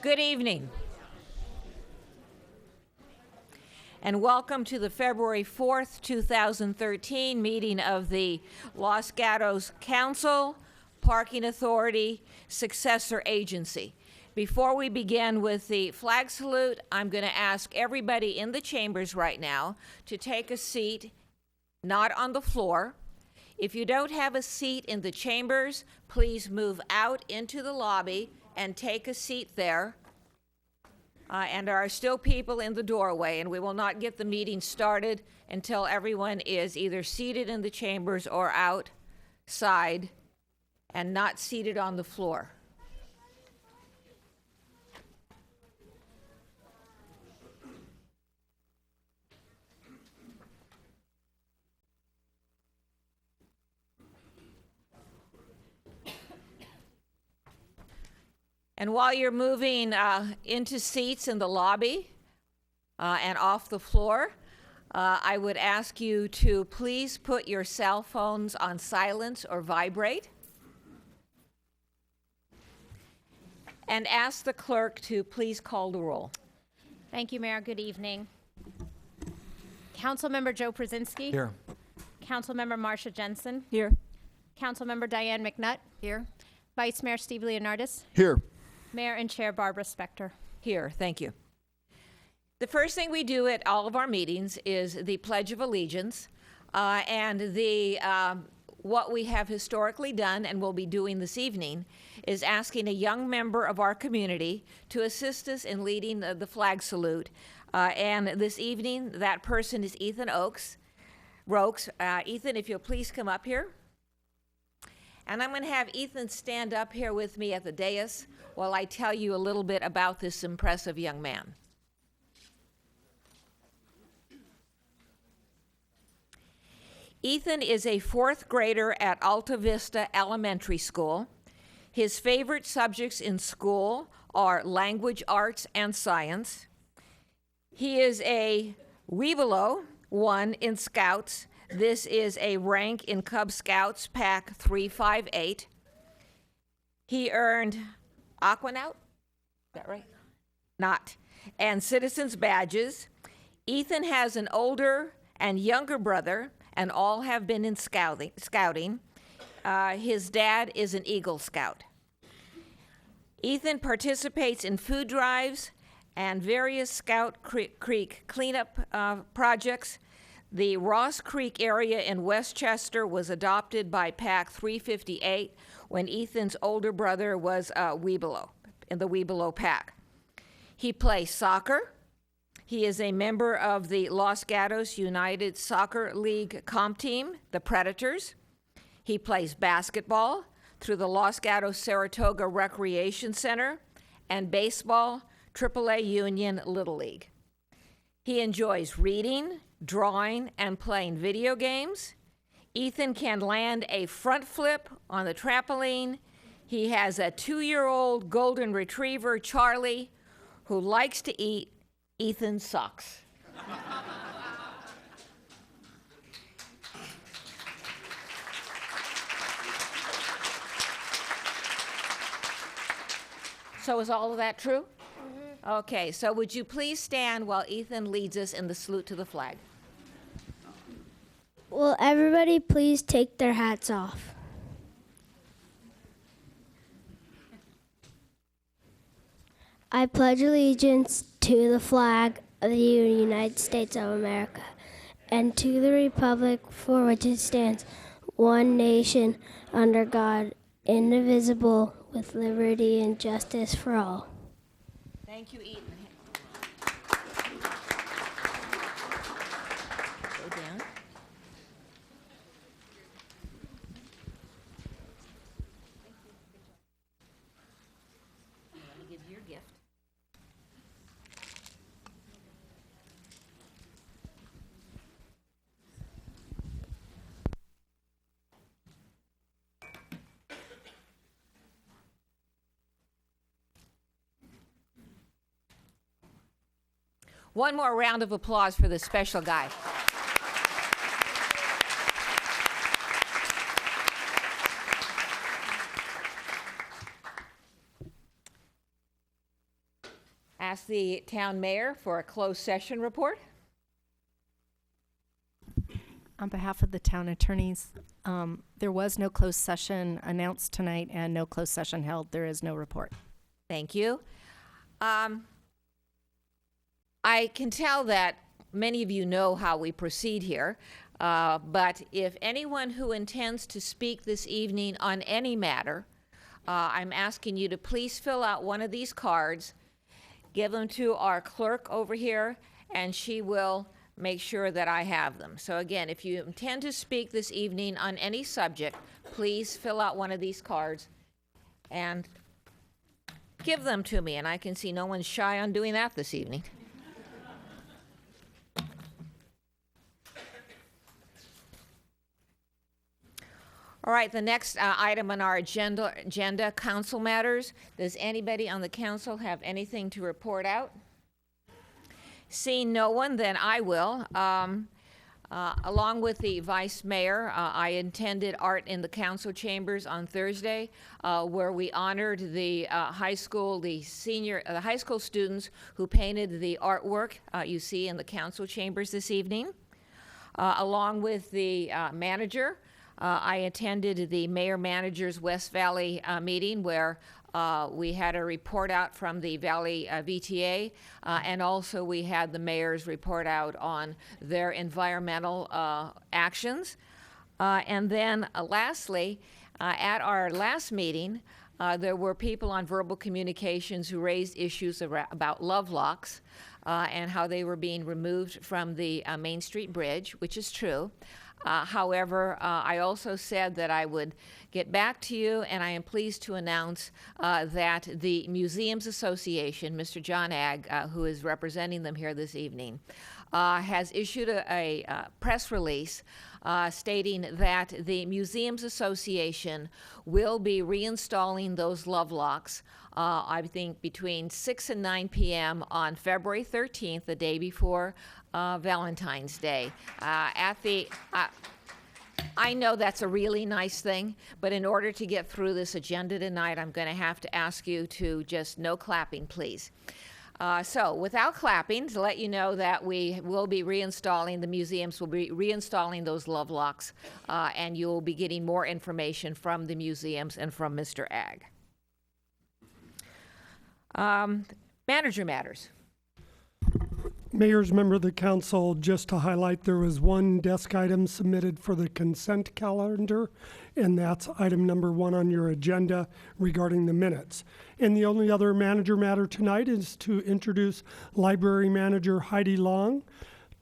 Good evening, and welcome to the February 4th, 2013 meeting of the Los Gatos Council, Parking Authority, Successor Agency. Before we begin with the flag salute, I'm going to ask everybody in the chambers right now to take a seat, not on the floor. If you don't have a seat in the chambers, please move out into the lobby and take a seat there. And there are still people in the doorway, and we will not get the meeting started until everyone is either seated in the chambers or outside and not seated on the floor. And while you're moving into seats in the lobby and off the floor, I would ask you to please put your cell phones on silence or vibrate. And ask the clerk to please call the roll. Thank you, Mayor. Good evening. Councilmember Joe Przinski. Here. Councilmember Marcia Jensen. Here. Councilmember Diane McNutt. Here. Vice Mayor Steve Leonardis. Here. Mayor and Chair Barbara Spector. Here, thank you. The first thing we do at all of our meetings is the Pledge of Allegiance, and what we have historically done and will be doing this evening is asking a young member of our community to assist us in leading the flag salute. And this evening, that person is Ethan Rokes. Ethan, if you'll please come up here. And I'm going to have Ethan stand up here with me at the dais while I tell you a little bit about this impressive young man. Ethan is a fourth grader at Alta Vista Elementary School. His favorite subjects in school are language arts and science. He is a Weebelo 1 in Scouts. This is a rank in Cub Scouts Pack 358. He earned Aquanaut, is that right? Not. And Citizens Badges. Ethan has an older and younger brother, and all have been in scouting. His dad is an Eagle Scout. Ethan participates in food drives and various Scout Creek cleanup projects. The Ross Creek area in Westchester was adopted by Pack 358 when Ethan's older brother was Weebelo, in the Weebelo Pack. He plays soccer. He is a member of the Los Gatos United Soccer League comp team, the Predators. He plays basketball through the Los Gatos Saratoga Recreation Center and baseball, AAA Union Little League. He enjoys reading, drawing, and playing video games. Ethan can land a front flip on the trampoline. He has a 2-year-old golden retriever, Charlie, who likes to eat Ethan's socks. So is all of that true? Mm-hmm. Okay, so would you please stand while Ethan leads us in the salute to the flag? Will everybody please take their hats off? I pledge allegiance to the flag of the United States of America and to the republic for which it stands, one nation, under God, indivisible, with liberty and justice for all. Thank you, Ethan. Go down. One more round of applause for this special guy. Ask the town mayor for a closed session report. On behalf of the town attorneys, there was no closed session announced tonight and no closed session held. There is no report. Thank you. I can tell that many of you know how we proceed here, but if anyone who intends to speak this evening on any matter, I'm asking you to please fill out one of these cards, give them to our clerk over here, and she will make sure that I have them. So again, if you intend to speak this evening on any subject, please fill out one of these cards and give them to me, and I can see no one's shy on doing that this evening. All right, the next item on our agenda, council matters. Does anybody on the council have anything to report out? Seeing no one, then I will. Along with the vice mayor, I attended Art in the Council Chambers on Thursday, where we honored the high school students who painted the artwork you see in the council chambers this evening. Along with the manager, I attended the mayor-manager's West Valley meeting, where we had a report out from the Valley VTA, and also we had the mayor's report out on their environmental actions. And then lastly, at our last meeting, there were people on verbal communications who raised issues about love locks and how they were being removed from the Main Street Bridge, which is true. However, I also said that I would get back to you, and I am pleased to announce that the Museums Association, Mr. John Agg, who is representing them here this evening, has issued a press release stating that the Museums Association will be reinstalling those love locks, I think between 6 and 9 p.m. on February 13th, the day before Valentine's Day. I know that's a really nice thing, but in order to get through this agenda tonight, I'm going to have to ask you to just no clapping, please. So without clapping, to let you know that we will be reinstalling, the museums will be reinstalling those love locks, and you will be getting more information from the museums and from Mr. Agg. Manager matters. Mayor's member of the council, just to highlight, there was one desk item submitted for the consent calendar, and that's item number 1 on your agenda regarding the minutes. And the only other manager matter tonight is to introduce Library Manager Heidi Long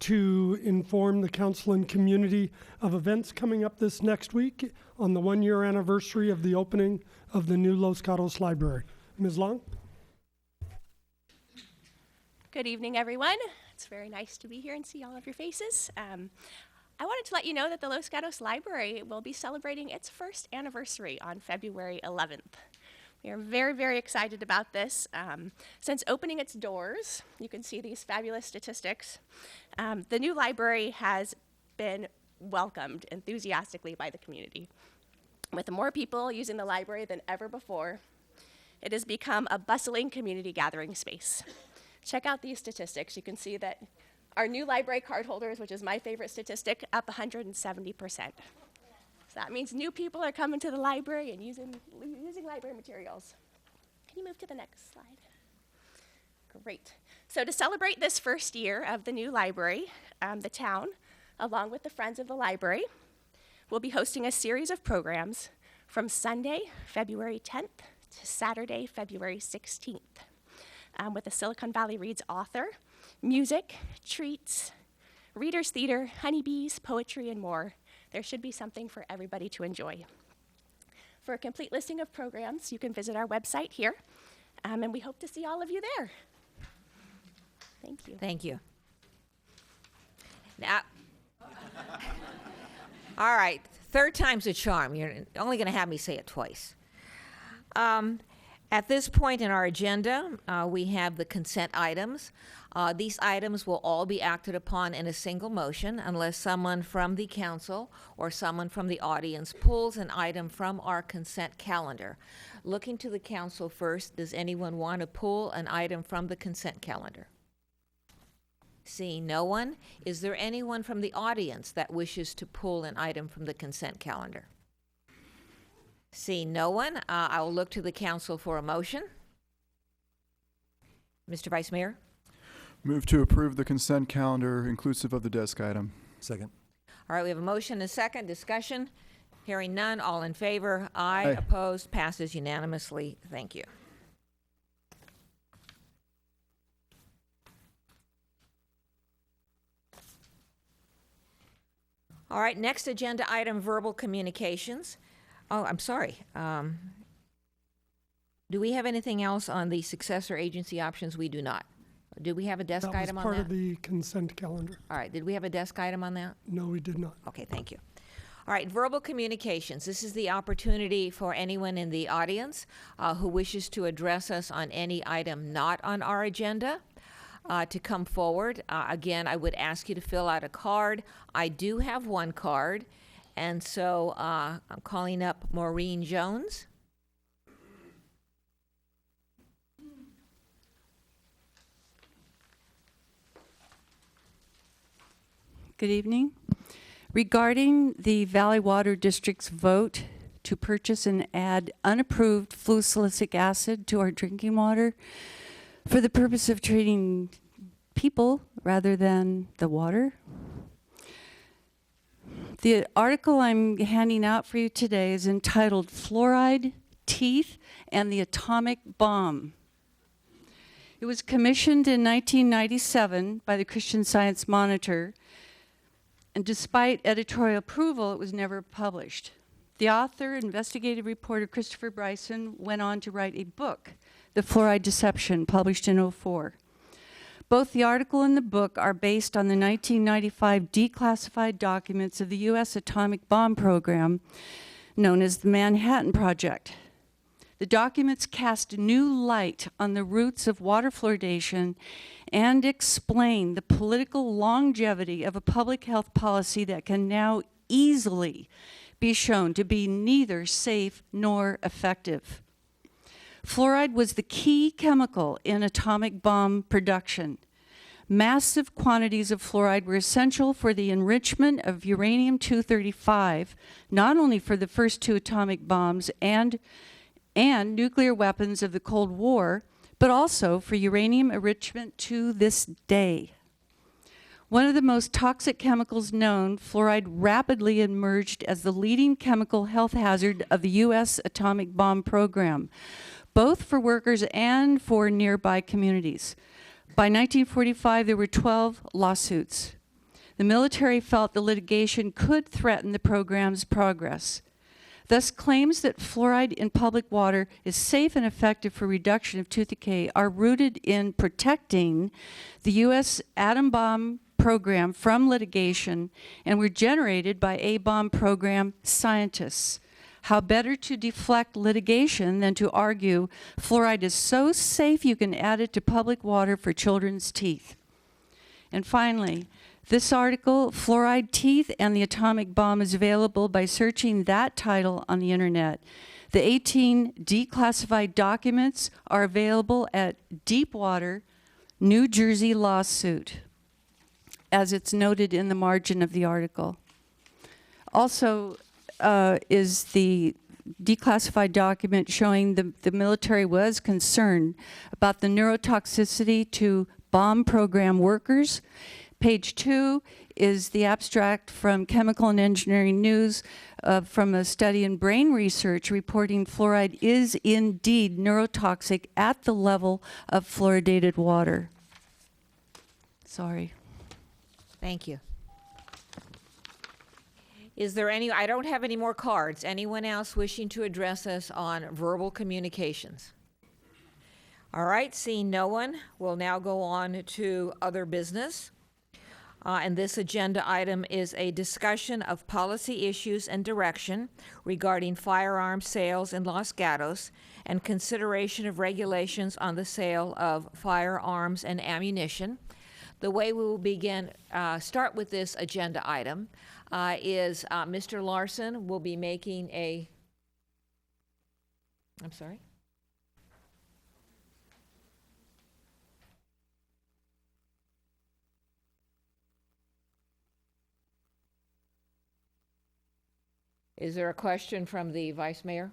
to inform the council and community of events coming up this next week on the 1-year anniversary of the opening of the new Los Gatos Library. Ms. Long? Good evening, everyone. It's very nice to be here and see all of your faces. I wanted to let you know that the Los Gatos Library will be celebrating its first anniversary on February 11th. We are very, very excited about this. Since opening its doors, you can see these fabulous statistics. The new library has been welcomed enthusiastically by the community. With more people using the library than ever before, it has become a bustling community gathering space. Check out these statistics. You can see that our new library card holders, which is my favorite statistic, up 170%. So that means new people are coming to the library and using library materials. Can you move to the next slide? Great. So to celebrate this first year of the new library, the town, along with the Friends of the Library, will be hosting a series of programs from Sunday, February 10th to Saturday, February 16th. With the Silicon Valley Reads author, music, treats, readers' theater, honeybees, poetry, and more. There should be something for everybody to enjoy. For a complete listing of programs, you can visit our website here, and we hope to see all of you there. Thank you. Thank you. Now, all right, third time's a charm. You're only going to have me say it twice. At this point in our agenda, we have the consent items. These items will all be acted upon in a single motion unless someone from the council or someone from the audience pulls an item from our consent calendar. Looking to the council first, does anyone want to pull an item from the consent calendar? Seeing no one, is there anyone from the audience that wishes to pull an item from the consent calendar? Seeing no one, I will look to the council for a motion. Mr. Vice Mayor? Move to approve the consent calendar inclusive of the desk item. Second. All right, we have a motion and a second. Discussion? Hearing none. All in favor? Aye. Aye. Opposed? Passes unanimously. Thank you. All right, next agenda item, verbal communications. Oh, I'm sorry. Do we have anything else on the successor agency options? We do not. Did we have a desk That was item on part that? of the consent calendar. All right, did we have a desk item on that? No, we did not. Okay, thank you. All right, verbal communications. This is the opportunity for anyone in the audience who wishes to address us on any item not on our agenda to come forward. Again, I would ask you to fill out a card. I do have one card, and so I'm calling up Maureen Jones. Good evening. Regarding the Valley Water District's vote to purchase and add unapproved fluosilicic acid to our drinking water for the purpose of treating people rather than the water. The article I'm handing out for you today is entitled Fluoride, Teeth, and the Atomic Bomb. It was commissioned in 1997 by the Christian Science Monitor, and despite editorial approval, it was never published. The author, investigative reporter Christopher Bryson, went on to write a book, The Fluoride Deception, published in 2004. Both the article and the book are based on the 1995 declassified documents of the U.S. atomic bomb program, known as the Manhattan Project. The documents cast new light on the roots of water fluoridation and explain the political longevity of a public health policy that can now easily be shown to be neither safe nor effective. Fluoride was the key chemical in atomic bomb production. Massive quantities of fluoride were essential for the enrichment of uranium-235, not only for the first two atomic bombs and nuclear weapons of the Cold War, but also for uranium enrichment to this day. One of the most toxic chemicals known, fluoride rapidly emerged as the leading chemical health hazard of the U.S. atomic bomb program, both for workers and for nearby communities. By 1945, there were 12 lawsuits. The military felt the litigation could threaten the program's progress. Thus, claims that fluoride in public water is safe and effective for reduction of tooth decay are rooted in protecting the U.S. atom bomb program from litigation and were generated by A-bomb program scientists. How better to deflect litigation than to argue fluoride is so safe you can add it to public water for children's teeth. And finally, this article, Fluoride, Teeth, and the Atomic Bomb, is available by searching that title on the internet. The 18 declassified documents are available at Deepwater, New Jersey lawsuit, as it's noted in the margin of the article. Also is the declassified document showing the military was concerned about the neurotoxicity to bomb program workers. Page 2 is the abstract from Chemical and Engineering News from a study in brain research reporting fluoride is indeed neurotoxic at the level of fluoridated water. Sorry. Thank you. Is there any, I don't have any more cards. Anyone else wishing to address us on verbal communications? All right, seeing no one, we'll now go on to other business. And this agenda item is a discussion of policy issues and direction regarding firearm sales in Los Gatos and consideration of regulations on the sale of firearms and ammunition. The way we will start with this agenda item is Mr. Larson will be making a, I'm sorry? Is there a question from the Vice Mayor?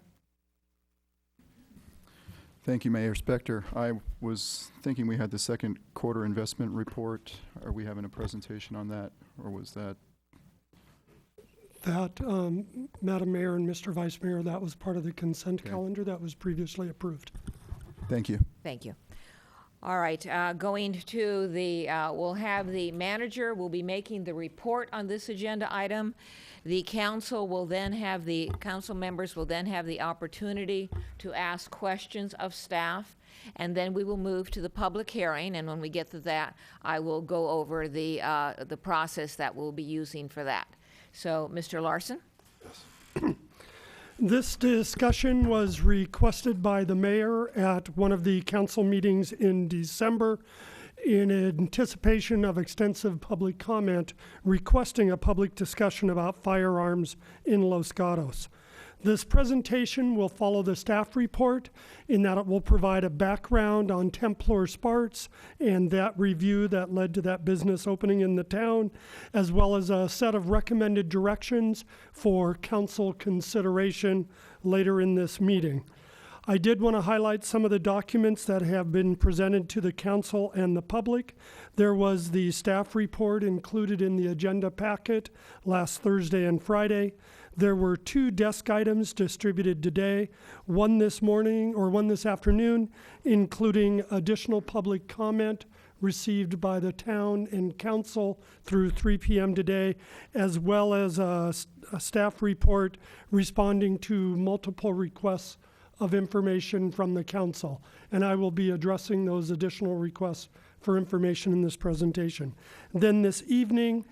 Thank you, Mayor Spector. I was thinking we had the second quarter investment report. Are we having a presentation on that, or was that? That, Madam Mayor and Mr. Vice Mayor, that was part of the consent calendar that was previously approved. Thank you. Thank you. All right, going to the, we'll have the manager will be making the report on this agenda item. The council will then have council members will then have the opportunity to ask questions of staff, and then we will move to the public hearing, and when we get to that, I will go over the process that we'll be using for that. So, Mr. Larson? This discussion was requested by the mayor at one of the council meetings in December in anticipation of extensive public comment requesting a public discussion about firearms in Los Gatos. This presentation will follow the staff report in that it will provide a background on Templar Sparks and that review that led to that business opening in the town, as well as a set of recommended directions for council consideration later in this meeting. I did want to highlight some of the documents that have been presented to the council and the public. There was the staff report included in the agenda packet last Thursday and Friday. There were 2 desk items distributed today, one this morning or one this afternoon, including additional public comment received by the town and council through 3 p.m. today, as well as a staff report responding to multiple requests of information from the council. And I will be addressing those additional requests for information in this presentation. Then this evening,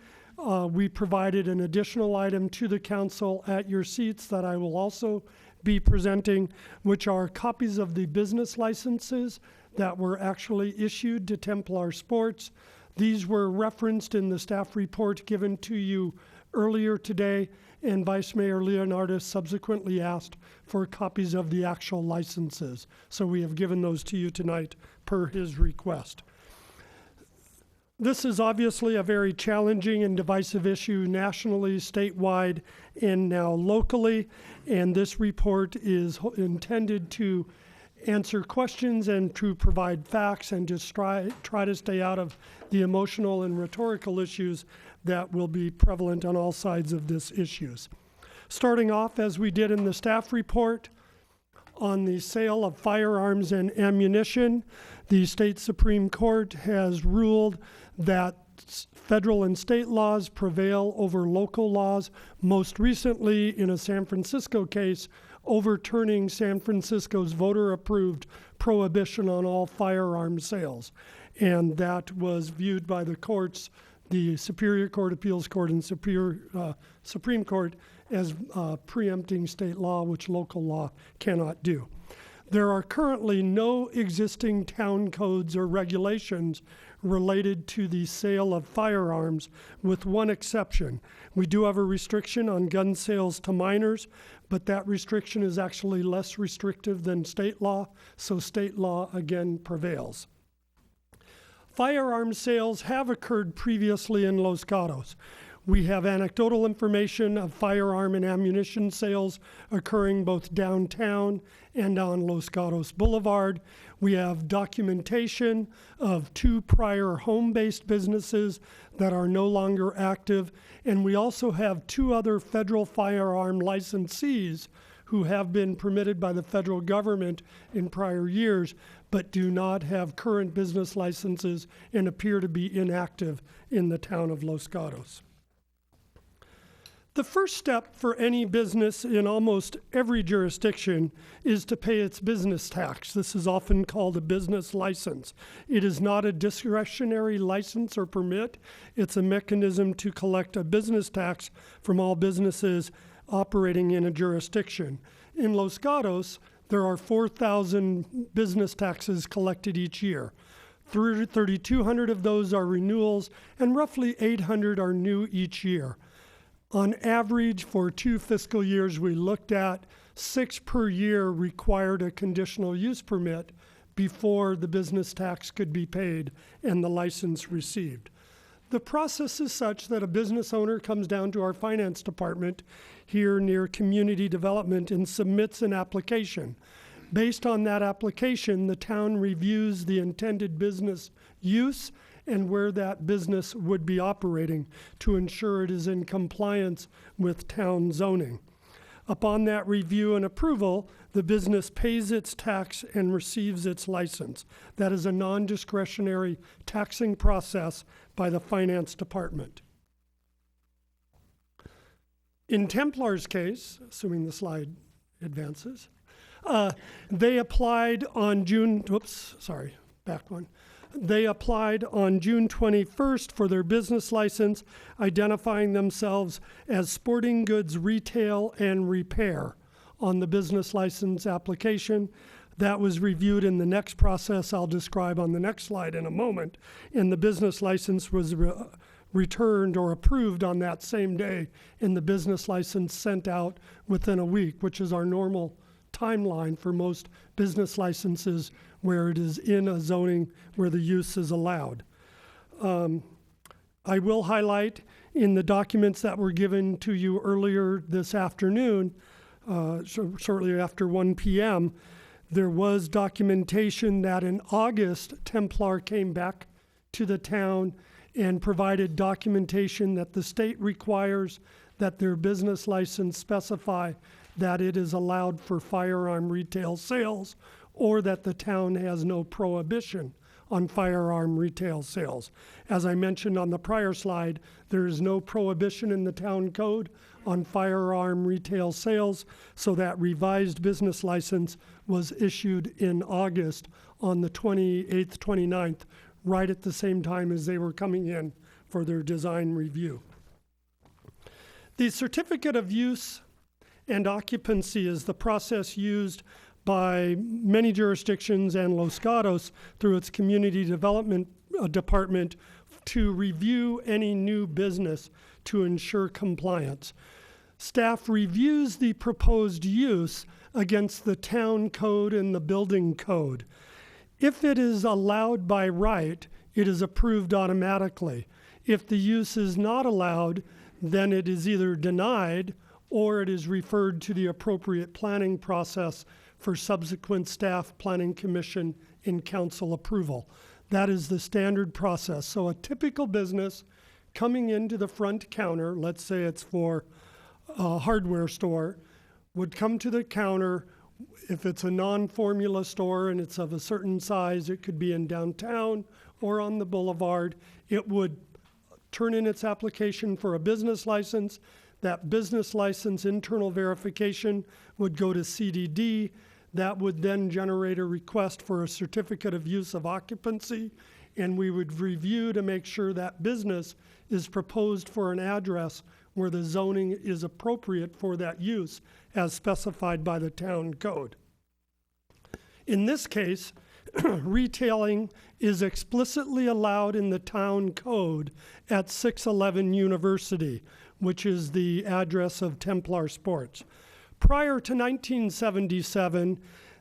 we provided an additional item to the council at your seats that I will also be presenting, which are copies of the business licenses that were actually issued to Templar Sports. These were referenced in the staff report given to you earlier today, and Vice Mayor Leonardis subsequently asked for copies of the actual licenses. So we have given those to you tonight per his request. This is obviously a very challenging and divisive issue nationally, statewide, and now locally, and this report is intended to answer questions and to provide facts and just try to stay out of the emotional and rhetorical issues that will be prevalent on all sides of this issues. Starting off, as we did in the staff report, on the sale of firearms and ammunition, the state Supreme Court has ruled that federal and state laws prevail over local laws, most recently in a San Francisco case, overturning San Francisco's voter-approved prohibition on all firearm sales. And that was viewed by the courts, the Superior Court, Appeals Court, and Supreme Court as preempting state law, which local law cannot do. There are currently no existing town codes or regulations related to the sale of firearms, with one exception. We do have a restriction on gun sales to minors, but that restriction is actually less restrictive than state law, so state law again prevails. Firearm sales have occurred previously in Los Gatos. We have anecdotal information of firearm and ammunition sales occurring both downtown and on Los Gatos Boulevard. We have documentation of 2 prior home-based businesses that are no longer active, and we also have 2 other federal firearm licensees who have been permitted by the federal government in prior years, but do not have current business licenses and appear to be inactive in the town of Los Gatos. The first step for any business in almost every jurisdiction is to pay its business tax. This is often called a business license. It is not a discretionary license or permit. It's a mechanism to collect a business tax from all businesses operating in a jurisdiction. In Los Gatos, there are 4,000 business taxes collected each year. 3,200 of those are renewals, and roughly 800 are new each year. On average, for 2 fiscal years we looked at, 6 per year required a conditional use permit before the business tax could be paid and the license received. The process is such that a business owner comes down to our finance department here near community development and submits an application. Based on that application, the town reviews the intended business use and where that business would be operating to ensure it is in compliance with town zoning. Upon that review and approval, the business pays its tax and receives its license. That is a non-discretionary taxing process by the finance department. In Templar's case, assuming the slide advances, they applied on June 21st for their business license, identifying themselves as Sporting Goods Retail and Repair on the business license application. That was reviewed in the next process I'll describe on the next slide in a moment, and the business license was returned or approved on that same day, and the business license sent out within a week, which is our normal timeline for most business licenses where it is in a zoning where the use is allowed. I will highlight in the documents that were given to you earlier this afternoon, shortly after 1 p.m., there was documentation that in August, Templar came back to the town and provided documentation that the state requires that their business license specify that it is allowed for firearm retail sales, or that the town has no prohibition on firearm retail sales. As I mentioned on the prior slide, there is no prohibition in the town code on firearm retail sales, so that revised business license was issued in August on the 28th, 29th, right at the same time as they were coming in for their design review. The certificate of use and occupancy is the process used by many jurisdictions and Los Gatos through its community development department to review any new business to ensure compliance. Staff reviews the proposed use against the town code and the building code. If it is allowed by right, it is approved automatically. If the use is not allowed, then it is either denied or it is referred to the appropriate planning process for subsequent staff, planning commission, and council approval. That is the standard process. So a typical business coming into the front counter, let's say it's for a hardware store, would come to the counter. If it's a non-formula store and it's of a certain size, it could be in downtown or on the boulevard, it would turn in its application for a business license. That business license internal verification would go to CDD. That would then generate a request for a certificate of use of occupancy, and we would review to make sure that business is proposed for an address where the zoning is appropriate for that use as specified by the town code. In this case, retailing is explicitly allowed in the town code at 611 University, which is the address of Templar Sports. Prior to 1977,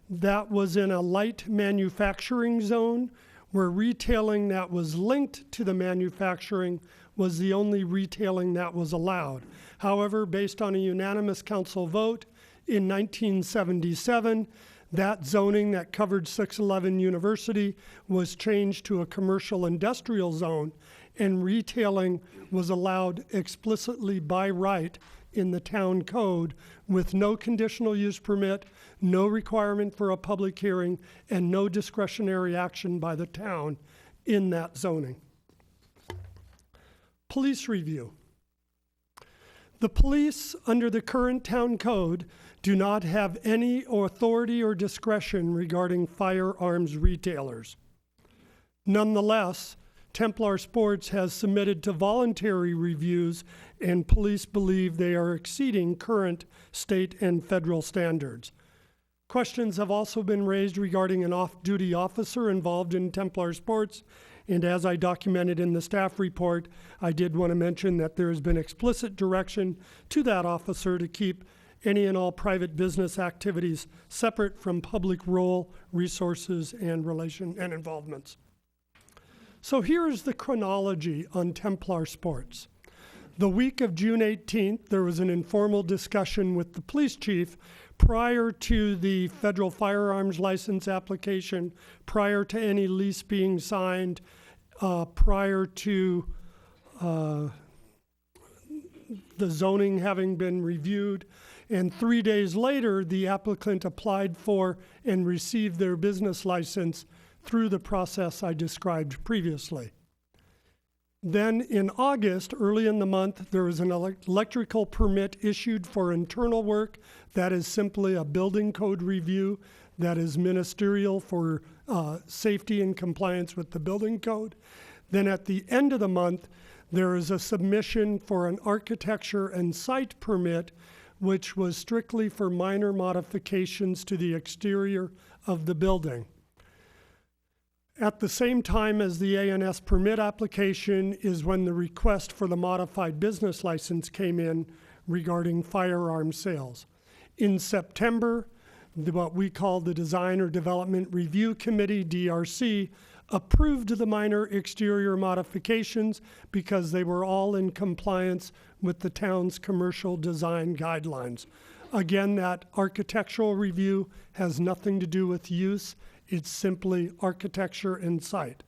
that was in a light manufacturing zone where retailing that was linked to the manufacturing was the only retailing that was allowed. However, based on a unanimous council vote in 1977, that zoning that covered 611 University was changed to a commercial industrial zone, and retailing was allowed explicitly by right in the town code with no conditional use permit, no requirement for a public hearing, and no discretionary action by the town in that zoning. Police review. The police, under the current town code, do not have any authority or discretion regarding firearms retailers. Nonetheless, Templar Sports has submitted to voluntary reviews, and police believe they are exceeding current state and federal standards. Questions have also been raised regarding an off-duty officer involved in Templar Sports, and as I documented in the staff report, I did want to mention that there has been explicit direction to that officer to keep any and all private business activities separate from public role, resources, and involvements. So here's the chronology on Templar Sports. The week of June 18th, there was an informal discussion with the police chief prior to the federal firearms license application, prior to any lease being signed, prior to the zoning having been reviewed. And 3 days later, the applicant applied for and received their business license through the process I described previously. Then in August, early in the month, there was an electrical permit issued for internal work. That is simply a building code review that is ministerial for safety and compliance with the building code. Then at the end of the month, there is a submission for an architecture and site permit, which was strictly for minor modifications to the exterior of the building. At the same time as the ANS permit application is when the request for the modified business license came in regarding firearm sales. In September, what we call the Design or Development Review Committee, DRC, approved the minor exterior modifications because they were all in compliance with the town's commercial design guidelines. Again, that architectural review has nothing to do with use. It's simply architecture and site.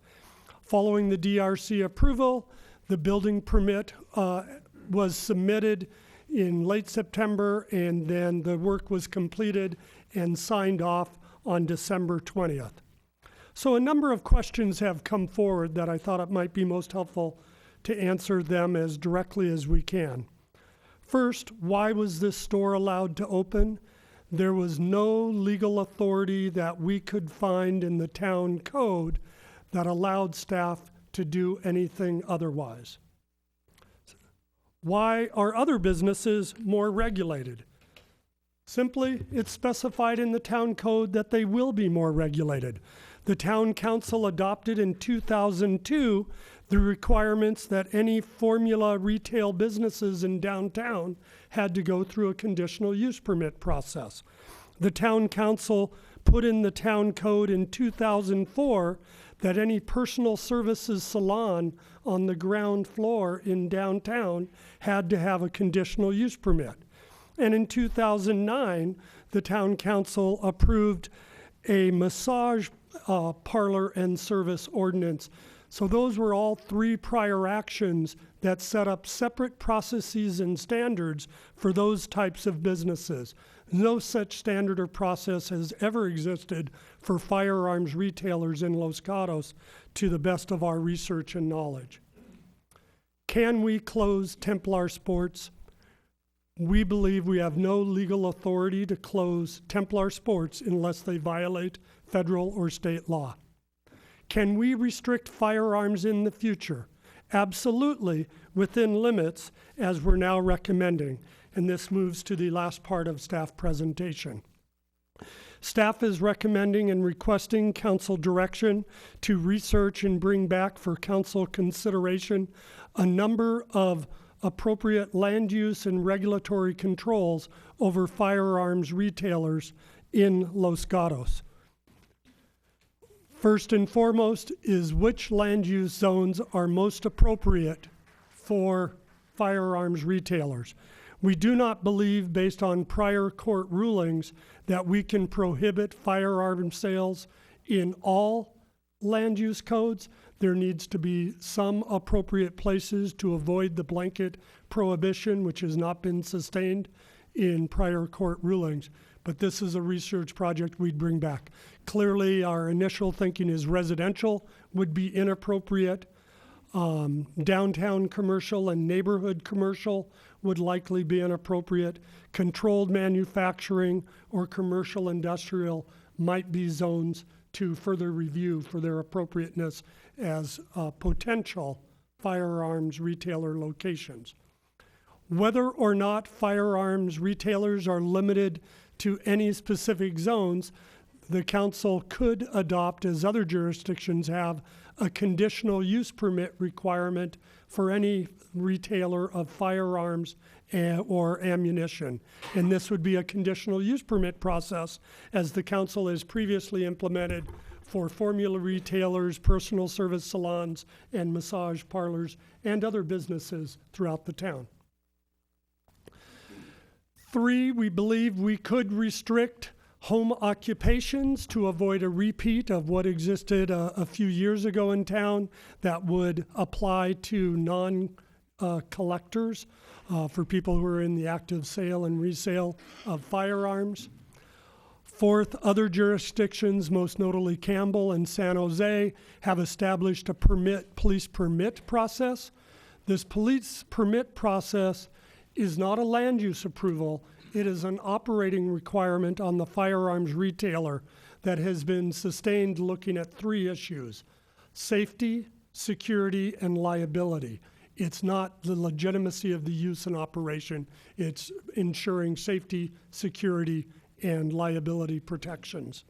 Following the DRC approval, the building permit was submitted in late September, and then the work was completed and signed off on December 20th. So a number of questions have come forward that I thought it might be most helpful to answer them as directly as we can. First, why was this store allowed to open? There was no legal authority that we could find in the town code that allowed staff to do anything otherwise. Why are other businesses more regulated? Simply, it's specified in the town code that they will be more regulated. The town council adopted in 2002 the requirements that any formula retail businesses in downtown had to go through a conditional use permit process. The town council put in the town code in 2004 that any personal services salon on the ground floor in downtown had to have a conditional use permit. And in 2009, the town council approved a massage parlor and service ordinance. So those were all three prior actions that set up separate processes and standards for those types of businesses. No such standard or process has ever existed for firearms retailers in Los Gatos, to the best of our research and knowledge. Can we close Templar Sports? We believe we have no legal authority to close Templar Sports unless they violate federal or state law. Can we restrict firearms in the future? Absolutely, within limits, as we're now recommending. And this moves to the last part of staff presentation. Staff is recommending and requesting council direction to research and bring back for council consideration a number of appropriate land use and regulatory controls over firearms retailers in Los Gatos. First and foremost is which land use zones are most appropriate for firearms retailers. We do not believe, based on prior court rulings, that we can prohibit firearm sales in all land use codes. There needs to be some appropriate places to avoid the blanket prohibition, which has not been sustained in prior court rulings. But this is a research project we'd bring back. Clearly, our initial thinking is residential would be inappropriate. Downtown commercial and neighborhood commercial would likely be inappropriate. Controlled manufacturing or commercial industrial might be zones to further review for their appropriateness as potential firearms retailer locations. Whether or not firearms retailers are limited to any specific zones, the council could adopt, as other jurisdictions have, a conditional use permit requirement for any retailer of firearms or ammunition. And this would be a conditional use permit process, as the council has previously implemented for formula retailers, personal service salons, and massage parlors, and other businesses throughout the town. 3, we believe we could restrict home occupations to avoid a repeat of what existed a few years ago in town that would apply to non-collectors for people who are in the active sale and resale of firearms. 4th, other jurisdictions, most notably Campbell and San Jose, have established a police permit process. This police permit process is not a land use approval. It is an operating requirement on the firearms retailer that has been sustained looking at 3 issues: safety, security, and liability. It's not the legitimacy of the use and operation. It's ensuring safety, security, and liability protections.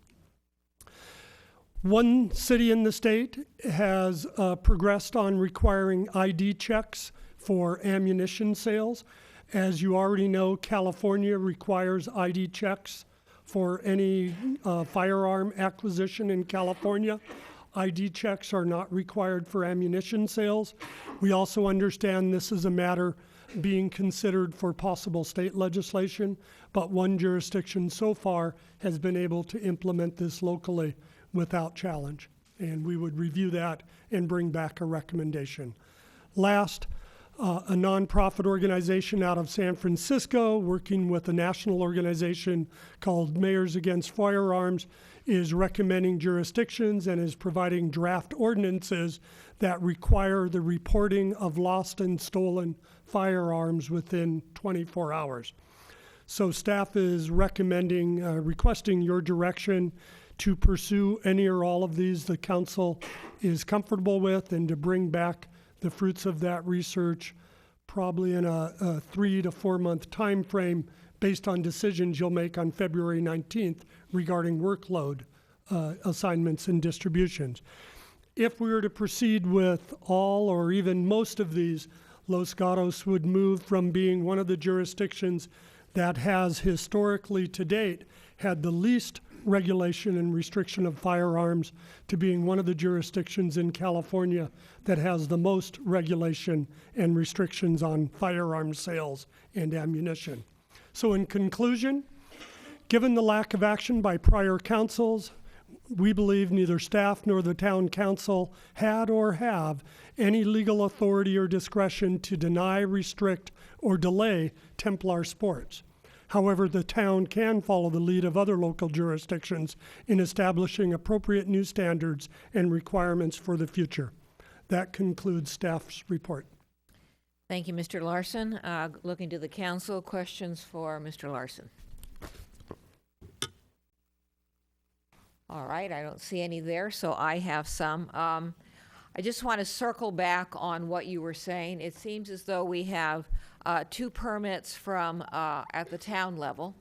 One city in the state has progressed on requiring ID checks for ammunition sales. As you already know, California requires ID checks for any firearm acquisition in California. ID checks are not required for ammunition sales. We also understand this is a matter being considered for possible state legislation, but one jurisdiction so far has been able to implement this locally without challenge. And we would review that and bring back a recommendation. Last, a nonprofit organization out of San Francisco working with a national organization called Mayors Against Firearms is recommending jurisdictions and is providing draft ordinances that require the reporting of lost and stolen firearms within 24 hours. So staff is requesting your direction to pursue any or all of these the council is comfortable with, and to bring back the fruits of that research probably in a 3 to 4 month time frame based on decisions you'll make on February 19th regarding workload assignments and distributions. If we were to proceed with all or even most of these, Los Gatos would move from being one of the jurisdictions that has historically to date had the least regulation and restriction of firearms to being one of the jurisdictions in California that has the most regulation and restrictions on firearms sales and ammunition. So in conclusion, given the lack of action by prior councils, we believe neither staff nor the town council had or have any legal authority or discretion to deny, restrict, or delay Templar sports. However, the town can follow the lead of other local jurisdictions in establishing appropriate new standards and requirements for the future. That concludes staff's report. Thank you, Mr. Larson. Looking to the council, questions for Mr. Larson? All right, I don't see any there, so I have some. I just want to circle back on what you were saying. It seems as though we have 2 permits from at the town level.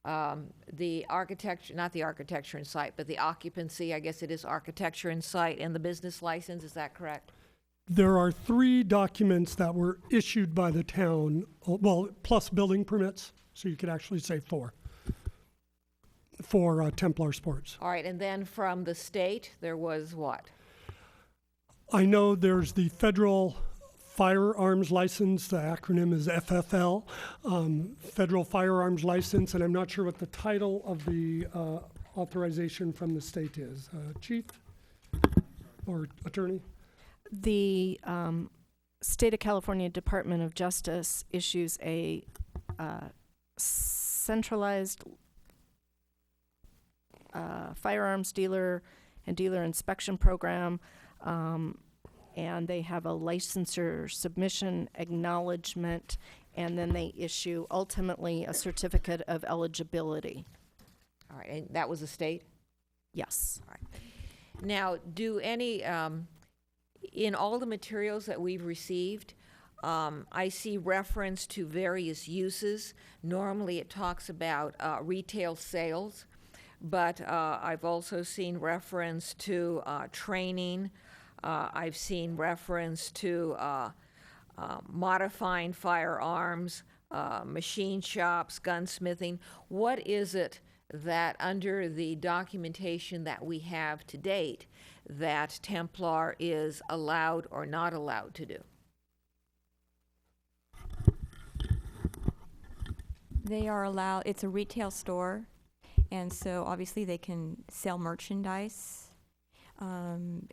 The architecture, not the architecture and site, but the occupancy, I guess it is architecture and site, and the business license, is that correct? There are 3 documents that were issued by the town, well, plus building permits, so you could actually say 4 for Templar Sports. All right, and then from the state, there was what? I know there's the federal firearms license, the acronym is FFL, federal firearms license, and I'm not sure what the title of the authorization from the state is. Chief or attorney? The State of California Department of Justice issues a centralized firearms dealer and dealer inspection program and they have a licensure submission acknowledgement, and then they issue ultimately a certificate of eligibility. All right, and that was a state? Yes. Now, do any, in all the materials that we've received, I see reference to various uses. Normally, it talks about retail sales, but I've also seen reference to training. I've seen reference to modifying firearms, machine shops, gunsmithing. What is it that under the documentation that we have to date that Templar is allowed or not allowed to do? They are allowed, it's a retail store, and so obviously they can sell merchandise, and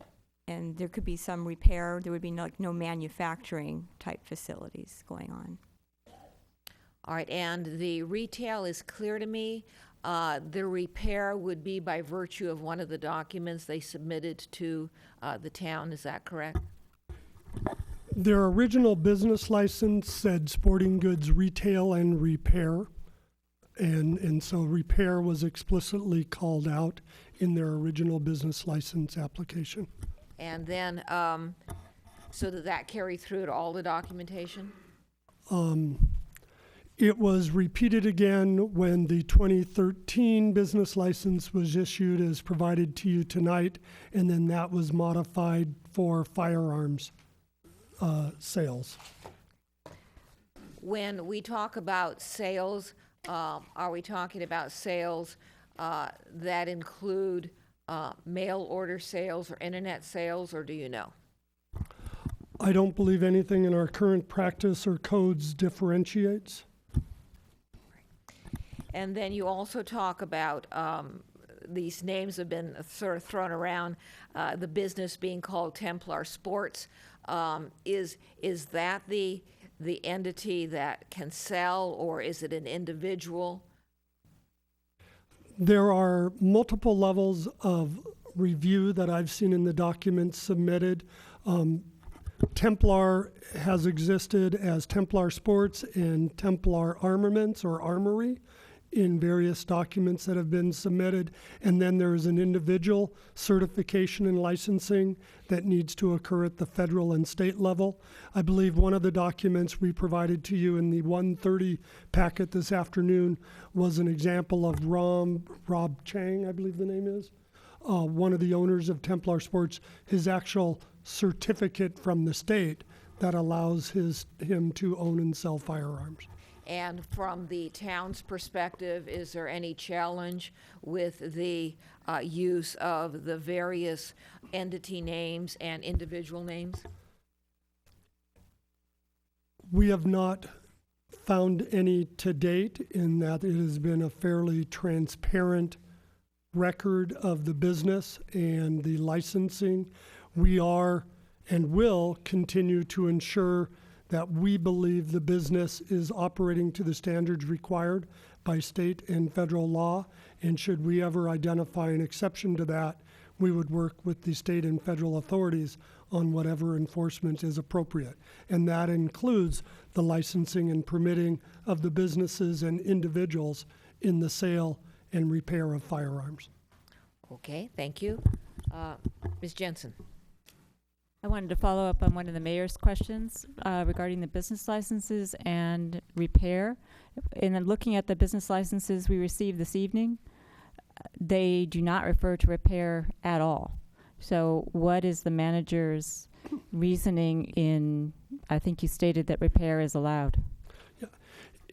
there could be some repair. There would be no manufacturing type facilities going on. All right, and the retail is clear to me. The repair would be by virtue of one of the documents they submitted to the town, is that correct? Their original business license said sporting goods retail and repair, and so repair was explicitly called out in their original business license application. And then, so did that carry through to all the documentation? It was repeated again when the 2013 business license was issued as provided to you tonight, and then that was modified for firearms sales. When we talk about sales, are we talking about sales that include mail order sales or internet sales, or do you know? I don't believe anything in our current practice or codes differentiates. And then you also talk about, these names have been sort of thrown around, the business being called Templar Sports. Is that the entity that can sell, or is it an individual? There are multiple levels of review that I've seen in the documents submitted. Templar has existed as Templar Sports and Templar Armaments or Armory in various documents that have been submitted. And then there's an individual certification and licensing that needs to occur at the federal and state level. I believe one of the documents we provided to you in the 1:30 packet this afternoon was an example of Rob Chang, I believe the name is, one of the owners of Templar Sports, his actual certificate from the state that allows him to own and sell firearms. And from the town's perspective, is there any challenge with the use of the various entity names and individual names? We have not found any to date, in that it has been a fairly transparent record of the business and the licensing. We are and will continue to ensure that we believe the business is operating to the standards required by state and federal law. And should we ever identify an exception to that, we would work with the state and federal authorities on whatever enforcement is appropriate. And that includes the licensing and permitting of the businesses and individuals in the sale and repair of firearms. Okay, thank you. Ms. Jensen. I wanted to follow up on one of the mayor's questions regarding the business licenses and repair. And then looking at the business licenses we received this evening, they do not refer to repair at all. So what is the manager's reasoning in, I think you stated that repair is allowed? Yeah.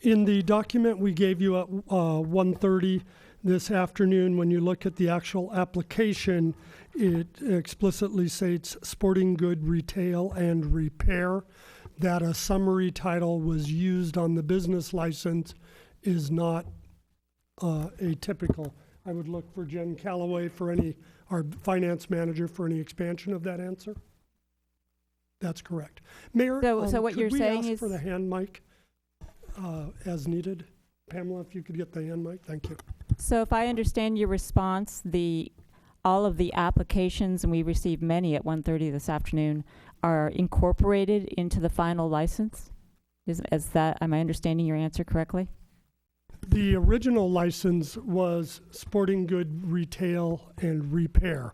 In the document we gave you at 1:30 this afternoon, when you look at the actual application, it explicitly states sporting good retail and repair. That a summary title was used on the business license is not atypical. I would look for Jen Calloway our finance manager, for any expansion of that answer. That's correct. Mayor, So what you're saying could we ask is for the hand mic as needed? Pamela, if you could get the hand mic, thank you. So if I understand your response, the all of the applications, and we received many at 1:30 this afternoon, are incorporated into the final license? Am I understanding your answer correctly? The original license was sporting good retail and repair.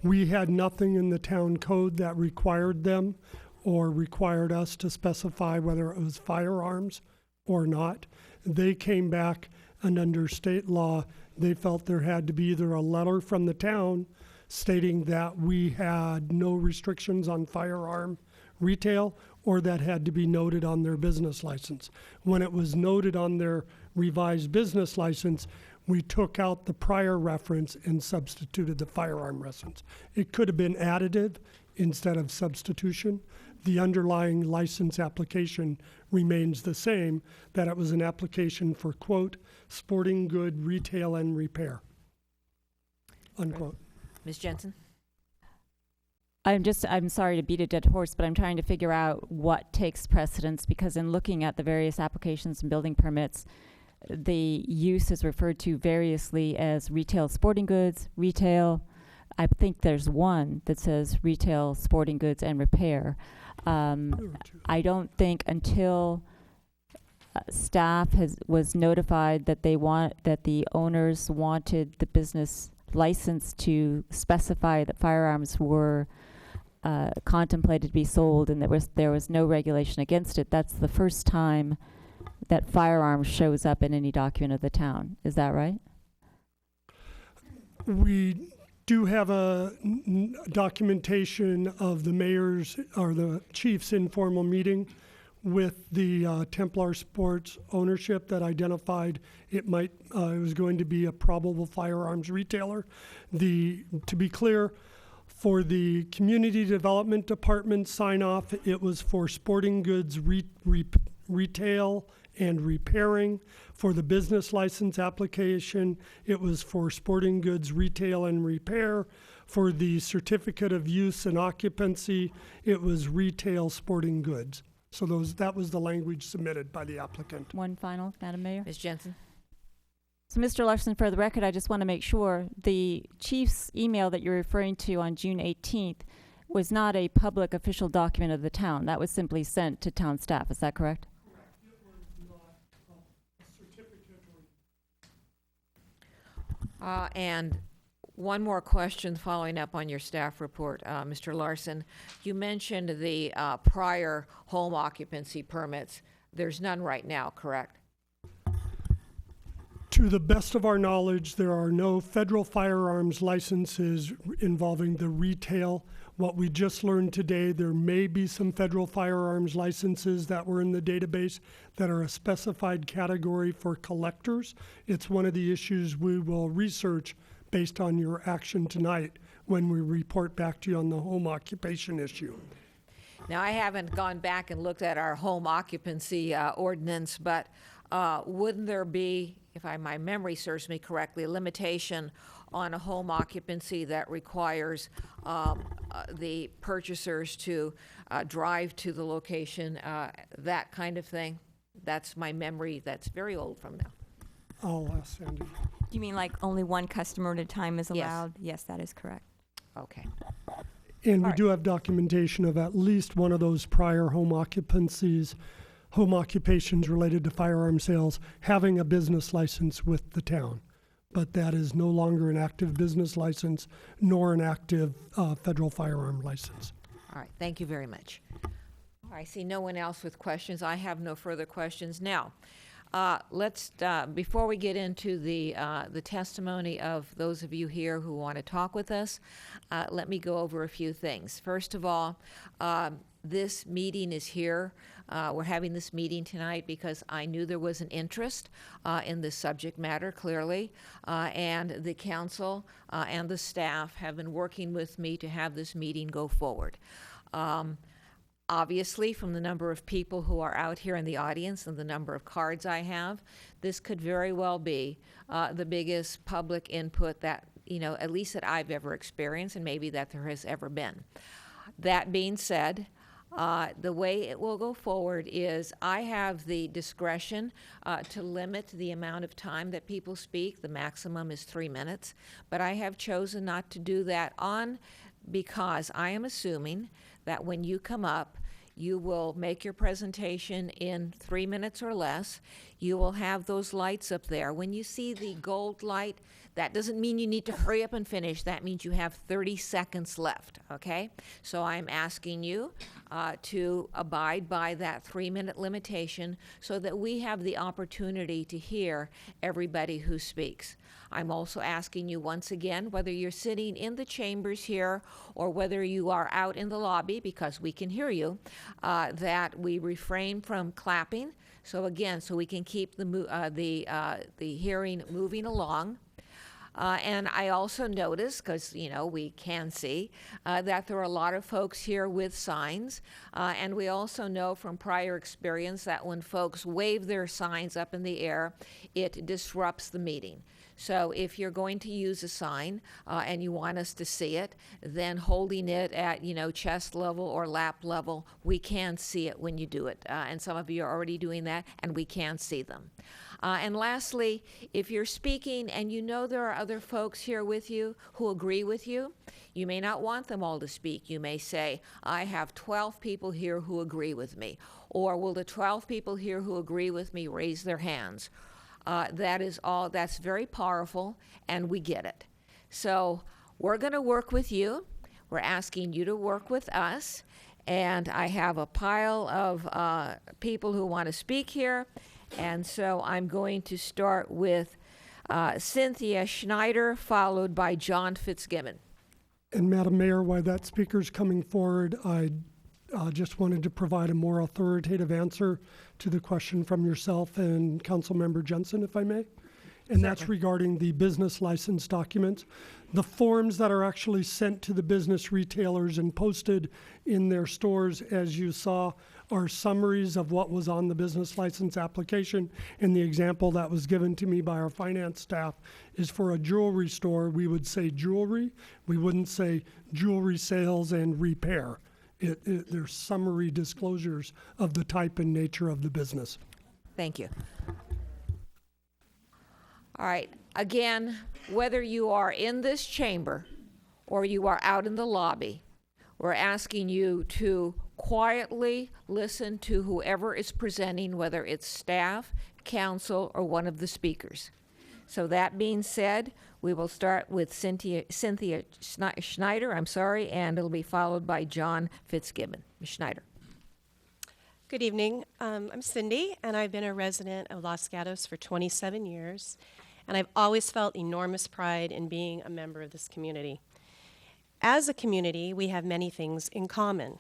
We had nothing in the town code that required them or required us to specify whether it was firearms or not. They came back, and under state law, they felt there had to be either a letter from the town stating that we had no restrictions on firearm retail, or that had to be noted on their business license. When it was noted on their revised business license, we took out the prior reference and substituted the firearm reference. It could have been additive instead of substitution. The underlying license application remains the same, that it was an application for, quote, sporting good retail and repair, unquote. Ms. Jensen? I'm sorry to beat a dead horse, but I'm trying to figure out what takes precedence, because in looking at the various applications and building permits, the use is referred to variously as retail sporting goods, retail. I think there's one that says retail sporting goods and repair. I don't think until staff was notified that that the owners wanted the business license to specify that firearms were contemplated to be sold, and there was no regulation against it. That's the first time that firearms shows up in any document of the town. Is that right? We do have a documentation of the mayor's or the chief's informal meeting with the Templar Sports ownership that identified it was going to be a probable firearms retailer. To be clear, for the community development department sign off, it was for sporting goods retail and repairing. For the business license application, it was for sporting goods retail and repair. For the certificate of use and occupancy, it was retail sporting goods. So that was the language submitted by the applicant. One final, Madam Mayor. Ms. Jensen? So, Mr. Larson, for the record, I just want to make sure the chief's email that you're referring to on June 18th was not a public official document of the town. That was simply sent to town staff. Is that correct? Correct. It was not a certificate And one more question following up on your staff report, Mr. Larson. You mentioned the prior home occupancy permits. There's none right now, correct? To the best of our knowledge, there are no federal firearms licenses involving the retail. What we just learned today, there may be some federal firearms licenses that were in the database that are a specified category for collectors. It's one of the issues we will research based on your action tonight when we report back to you on the home occupation issue. Now, I haven't gone back and looked at our home occupancy ordinance, but wouldn't there be, if my memory serves me correctly, a limitation on a home occupancy that requires the purchasers to drive to the location, that kind of thing? That's my memory. That's very old from now. I'll ask Sandy. Do you mean like only one customer at a time is Yes. allowed? Yes, that is correct. Okay. And we All right. do have documentation of at least one of those prior home occupations related to firearm sales having a business license with the town. But that is no longer an active business license nor an active federal firearm license. All right, thank you very much. I see no one else with questions. I have no further questions. Now, let's, before we get into the testimony of those of you here who want to talk with us, let me go over a few things. First of all, this meeting is here. We're having this meeting tonight because I knew there was an interest in this subject matter, clearly, and the council and the staff have been working with me to have this meeting go forward. Obviously, from the number of people who are out here in the audience and the number of cards I have, this could very well be the biggest public input that, at least that I've ever experienced, and maybe that there has ever been. That being said, The way it will go forward is I have the discretion to limit the amount of time that people speak. The maximum is 3 minutes, but I have chosen not to do that because I am assuming that when you come up, you will make your presentation in 3 minutes or less. You will have those lights up there. When you see the gold light, that doesn't mean you need to hurry up and finish. That means you have 30 seconds left, okay? So I'm asking you to abide by that 3-minute limitation so that we have the opportunity to hear everybody who speaks. I'm also asking you once again, whether you're sitting in the chambers here or whether you are out in the lobby, because we can hear you, that we refrain from clapping. So again, so we can keep the hearing moving along. And I also noticed, because, we can see, that there are a lot of folks here with signs. And we also know from prior experience that when folks wave their signs up in the air, it disrupts the meeting. So if you're going to use a sign and you want us to see it, then holding it at, chest level or lap level, we can see it when you do it. And some of you are already doing that, and we can see them. And lastly, if you're speaking and you know there are other folks here with you who agree with you, you may not want them all to speak. You may say, I have 12 people here who agree with me. Or will the 12 people here who agree with me raise their hands? That's very powerful, and we get it. So we're going to work with you. We're asking you to work with us. And I have a pile of people who want to speak here. And so I'm going to start with Cynthia Schneider, followed by John Fitzgibbon. And Madam Mayor, while that speaker's coming forward, I just wanted to provide a more authoritative answer to the question from yourself and Councilmember Jensen, if I may. And that's regarding the business license documents. The forms that are actually sent to the business retailers and posted in their stores, as you saw, are summaries of what was on the business license application. And the example that was given to me by our finance staff is for a jewelry store, we would say jewelry. We wouldn't say jewelry sales and repair. They're summary disclosures of the type and nature of the business. Thank you. All right. Again, whether you are in this chamber or you are out in the lobby, we're asking you to quietly listen to whoever is presenting, whether it's staff, council, or one of the speakers. So that being said, we will start with Cynthia Schneider, and it'll be followed by John Fitzgibbon. Ms. Schneider. Good evening. I'm Cindy, and I've been a resident of Los Gatos for 27 years, and I've always felt enormous pride in being a member of this community. As a community, we have many things in common.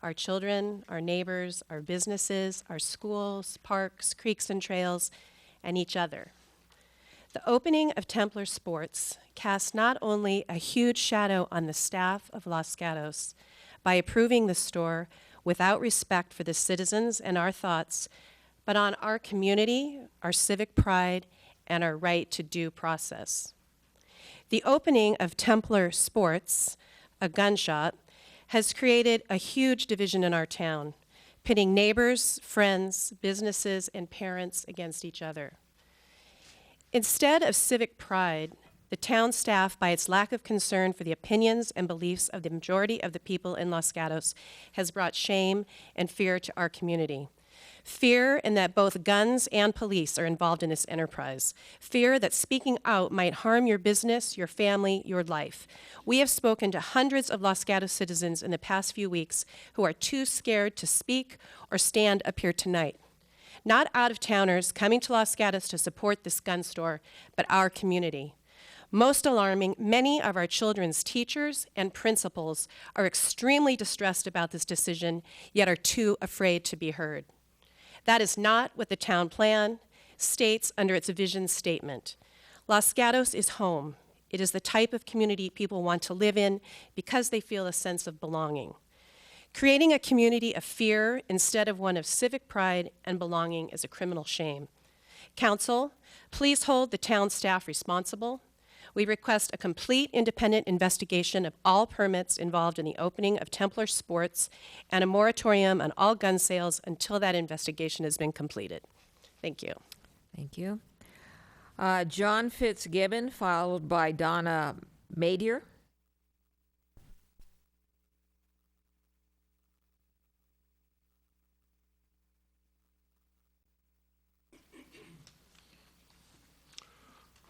Our children, our neighbors, our businesses, our schools, parks, creeks and trails, and each other. The opening of Templar Sports cast not only a huge shadow on the staff of Los Gatos by approving the store without respect for the citizens and our thoughts, but on our community, our civic pride, and our right to due process. The opening of Templar Sports, a gun shop, has created a huge division in our town, pitting neighbors, friends, businesses, and parents against each other. Instead of civic pride, the town staff, by its lack of concern for the opinions and beliefs of the majority of the people in Los Gatos, has brought shame and fear to our community. Fear in that both guns and police are involved in this enterprise. Fear that speaking out might harm your business, your family, your life. We have spoken to hundreds of Los Gatos citizens in the past few weeks who are too scared to speak or stand up here tonight. Not out-of-towners coming to Los Gatos to support this gun store, but our community. Most alarming, many of our children's teachers and principals are extremely distressed about this decision, yet are too afraid to be heard. That is not what the town plan states under its vision statement. Los Gatos is home. It is the type of community people want to live in because they feel a sense of belonging. Creating a community of fear instead of one of civic pride and belonging is a criminal shame. Council, please hold the town staff responsible. We request a complete independent investigation of all permits involved in the opening of Templar Sports and a moratorium on all gun sales until that investigation has been completed. Thank you. Thank you. John Fitzgibbon, followed by Donna Madier.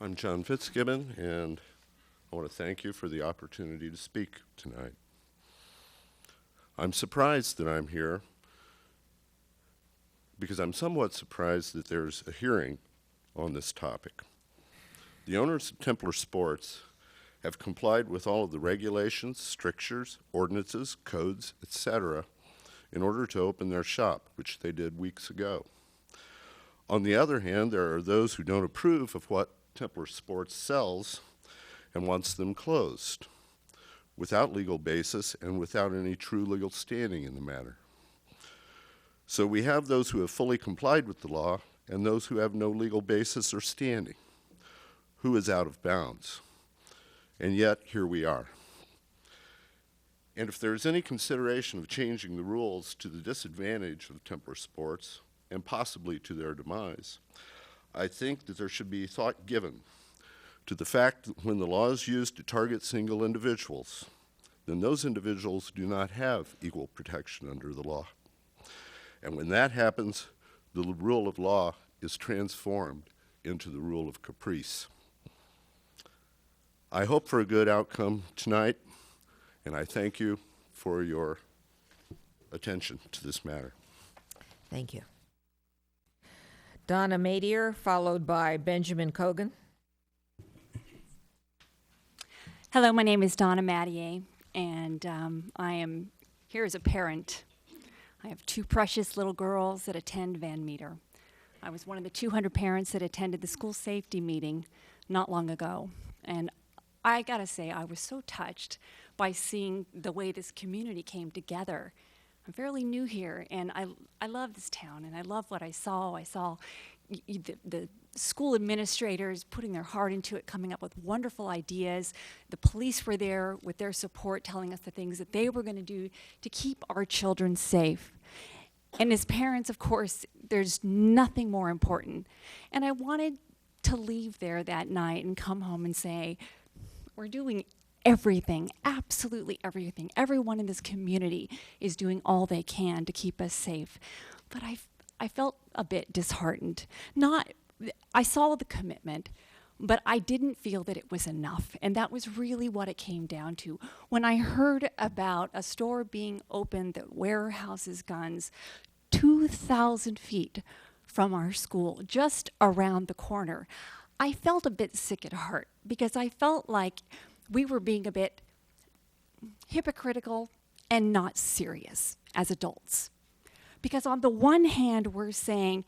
I'm John Fitzgibbon, and I want to thank you for the opportunity to speak tonight. I'm surprised that I'm here because I'm somewhat surprised that there's a hearing on this topic. The owners of Templar Sports have complied with all of the regulations, strictures, ordinances, codes, etc., in order to open their shop, which they did weeks ago. On the other hand, there are those who don't approve of what Templar Sports sells and wants them closed without legal basis and without any true legal standing in the matter. So we have those who have fully complied with the law and those who have no legal basis or standing. Who is out of bounds? And yet, here we are. And if there is any consideration of changing the rules to the disadvantage of Templar Sports and possibly to their demise, I think that there should be thought given to the fact that when the law is used to target single individuals, then those individuals do not have equal protection under the law. And when that happens, the rule of law is transformed into the rule of caprice. I hope for a good outcome tonight, and I thank you for your attention to this matter. Thank you. Donna Madier, followed by Benjamin Cogan. Hello, my name is Donna Madier, and I am here as a parent. I have two precious little girls that attend Van Meter. I was one of the 200 parents that attended the school safety meeting not long ago, and I gotta say, I was so touched by seeing the way this community came together. I'm fairly new here, and I love this town, and I love what I saw. I saw the school administrators putting their heart into it, coming up with wonderful ideas. The police were there with their support, telling us the things that they were going to do to keep our children safe. And as parents, of course, there's nothing more important. And I wanted to leave there that night and come home and say, we're doing everything, absolutely everything. Everyone in this community is doing all they can to keep us safe. But I felt a bit disheartened. I saw the commitment, but I didn't feel that it was enough. And that was really what it came down to. When I heard about a store being opened that warehouses guns 2,000 feet from our school, just around the corner, I felt a bit sick at heart because I felt like we were being a bit hypocritical and not serious as adults. Because on the one hand, we're saying,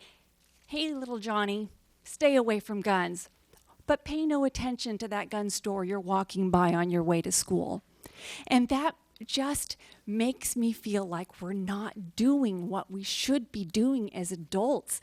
hey, little Johnny, stay away from guns, but pay no attention to that gun store you're walking by on your way to school. And that just makes me feel like we're not doing what we should be doing as adults.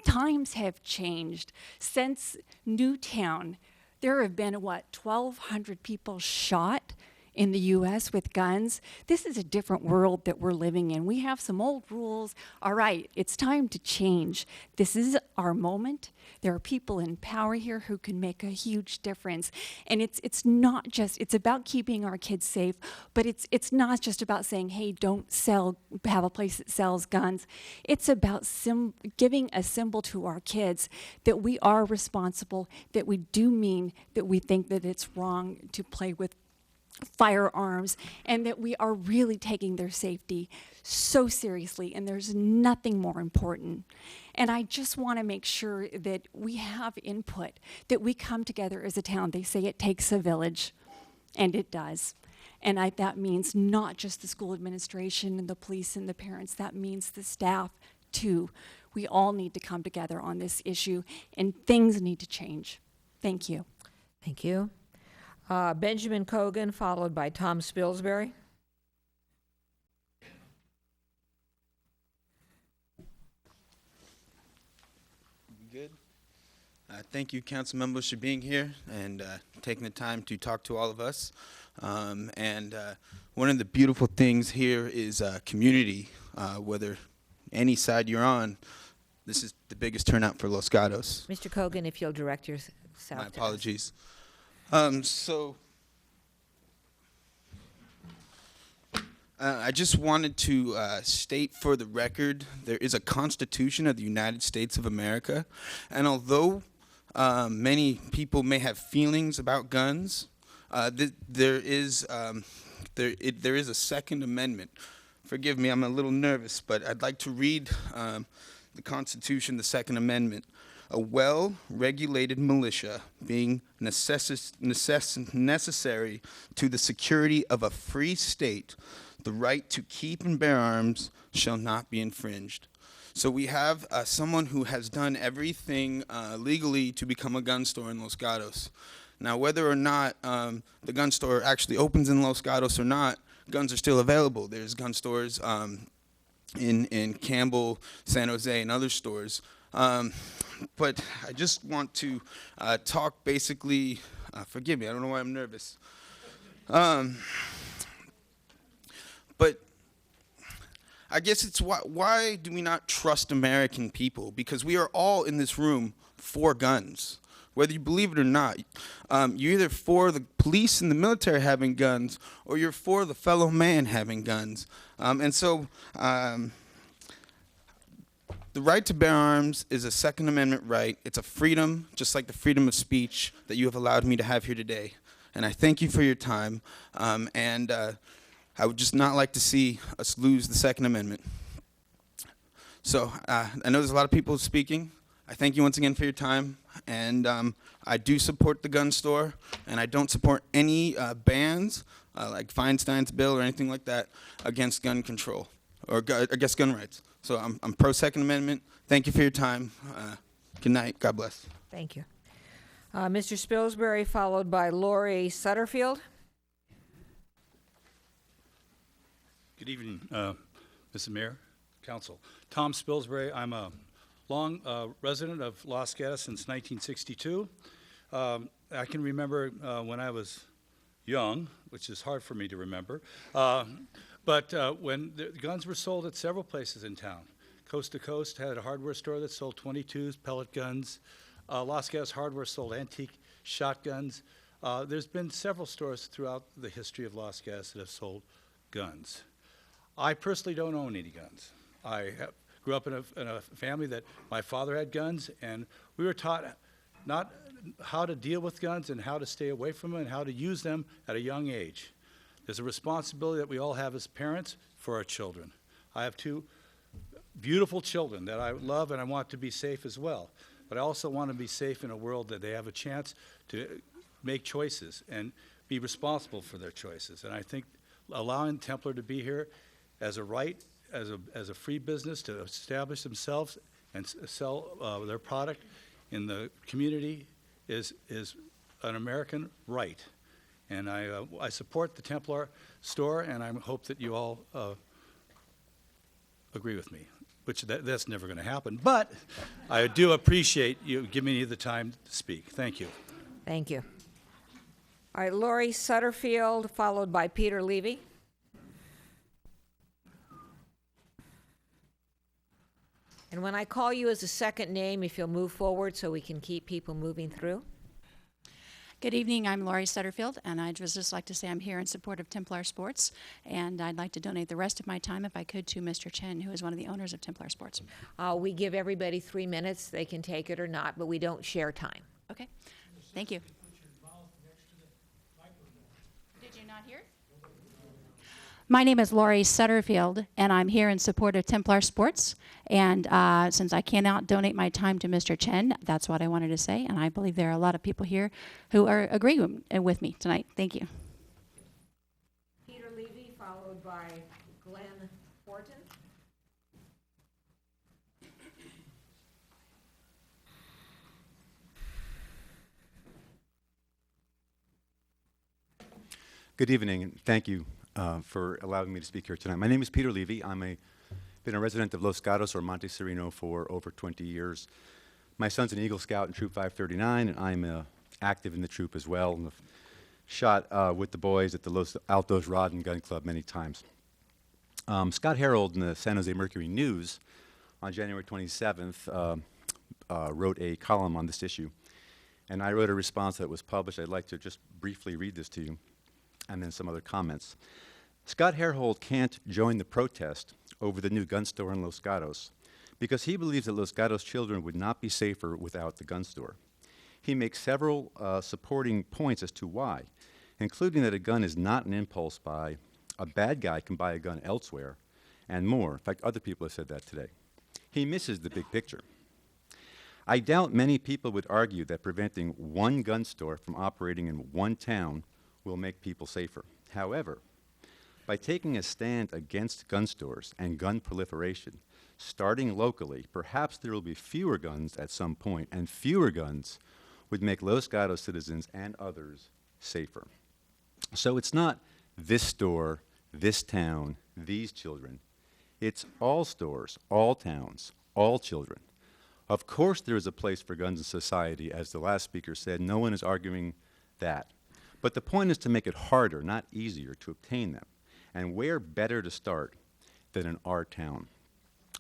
Times have changed. Since Newtown, there have been, 1,200 people shot in the U.S. with guns. This is a different world that we're living in. We have some old rules. All right, it's time to change. This is our moment. There are people in power here who can make a huge difference. And it's not just, it's about keeping our kids safe, but it's not just about saying, hey, don't have a place that sells guns. It's about giving a symbol to our kids that we are responsible, that we do mean that we think that it's wrong to play with firearms, and that we are really taking their safety so seriously, and there's nothing more important. And I just want to make sure that we have input, that we come together as a town. They say it takes a village, and it does. And that means not just the school administration and the police and the parents, that means the staff too. We all need to come together on this issue, and things need to change. Thank you. Thank you. Benjamin Cogan, followed by Tom Spilsbury. Good. Thank you, council members, for being here and taking the time to talk to all of us. One of the beautiful things here is community. Whether any side you're on, this is the biggest turnout for Los Gatos. Mr. Kogan, if you'll direct yourself My to us. apologies. I just wanted to state for the record, there is a Constitution of the United States of America, and although many people may have feelings about guns, there is a Second Amendment. Forgive me, I'm a little nervous, but I'd like to read the Constitution, the Second Amendment. A well-regulated militia being necessary to the security of a free state, the right to keep and bear arms shall not be infringed. So we have someone who has done everything legally to become a gun store in Los Gatos. Now, whether or not the gun store actually opens in Los Gatos or not, guns are still available. There's gun stores in Campbell, San Jose, and other stores. But I just want to talk basically, forgive me, I don't know why I'm nervous. But I guess it's why do we not trust American people? Because we are all in this room for guns. Whether you believe it or not, you're either for the police and the military having guns, or you're for the fellow man having guns. The right to bear arms is a Second Amendment right. It's a freedom, just like the freedom of speech that you have allowed me to have here today. And I thank you for your time. I would just not like to see us lose the Second Amendment. So I know there's a lot of people speaking. I thank you once again for your time. And I do support the gun store, and I don't support any bans like Feinstein's bill or anything like that against gun control or against gun rights. So I'm pro Second Amendment. Thank you for your time. Good night. God bless. Thank you. Mr. Spilsbury, followed by Lori Sutterfield. Good evening, Mr. Mayor, Council. Tom Spilsbury. I'm a long resident of Los Gatos since 1962. I can remember when I was young, which is hard for me to remember, but when the guns were sold at several places in town. Coast to Coast had a hardware store that sold .22s, pellet guns. Los Gatos Hardware sold antique shotguns. There's been several stores throughout the history of Los Gatos that have sold guns. I personally don't own any guns. I grew up in a family that my father had guns, and we were taught not how to deal with guns and how to stay away from them and how to use them at a young age. There's a responsibility that we all have as parents for our children. I have two beautiful children that I love, and I want to be safe as well. But I also want to be safe in a world that they have a chance to make choices and be responsible for their choices. And I think allowing Templar to be here as a right, as a free business to establish themselves and sell their product in the community is an American right. And I support the Templar store, and I hope that you all agree with me, which that's never going to happen. But I do appreciate you giving me the time to speak. Thank you. Thank you. All right, Lori Sutterfield, followed by Peter Levy. And when I call you as a second name, if you'll move forward so we can keep people moving through. Good evening, I'm Laurie Sutterfield, and I'd just like to say I'm here in support of Templar Sports, and I'd like to donate the rest of my time, if I could, to Mr. Chen, who is one of the owners of Templar Sports. We give everybody 3 minutes. They can take it or not, but we don't share time. Okay, thank you. Did you not hear? My name is Laurie Sutterfield, and I'm here in support of Templar Sports. And since I cannot donate my time to Mr. Chen, that's what I wanted to say. And I believe there are a lot of people here who are agreeing with me tonight. Thank you. Peter Levy, followed by Glenn Horton. Good evening, and thank you for allowing me to speak here tonight. My name is Peter Levy. Been a resident of Los Gatos or Monte Sereno for over 20 years. My son's an Eagle Scout in Troop 539, and I'm active in the troop as well, and I've shot with the boys at the Los Altos Rod and Gun Club many times. Scott Harold in the San Jose Mercury News on January 27th wrote a column on this issue, and I wrote a response that was published. I'd like to just briefly read this to you, and then some other comments. Scott Harold can't join the protest over the new gun store in Los Gatos because he believes that Los Gatos children would not be safer without the gun store. He makes several supporting points as to why, including that a gun is not an impulse buy, a bad guy can buy a gun elsewhere, and more. In fact, other people have said that today. He misses the big picture. I doubt many people would argue that preventing one gun store from operating in one town will make people safer. However, by taking a stand against gun stores and gun proliferation, starting locally, perhaps there will be fewer guns at some point, and fewer guns would make Los Gatos citizens and others safer. So it's not this store, this town, these children. It's all stores, all towns, all children. Of course there is a place for guns in society, as the last speaker said. No one is arguing that. But the point is to make it harder, not easier, to obtain them. And where better to start than in our town?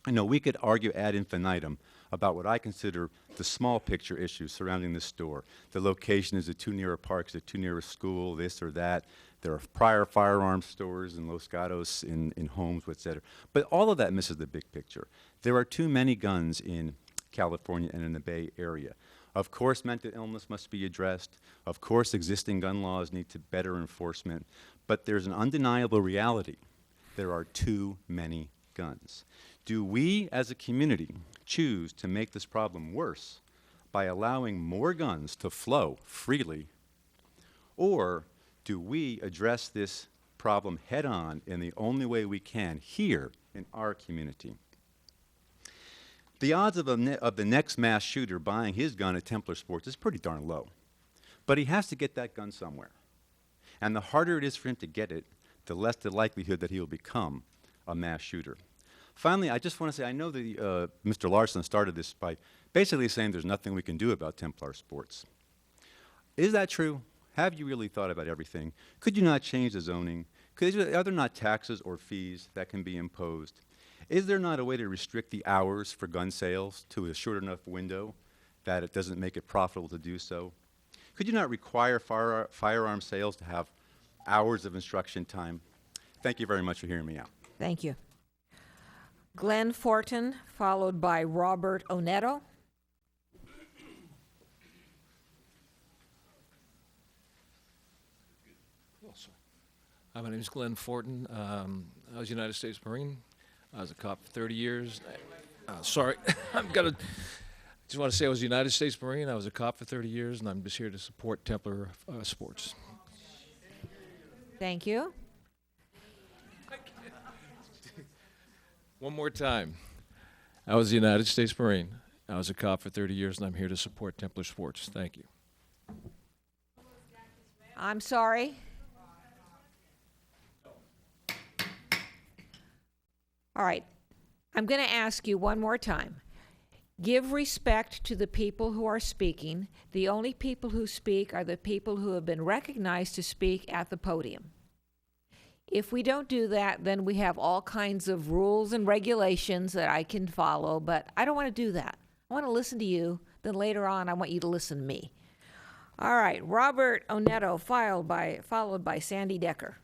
I know we could argue ad infinitum about what I consider the small picture issues surrounding this store. The location, is it too near a park, is it too near a school, this or that. There are prior firearms stores in Los Gatos, in homes, et cetera. But all of that misses the big picture. There are too many guns in California and in the Bay Area. Of course, mental illness must be addressed. Of course, existing gun laws need to better enforcement. But there's an undeniable reality. There are too many guns. Do we as a community choose to make this problem worse by allowing more guns to flow freely? Or do we address this problem head on in the only way we can here in our community? The odds of the next mass shooter buying his gun at Templar Sports is pretty darn low. But he has to get that gun somewhere. And the harder it is for him to get it, the less the likelihood that he will become a mass shooter. Finally, I just want to say, I know that Mr. Larson started this by basically saying there's nothing we can do about Templar Sports. Is that true? Have you really thought about everything? Could you not change the zoning? Are there not taxes or fees that can be imposed? Is there not a way to restrict the hours for gun sales to a short enough window that it doesn't make it profitable to do so? Could you not require firearm sales to have hours of instruction time? Thank you very much for hearing me out. Thank you. Glenn Fortin, followed by Robert Oneto. Hi, my name is Glenn Fortin. I was a United States Marine. I was a cop for 30 years. Sorry, just want to say I was a United States Marine. I was a cop for 30 years, and I'm just here to support Templar Sports. Thank you. One more time. I was a United States Marine. I was a cop for 30 years, and I'm here to support Templar Sports. Thank you. I'm sorry. All right. I'm going to ask you one more time. Give respect to the people who are speaking. The only people who speak are the people who have been recognized to speak at the podium. If we don't do that, then we have all kinds of rules and regulations that I can follow, but I don't want to do that. I want to listen to you. Then later on, I want you to listen to me. All right, Robert Oneto, followed by Sandy Decker.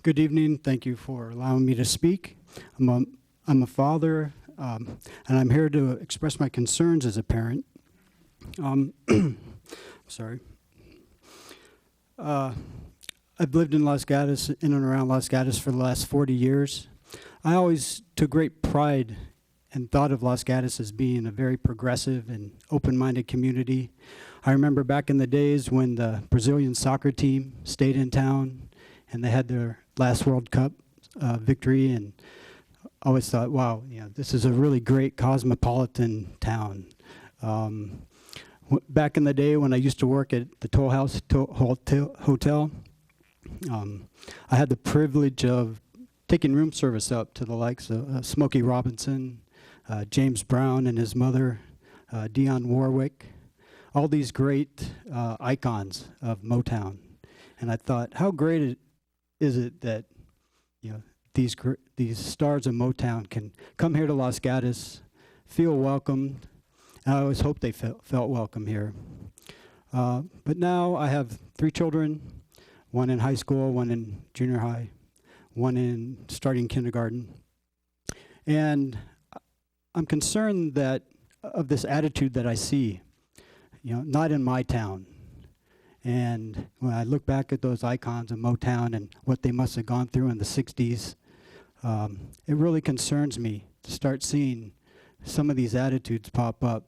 Good evening. Thank you for allowing me to speak. I'm a father, and I'm here to express my concerns as a parent. Sorry. I've lived in Los Gatos, in and around Los Gatos for the last 40 years. I always took great pride and thought of Los Gatos as being a very progressive and open-minded community. I remember back in the days when the Brazilian soccer team stayed in town and they had their last World Cup victory, and I always thought, wow, this is a really great cosmopolitan town. Back in the day when I used to work at the Toll House Hotel, I had the privilege of taking room service up to the likes of Smokey Robinson, James Brown and his mother, Dionne Warwick, all these great icons of Motown. And I thought, how great is it that these stars of Motown can come here to Los Gatos, feel welcomed. I always hope they felt welcome here. But now I have 3 children, one in high school, one in junior high, one in starting kindergarten. And I'm concerned that of this attitude that I see, not in my town. And when I look back at those icons of Motown and what they must have gone through in the 60s, it really concerns me to start seeing some of these attitudes pop up.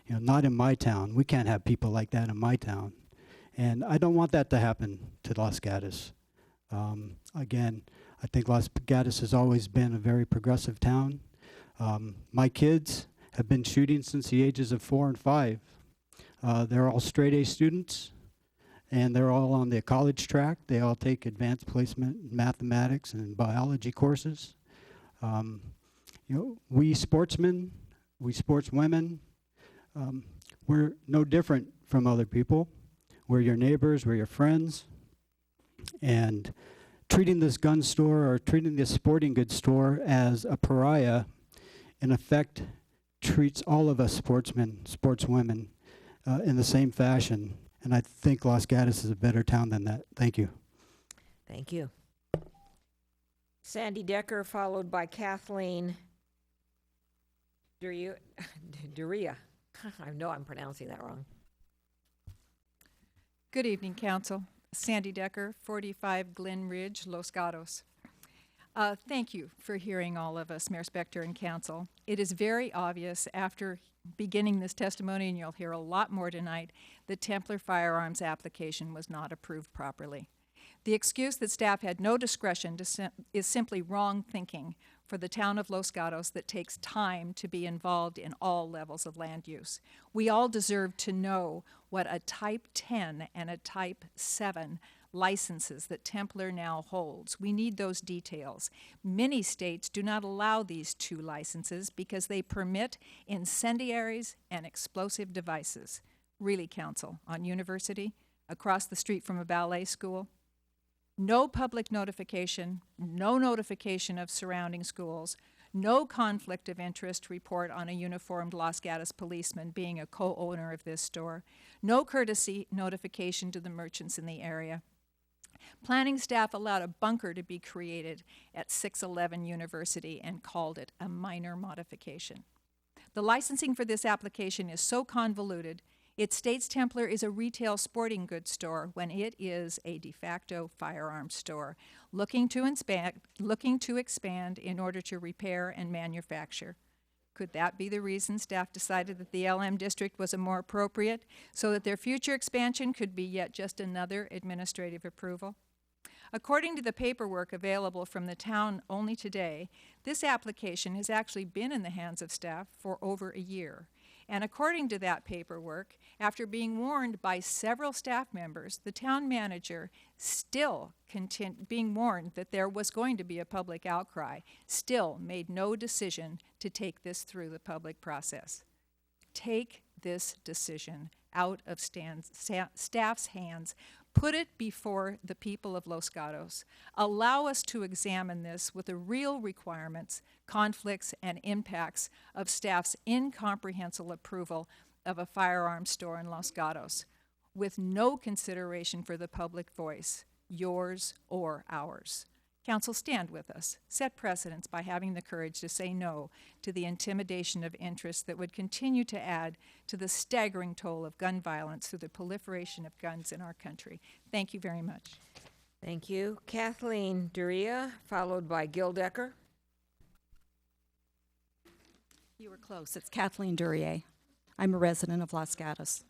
Not in my town. We can't have people like that in my town. And I don't want that to happen to Los Gatos. Again, I think Los Gatos has always been a very progressive town. My kids have been shooting since the ages of 4 and 5. They're all straight A students, and they're all on the college track. They all take advanced placement in mathematics and biology courses. We sportsmen, we sportswomen, we're no different from other people. We're your neighbors, we're your friends. And treating this gun store or treating this sporting goods store as a pariah, in effect, treats all of us sportsmen, sportswomen, in the same fashion. And I think Los Gatos is a better town than that. Thank you. Thank you. Sandy Decker, followed by Kathleen Duria. I know I'm pronouncing that wrong. Good evening, Council. Sandy Decker, 45 Glen Ridge, Los Gatos. Thank you for hearing all of us, Mayor Spector and Council. It is very obvious after beginning this testimony, and you'll hear a lot more tonight, the Templar firearms application was not approved properly. The excuse that staff had no discretion is simply wrong thinking for the town of Los Gatos that takes time to be involved in all levels of land use. We all deserve to know what a Type 10 and a Type 7 licenses that Templar now holds. We need those details. Many states do not allow these 2 licenses because they permit incendiaries and explosive devices. Really, Council, on University, across the street from a ballet school, no public notification, no notification of surrounding schools, no conflict of interest report on a uniformed Los Gatos policeman being a co-owner of this store, no courtesy notification to the merchants in the area. Planning staff allowed a bunker to be created at 611 University and called it a minor modification. The licensing for this application is so convoluted, it states Templar is a retail sporting goods store when it is a de facto firearms store, looking to expand in order to repair and manufacture. Could that be the reason staff decided that the LM district was a more appropriate, so that their future expansion could be yet just another administrative approval? According to the paperwork available from the town only today, this application has actually been in the hands of staff for over a year. And according to that paperwork, after being warned by several staff members, the town manager, still being warned that there was going to be a public outcry, still made no decision to take this through the public process. Take this decision out of staff's hands. Put it before the people of Los Gatos. Allow us to examine this with the real requirements, conflicts, and impacts of staff's incomprehensible approval of a firearms store in Los Gatos, with no consideration for the public voice, yours or ours. Council, stand with us. Set precedents by having the courage to say no to the intimidation of interests that would continue to add to the staggering toll of gun violence through the proliferation of guns in our country. Thank you very much. Thank you. Kathleen Duria, followed by Gil Decker. You were close. It's Kathleen Duryea. I'm a resident of Los Gatos.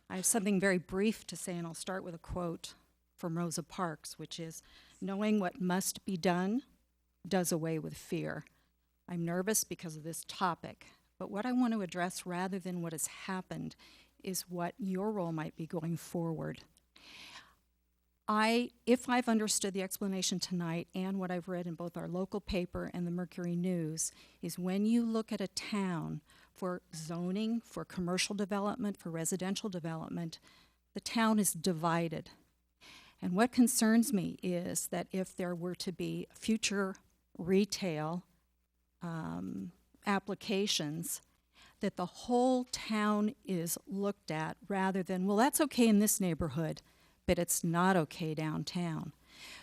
I have something very brief to say, and I'll start with a quote from Rosa Parks, which is, "Knowing what must be done does away with fear." I'm nervous because of this topic, but what I want to address rather than what has happened is what your role might be going forward. If I've understood the explanation tonight and what I've read in both our local paper and the Mercury News, is when you look at a town for zoning, for commercial development, for residential development, the town is divided. And what concerns me is that if there were to be future retail applications, that the whole town is looked at rather than, well, that's okay in this neighborhood, but it's not okay downtown.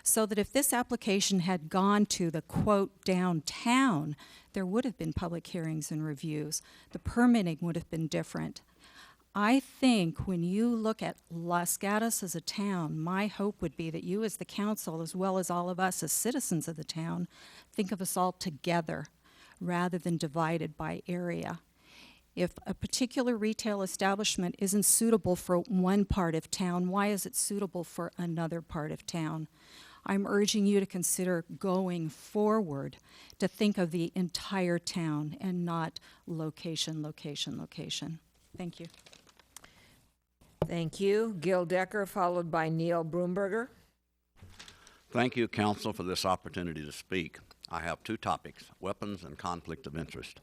So that if this application had gone to the quote downtown, there would have been public hearings and reviews. The permitting would have been different. I think when you look at Los Gatos as a town, my hope would be that you as the council, as well as all of us as citizens of the town, think of us all together rather than divided by area. If a particular retail establishment isn't suitable for one part of town, why is it suitable for another part of town? I'm urging you to consider going forward to think of the entire town and not location, location, location. Thank you. Thank you. Gil Decker, followed by Neil Broomberger. Thank you, Council, for this opportunity to speak. I have two topics, weapons and conflict of interest.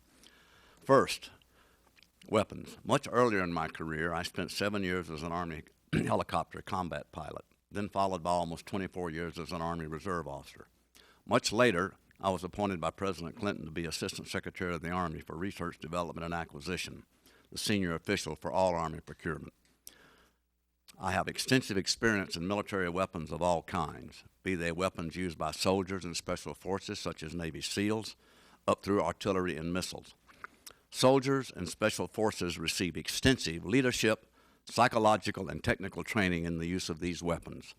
First, weapons. Much earlier in my career, I spent 7 years as an Army helicopter combat pilot, then followed by almost 24 years as an Army Reserve officer. Much later, I was appointed by President Clinton to be Assistant Secretary of the Army for Research, Development, and Acquisition, the senior official for all Army procurement. I have extensive experience in military weapons of all kinds, be they weapons used by soldiers and special forces such as Navy SEALs, up through artillery and missiles. Soldiers and special forces receive extensive leadership, psychological, and technical training in the use of these weapons.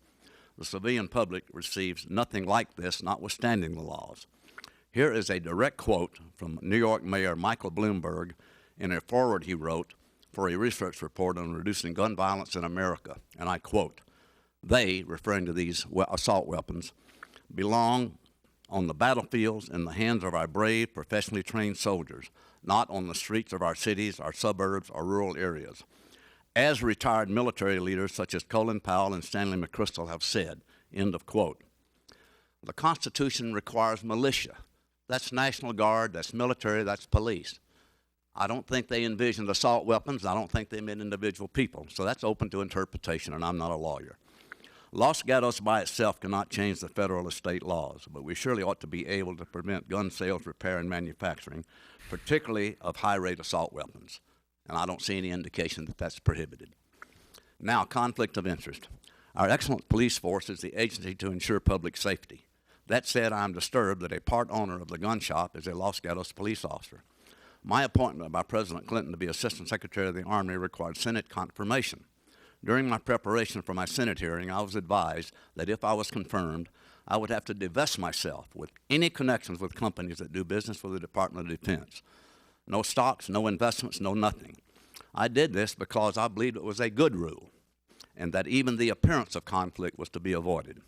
The civilian public receives nothing like this, notwithstanding the laws. Here is a direct quote from New York Mayor Michael Bloomberg in a foreword he wrote for a research report on reducing gun violence in America, and I quote, "They," referring to these assault weapons, "belong on the battlefields in the hands of our brave, professionally trained soldiers, not on the streets of our cities, our suburbs, or rural areas. As retired military leaders such as Colin Powell and Stanley McChrystal have said," end of quote. The Constitution requires militia. That's National Guard, that's military, that's police. I don't think they envisioned assault weapons. I don't think they meant individual people. So that's open to interpretation, and I'm not a lawyer. Los Gatos by itself cannot change the federal or state laws, but we surely ought to be able to prevent gun sales, repair, and manufacturing, particularly of high-rate assault weapons. And I don't see any indication that that's prohibited. Now, conflict of interest. Our excellent police force is the agency to ensure public safety. That said, I am disturbed that a part owner of the gun shop is a Los Gatos police officer. My appointment by President Clinton to be Assistant Secretary of the Army required Senate confirmation. During my preparation for my Senate hearing, I was advised that if I was confirmed, I would have to divest myself with any connections with companies that do business with the Department of Defense. No stocks, no investments, no nothing. I did this because I believed it was a good rule and that even the appearance of conflict was to be avoided.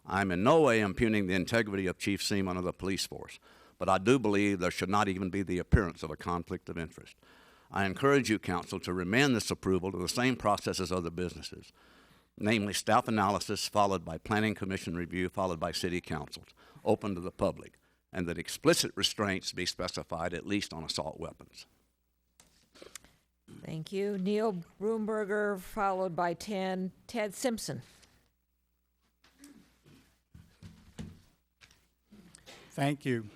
I am in no way impugning the integrity of Chief Seaman of the police force, but I do believe there should not even be the appearance of a conflict of interest. I encourage you, Council, to remand this approval to the same process as other businesses, namely staff analysis followed by Planning Commission review followed by City Councils, open to the public, and that explicit restraints be specified at least on assault weapons. Thank you. Neil Broomberger, followed by Ted Simpson. Thank you.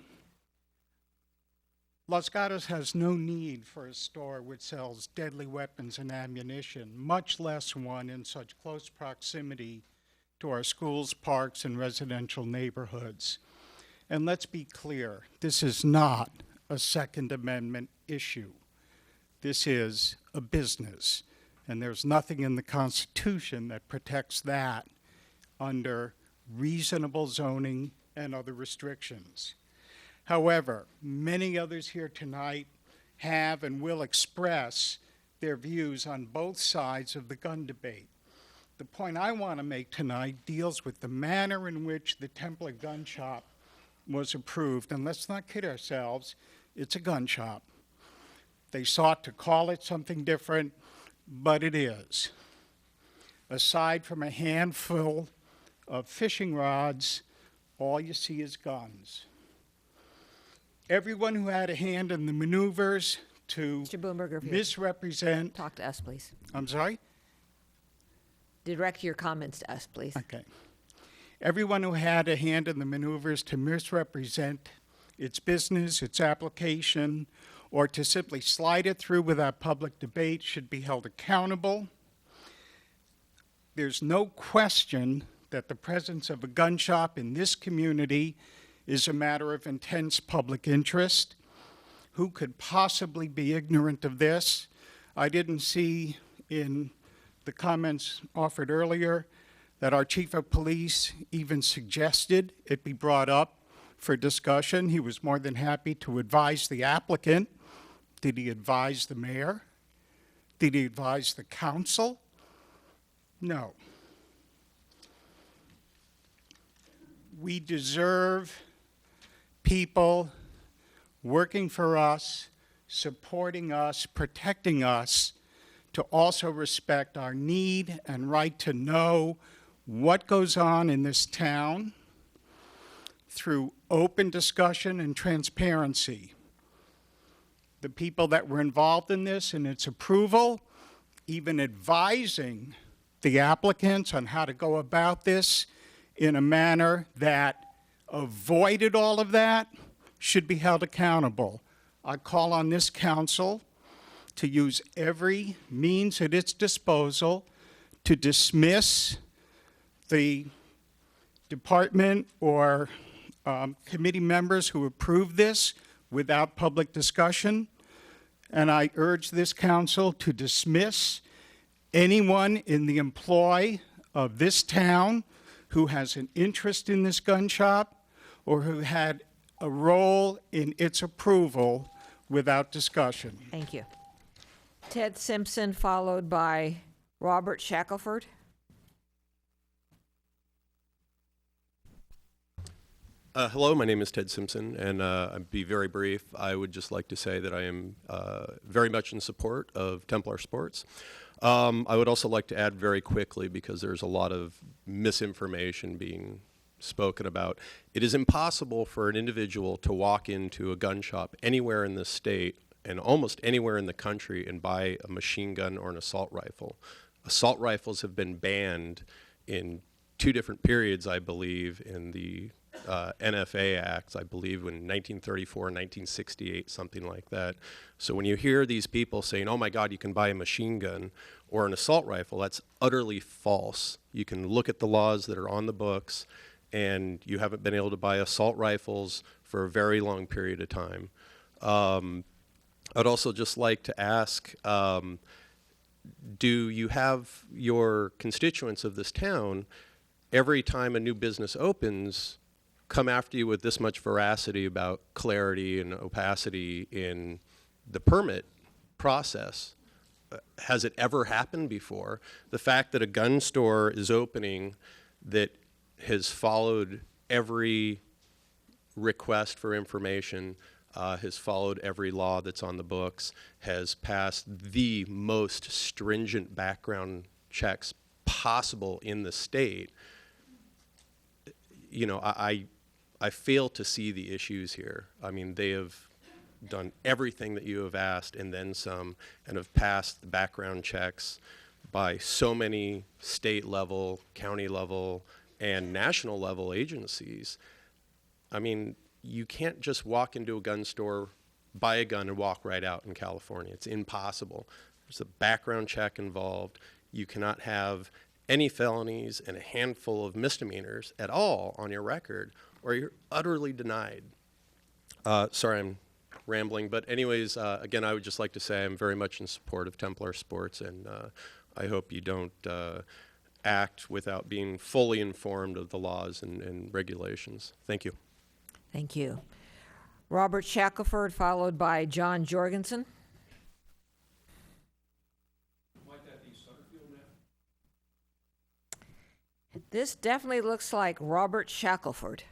Los Gatos has no need for a store which sells deadly weapons and ammunition, much less one in such close proximity to our schools, parks, and residential neighborhoods. And let's be clear, this is not a Second Amendment issue. This is a business, and there's nothing in the Constitution that protects that under reasonable zoning and other restrictions. However, many others here tonight have and will express their views on both sides of the gun debate. The point I want to make tonight deals with the manner in which the Templar gun shop was approved. And let's not kid ourselves, it's a gun shop. They sought to call it something different, but it is. Aside from a handful of fishing rods, all you see is guns. Everyone who had a hand in the maneuvers to Mr. Bloomberg, if you misrepresent. talk to us, please. I'm sorry? Direct your comments to us, please. Okay. Everyone who had a hand in the maneuvers to misrepresent its business, its application, or to simply slide it through without public debate should be held accountable. There's no question that the presence of a gun shop in this community is a matter of intense public interest. Who could possibly be ignorant of this? I didn't see in the comments offered earlier that our chief of police even suggested it be brought up for discussion. He was more than happy to advise the applicant. Did he advise the mayor? Did he advise the council? No. We deserve people working for us, supporting us, protecting us, to also respect our need and right to know what goes on in this town through open discussion and transparency. The people that were involved in this and its approval, even advising the applicants on how to go about this in a manner that avoided all of that, should be held accountable. I call on this council to use every means at its disposal to dismiss the department or committee members who approved this without public discussion. And I urge this council to dismiss anyone in the employ of this town who has an interest in this gun shop or who had a role in its approval without discussion. Thank you. Ted Simpson, followed by Robert Shackelford. Hello, my name is Ted Simpson, and I'll be very brief. I would just like to say that I am very much in support of Templar Sports. I would also like to add very quickly, because there's a lot of misinformation being spoken about. It is impossible for an individual to walk into a gun shop anywhere in this state and almost anywhere in the country and buy a machine gun or an assault rifle. Assault rifles have been banned in 2 different periods, I believe, in the NFA Acts, I believe in 1934 and 1968, something like that. So when you hear these people saying, oh my God, you can buy a machine gun or an assault rifle, that's utterly false. You can look at the laws that are on the books, and you haven't been able to buy assault rifles for a very long period of time. I'd also just like to ask, do you have your constituents of this town, every time a new business opens, come after you with this much veracity about clarity and opacity in the permit process? Has it ever happened before? The fact that a gun store is opening that has followed every request for information, has followed every law that's on the books, has passed the most stringent background checks possible in the state, you know, I fail to see the issues here. I mean, they have done everything that you have asked and then some, and have passed the background checks by so many state level, county level, and national level agencies. I mean, you can't just walk into a gun store, buy a gun, and walk right out in California. It's impossible. There's a background check involved. You cannot have any felonies and a handful of misdemeanors at all on your record, or you're utterly denied. Sorry, I'm rambling, but anyways, again, I would just like to say I'm very much in support of Templar Sports, and I hope you don't act without being fully informed of the laws and regulations. Thank you. Thank you. Robert Shackelford, followed by John Jorgensen. This definitely looks like Robert Shackelford.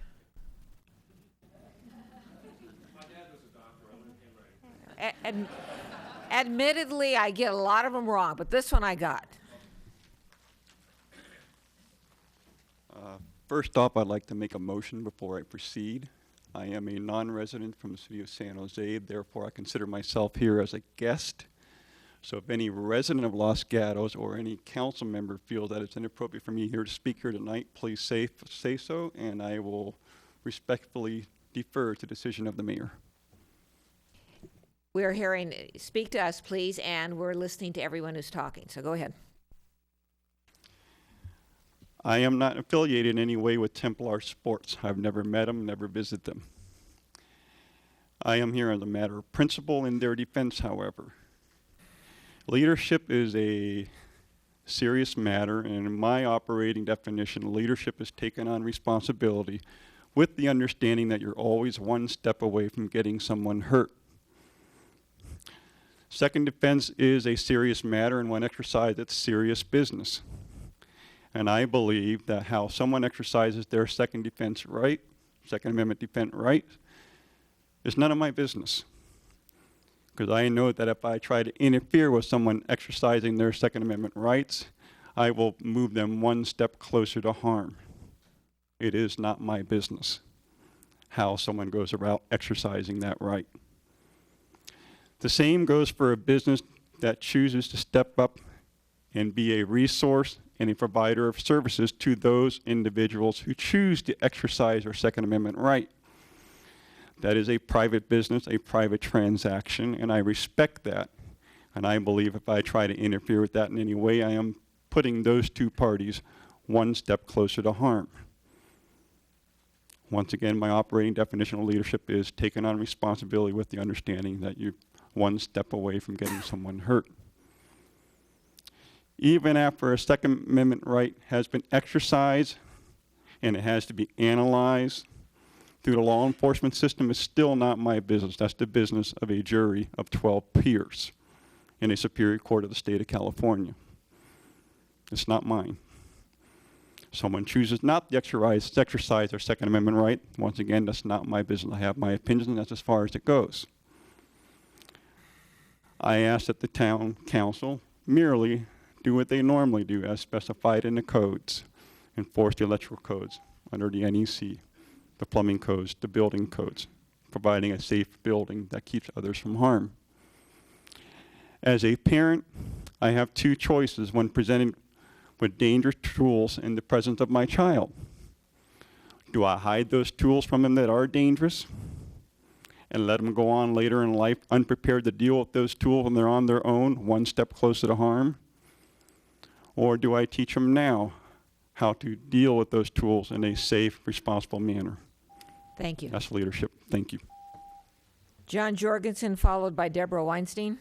Admittedly, I get a lot of them wrong, but this one I got. First off, I'd like to make a motion before I proceed. I am a non-resident from the city of San Jose, therefore I consider myself here as a guest. So if any resident of Los Gatos or any council member feels that it's inappropriate for me here to speak here tonight, please say so, and I will respectfully defer to the decision of the mayor. We're hearing, speak to us, please, and we're listening to everyone who's talking, so go ahead. I am not affiliated in any way with Templar Sports. I've never met them, never visited them. I am here as a matter of principle in their defense, however. Leadership is a serious matter, and in my operating definition, leadership is taking on responsibility with the understanding that you're always one step away from getting someone hurt. Second defense is a serious matter, and when exercised, it's serious business. And I believe that how someone exercises their Second Amendment defense right, is none of my business. Because I know that if I try to interfere with someone exercising their Second Amendment rights, I will move them one step closer to harm. It is not my business how someone goes about exercising that right. The same goes for a business that chooses to step up and be a resource and a provider of services to those individuals who choose to exercise their Second Amendment right. That is a private business, a private transaction, and I respect that. And I believe if I try to interfere with that in any way, I am putting those two parties one step closer to harm. Once again, my operating definition of leadership is taking on responsibility with the understanding that you're one step away from getting someone hurt. Even after a Second Amendment right has been exercised and it has to be analyzed through the law enforcement system, is still not my business. That's the business of a jury of 12 peers in a superior court of the state of California. It's not mine. Someone chooses not to exercise their Second Amendment right. Once again, that's not my business. I have my opinions, and that's as far as it goes. I ask that the town council merely do what they normally do as specified in the codes, enforce the electrical codes under the NEC, the plumbing codes, the building codes, providing a safe building that keeps others from harm. As a parent, I have two choices when presented with dangerous tools in the presence of my child. Do I hide those tools from them that are dangerous and let them go on later in life unprepared to deal with those tools when they're on their own, one step closer to harm? Or do I teach them now how to deal with those tools in a safe, responsible manner? Thank you. That's leadership. Thank you. John Jorgensen, followed by Deborah Weinstein.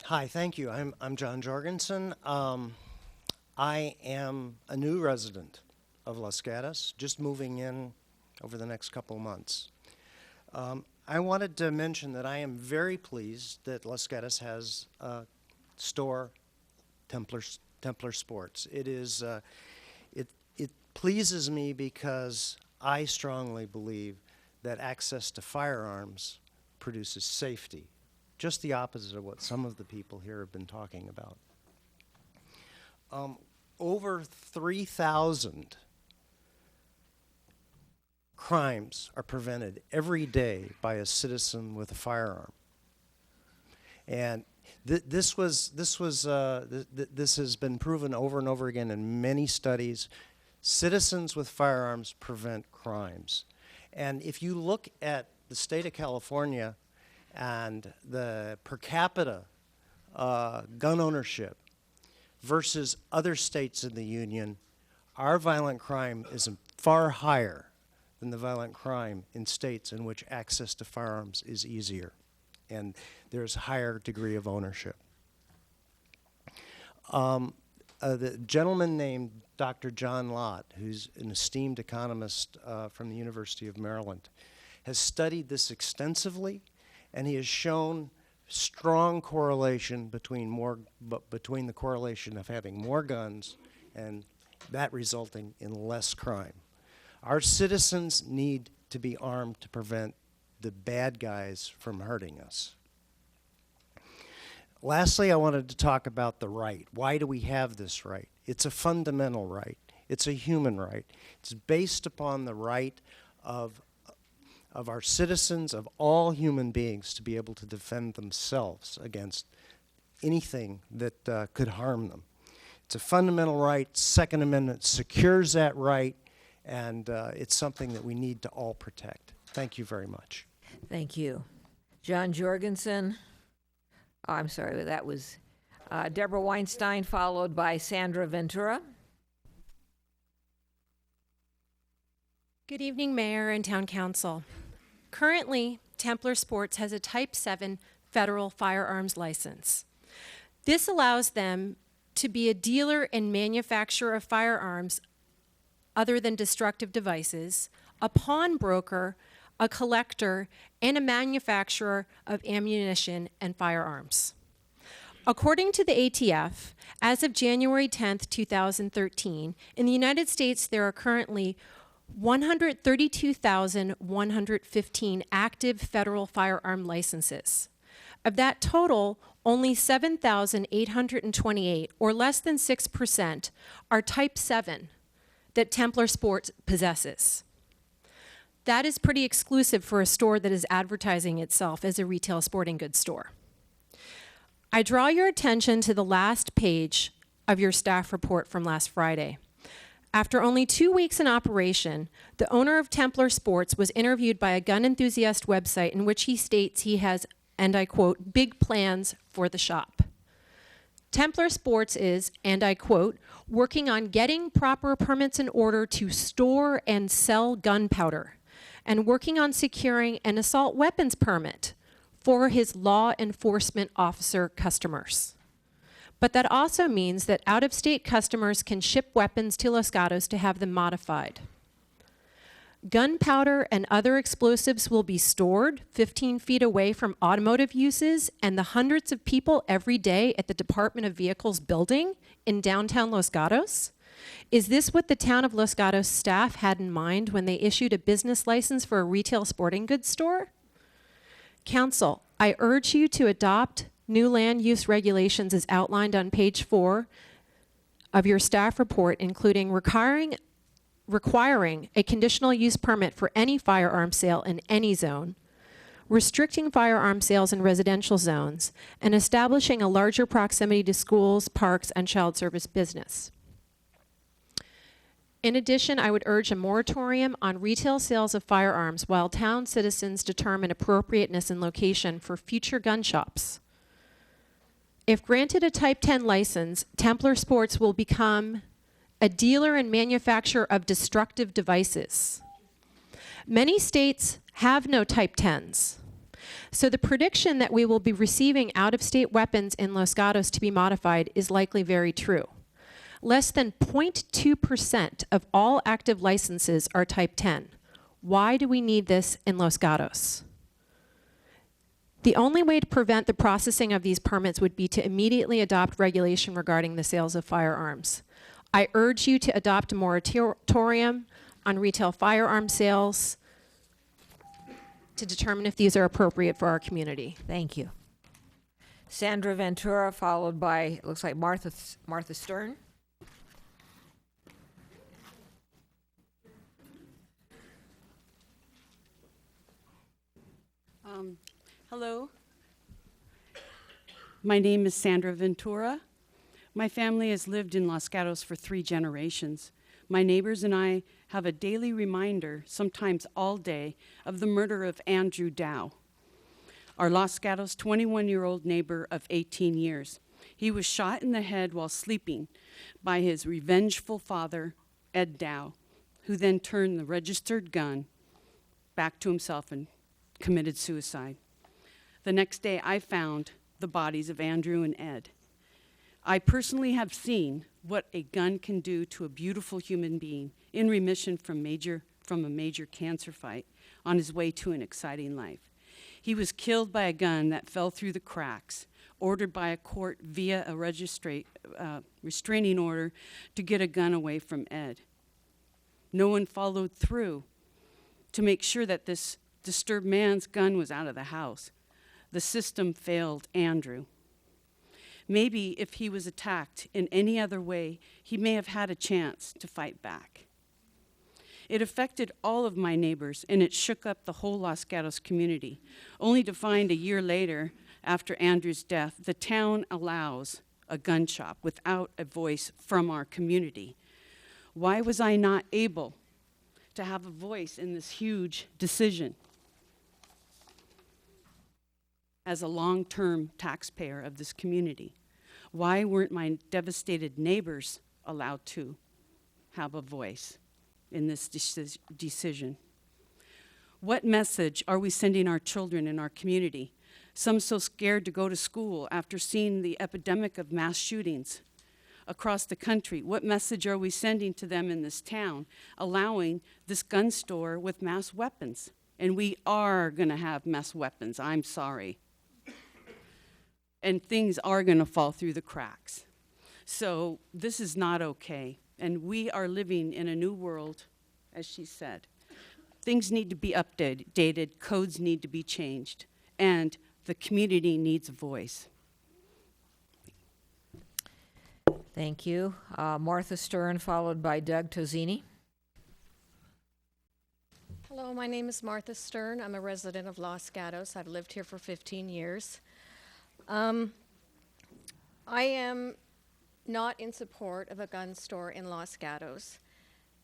Hi, thank you. I'm John Jorgensen. I am a new resident of Los Gatos, just moving in over the next couple months. I wanted to mention that I am very pleased that Los Gatos has a store, Templar Sports. It pleases me because I strongly believe that access to firearms produces safety. Just the opposite of what some of the people here have been talking about. Over 3,000 crimes are prevented every day by a citizen with a firearm. And this has been proven over and over again in many studies. Citizens with firearms prevent crimes. And if you look at the state of California and the per capita gun ownership versus other states in the union, our violent crime is far higher than the violent crime in states in which access to firearms is easier and there's a higher degree of ownership. The gentleman named Dr. John Lott, who's an esteemed economist from the University of Maryland, has studied this extensively, and he has shown strong correlation between the correlation of having more guns and that resulting in less crime. Our citizens need to be armed to prevent the bad guys from hurting us. Lastly, I wanted to talk about the right. Why do we have this right? It's a fundamental right. It's a human right. It's based upon the right of our citizens, of all human beings, to be able to defend themselves against anything that could harm them. It's a fundamental right. Second Amendment secures that right, and it's something that we need to all protect. Thank you very much. Thank you. John Jorgensen. Oh, I'm sorry, that was Deborah Weinstein, followed by Sandra Ventura. Good evening, Mayor and Town Council. Currently, Templar Sports has a Type 7 federal firearms license. This allows them to be a dealer and manufacturer of firearms other than destructive devices, a pawnbroker, a collector, and a manufacturer of ammunition and firearms. According to the ATF, as of January 10th, 2013, in the United States there are currently 132,115 active federal firearm licenses. Of that total, only 7,828, or less than 6%, are Type 7 that Templar Sports possesses. That is pretty exclusive for a store that is advertising itself as a retail sporting goods store. I draw your attention to the last page of your staff report from last Friday. After only 2 weeks in operation, the owner of Templar Sports was interviewed by a gun enthusiast website in which he states he has, and I quote, big plans for the shop. Templar Sports is, and I quote, working on getting proper permits in order to store and sell gunpowder, and working on securing an assault weapons permit for his law enforcement officer customers. But that also means that out-of-state customers can ship weapons to Los Gatos to have them modified. Gunpowder and other explosives will be stored 15 feet away from automotive uses and the hundreds of people every day at the Department of Vehicles building in downtown Los Gatos? Is this what the town of Los Gatos staff had in mind when they issued a business license for a retail sporting goods store? Council, I urge you to adopt new land use regulations as outlined on page 4 of your staff report, including requiring a conditional use permit for any firearm sale in any zone, restricting firearm sales in residential zones, and establishing a larger proximity to schools, parks, and child service business. In addition, I would urge a moratorium on retail sales of firearms while town citizens determine appropriateness and location for future gun shops. If granted a Type 10 license, Templar Sports will become a dealer and manufacturer of destructive devices. Many states have no Type 10s. So the prediction that we will be receiving out-of-state weapons in Los Gatos to be modified is likely very true. Less than 0.2% of all active licenses are Type 10. Why do we need this in Los Gatos? The only way to prevent the processing of these permits would be to immediately adopt regulation regarding the sales of firearms. I urge you to adopt a moratorium on retail firearm sales to determine if these are appropriate for our community. Thank you. Sandra Ventura, followed by, it looks like Martha Stern. Hello. My name is Sandra Ventura. My family has lived in Los Gatos for 3 generations. My neighbors and I have a daily reminder, sometimes all day, of the murder of Andrew Dow, our Los Gatos 21-year-old neighbor of 18 years. He was shot in the head while sleeping by his revengeful father, Ed Dow, who then turned the registered gun back to himself and committed suicide. The next day, I found the bodies of Andrew and Ed. I personally have seen what a gun can do to a beautiful human being in remission from a major cancer fight on his way to an exciting life. He was killed by a gun that fell through the cracks, ordered by a court via a restraining order to get a gun away from Ed. No one followed through to make sure that this disturbed man's gun was out of the house. The system failed Andrew. Maybe if he was attacked in any other way, he may have had a chance to fight back. It affected all of my neighbors, and it shook up the whole Los Gatos community, only to find a year later, after Andrew's death, the town allows a gun shop without a voice from our community. Why was I not able to have a voice in this huge decision? As a long-term taxpayer of this community, why weren't my devastated neighbors allowed to have a voice in this decision? What message are we sending our children in our community? Some so scared to go to school after seeing the epidemic of mass shootings across the country. What message are we sending to them in this town, allowing this gun store with mass weapons? And we are gonna have mass weapons, I'm sorry. And things are gonna fall through the cracks. So this is not okay. And we are living in a new world, as she said. Things need to be updated, codes need to be changed, and the community needs a voice. Thank you. Martha Stern, followed by Doug Tozzini. Hello, my name is Martha Stern. I'm a resident of Los Gatos. I've lived here for 15 years. I am not in support of a gun store in Los Gatos.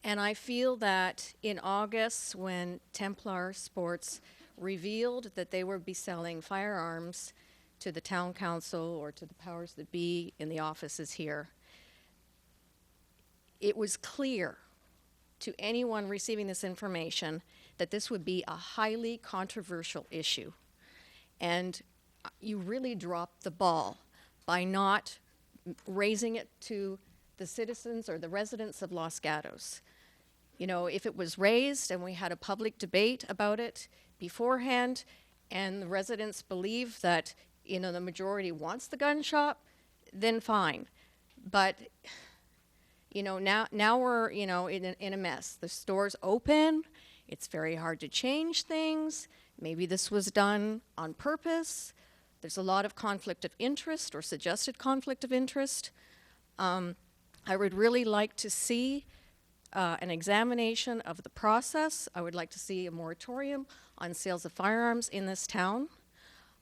And I feel that in August, when Templar Sports revealed that they would be selling firearms to the town council or to the powers that be in the offices here, it was clear to anyone receiving this information that this would be a highly controversial issue. And you really dropped the ball by not raising it to the citizens or the residents of Los Gatos. You know, if it was raised and we had a public debate about it beforehand, and the residents believe that, you know, the majority wants the gun shop, then fine. But, you know, now we're, you know, in a mess. The store's open. It's very hard to change things. Maybe this was done on purpose. There's a lot of conflict of interest or suggested conflict of interest. I would really like to see an examination of the process. I would like to see a moratorium on sales of firearms in this town.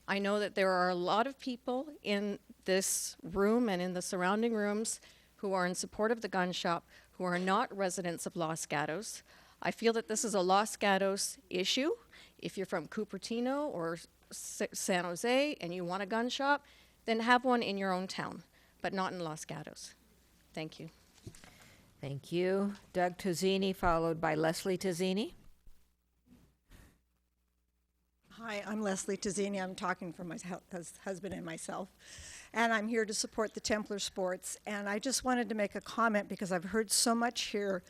I know that there are a lot of people in this room and in the surrounding rooms who are in support of the gun shop who are not residents of Los Gatos. I feel that this is a Los Gatos issue. If you're from Cupertino or San Jose and you want a gun shop, then have one in your own town, but not in Los Gatos. Thank you. Thank you. Doug Tozzini, followed by Leslie Tozzini. Hi, I'm Leslie Tozzini. I'm talking for my husband and myself. And I'm here to support the Templar Sports. And I just wanted to make a comment because I've heard so much here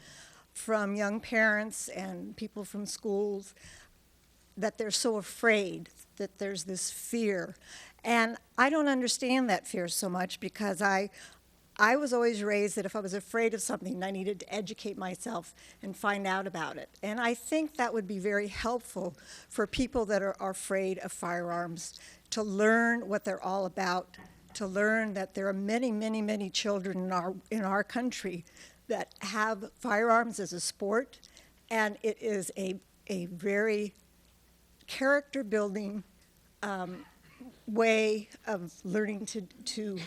from young parents and people from schools that they're so afraid, that there's this fear. And I don't understand that fear so much because I was always raised that if I was afraid of something, I needed to educate myself and find out about it. And I think that would be very helpful for people that are afraid of firearms to learn what they're all about, to learn that there are many, many, many children in our country that have firearms as a sport, and it is a very character-building way of learning to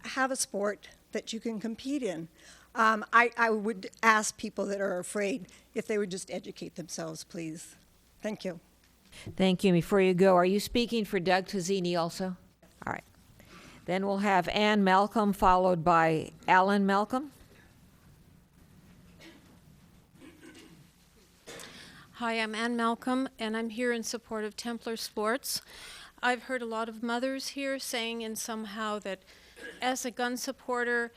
have a sport that you can compete in. I would ask people that are afraid if they would just educate themselves, please. Thank you. Thank you. Before you go, are you speaking for Doug Tozzini also? All right. Then we'll have Ann Malcolm, followed by Alan Malcolm. Hi, I'm Ann Malcolm, and I'm here in support of Templar Sports. I've heard a lot of mothers here saying in somehow that as a gun supporter,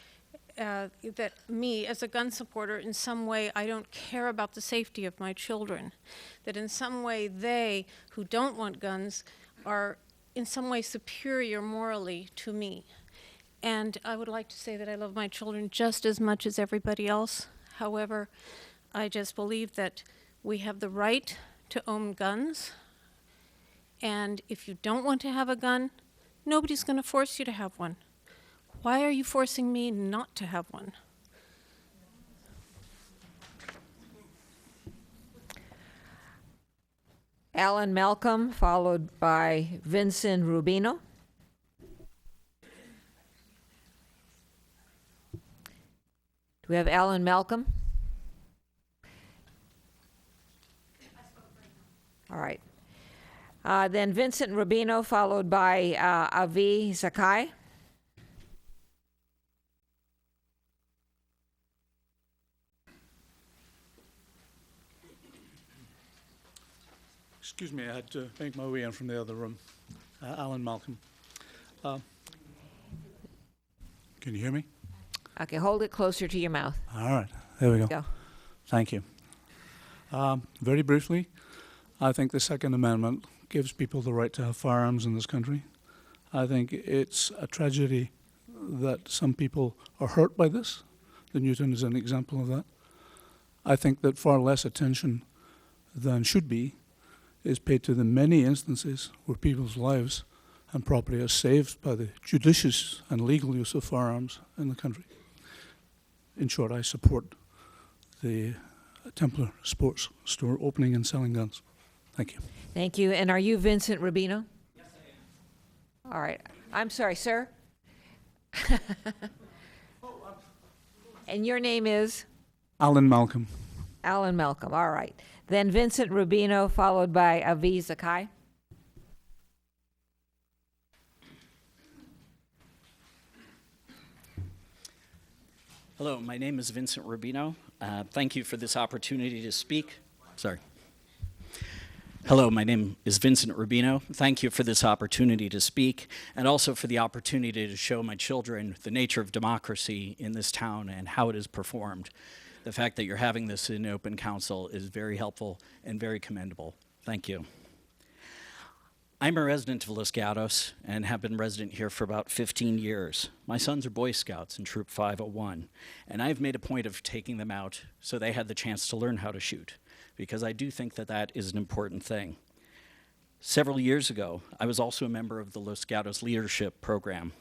that me, as a gun supporter, in some way I don't care about the safety of my children. That in some way they, who don't want guns, are in some way superior morally to me. And I would like to say that I love my children just as much as everybody else. However, I just believe that we have the right to own guns. And if you don't want to have a gun, nobody's going to force you to have one. Why are you forcing me not to have one? Alan Malcolm, followed by Vincent Rubino. Do we have Alan Malcolm? All right. Then Vincent Rubino, followed by Avi Zakai. Excuse me, I had to make my way in from the other room. Alan Malcolm. Can you hear me? Okay, hold it closer to your mouth. All right, there we go. Go. Thank you. Very briefly, I think the Second Amendment gives people the right to have firearms in this country. I think it's a tragedy that some people are hurt by this. The Newton is an example of that. I think that far less attention than should be is paid to the many instances where people's lives and property are saved by the judicious and legal use of firearms in the country. In short, I support the Templar Sports Store opening and selling guns. Thank you. Thank you. And are you Vincent Rubino? Yes, I am. All right. I'm sorry, sir. And your name is? Alan Malcolm. Alan Malcolm. All right. Then Vincent Rubino, followed by Avi Zakai. Hello, my name is Vincent Rubino. Thank you for this opportunity to speak. Sorry. Hello, my name is Vincent Rubino. Thank you for this opportunity to speak, and also for the opportunity to show my children the nature of democracy in this town and how it is performed. The fact that you're having this in open council is very helpful and very commendable. Thank you. I'm a resident of Los Gatos and have been resident here for about 15 years. My sons are Boy Scouts in Troop 501, and I've made a point of taking them out so they had the chance to learn how to shoot, because I do think that that is an important thing. Several years ago, I was also a member of the Los Gatos Leadership Program.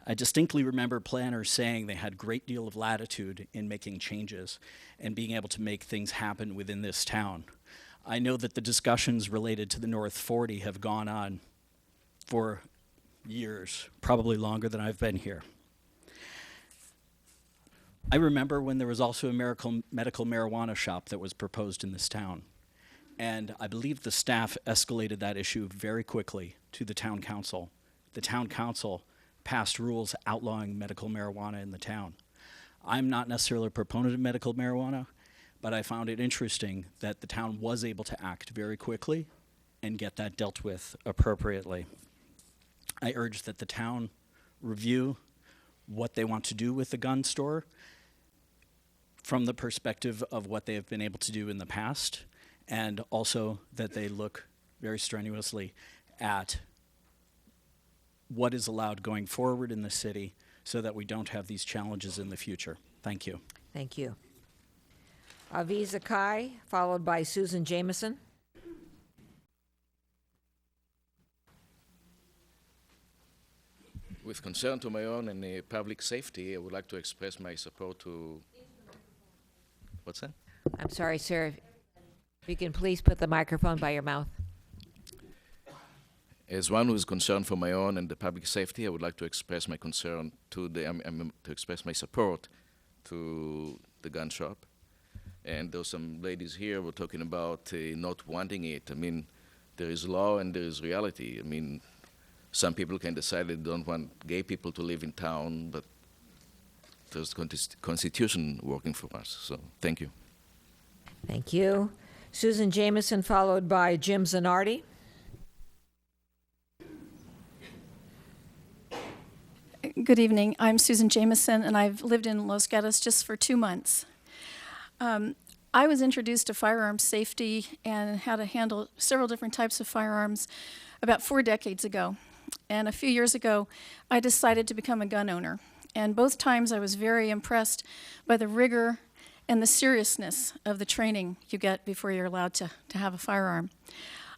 I distinctly remember planners saying they had a great deal of latitude in making changes and being able to make things happen within this town. I know that the discussions related to the North 40 have gone on for years, probably longer than I've been here. I remember when there was also a medical marijuana shop that was proposed in this town. And I believe the staff escalated that issue very quickly to the town council. The town council passed rules outlawing medical marijuana in the town. I'm not necessarily a proponent of medical marijuana, but I found it interesting that the town was able to act very quickly and get that dealt with appropriately. I urge that the town review what they want to do with the gun store from the perspective of what they have been able to do in the past, and also that they look very strenuously at what is allowed going forward in the city so that we don't have these challenges in the future. Thank you. Thank you. Avi Zakai, followed by Susan Jameson. With concern to my own and public safety, I would like to express my support to... What's that? I'm sorry, sir. If you can please put the microphone by your mouth. As one who is concerned for my own and the public safety, I would like to express my concern to to express my support to the gun shop. And there's some ladies here were talking about not wanting it. I mean, there is law and there is reality. I mean, some people can decide they don't want gay people to live in town, but there's constitution working for us. So thank you. Thank you. Susan Jameson, followed by Jim Zanardi. Good evening. I'm Susan Jameson, and I've lived in Los Gatos just for 2 months. I was introduced to firearms safety and how to handle several different types of firearms about 4 decades ago. And a few years ago, I decided to become a gun owner. And both times I was very impressed by the rigor and the seriousness of the training you get before you're allowed to have a firearm.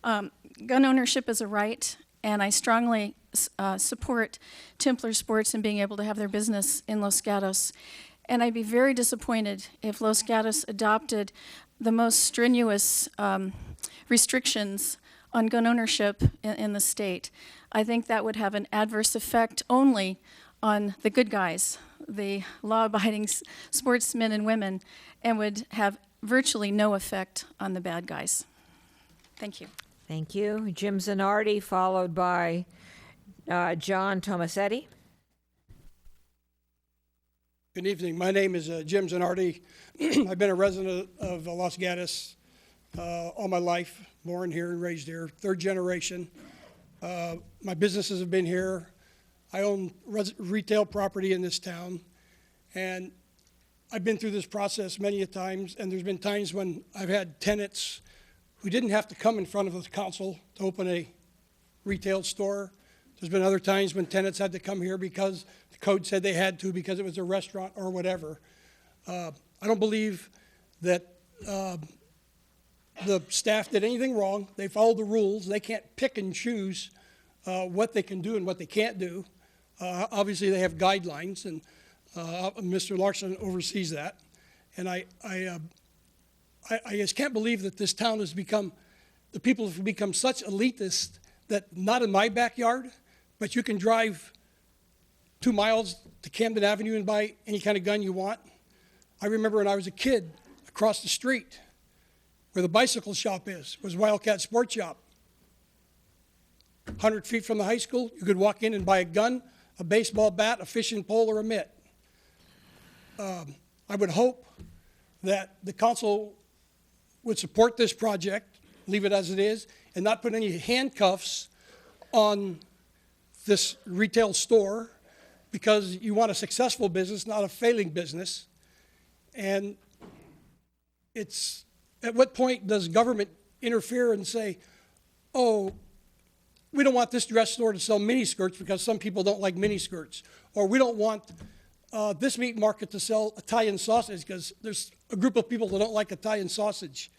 Gun ownership is a right, and I strongly support Templar Sports and being able to have their business in Los Gatos. And I'd be very disappointed if Los Gatos adopted the most strenuous restrictions on gun ownership in the state. I think that would have an adverse effect only on the good guys, the law-abiding sportsmen and women, and would have virtually no effect on the bad guys. Thank you. Thank you. Jim Zanardi, followed by John Tomasetti. Good evening. My name is Jim Zanardi. I've been a resident of Los Gatos all my life, born here and raised here, third generation. My businesses have been here. I own retail property in this town, and I've been through this process many a times, and there's been times when I've had tenants who didn't have to come in front of the council to open a retail store. There's been other times when tenants had to come here because the code said they had to because it was a restaurant or whatever. I don't believe that the staff did anything wrong. They followed the rules. They can't pick and choose what they can do and what they can't do. Obviously, they have guidelines, and Mr. Larson oversees that. And I just can't believe that this town has become, the people have become such elitist that not in my backyard, but you can drive 2 miles to Camden Avenue and buy any kind of gun you want. I remember when I was a kid, across the street, where the bicycle shop is, was Wildcat Sports Shop. 100 feet from the high school, you could walk in and buy a gun, a baseball bat, a fishing pole, or a mitt. I would hope that the council would support this project, leave it as it is, and not put any handcuffs on this retail store, because you want a successful business, not a failing business. And it's, at what point does government interfere and say, oh, we don't want this dress store to sell mini skirts because some people don't like mini skirts, or we don't want this meat market to sell Italian sausage because there's a group of people that don't like Italian sausage.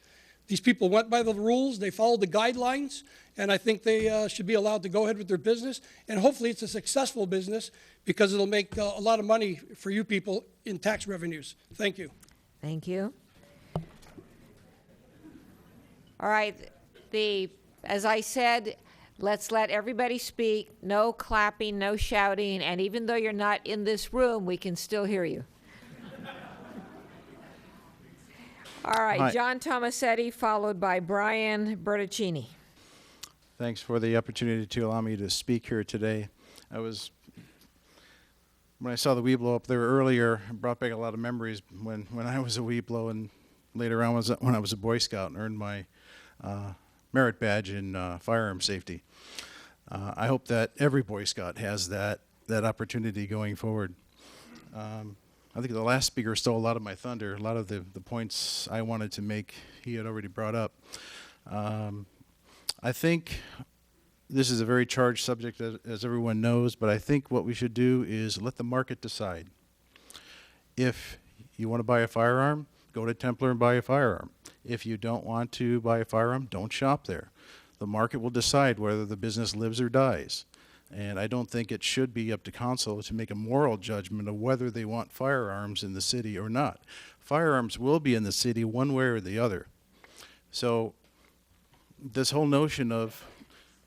These people went by the rules, they followed the guidelines, and I think they should be allowed to go ahead with their business. And hopefully it's a successful business because it'll make a lot of money for you people in tax revenues. Thank you. Thank you. All right, as I said, let's let everybody speak. No clapping, no shouting, and even though you're not in this room, we can still hear you. All right, Hi. John Tomasetti, followed by Brian Bertaccini. Thanks for the opportunity to allow me to speak here today. When I saw the Weeblo up there earlier, it brought back a lot of memories when I was a Weeblo, and later on when I was a Boy Scout and earned my merit badge in firearm safety. I hope that every Boy Scout has that opportunity going forward. I think the last speaker stole a lot of my thunder. A lot of the points I wanted to make, he had already brought up. I think this is a very charged subject, as everyone knows, but I think what we should do is let the market decide. If you want to buy a firearm, go to Templar and buy a firearm. If you don't want to buy a firearm, don't shop there. The market will decide whether the business lives or dies. And I don't think it should be up to council to make a moral judgment of whether they want firearms in the city or not. Firearms will be in the city one way or the other. So this whole notion of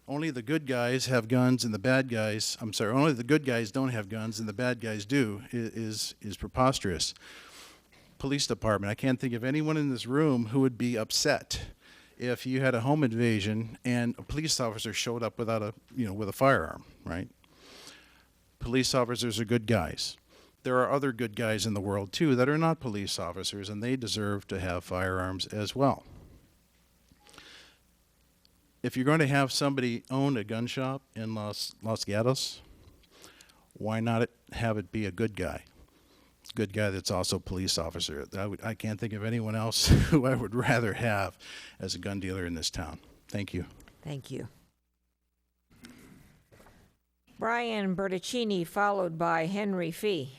only the good guys have guns and the bad guys, only the good guys don't have guns and the bad guys do is preposterous. Police department, I can't think of anyone in this room who would be upset if you had a home invasion and a police officer showed up with a firearm, right? Police officers are good guys. There are other good guys in the world too that are not police officers, and they deserve to have firearms as well. If you're going to have somebody own a gun shop in Los Gatos, why not have it be a good guy? Good guy that's also a police officer. I can't think of anyone else who I would rather have as a gun dealer in this town. Thank you. Thank you. Brian Bertaccini, followed by Henry Fee.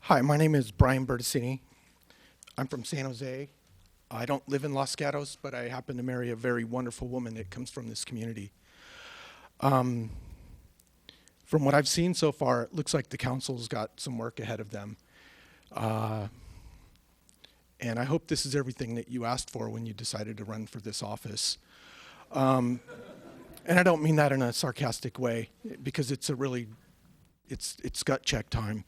Hi, my name is Brian Bertaccini. I'm from San Jose. I don't live in Los Gatos, but I happen to marry a very wonderful woman that comes from this community. From what I've seen so far, it looks like the council's got some work ahead of them. And I hope this is everything that you asked for when you decided to run for this office. And I don't mean that in a sarcastic way, because it's gut check time.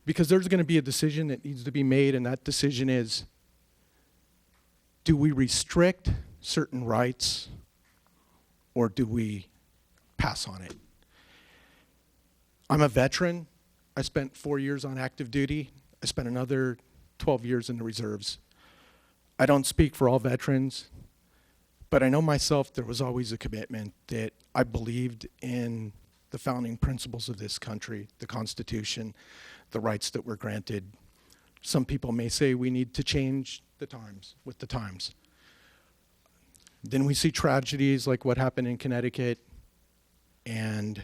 Because there's going to be a decision that needs to be made, and that decision is, do we restrict certain rights, or do we pass on it? I'm a veteran. I spent 4 years on active duty. I spent another 12 years in the reserves. I don't speak for all veterans, but I know myself there was always a commitment that I believed in the founding principles of this country, the Constitution, the rights that were granted. Some people may say we need to change the times with the times. Then we see tragedies like what happened in Connecticut, and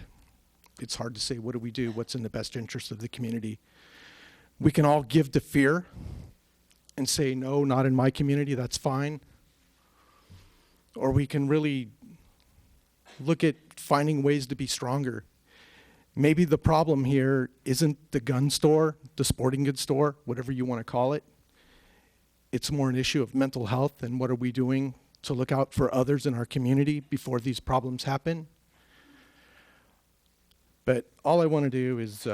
it's hard to say, what do we do? What's in the best interest of the community? We can all give to fear and say, no, not in my community, that's fine. Or we can really look at finding ways to be stronger. Maybe the problem here isn't the gun store, the sporting goods store, whatever you want to call it. It's more an issue of mental health and what are we doing to look out for others in our community before these problems happen. But all I want to do is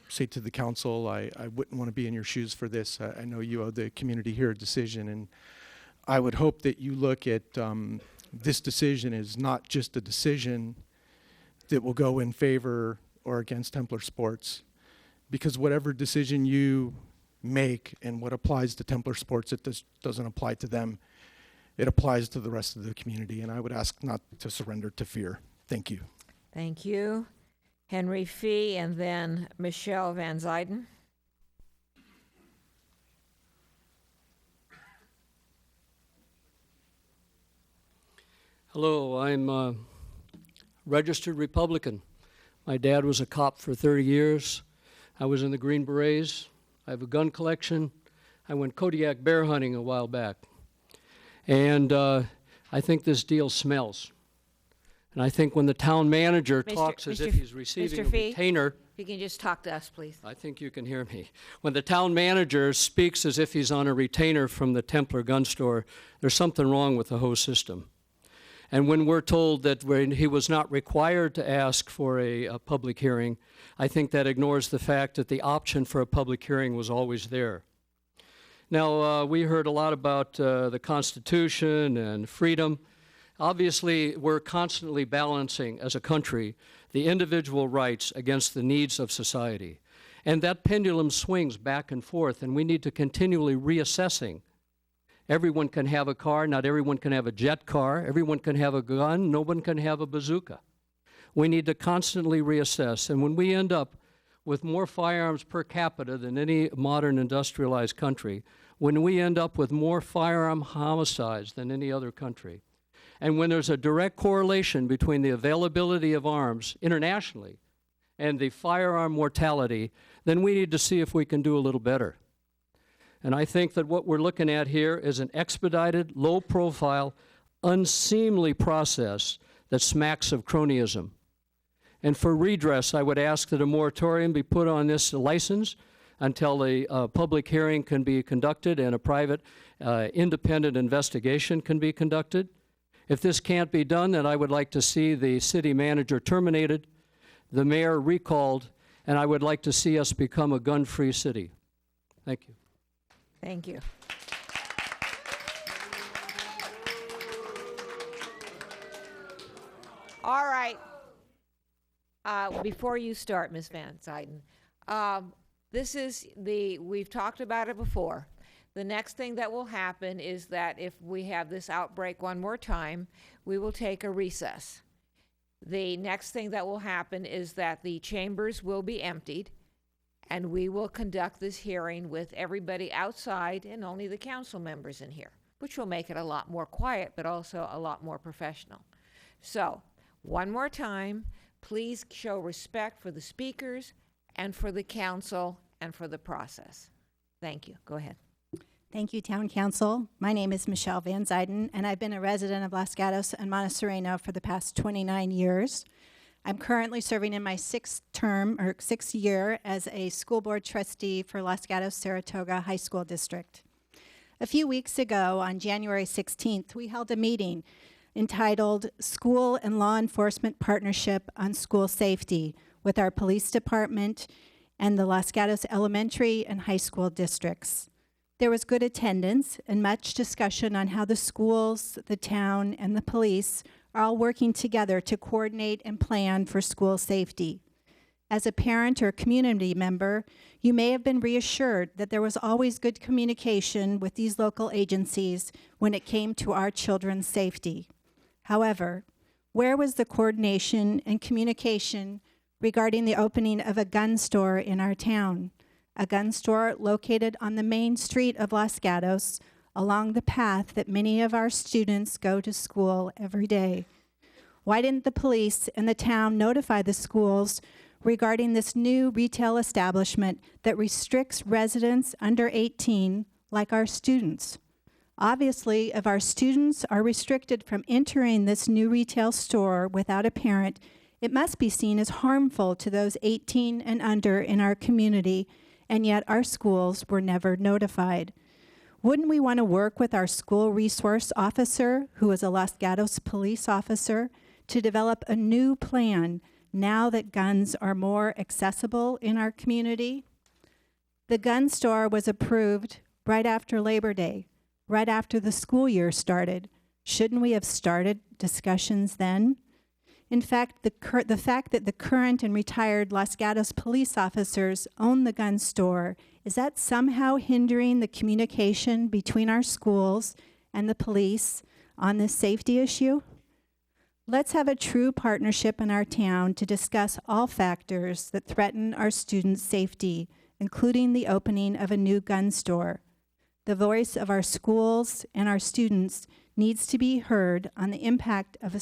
say to the council, I wouldn't want to be in your shoes for this. I know you owe the community here a decision, and I would hope that you look at this decision as not just a decision that will go in favor or against Templar Sports, because whatever decision you make and what applies to Templar Sports, it doesn't apply to them. It applies to the rest of the community, and I would ask not to surrender to fear. Thank you. Thank you. Henry Fee, and then Michelle Van Zuyden. Hello, I'm a registered Republican. My dad was a cop for 30 years. I was in the Green Berets. I have a gun collection. I went Kodiak bear hunting a while back. And I think this deal smells. And I think when the town manager talks as if he's receiving a retainer. If you can just talk to us, please. I think you can hear me. When the town manager speaks as if he's on a retainer from the Templar gun store, there's something wrong with the whole system. And when we're told that he was not required to ask for a public hearing, I think that ignores the fact that the option for a public hearing was always there. Now, we heard a lot about the Constitution and freedom. Obviously, we're constantly balancing, as a country, the individual rights against the needs of society. And that pendulum swings back and forth, and we need to continually reassessing. Everyone can have a car, not everyone can have a jet car. Everyone can have a gun, no one can have a bazooka. We need to constantly reassess, and when we end up with more firearms per capita than any modern industrialized country, when we end up with more firearm homicides than any other country, and when there's a direct correlation between the availability of arms internationally and the firearm mortality, then we need to see if we can do a little better. And I think that what we're looking at here is an expedited, low-profile, unseemly process that smacks of cronyism. And for redress, I would ask that a moratorium be put on this license until a public hearing can be conducted and a private independent investigation can be conducted. If this can't be done, then I would like to see the city manager terminated, the mayor recalled, and I would like to see us become a gun-free city. Thank you. Thank you. All right. Before you start, Ms. Van Zuyden, we've talked about it before. The next thing that will happen is that if we have this outbreak one more time, we will take a recess. The next thing that will happen is that the chambers will be emptied, and we will conduct this hearing with everybody outside and only the council members in here, which will make it a lot more quiet, but also a lot more professional. So, one more time, please show respect for the speakers and for the council and for the process. Thank you. Go ahead. Thank you, Town Council. My name is Michelle Van Zuyden, and I've been a resident of Los Gatos and Montsereno for the past 29 years. I'm currently serving in my sixth year as a school board trustee for Los Gatos-Saratoga High School District. A few weeks ago, on January 16th, we held a meeting entitled School and Law Enforcement Partnership on School Safety with our police department and the Los Gatos Elementary and High School districts. There was good attendance and much discussion on how the schools, the town, and the police are all working together to coordinate and plan for school safety. As a parent or community member, you may have been reassured that there was always good communication with these local agencies when it came to our children's safety. However, where was the coordination and communication regarding the opening of a gun store in our town? A gun store located on the main street of Los Gatos, along the path that many of our students go to school every day. Why didn't the police and the town notify the schools regarding this new retail establishment that restricts residents under 18 like our students? Obviously, if our students are restricted from entering this new retail store without a parent, it must be seen as harmful to those 18 and under in our community, and yet our schools were never notified. Wouldn't we want to work with our school resource officer, who is a Los Gatos police officer, to develop a new plan now that guns are more accessible in our community? The gun store was approved right after Labor Day, right after the school year started. Shouldn't we have started discussions then? In fact, the fact that the current and retired Los Gatos police officers own the gun store, is that somehow hindering the communication between our schools and the police on this safety issue? Let's have a true partnership in our town to discuss all factors that threaten our students' safety, including the opening of a new gun store. The voice of our schools and our students needs to be heard on the impact of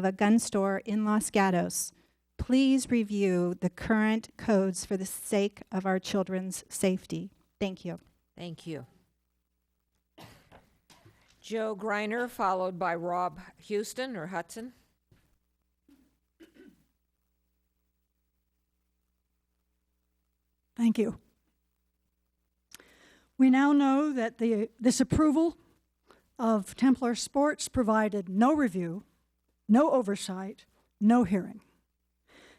a gun store in Los Gatos. Please review the current codes for the sake of our children's safety. Thank you. Thank you. Joe Greiner, followed by Rob Houston or Hudson. Thank you. We now know that this approval of Templar Sports provided no review, no oversight, no hearing.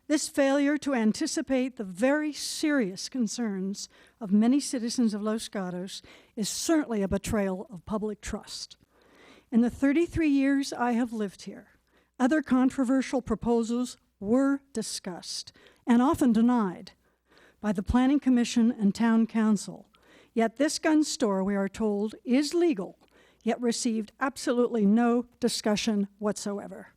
This failure to anticipate the very serious concerns of many citizens of Los Gatos is certainly a betrayal of public trust. In the 33 years I have lived here, other controversial proposals were discussed and often denied by the Planning Commission and Town Council. Yet this gun store, we are told, is legal, yet received absolutely no discussion whatsoever.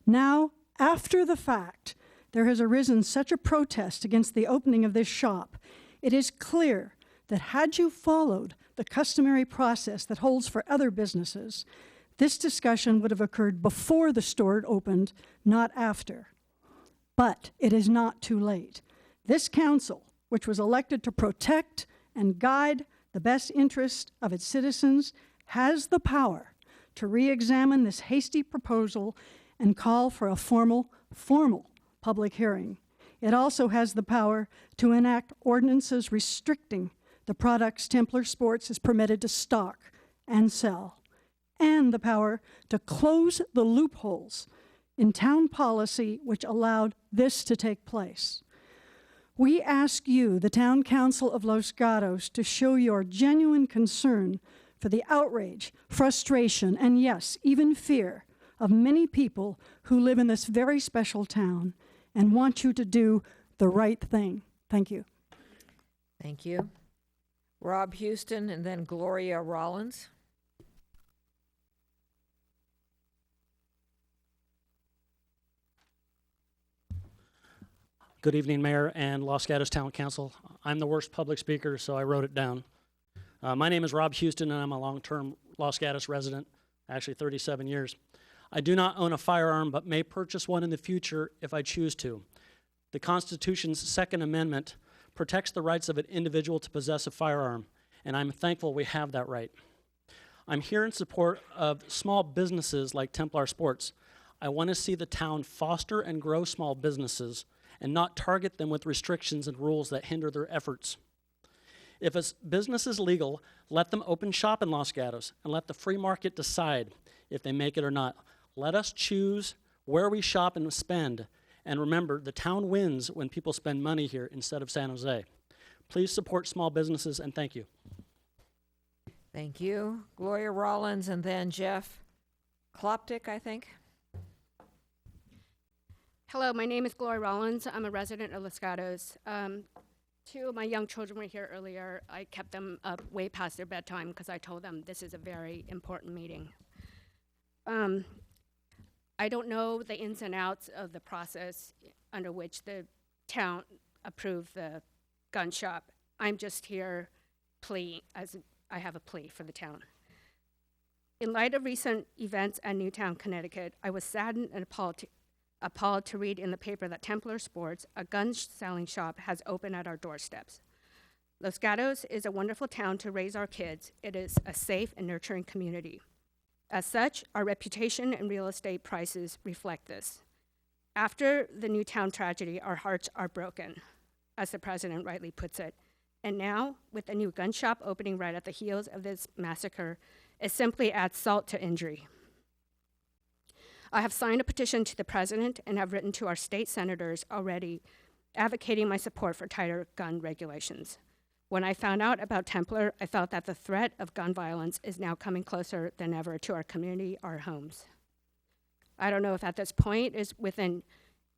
Now, after the fact, there has arisen such a protest against the opening of this shop. It is clear that had you followed the customary process that holds for other businesses, this discussion would have occurred before the store opened, not after. But it is not too late. This council, which was elected to protect and guide the best interest of its citizens, has the power to re-examine this hasty proposal and call for a formal public hearing. It also has the power to enact ordinances restricting the products Templar Sports is permitted to stock and sell, and the power to close the loopholes in town policy which allowed this to take place. We ask you, the Town Council of Los Gatos, to show your genuine concern for the outrage, frustration, and yes, even fear of many people who live in this very special town and want you to do the right thing. Thank you. Thank you. Rob Houston and then Gloria Rollins. Good evening, Mayor and Los Gatos Town Council. I'm the worst public speaker, so I wrote it down. My name is Rob Houston, and I'm a long-term Los Gatos resident, actually 37 years. I do not own a firearm, but may purchase one in the future if I choose to. The Constitution's Second Amendment protects the rights of an individual to possess a firearm, and I'm thankful we have that right. I'm here in support of small businesses like Templar Sports. I want to see the town foster and grow small businesses and not target them with restrictions and rules that hinder their efforts. If a business is legal, let them open shop in Los Gatos and let the free market decide if they make it or not. Let us choose where we shop and spend. And remember, the town wins when people spend money here instead of San Jose. Please support small businesses, and thank you. Thank you. Gloria Rollins and then Jeff Kloptik, I think. Hello, my name is Gloria Rollins. I'm a resident of Los Gatos. Two of my young children were here earlier. I kept them up way past their bedtime because I told them this is a very important meeting. I don't know the ins and outs of the process under which the town approved the gun shop. I'm just here I have a plea for the town. In light of recent events at Newtown, Connecticut, I was saddened and appalled to read in the paper that Templar Sports, a gun-selling shop, has opened at our doorsteps. Los Gatos is a wonderful town to raise our kids. It is a safe and nurturing community. As such, our reputation and real estate prices reflect this. After the Newtown tragedy, our hearts are broken, as the president rightly puts it. And now, with a new gun shop opening right at the heels of this massacre, it simply adds salt to injury. I have signed a petition to the president and have written to our state senators already advocating my support for tighter gun regulations. When I found out about Templar, I felt that the threat of gun violence is now coming closer than ever to our community, our homes. I don't know if at this point is within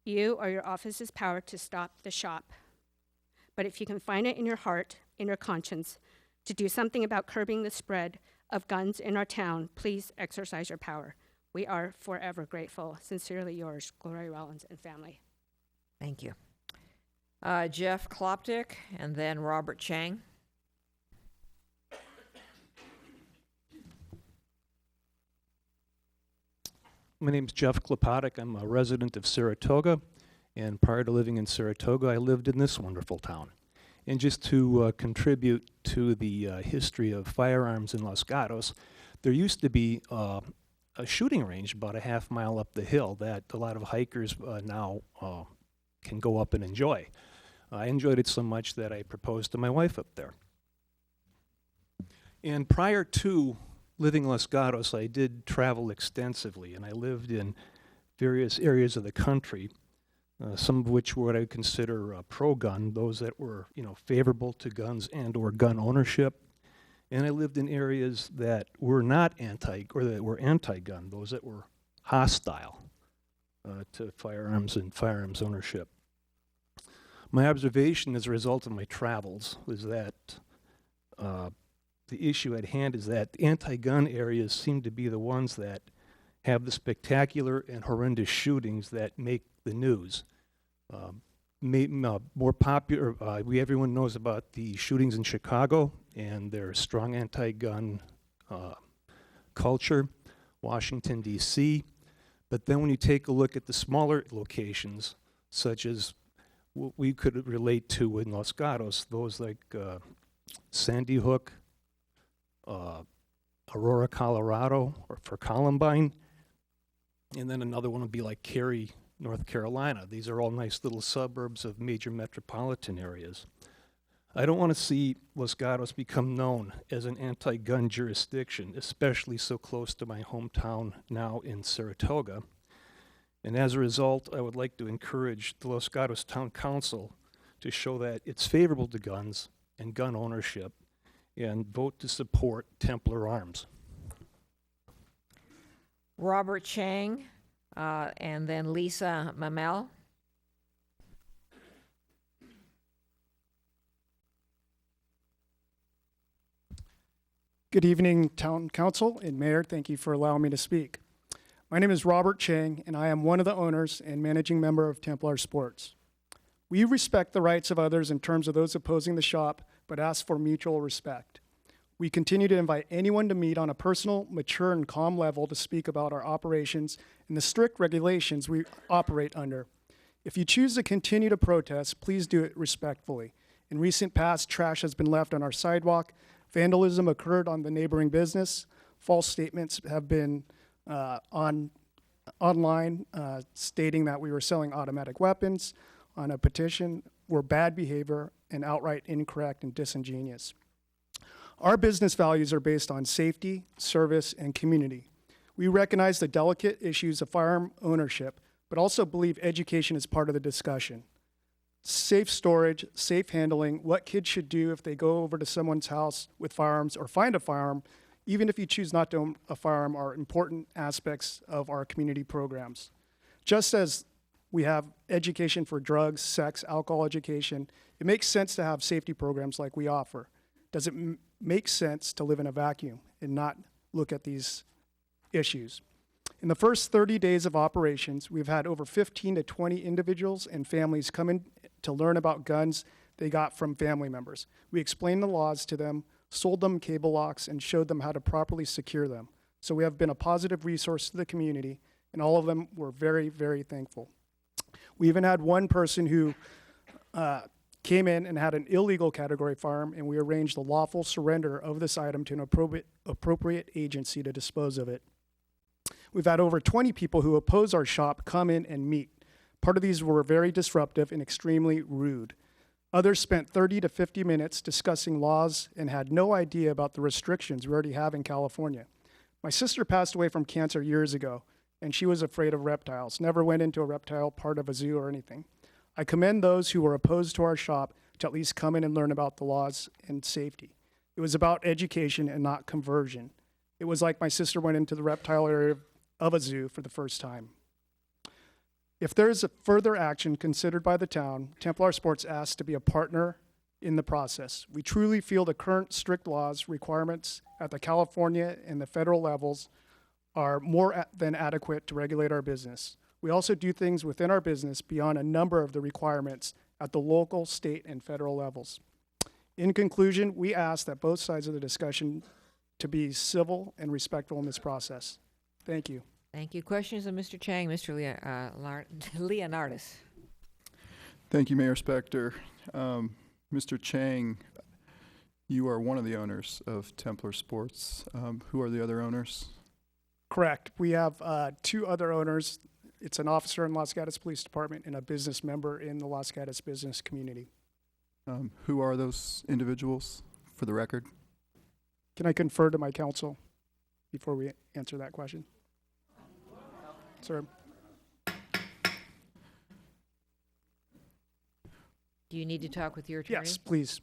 you or your office's power to stop the shop. But if you can find it in your heart, in your conscience, to do something about curbing the spread of guns in our town, please exercise your power. We are forever grateful. Sincerely yours, Gloria Rollins and family. Thank you. Jeff Kloptik and then Robert Chang. My name's Jeff Klopotic. I'm a resident of Saratoga, and prior to living in Saratoga, I lived in this wonderful town. And just to contribute to the history of firearms in Los Gatos, there used to be a shooting range about a half mile up the hill that a lot of hikers now can go up and enjoy. I enjoyed it so much that I proposed to my wife up there. And prior to living in Los Gatos, I did travel extensively, and I lived in various areas of the country, some of which were what I would consider pro-gun, those that were, favorable to guns and or gun ownership. And I lived in areas that were not anti-gun, those that were hostile to firearms and firearms ownership. My observation as a result of my travels was that the issue at hand is that anti-gun areas seem to be the ones that have the spectacular and horrendous shootings that make the news. More popular, everyone knows about the shootings in Chicago and their strong anti-gun culture, Washington, D.C. But then when you take a look at the smaller locations, such as what we could relate to in Los Gatos, those like Sandy Hook, Aurora, Colorado, or for Columbine, and then another one would be like Cary, North Carolina. These are all nice little suburbs of major metropolitan areas. I don't want to see Los Gatos become known as an anti-gun jurisdiction, especially so close to my hometown now in Saratoga. And as a result, I would like to encourage the Los Gatos Town Council to show that it's favorable to guns and gun ownership and vote to support Templar Arms. Robert Chang and then Lisa Mamel. Good evening, Town Council and Mayor. Thank you for allowing me to speak. My name is Robert Chang, and I am one of the owners and managing member of Templar Sports. We respect the rights of others in terms of those opposing the shop, but ask for mutual respect. We continue to invite anyone to meet on a personal, mature, and calm level to speak about our operations and the strict regulations we operate under. If you choose to continue to protest, please do it respectfully. In recent past, trash has been left on our sidewalk, Vandalism occurred on the neighboring business. False statements have been online stating that we were selling automatic weapons on a petition were bad behavior and outright incorrect and disingenuous. Our business values are based on safety, service, and community. We recognize the delicate issues of firearm ownership, but also believe education is part of the discussion. Safe storage, safe handling, what kids should do if they go over to someone's house with firearms or find a firearm, even if you choose not to own a firearm, are important aspects of our community programs. Just as we have education for drugs, sex, alcohol education, it makes sense to have safety programs like we offer. Does it make sense to live in a vacuum and not look at these issues? In the first 30 days of operations, we've had over 15 to 20 individuals and families come in to learn about guns they got from family members. We explained the laws to them, sold them cable locks, and showed them how to properly secure them. So we have been a positive resource to the community, and all of them were very, very thankful. We even had one person who came in and had an illegal category firearm, and we arranged the lawful surrender of this item to an appropriate agency to dispose of it. We've had over 20 people who oppose our shop come in and meet. Part of these were very disruptive and extremely rude. Others spent 30 to 50 minutes discussing laws and had no idea about the restrictions we already have in California. My sister passed away from cancer years ago, and she was afraid of reptiles, never went into a reptile part of a zoo or anything. I commend those who were opposed to our shop to at least come in and learn about the laws and safety. It was about education and not conversion. It was like my sister went into the reptile area of a zoo for the first time. If there is a further action considered by the town, Templar Sports asks to be a partner in the process. We truly feel the current strict laws, requirements at the California and the federal levels are more than adequate to regulate our business. We also do things within our business beyond a number of the requirements at the local, state, and federal levels. In conclusion, we ask that both sides of the discussion to be civil and respectful in this process. Thank you. Thank you. Questions of Mr. Chang, Mr. Leonardis. Thank you, Mayor Spector. Mr. Chang, you are one of the owners of Templar Sports. Who are the other owners? Correct. We have two other owners. It's an officer in Los Gatos Police Department and a business member in the Los Gatos business community. Who are those individuals, for the record? Can I confer to my counsel before we answer that question? Sir. Do you need to talk with your attorney? Yes, please.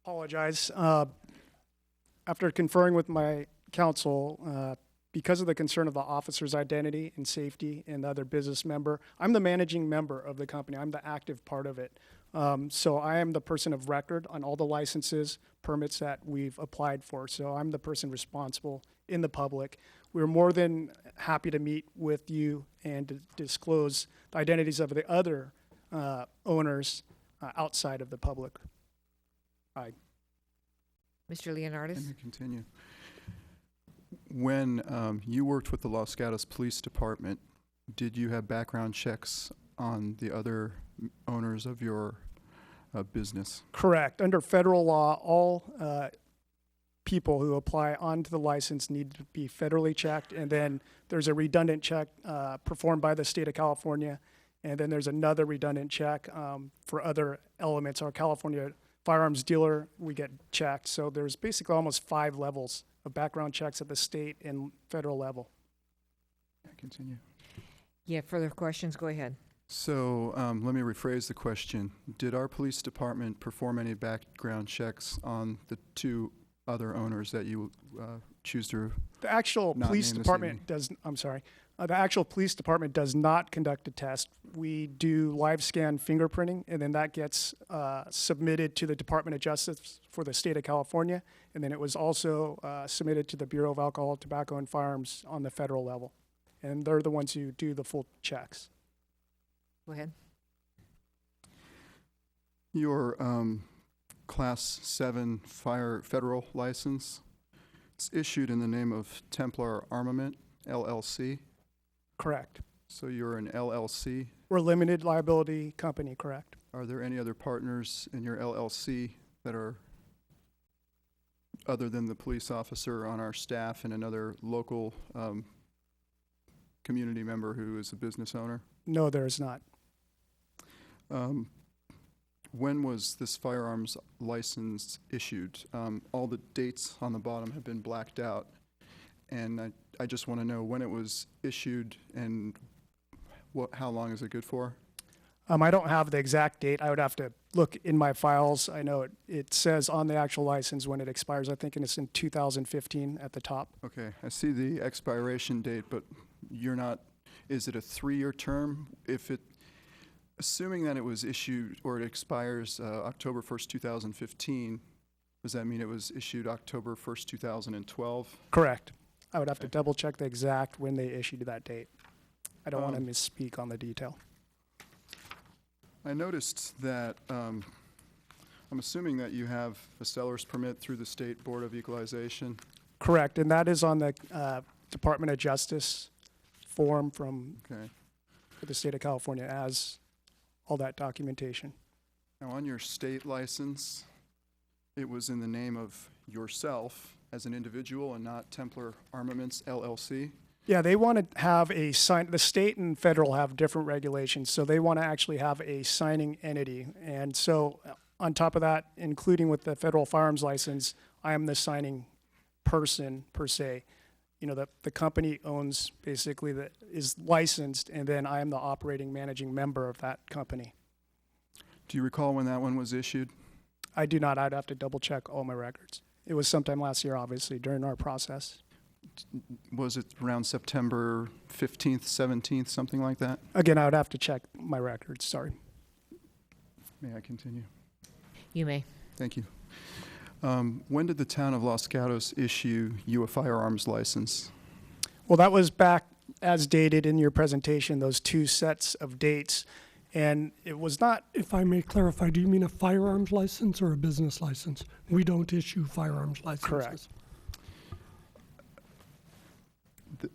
Apologize. After conferring with my counsel, because of the concern of the officer's identity and safety and the other business member, I'm the managing member of the company. I'm the active part of it. So I am the person of record on all the licenses, permits that we've applied for. So I'm the person responsible in the public. We're more than happy to meet with you and to disclose the identities of the other owners outside of the public. Aye. Mr. Leonardis? Let me continue. When you worked with the Los Gatos Police Department, did you have background checks on the other owners of your business? Correct. Under federal law, all people who apply onto the license need to be federally checked, and then there's a redundant check performed by the state of California, and then there's another redundant check for other elements. Our California firearms dealer, we get checked. So there's basically almost 5 levels of background checks at the state and federal level. Continue. Yeah, further questions? Go ahead. So let me rephrase the question. Did our police department perform any background checks on the 2 other owners that you choose to The actual not police name this department evening? does, I'm sorry, the actual police department does not conduct a test. We do live scan fingerprinting, and then that gets submitted to the Department of Justice for the state of California, and then it was also submitted to the Bureau of Alcohol, Tobacco, and Firearms on the federal level. And they're the ones who do the full checks. Go ahead. Your Class 7 federal license, It's issued in the name of Templar Armament, LLC. Correct. So you're an LLC. We're a limited liability company, correct? Are there any other partners in your LLC that are other than the police officer on our staff and another local community member who is a business owner? No, there is not. When was this firearms license issued? All the dates on the bottom have been blacked out, and I just want to know when it was issued and how long is it good for? I don't have the exact date. I would have to look in my files. I know it says on the actual license when it expires. I think it's in 2015 at the top. Okay, I see the expiration date, but you're not, is it a 3-year term? Assuming that it was issued or it expires October 1st, 2015, does that mean it was issued October 1st, 2012? Correct. I would have to double check the exact when they issued that date. I don't want to misspeak on the detail. I noticed that, I'm assuming that you have a seller's permit through the State Board of Equalization. Correct, and that is on the Department of Justice form from the state of California as all that documentation. Now, on your state license, it was in the name of yourself as an individual and not Templar Armaments, LLC? Yeah, they want to have a sign. The state and federal have different regulations, so they want to actually have a signing entity. And so, on top of that, including with the federal firearms license, I am the signing person per se. You know, the company owns basically is licensed, and then I am the operating managing member of that company. Do you recall when that one was issued? I do not. I'd have to double check all my records. It was sometime last year, obviously, during our process. Was it around September 15th, 17th, something like that? Again, I would have to check my records, sorry. May I continue? You may. Thank you. When did the town of Los Gatos issue you a firearms license? Well, that was back as dated in your presentation, those 2 sets of dates. And it was not... If I may clarify, do you mean a firearms license or a business license? We don't issue firearms licenses. Correct.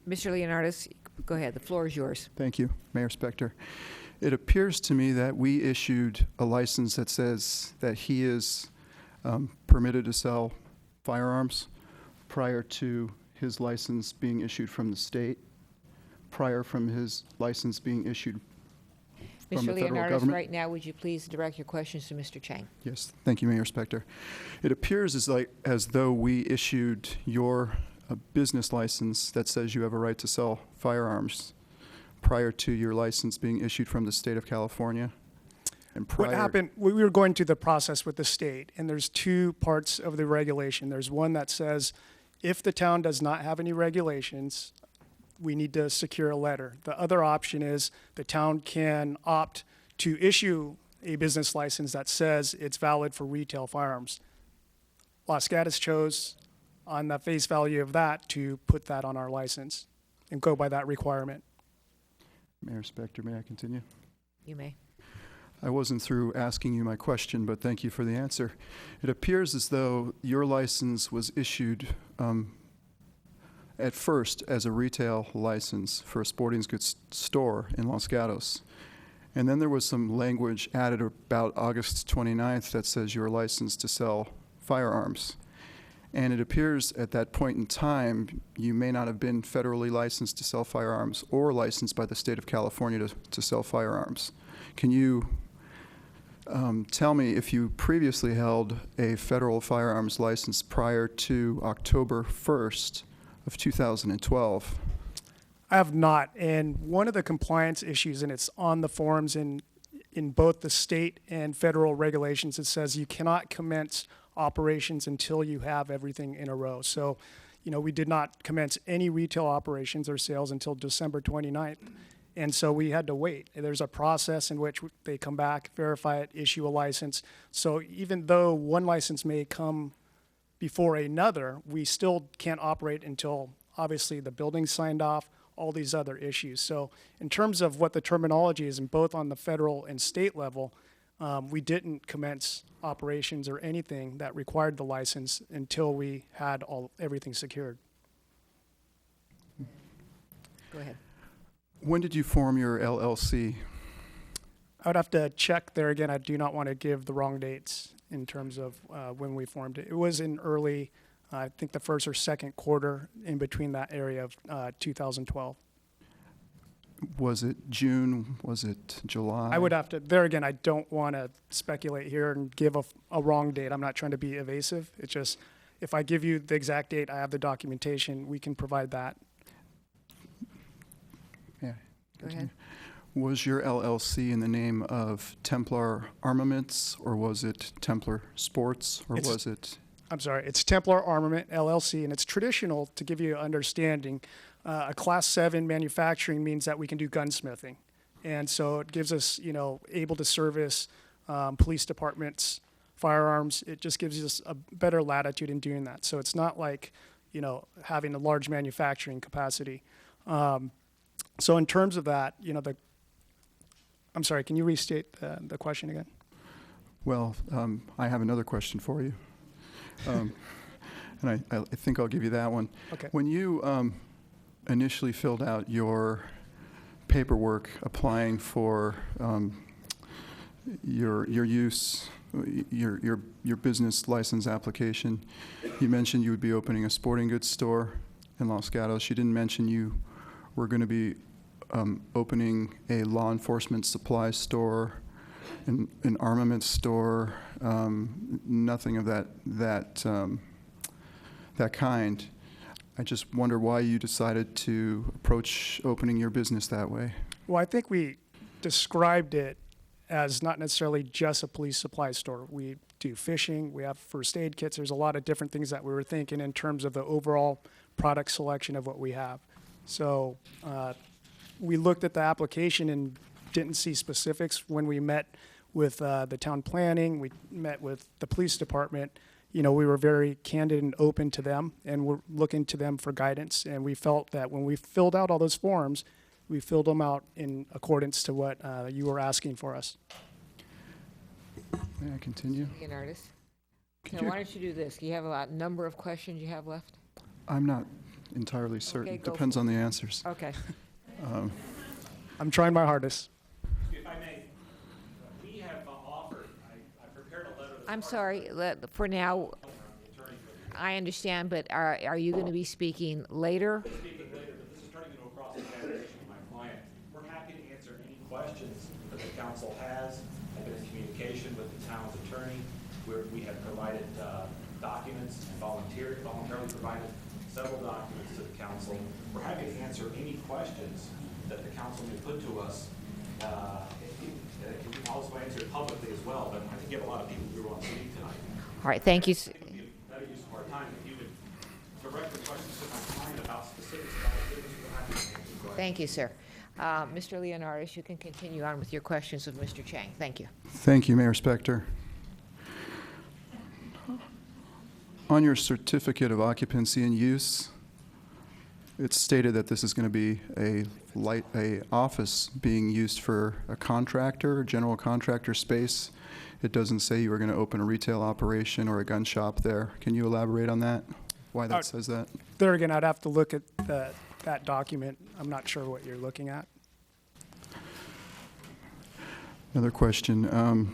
Mr. Leonardis, go ahead. The floor is yours. Thank you, Mayor Spector. It appears to me that we issued a license that says that he is permitted to sell firearms prior to his license being issued from the state, prior from his license being issued from the Mr. federal Leonardis, government. right now, would you please direct your questions to Mr. Chang? Yes, thank you, Mayor Spector. It appears as though we issued your business license that says you have a right to sell firearms prior to your license being issued from the state of California. And What happened, we were going through the process with the state, and there's 2 parts of the regulation. There's one that says if the town does not have any regulations, we need to secure a letter. The other option is the town can opt to issue a business license that says it's valid for retail firearms. Los Gatos chose on the face value of that to put that on our license and go by that requirement. Mayor Spector, may I continue? You may. I wasn't through asking you my question, but thank you for the answer. It appears as though your license was issued at first as a retail license for a sporting goods store in Los Gatos. And then there was some language added about August 29th that says you're licensed to sell firearms. And it appears at that point in time, you may not have been federally licensed to sell firearms or licensed by the state of California to sell firearms. Can you tell me if you previously held a federal firearms license prior to October 1st of 2012? I have not. And one of the compliance issues, and it's on the forms in both the state and federal regulations, it says you cannot commence operations until you have everything in a row. So, you know, we did not commence any retail operations or sales until December 29th. And so we had to wait. There's a process in which they come back, verify it, issue a license. So even though one license may come before another, we still can't operate until obviously the building's signed off, all these other issues. So in terms of what the terminology is, and both on the federal and state level, we didn't commence operations or anything that required the license until we had everything secured. Go ahead. When did you form your LLC? I would have to check there again. I do not want to give the wrong dates in terms of when we formed it. It was in early, I think the first or second quarter in between that area of 2012. Was it June? Was it July? I would have to, there again, I don't want to speculate here and give a wrong date. I'm not trying to be evasive. It's just, if I give you the exact date, I have the documentation, we can provide that. Yeah. Go ahead. Was your LLC in the name of Templar Armaments, or was it Templar Sports, or was it? I'm sorry, it's Templar Armament LLC, and it's traditional, to give you an understanding, a Class 7 manufacturing means that we can do gunsmithing. And so it gives us, able to service police departments, firearms. It just gives us a better latitude in doing that. So it's not like, having a large manufacturing capacity. So in terms of that, I'm sorry, can you restate the question again? Well, I have another question for you. And I think I'll give you that one. Okay. When you initially filled out your paperwork applying for your use, your business license application, you mentioned you would be opening a sporting goods store in Los Gatos. You didn't mention you were going to be opening a law enforcement supply store, an armament store, nothing of that kind. I just wonder why you decided to approach opening your business that way. Well, I think we described it as not necessarily just a police supply store. We do fishing, we have first aid kits. There's a lot of different things that we were thinking in terms of the overall product selection of what we have. So we looked at the application and didn't see specifics. When we met with the town planning, we met with the police department, we were very candid and open to them, and we're looking to them for guidance. And we felt that when we filled out all those forms, we filled them out in accordance to what you were asking for us. May I continue? Be an artist. Now, why don't you do this? You have a number of questions you have left? I'm not entirely certain. Okay, go Depends on the answers. Okay. I'm trying my hardest. If I may, we have offered, I prepared a letter. I'm sorry, for now, I understand, but are you going to be speaking later? Speaking later, but this is turning into a cross-examination with my client. We're happy to answer any questions that the council has. I've been in communication with the town's attorney, where we have provided documents and voluntarily provided several documents to the council. We're happy to answer any questions that the council may put to us. We can also answer it publicly as well, but I think you have a lot of people who want to speak tonight. All right, thank you. I think it would be a better use of our time if you would direct the questions to my client about specifics about the business. We're happy to answer questions. Thank you, sir. Mr. Leonardis, you can continue on with your questions of Mr. Chang. Thank you. Thank you, Mayor Spector. On your certificate of occupancy and use, it's stated that this is going to be a office being used for a contractor, general contractor space. It doesn't say you are going to open a retail operation or a gun shop there. Can you elaborate on that? Why that says that? There again, I'd have to look at that document. I'm not sure what you're looking at. Another question.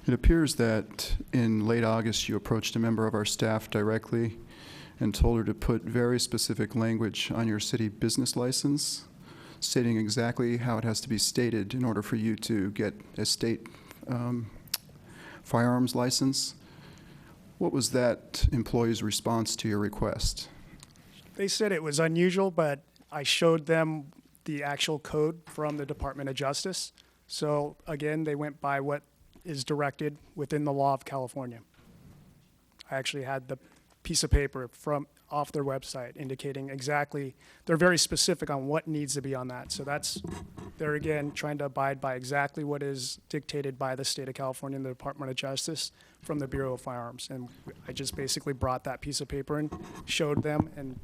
It appears that in late August you approached a member of our staff directly and told her to put very specific language on your city business license, stating exactly how it has to be stated in order for you to get a state firearms license. What was that employee's response to your request? They said it was unusual, but I showed them the actual code from the Department of Justice. So again, they went by what is directed within the law of California. I actually had the piece of paper from off their website indicating exactly, they're very specific on what needs to be on that. So they're again trying to abide by exactly what is dictated by the state of California and the Department of Justice from the Bureau of Firearms. And I just basically brought that piece of paper and showed them and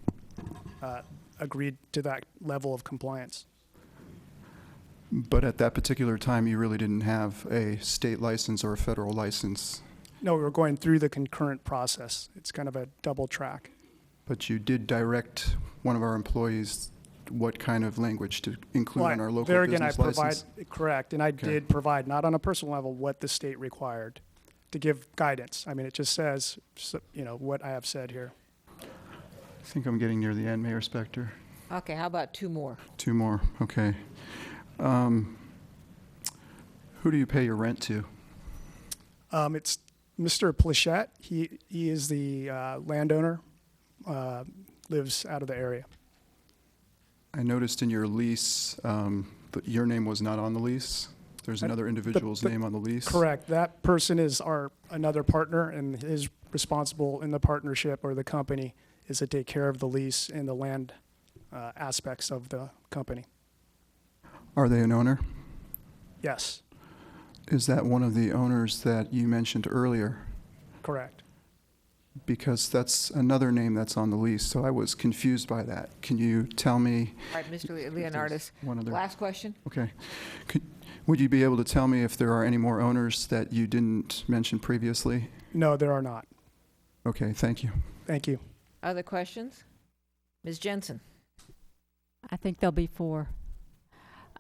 agreed to that level of compliance. But at that particular time, you really didn't have a state license or a federal license. No, we were going through the concurrent process. It's kind of a double track. But you did direct one of our employees what kind of language to include on our local there again, business I provide, license? correct, and I Okay. did provide, not on a personal level, what the state required to give guidance. I mean, it just says, what I have said here. I think I'm getting near the end, Mayor Spector. Okay, how about two more? Two more, okay. Who do you pay your rent to? It's Mr. Plachette. He is the landowner, lives out of the area. I noticed in your lease that your name was not on the lease. There's another individual's name on the lease. Correct. That person is another partner, and is responsible in the partnership or the company is to take care of the lease and the land aspects of the company. Are they an owner? Yes, Is that one of the owners that you mentioned earlier? correct. Because that's another name that's on the lease, so I was confused by that. Can you tell me? All right, Mr. Leonardis. one other- Last question. Okay. Would you be able to tell me if there are any more owners that you didn't mention previously? No, there are not. Okay, thank you. Thank you. Other questions? Ms. Jensen. I think there'll be 4.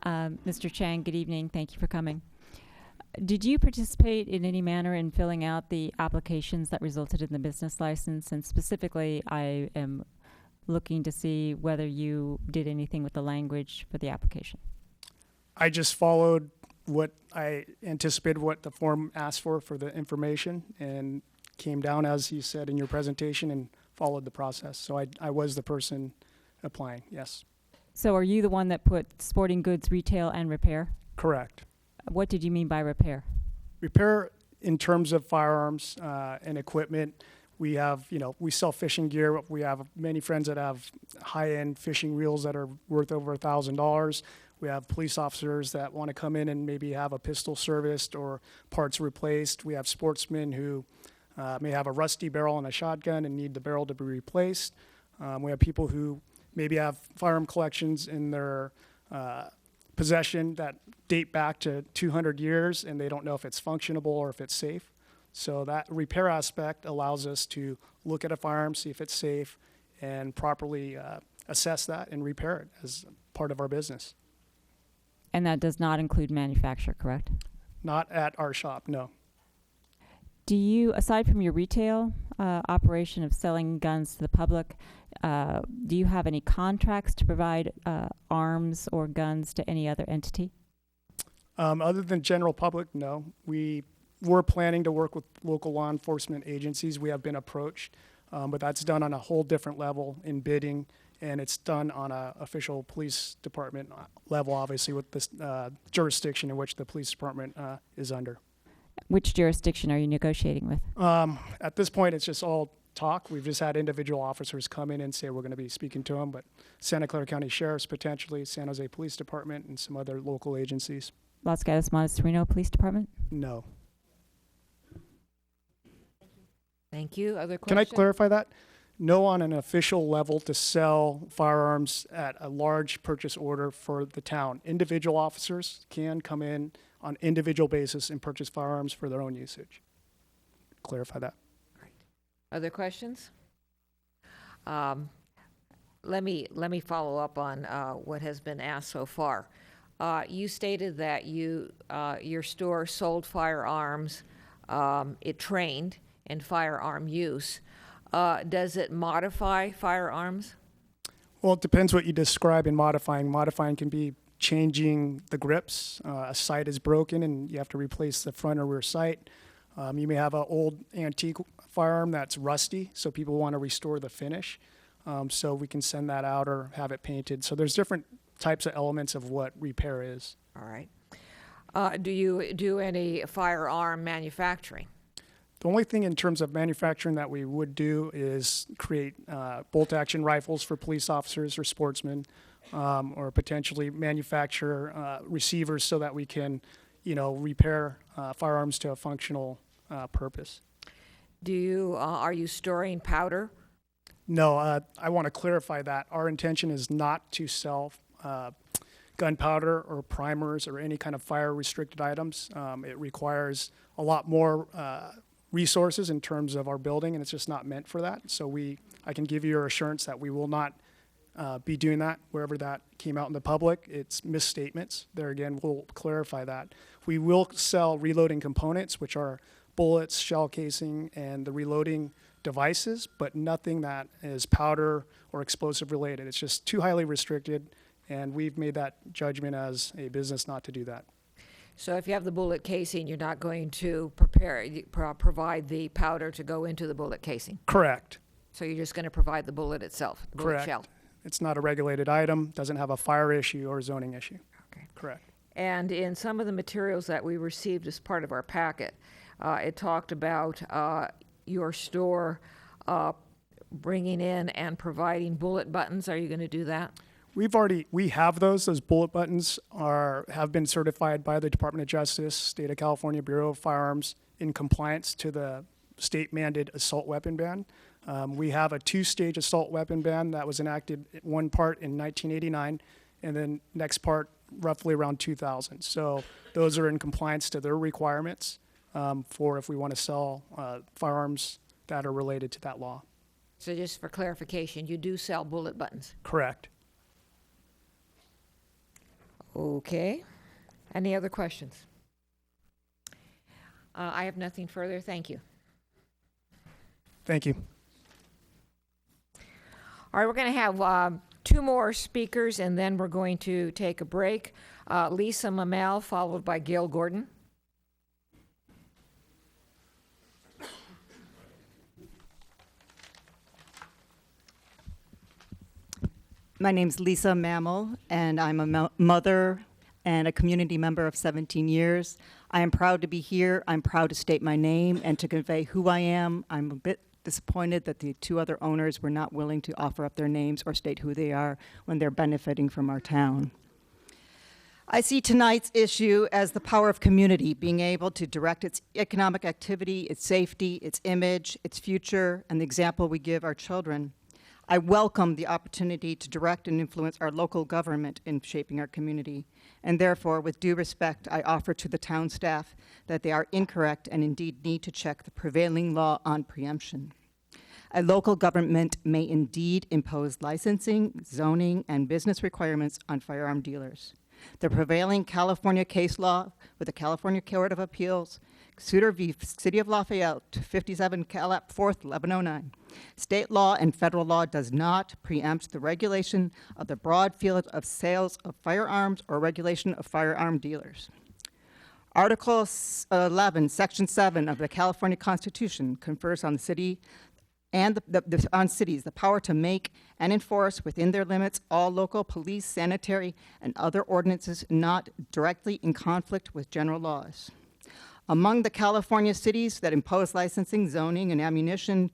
Mr. Chang, good evening. Thank you for coming. Did you participate in any manner in filling out the applications that resulted in the business license? And specifically, I am looking to see whether you did anything with the language for the application. I just followed what I anticipated what the form asked for the information, and came down, as you said in your presentation, and followed the process. So I was the person applying, yes. So are you the one that put sporting goods retail and repair? Correct. What did you mean by repair? Repair in terms of firearms and equipment. We have, we sell fishing gear. We have many friends that have high-end fishing reels that are worth over $1,000. We have police officers that want to come in and maybe have a pistol serviced or parts replaced. We have sportsmen who may have a rusty barrel on a shotgun and need the barrel to be replaced. We have people who maybe have firearm collections in their possession that date back to 200 years, and they don't know if it's functionable or if it's safe. So that repair aspect allows us to look at a firearm, see if it's safe, and properly assess that and repair it as part of our business. And that does not include manufacture, correct? Not at our shop, no. Do you, aside from your retail operation of selling guns to the public, do you have any contracts to provide arms or guns to any other entity? Other than general public, no. We're planning to work with local law enforcement agencies. We have been approached, but that's done on a whole different level in bidding, and it's done on an official police department level, obviously, with the jurisdiction in which the police department is under. Which jurisdiction are you negotiating with? At this point, it's just all talk. We've just had individual officers come in and say we're going to be speaking to them, but Santa Clara County Sheriff's potentially, San Jose Police Department, and some other local agencies. Los Gatos Montesino Police Department? No. Thank you. Other questions? Can I clarify that? No, on an official level to sell firearms at a large purchase order for the town. Individual officers can come in on individual basis and purchase firearms for their own usage. Clarify that. Other questions? Let me follow up on what has been asked so far. You stated that your store sold firearms. It trained in firearm use. Does it modify firearms? Well, it depends what you describe in modifying. Modifying can be changing the grips. A sight is broken and you have to replace the front or rear sight. You may have an old antique firearm that's rusty, so people want to restore the finish. So we can send that out or have it painted. So there's different types of elements of what repair is. All right. Do you do any firearm manufacturing? The only thing in terms of manufacturing that we would do is create bolt-action rifles for police officers or sportsmen, or potentially manufacture receivers so that we can, repair firearms to a functional purpose. Are you storing powder? No, I want to clarify that. Our intention is not to sell gunpowder or primers or any kind of fire-restricted items. It requires a lot more resources in terms of our building, and it's just not meant for that. So I can give you your assurance that we will not be doing that wherever that came out in the public. It's misstatements. There again, we'll clarify that. We will sell reloading components, which are bullets, shell casing, and the reloading devices, but nothing that is powder or explosive related. It's just too highly restricted, and we've made that judgment as a business not to do that. So if you have the bullet casing, you're not going to provide the powder to go into the bullet casing? Correct. So you're just going to provide the bullet itself, the bullet Correct. shell? It's not a regulated item, doesn't have a fire issue or zoning issue. Okay. Correct. And in some of the materials that we received as part of our packet, it talked about your store bringing in and providing bullet buttons. Are you going to do that? We have those. Those bullet buttons have been certified by the Department of Justice, State of California Bureau of Firearms in compliance to the state mandated assault weapon ban. We have a 2-stage assault weapon ban that was enacted, one part in 1989, and then next part roughly around 2000. So those are in compliance to their requirements for if we want to sell firearms that are related to that law. So just for clarification, you do sell bullet buttons? Correct. Okay. Any other questions? I have nothing further. Thank you. Thank you. All right, we're going to have 2 more speakers, and then we're going to take a break. Lisa Mamel, followed by Gail Gordon. My name's Lisa Mamel, and I'm a mother and a community member of 17 years. I am proud to be here. I'm proud to state my name and to convey who I am. I'm a bit disappointed that the 2 other owners were not willing to offer up their names or state who they are when they're benefiting from our town. I see tonight's issue as the power of community, being able to direct its economic activity, its safety, its image, its future, and the example we give our children. I welcome the opportunity to direct and influence our local government in shaping our community, and therefore, with due respect, I offer to the town staff that they are incorrect and indeed need to check the prevailing law on preemption. A local government may indeed impose licensing, zoning, and business requirements on firearm dealers. The prevailing California case law with the California Court of Appeals, Suter v. City of Lafayette, 57 Calap 4th, 1109. State law and federal law does not preempt the regulation of the broad field of sales of firearms or regulation of firearm dealers. Article 11, Section 7 of the California Constitution confers on the city and on cities the power to make and enforce within their limits all local police, sanitary, and other ordinances not directly in conflict with general laws. Among the California cities that impose licensing, zoning, and ammunition,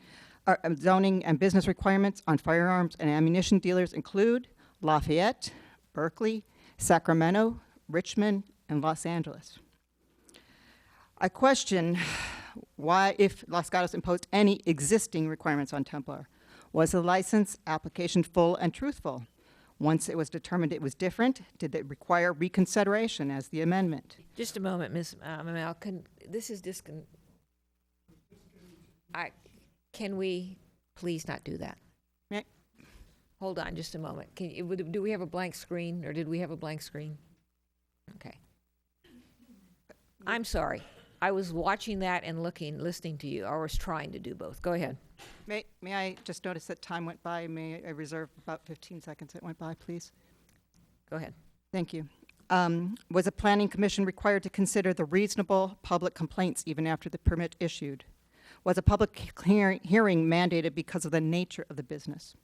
zoning and business requirements on firearms and ammunition dealers include Lafayette, Berkeley, Sacramento, Richmond, and Los Angeles. I question why, if Los Gatos imposed any existing requirements on Templar, was the license application full and truthful? Once it was determined it was different, did it require reconsideration as the amendment? Just a moment, Ms. Mamel. Can we please not do that? Right. Hold on just a moment. Do we have a blank screen, or did we have a blank screen? Okay. I'm sorry. I was watching that and listening to you. I was trying to do both. Go ahead. May I just notice that time went by? May I reserve about 15 seconds that went by, please? Go ahead. Thank you. Was a planning commission required to consider the reasonable public complaints even after the permit issued? Was a public hearing mandated because of the nature of the business?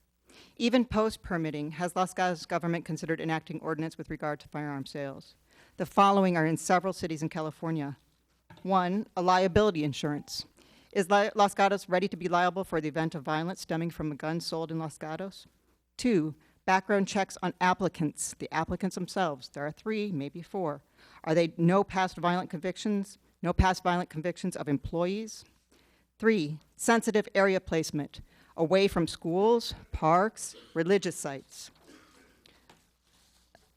Even post-permitting, has Los Gatos government considered enacting ordinance with regard to firearm sales? The following are in several cities in California. 1, a liability insurance. Is Los Gatos ready to be liable for the event of violence stemming from a gun sold in Los Gatos? 2, background checks on applicants, the applicants themselves. There are 3, maybe 4. Are they no past violent convictions of employees? 3, sensitive area placement, away from schools, parks, religious sites.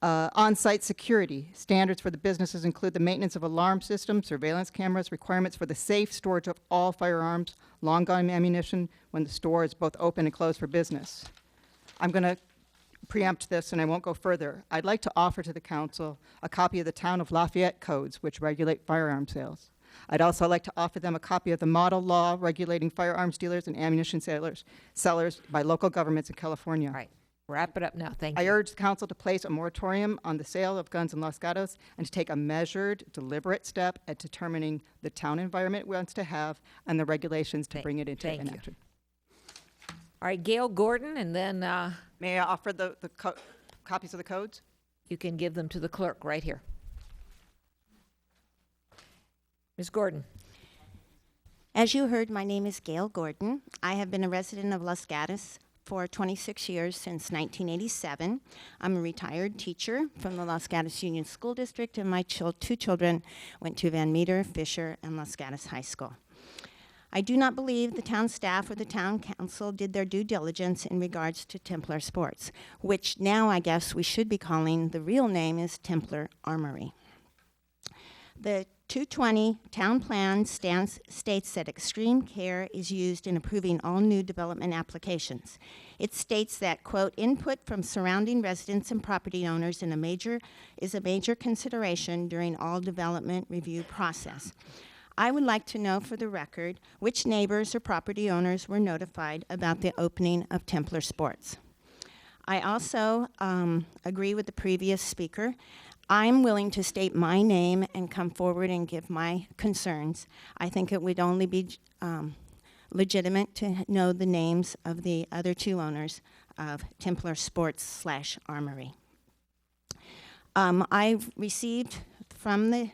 On-site security. Standards for the businesses include the maintenance of alarm systems, surveillance cameras, requirements for the safe storage of all firearms, long-gun ammunition when the store is both open and closed for business. I'm going to preempt this and I won't go further. I'd like to offer to the council a copy of the Town of Lafayette codes which regulate firearm sales. I'd also like to offer them a copy of the model law regulating firearms dealers and ammunition sellers by local governments in California. All right. Wrap it up now. Thank I you. urge the council to place a moratorium on the sale of guns in Los Gatos and to take a measured, deliberate step at determining the town environment it wants to have and the regulations to bring it into thank you. action. All right, Gail Gordon, and then May I offer the copies of the codes? you can give them to the clerk right here. Ms. Gordon. As you heard, my name is Gail Gordon. I have been a resident of Los Gatos for 26 years since 1987. I'm a retired teacher from the Los Gatos Union School District, and my two children went to Van Meter, Fisher, and Los Gatos High School. I do not believe the town staff or the town council did their due diligence in regards to Templar Sports, which now I guess we should be calling, the real name is Templar Armory. The 220 town plan states that extreme care is used in approving all new development applications. It states that, quote, input from surrounding residents and property owners is a major consideration during all development review process. I would like to know for the record which neighbors or property owners were notified about the opening of Templar Sports. I also agree with the previous speaker. I'm willing to state my name and come forward and give my concerns. I think it would only be legitimate to know the names of the other two owners of Templar Sports / Armory. I've received from the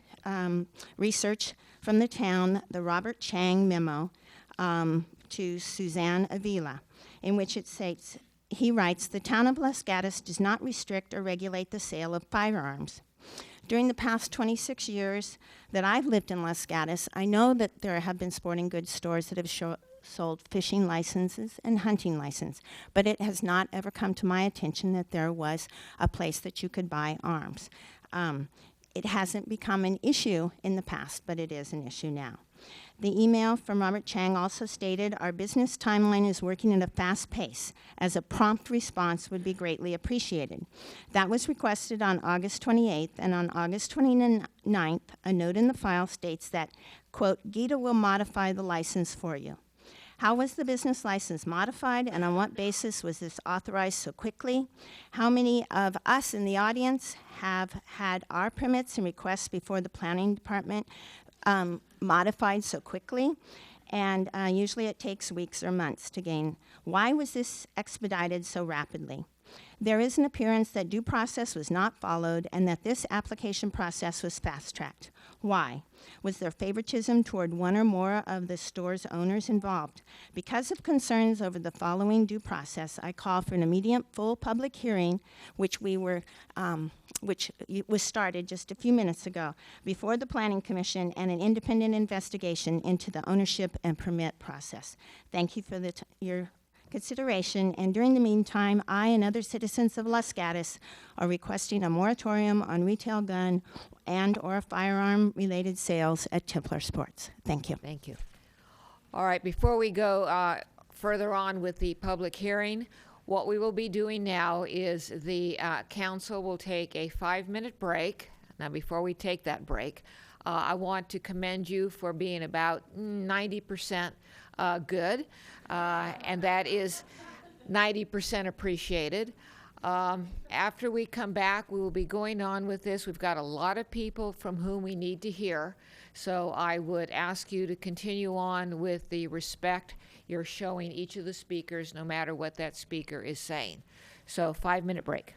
research from the town the Robert Chang memo to Suzanne Avila, in which it states, he writes, the town of Los Gatos does not restrict or regulate the sale of firearms. During the past 26 years that I've lived in Los Gatos, I know that there have been sporting goods stores that have sold fishing licenses and hunting licenses, but it has not ever come to my attention that there was a place that you could buy arms. It hasn't become an issue in the past, but it is an issue now. The email from Robert Chang also stated, our business timeline is working at a fast pace, as a prompt response would be greatly appreciated. That was requested on August 28th, and on August 29th, a note in the file states that, quote, Gita will modify the license for you. How was the business license modified, and on what basis was this authorized so quickly? How many of us in the audience have had our permits and requests before the planning department modified so quickly? And usually it takes weeks or months to gain. Why was this expedited so rapidly? There is an appearance that due process was not followed and that this application process was fast-tracked. Why? Was there favoritism toward one or more of the store's owners involved? Because of concerns over the following due process, I call for an immediate full public hearing, which was started just a few minutes ago, before the Planning Commission, and an independent investigation into the ownership and permit process. Thank you for your consideration, and during the meantime, I and other citizens of Los Gatos are requesting a moratorium on retail gun and or firearm-related sales at Templar Sports. Thank you. Thank you. All right, before we go further on with the public hearing, what we will be doing now is the council will take a 5-minute break. Now, before we take that break, I want to commend you for being about 90% good, and that is 90% appreciated. After we come back, we will be going on with this. We've got a lot of people from whom we need to hear, so I would ask you to continue on with the respect you're showing each of the speakers, no matter what that speaker is saying. So 5-minute break.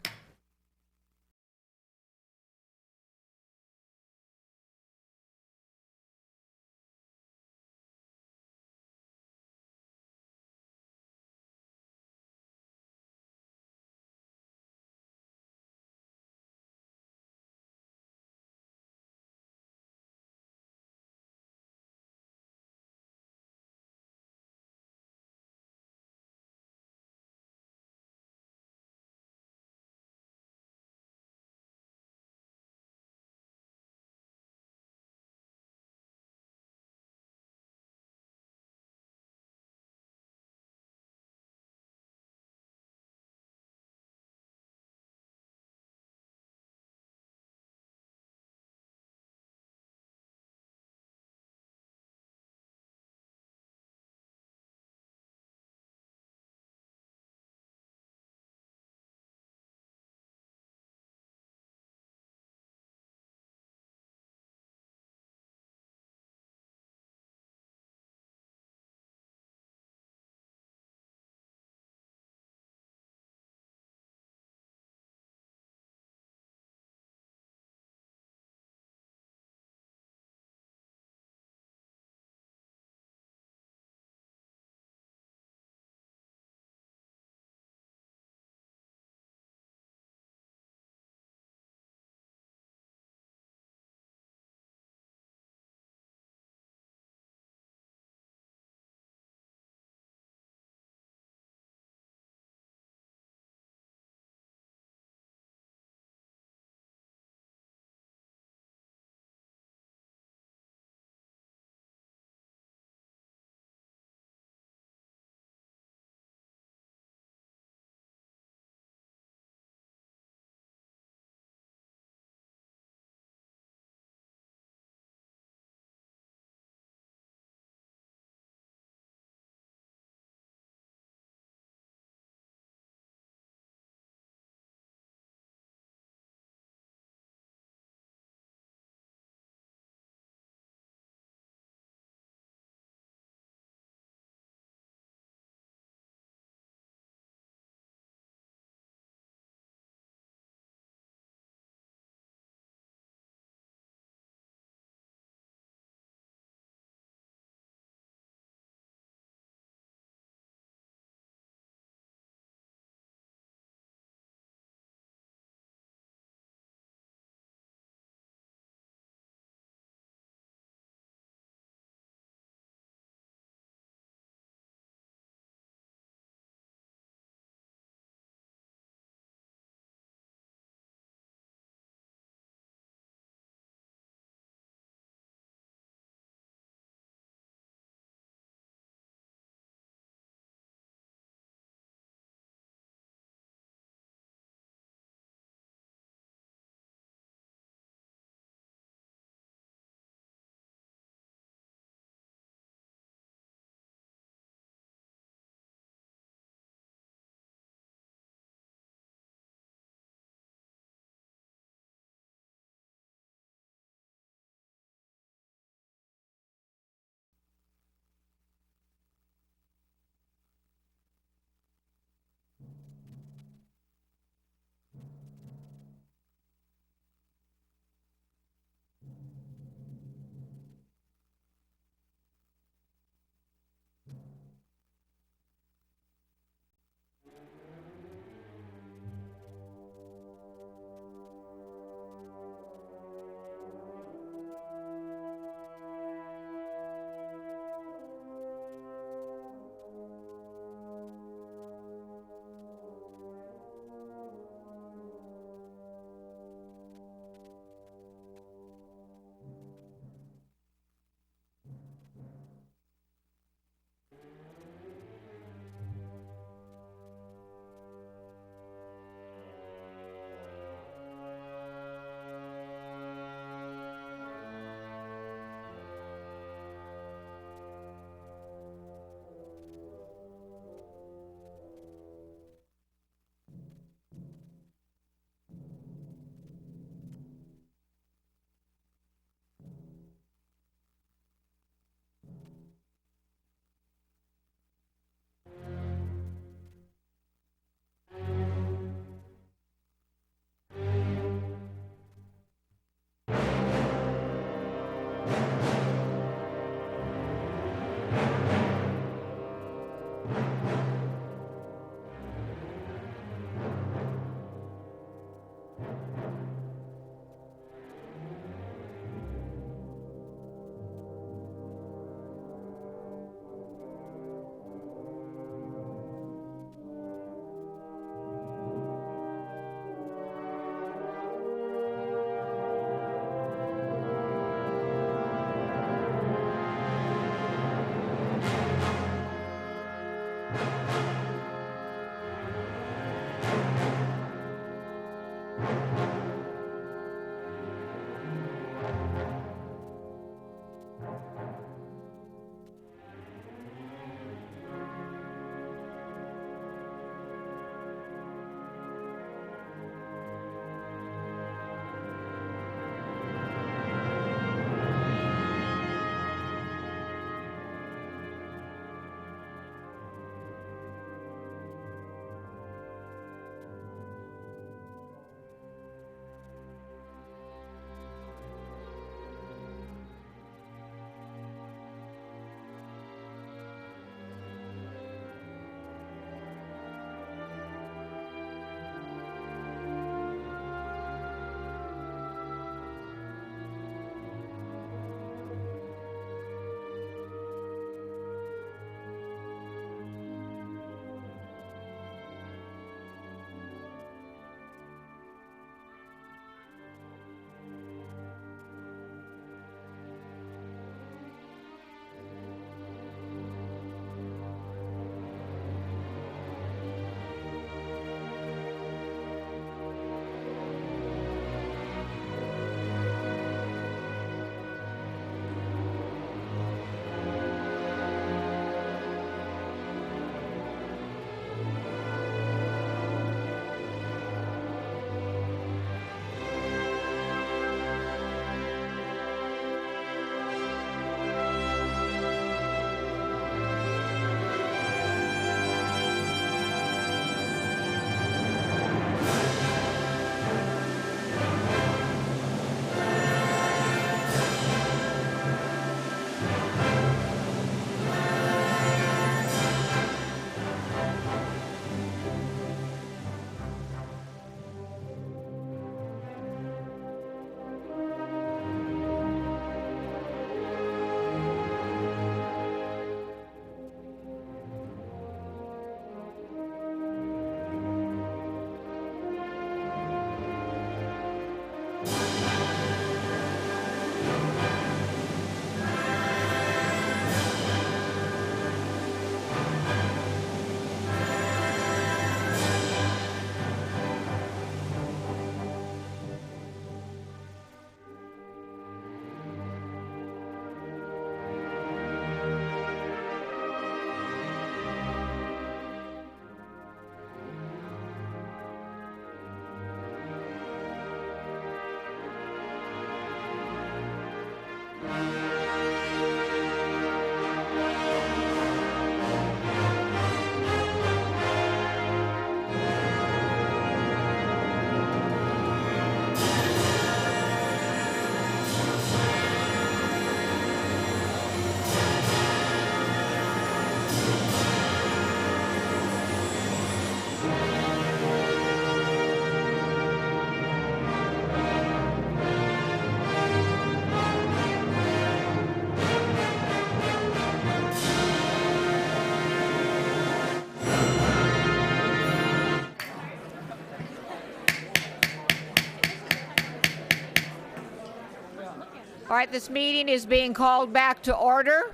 All right, this meeting is being called back to order.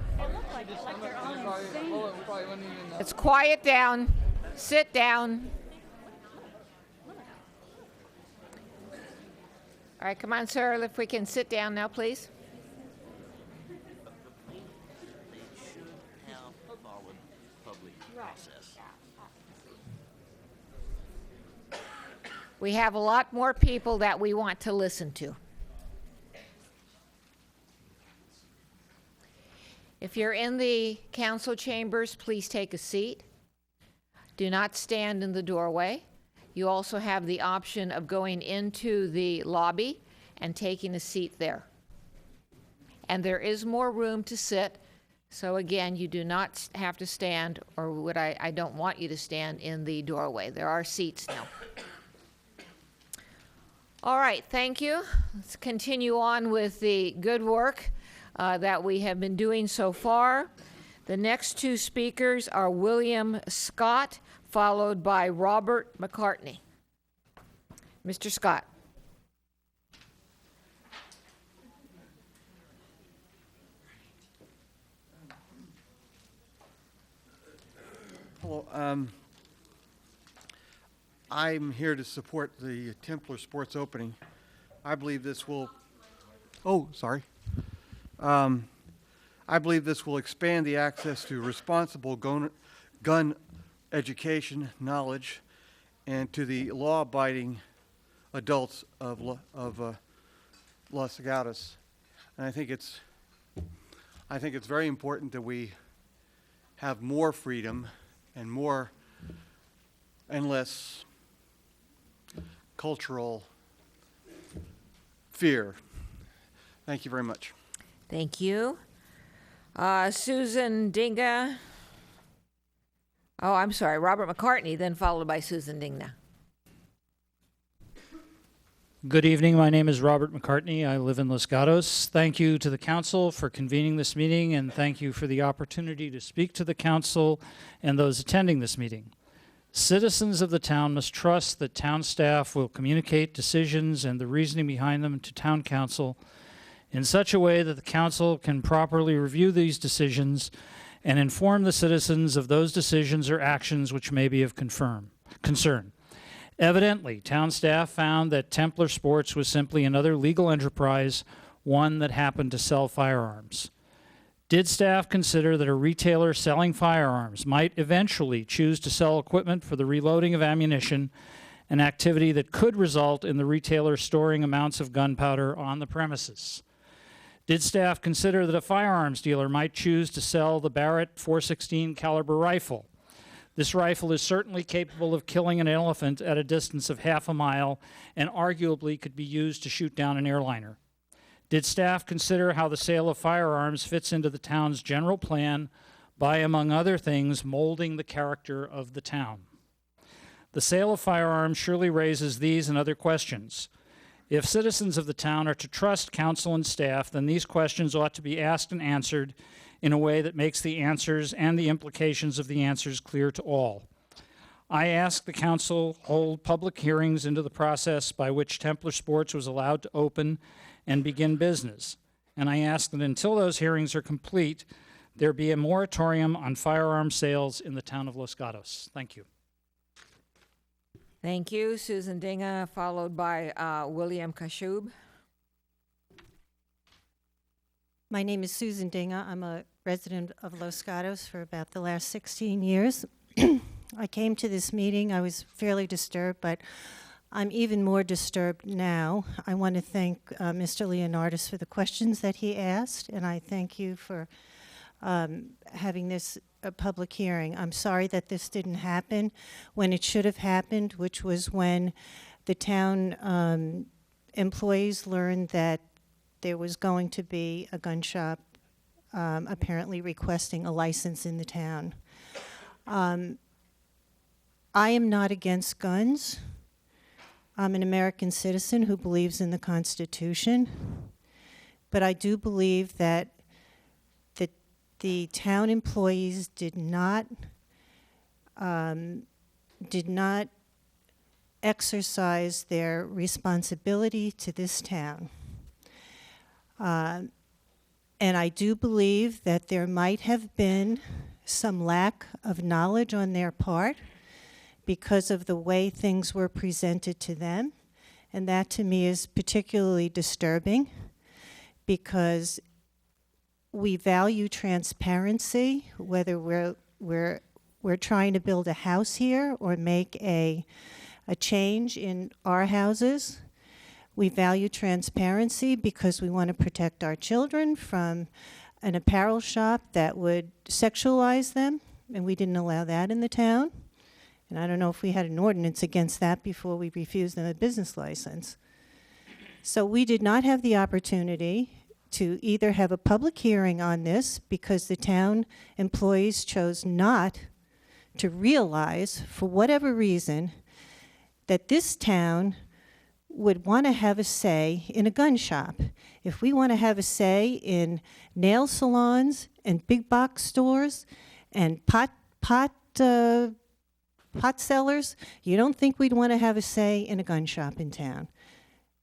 Let's quiet down, sit down. All right, come on, sir, if we can sit down now, please. We have a lot more people that we want to listen to. If you're in the council chambers, please take a seat. Do not stand in the doorway. You also have the option of going into the lobby and taking a seat there. And there is more room to sit So again, you do not have to stand, or I don't want you to stand in the doorway. There are seats now. All right, thank you. Let's continue on with the good work that we have been doing so far. The next two speakers are William Scott, followed by Robert McCartney. Mr. Scott. Hello. I'm here to support the Templar Sports opening. I believe this will. Oh, sorry. I believe this will expand the access to responsible gun education, knowledge, and to the law-abiding adults of Los Gatos. And I think it's very important that we have more freedom and more and less cultural fear. Thank you very much. Thank you. Susan Dinga. Oh, I'm sorry, Robert McCartney, then followed by Susan Dinga. Good evening. My name is Robert McCartney. I live in Los Gatos. Thank you to the council for convening this meeting, and thank you for the opportunity to speak to the council and those attending this meeting. Citizens of the town must trust that town staff will communicate decisions and the reasoning behind them to town council in such a way that the council can properly review these decisions and inform the citizens of those decisions or actions which may be of concern. Evidently, town staff found that Templar Sports was simply another legal enterprise, one that happened to sell firearms. Did staff consider that a retailer selling firearms might eventually choose to sell equipment for the reloading of ammunition, an activity that could result in the retailer storing amounts of gunpowder on the premises? Did staff consider that a firearms dealer might choose to sell the Barrett .416 caliber rifle? This rifle is certainly capable of killing an elephant at a distance of half a mile and arguably could be used to shoot down an airliner. Did staff consider how the sale of firearms fits into the town's general plan by, among other things, molding the character of the town? The sale of firearms surely raises these and other questions. If citizens of the town are to trust council and staff, then these questions ought to be asked and answered in a way that makes the answers and the implications of the answers clear to all. I ask the council hold public hearings into the process by which Templar Sports was allowed to open and begin business. And I ask that until those hearings are complete, there be a moratorium on firearm sales in the town of Los Gatos. Thank you. Thank you, Susan Dinga, followed by William Kashub. My name is Susan Dinga. I'm a resident of Los Gatos for about the last 16 years. I came to this meeting. I was fairly disturbed, but I'm even more disturbed now. I want to thank Mr. Leonardis for the questions that he asked, and I thank you for having this public hearing. I'm sorry that this didn't happen when it should have happened, which was when the town employees learned that there was going to be a gun shop apparently requesting a license in the town. I am not against guns. I'm an American citizen who believes in the Constitution, but I do believe that the town employees did not exercise their responsibility to this town. And I do believe that there might have been some lack of knowledge on their part because of the way things were presented to them. And that to me is particularly disturbing because we value transparency, whether we're trying to build a house here or make a change in our houses. We value transparency because we want to protect our children from an apparel shop that would sexualize them, and we didn't allow that in the town. And I don't know if we had an ordinance against that before we refused them a business license. So we did not have the opportunity to either have a public hearing on this because the town employees chose not to realize, for whatever reason, that this town would want to have a say in a gun shop. If we want to have a say in nail salons and big box stores and pot sellers, you don't think we'd want to have a say in a gun shop in town.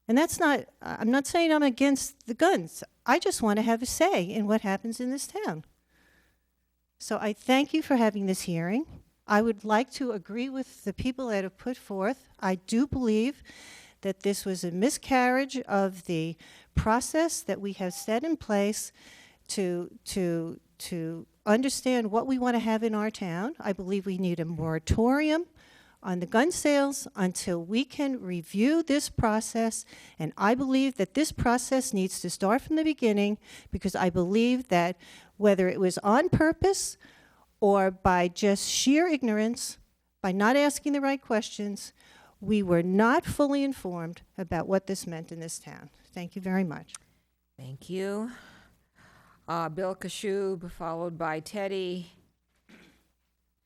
And that's not, I'm not saying I'm against the guns. I just want to have a say in what happens in this town. So I thank you for having this hearing. I would like to agree with the people that have put forth. I do believe that this was a miscarriage of the process that we have set in place to understand what we want to have in our town. I believe we need a moratorium on the gun sales until we can review this process, and I believe that this process needs to start from the beginning, because I believe that whether it was on purpose or by just sheer ignorance, by not asking the right questions, we were not fully informed about what this meant in this town. Thank you very much. Thank you. Bill Kashub, followed by Teddy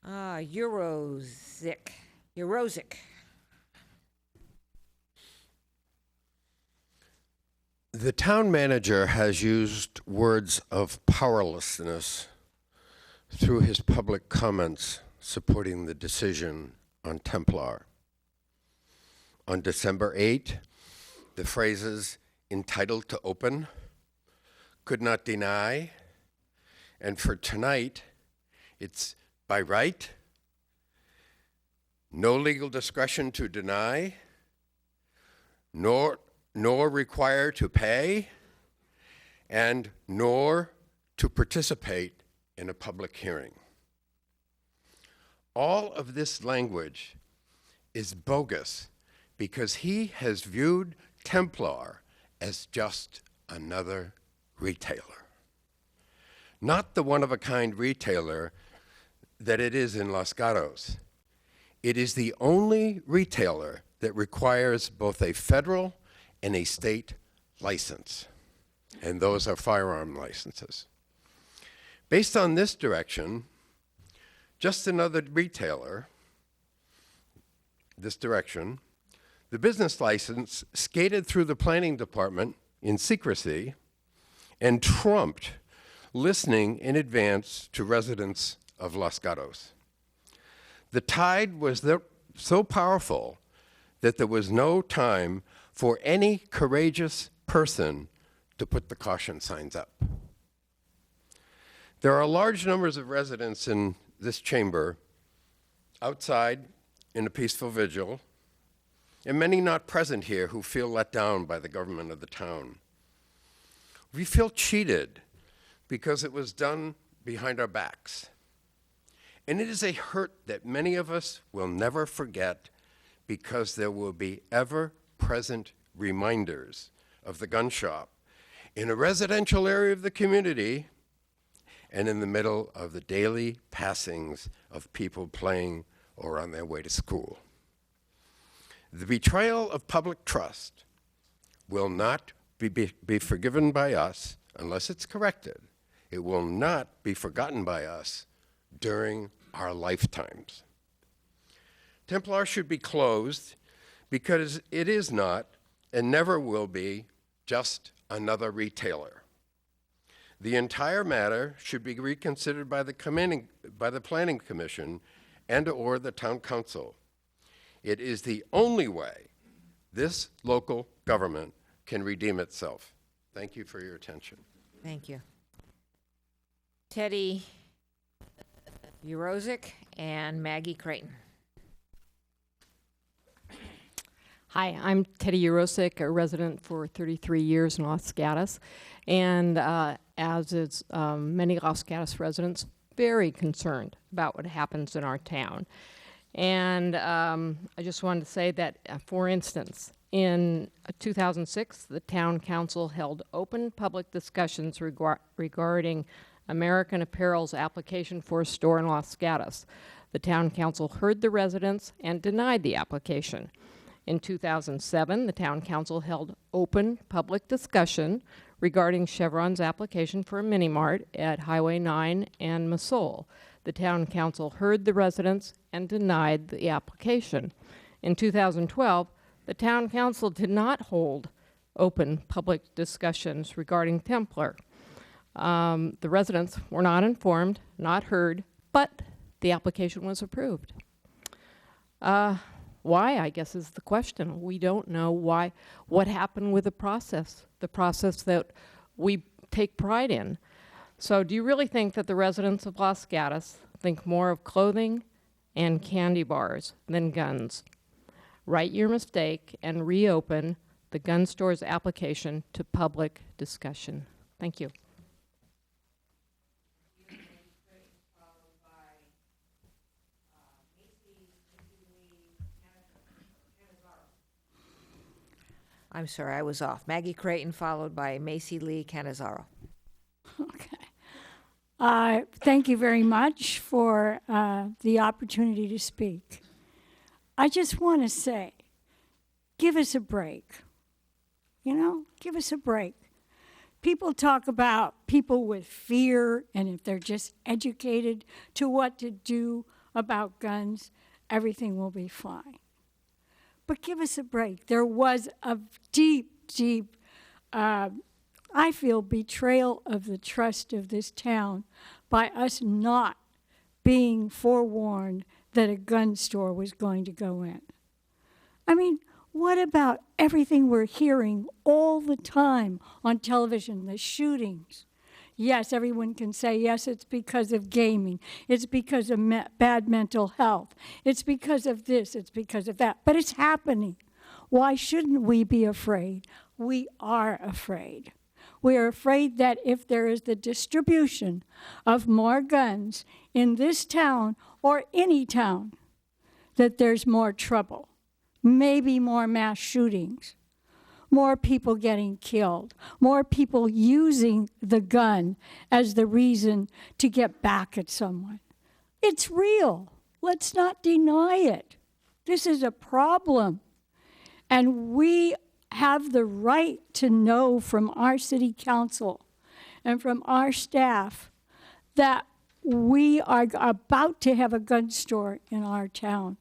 Eurozic. The town manager has used words of powerlessness through his public comments supporting the decision on Templar. On December 8, the phrases entitled to open, could not deny, and for tonight, it's by right, no legal discretion to deny, nor require to pay, and nor to participate in a public hearing. All of this language is bogus because he has viewed Templar as just another retailer. Not the one-of-a-kind retailer that it is in Los Gatos. It is the only retailer that requires both a federal and a state license, and those are firearm licenses. Based on this direction, just another retailer, this direction, the business license skated through the planning department in secrecy and trumped listening in advance to residents of Los Gatos. The tide was so powerful that there was no time for any courageous person to put the caution signs up. There are large numbers of residents in this chamber, outside in a peaceful vigil, and many not present here who feel let down by the government of the town. We feel cheated because it was done behind our backs. And it is a hurt that many of us will never forget, because there will be ever-present reminders of the gun shop in a residential area of the community and in the middle of the daily passings of people playing or on their way to school. The betrayal of public trust will not be forgiven by us unless it's corrected. It will not be forgotten by us during our lifetimes. Templar should be closed because it is not and never will be just another retailer. The entire matter should be reconsidered by the Planning Commission and or the Town Council. It is the only way this local government can redeem itself. Thank you for your attention. Thank you. Teddy Urozic and Maggie Creighton. Hi, I'm Teddy Urosic, a resident for 33 years in Los Gatos, and as is many Los Gatos residents, very concerned about what happens in our town. And I just wanted to say that, for instance, in 2006, the town council held open public discussions regarding American Apparel's application for a store in Los Gatos. The town council heard the residents and denied the application. In 2007, the town council held open public discussion regarding Chevron's application for a mini-mart at Highway 9 and Masole. The town council heard the residents and denied the application. In 2012, the town council did not hold open public discussions regarding Templar. The residents were not informed, not heard, but the application was approved. Why, I guess, is the question. We don't know why, what happened with the process that we take pride in. So do you really think that the residents of Los Gatos think more of clothing and candy bars than guns? Right your mistake and reopen the gun store's application to public discussion. Thank you. I'm sorry, I was off. Maggie Creighton, followed by Macy Lee Canizaro. Okay. Thank you very much for the opportunity to speak. I just want to say, give us a break. You know, give us a break. People talk about people with fear, and if they're just educated to what to do about guns, everything will be fine. But give us a break. There was a deep, I feel, betrayal of the trust of this town by us not being forewarned that a gun store was going to go in. I mean, what about everything we're hearing all the time on television, the shootings? Yes, everyone can say, yes, it's because of gaming. It's because of bad mental health. It's because of this. It's because of that. But it's happening. Why shouldn't we be afraid? We are afraid. We are afraid that if there is the distribution of more guns in this town or any town, that there's more trouble, maybe more mass shootings, more people getting killed, more people using the gun as the reason to get back at someone. It's real. Let's not deny it. This is a problem. And we have the right to know from our city council and from our staff that we are about to have a gun store in our town.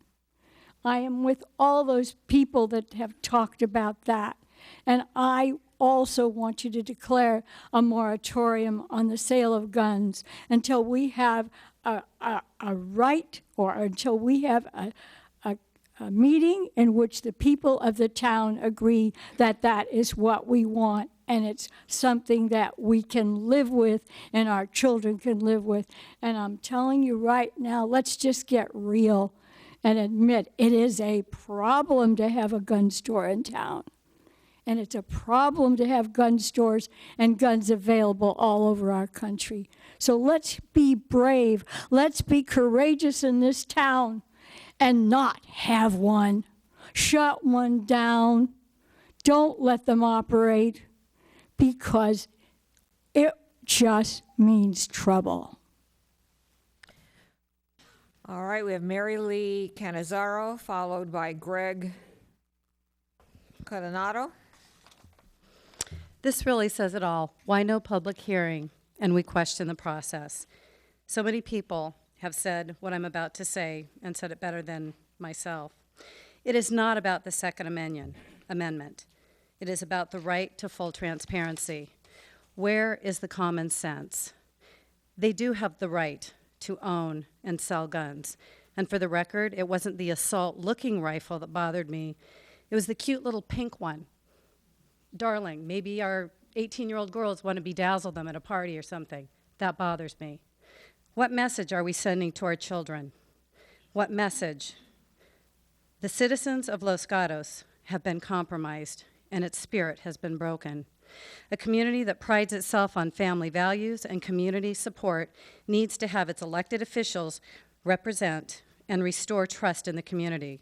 I am with all those people that have talked about that. And I also want you to declare a moratorium on the sale of guns until we have a right, or until we have a meeting in which the people of the town agree that that is what we want, and it's something that we can live with and our children can live with. And I'm telling you right now, let's just get real and admit it is a problem to have a gun store in town. And it's a problem to have gun stores and guns available all over our country. So let's be brave. Let's be courageous in this town and not have one. Shut one down. Don't let them operate, because it just means trouble. All right, we have Mary Lee Canizaro, followed by Greg Coronado. This really says it all. Why no public hearing? And we question the process. So many people have said what I'm about to say and said it better than myself. It is not about the Second Amendment. It is about the right to full transparency. Where is the common sense? They do have the right to own and sell guns. And for the record, it wasn't the assault-looking rifle that bothered me. It was the cute little pink one. Darling, maybe our 18-year-old girls want to bedazzle them at a party or something. That bothers me. What message are we sending to our children? What message? The citizens of Los Gatos have been compromised, and its spirit has been broken. A community that prides itself on family values and community support needs to have its elected officials represent and restore trust in the community.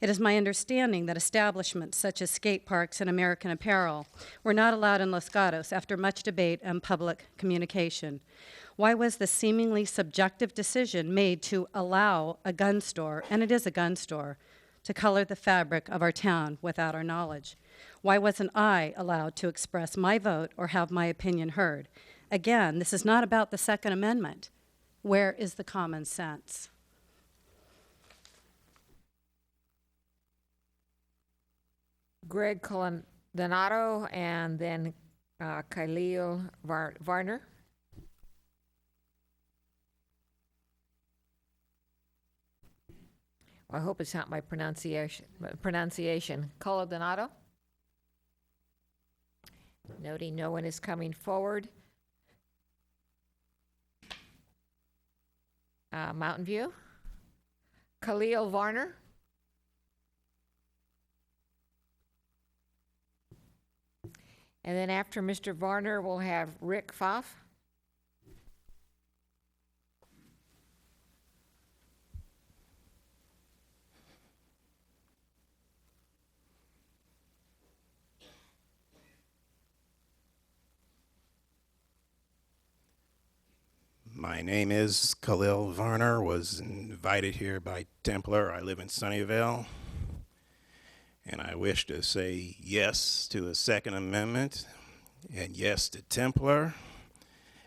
It is my understanding that establishments such as skate parks and American Apparel were not allowed in Los Gatos after much debate and public communication. Why was the seemingly subjective decision made to allow a gun store, and it is a gun store, to color the fabric of our town without our knowledge? Why wasn't I allowed to express my vote or have my opinion heard? Again, this is not about the Second Amendment. Where is the common sense? Greg Donato and then Khalil Varner. I hope it's not my pronunciation. Donato. Noting no one is coming forward. Mountain View. Khalil Varner. And then after Mr. Varner, we'll have Rick Pfaff. My name is Khalil Varner, was invited here by Templar. I live in Sunnyvale, and I wish to say yes to the Second Amendment and yes to Templar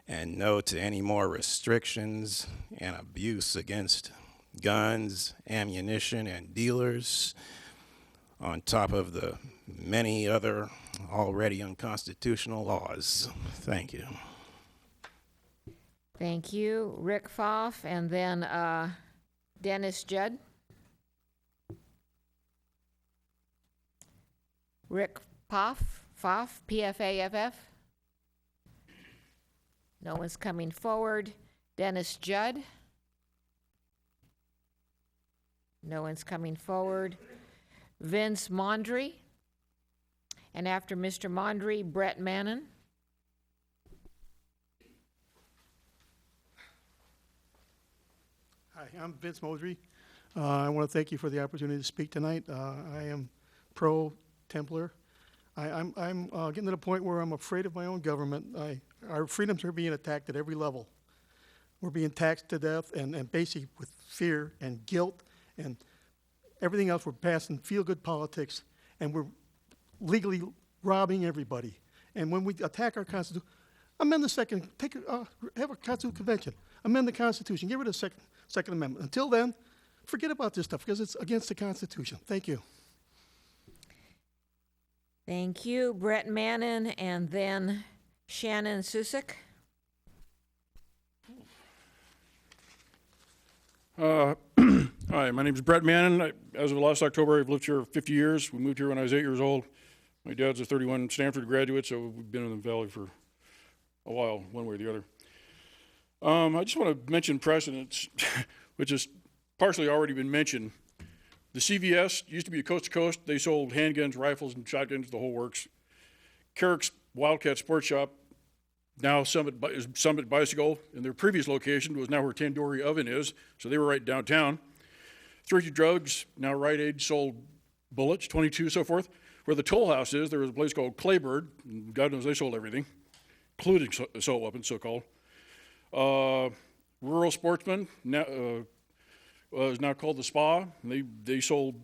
and no to any more restrictions and abuse against guns, ammunition, and dealers, on top of the many other already unconstitutional laws. Thank you. Thank you, Rick Pfaff, and then Dennis Judd. Rick Pfaff, P-F-A-F-F. No one's coming forward. Dennis Judd. No one's coming forward. Vince Mondry. And after Mr. Mondry, Brett Mannon. Hi, I'm Vince Modry. I want to thank you for the opportunity to speak tonight. I am pro-Templar. I'm getting to the point where I'm afraid of my own government. Our freedoms are being attacked at every level. We're being taxed to death, and basically with fear and guilt and everything else. We're passing feel-good politics, and we're legally robbing everybody. And when we attack our Constitution, amend the second, have a Constitutional Convention, amend the Constitution, get rid of the Second Amendment. Until then, forget about this stuff because it's against the Constitution. Thank you. Thank you, Brett Mannon, and then Shannon Susick. Hi, my name is Brett Mannon. As of last October, I've lived here 50 years. We moved here when I was 8 years old. My dad's a 31 Stanford graduate, so we've been in the Valley for a while, one way or the other. I just want to mention precedents, which has partially already been mentioned. The CVS used to be a coast-to-coast. They sold handguns, rifles, and shotguns, the whole works. Carrick's Wildcat Sports Shop, now Summit Bicycle, in their previous location was now where Tandoori Oven is, so they were right downtown. Thrifty Drugs, now Rite Aid, sold bullets, 22, so forth. Where the Toll House is, there was a place called Claybird, and God knows they sold everything, including assault weapons, so-called. Rural Sportsman is now called the Spa. They sold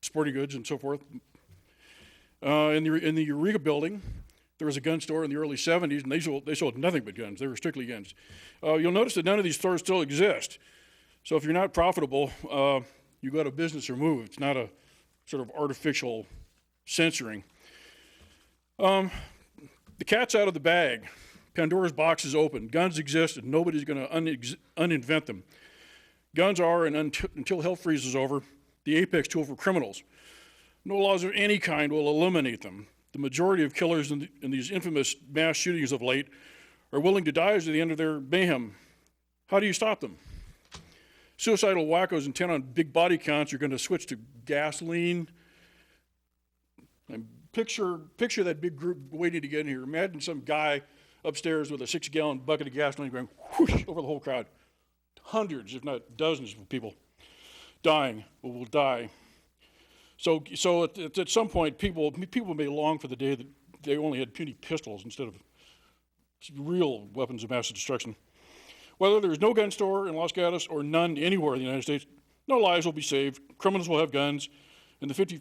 sporting goods and so forth. In the Eureka building, there was a gun store in the early 70s, and they sold nothing but guns. They were strictly guns. You'll notice that none of these stores still exist. So if you're not profitable, you go out of business or move. It's not a sort of artificial censoring. The cat's out of the bag. Pandora's box is open. Guns exist, and nobody's going to uninvent them. Guns are, and until hell freezes over, the apex tool for criminals. No laws of any kind will eliminate them. The majority of killers in these infamous mass shootings of late are willing to die at the end of their mayhem. How do you stop them? Suicidal wackos intent on big body counts are going to switch to gasoline. And picture that big group waiting to get in here. Imagine some guy upstairs with a 6-gallon bucket of gasoline going whoosh over the whole crowd. Hundreds, if not dozens of people dying or will die. So at some point, people may long for the day that they only had puny pistols instead of real weapons of mass destruction. Whether there's no gun store in Los Gatos or none anywhere in the United States, no lives will be saved, criminals will have guns, and the 50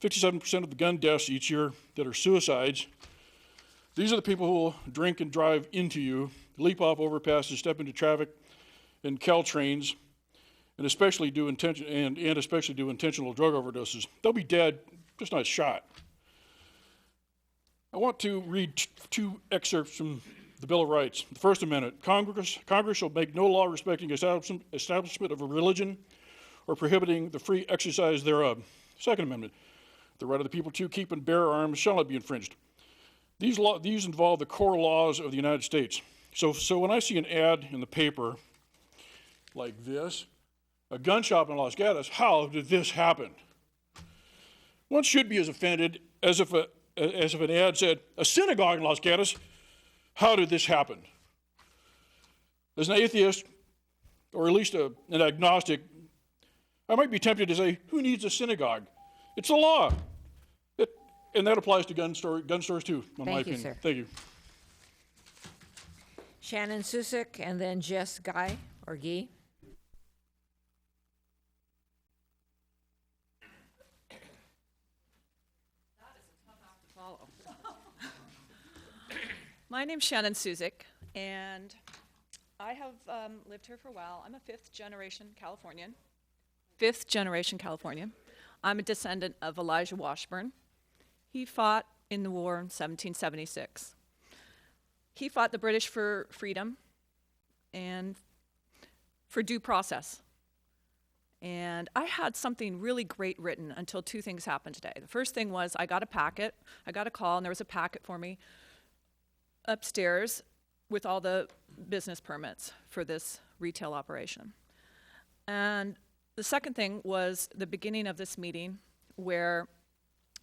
57% of the gun deaths each year that are suicides. These are the people who will drink and drive into you, leap off overpasses, step into traffic and Caltrains, and especially do intentional drug overdoses. They'll be dead, just not shot. I want to read two excerpts from the Bill of Rights. The First Amendment: Congress shall make no law respecting establishment of a religion or prohibiting the free exercise thereof. Second Amendment: the right of the people to keep and bear arms shall not be infringed. These involve the core laws of the United States. So when I see an ad in the paper like this, a gun shop in Los Gatos, how did this happen? One should be as offended as if an ad said, a synagogue in Los Gatos, how did this happen? As an atheist, or at least an agnostic, I might be tempted to say, who needs a synagogue? It's the law. And that applies to gun stores too, in my opinion. Sir. Thank you. Shannon Susick, and then Jess Guy, or Guy. My name's Shannon Susick, and I have lived here for a while. I'm a fifth generation Californian. I'm a descendant of Elijah Washburn. He fought in the war in 1776. He fought the British for freedom and for due process. And I had something really great written until two things happened today. The first thing was I got a call, and there was a packet for me upstairs with all the business permits for this retail operation. And the second thing was the beginning of this meeting where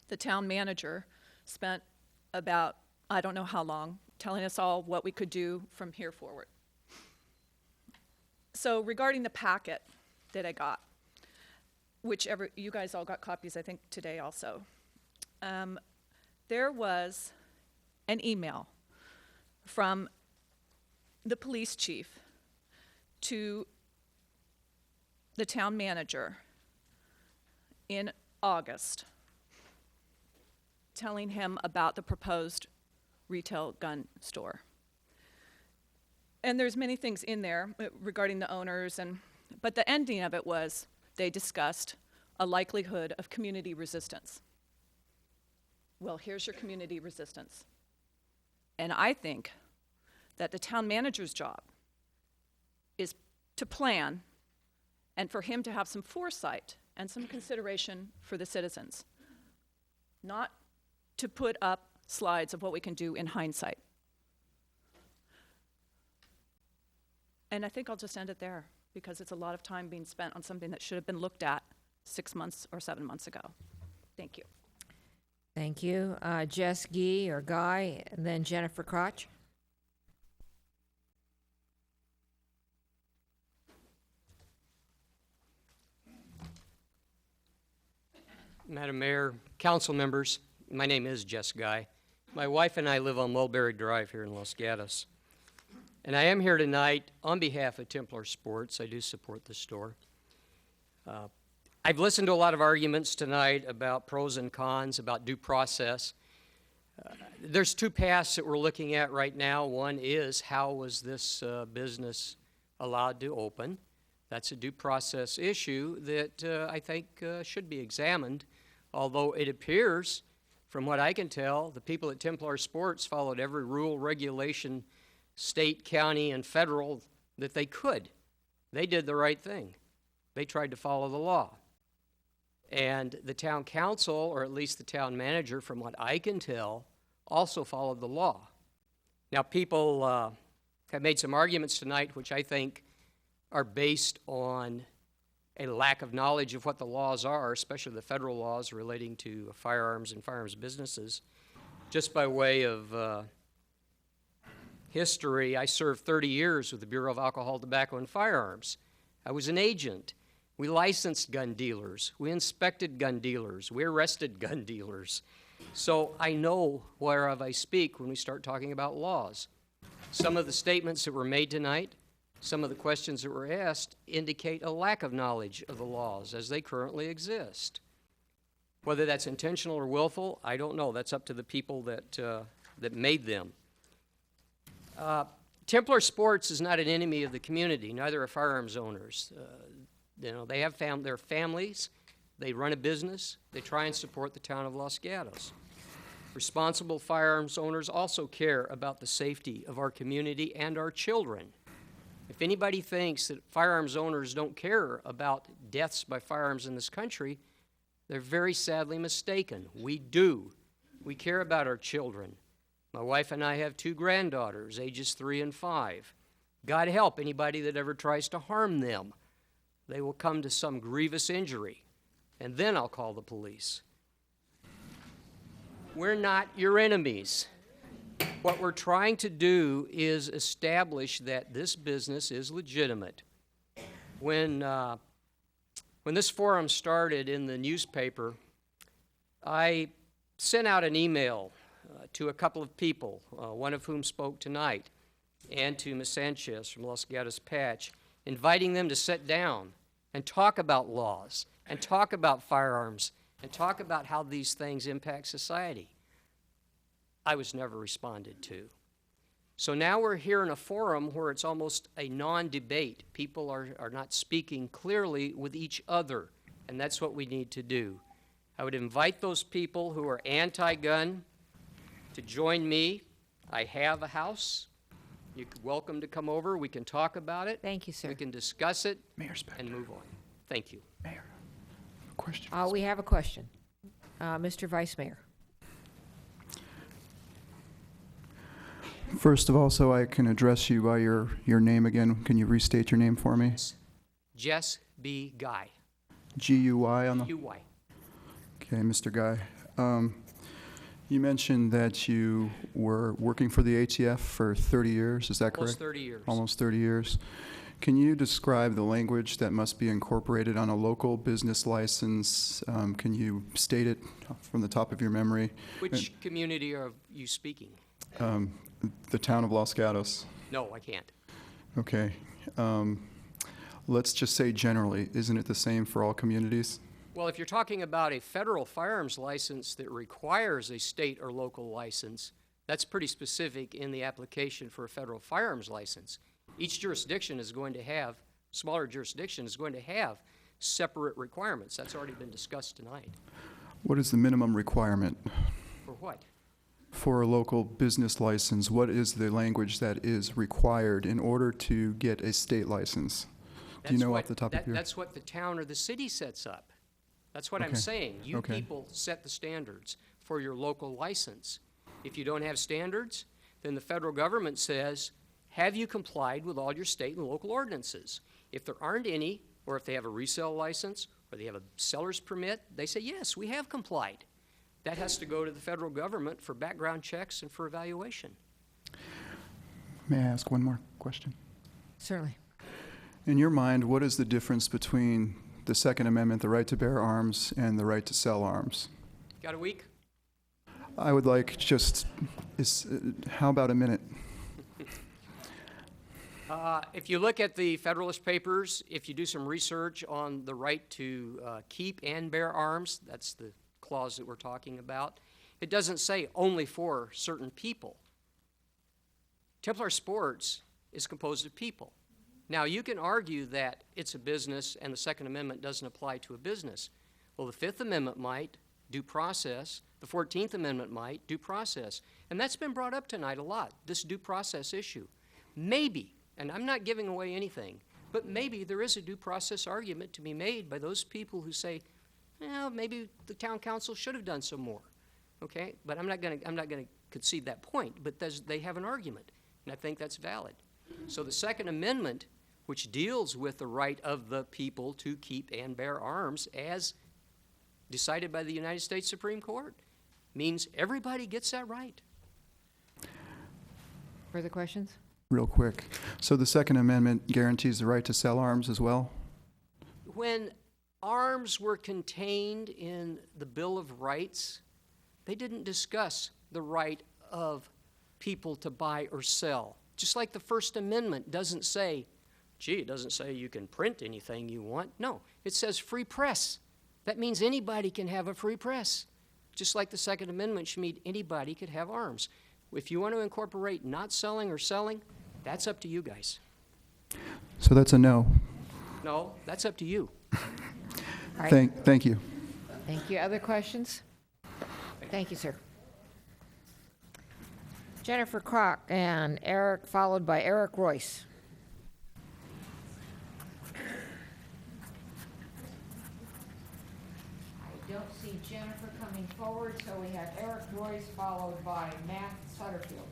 the town manager spent about, I don't know how long, telling us all what we could do from here forward. So regarding the packet that I got, you guys all got copies, I think, today also, there was an email from the police chief to the town manager in August, telling him about the proposed retail gun store. And there's many things in there regarding the owners, but the ending of it was they discussed a likelihood of community resistance. Well, here's your community resistance. And I think that the town manager's job is to plan and for him to have some foresight and some consideration for the citizens, not to put up slides of what we can do in hindsight. And I think I'll just end it there because it's a lot of time being spent on something that should have been looked at 6 months or 7 months ago. Thank you. Thank you. Jess Guy, or Guy, and then Jennifer Crotch. Madam Mayor, council members, my name is Jess Guy. My wife and I live on Mulberry Drive here in Los Gatos. And I am here tonight on behalf of Templar Sports. I do support the store. I've listened to a lot of arguments tonight about pros and cons, about due process. There's two paths that we're looking at right now. One is, how was this business allowed to open? That's a due process issue that I think should be examined, although it appears, from what I can tell, the people at Templar Sports followed every rule, regulation, state, county, and federal that they could. They did the right thing. They tried to follow the law. And the town council, or at least the town manager, from what I can tell, also followed the law. Now, people have made some arguments tonight which I think are based on a lack of knowledge of what the laws are, especially the federal laws relating to firearms and firearms businesses. Just by way of history, I served 30 years with the Bureau of Alcohol, Tobacco, and Firearms. I was an agent. We licensed gun dealers. We inspected gun dealers. We arrested gun dealers. So I know whereof I speak when we start talking about laws. Some of the statements that were made tonight, some of the questions that were asked indicate a lack of knowledge of the laws as they currently exist. Whether that's intentional or willful, I don't know. That's up to the people that made them. Templar Sports is not an enemy of the community. Neither are firearms owners. They have their families. They run a business. They try and support the town of Los Gatos. Responsible firearms owners also care about the safety of our community and our children. If anybody thinks that firearms owners don't care about deaths by firearms in this country, they're very sadly mistaken. We do. We care about our children. My wife and I have 2 granddaughters, ages 3 and 5. God help anybody that ever tries to harm them. They will come to some grievous injury, and then I'll call the police. We're not your enemies. What we're trying to do is establish that this business is legitimate. When this forum started in the newspaper, I sent out an email to a couple of people, one of whom spoke tonight, and to Ms. Sanchez from Los Gatos Patch, inviting them to sit down and talk about laws, and talk about firearms, and talk about how these things impact society. I was never responded to. So now we're here in a forum where it's almost a non-debate. People are not speaking clearly with each other, and that's what we need to do. I would invite those people who are anti-gun to join me. I have a house. You're welcome to come over. We can talk about it. Thank you, sir. We can discuss it and move on. Thank you. Mayor, question. We have a question. Mr. Vice Mayor. First of all, so I can address you by your name again, can you restate your name for me? Jess B. Guy. G-U-Y on the... U-Y. Okay, Mr. Guy. You mentioned that you were working for the ATF for 30 years, is that correct? Almost 30 years. Almost 30 years. Can you describe the language that must be incorporated on a local business license? Can you state it from the top of your memory? Which community are you speaking? The town of Los Gatos. No, I can't. Okay. Let's just say generally, isn't it the same for all communities? Well, if you're talking about a federal firearms license that requires a state or local license, that's pretty specific in the application for a federal firearms license. Each jurisdiction is going to have, smaller jurisdiction is going to have separate requirements. That's already been discussed tonight. What is the minimum requirement? For what? For a local business license, what is the language that is required in order to get a state license? Do you know off the top of your... That's what the town or the city sets up. That's what I'm saying. You people set the standards for your local license. If you don't have standards, then the federal government says, have you complied with all your state and local ordinances? If there aren't any, or if they have a resale license, or they have a seller's permit, they say, yes, we have complied. That has to go to the federal government for background checks and for evaluation. May I ask one more question? Certainly. In your mind, what is the difference between the Second Amendment, the right to bear arms, and the right to sell arms? Got a week? I would like just, how about a minute? If you look at the Federalist Papers, if you do some research on the right to keep and bear arms, that's the clause that we're talking about, it doesn't say only for certain people. Templar Sports is composed of people. Now, you can argue that it's a business and the Second Amendment doesn't apply to a business. Well, the Fifth Amendment might, due process. The 14th Amendment might, due process. And that's been brought up tonight a lot, this due process issue. Maybe, and I'm not giving away anything, but maybe there is a due process argument to be made by those people who say, well, maybe the town council should have done some more. Okay? But I'm not going to concede that point, but they have an argument, and I think that's valid. So the Second Amendment, which deals with the right of the people to keep and bear arms as decided by the United States Supreme Court, means everybody gets that right. Further questions? Real quick. So the Second Amendment guarantees the right to sell arms as well? When arms were contained in the Bill of Rights, they didn't discuss the right of people to buy or sell. Just like the First Amendment doesn't say, gee, it doesn't say you can print anything you want. No, it says free press. That means anybody can have a free press. Just like the Second Amendment should mean anybody could have arms. If you want to incorporate not selling or selling, that's up to you guys. So that's a no. No, that's up to you. All right. Thank you. Thank you. Other questions? Thank you, sir. Jennifer Kroc and Eric, followed by Eric Royce. I don't see Jennifer coming forward, so we have Eric Royce followed by Matt Sutterfield.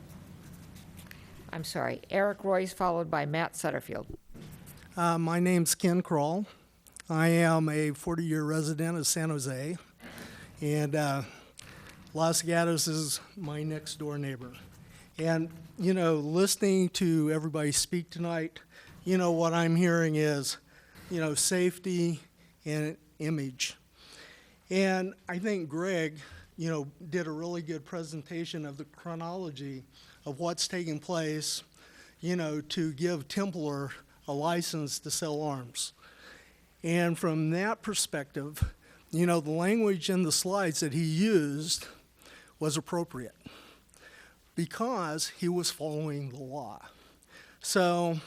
I'm sorry, Eric Royce followed by Matt Sutterfield. My name's Ken Kroll. I am a 40-year resident of San Jose, and Los Gatos is my next door neighbor. And, you know, listening to everybody speak tonight, you know, what I'm hearing is, you know, safety and image. And I think Greg, you know, did a really good presentation of the chronology of what's taking place, you know, to give Templar a license to sell arms. And from that perspective, you know, the language in the slides that he used was appropriate because he was following the law. So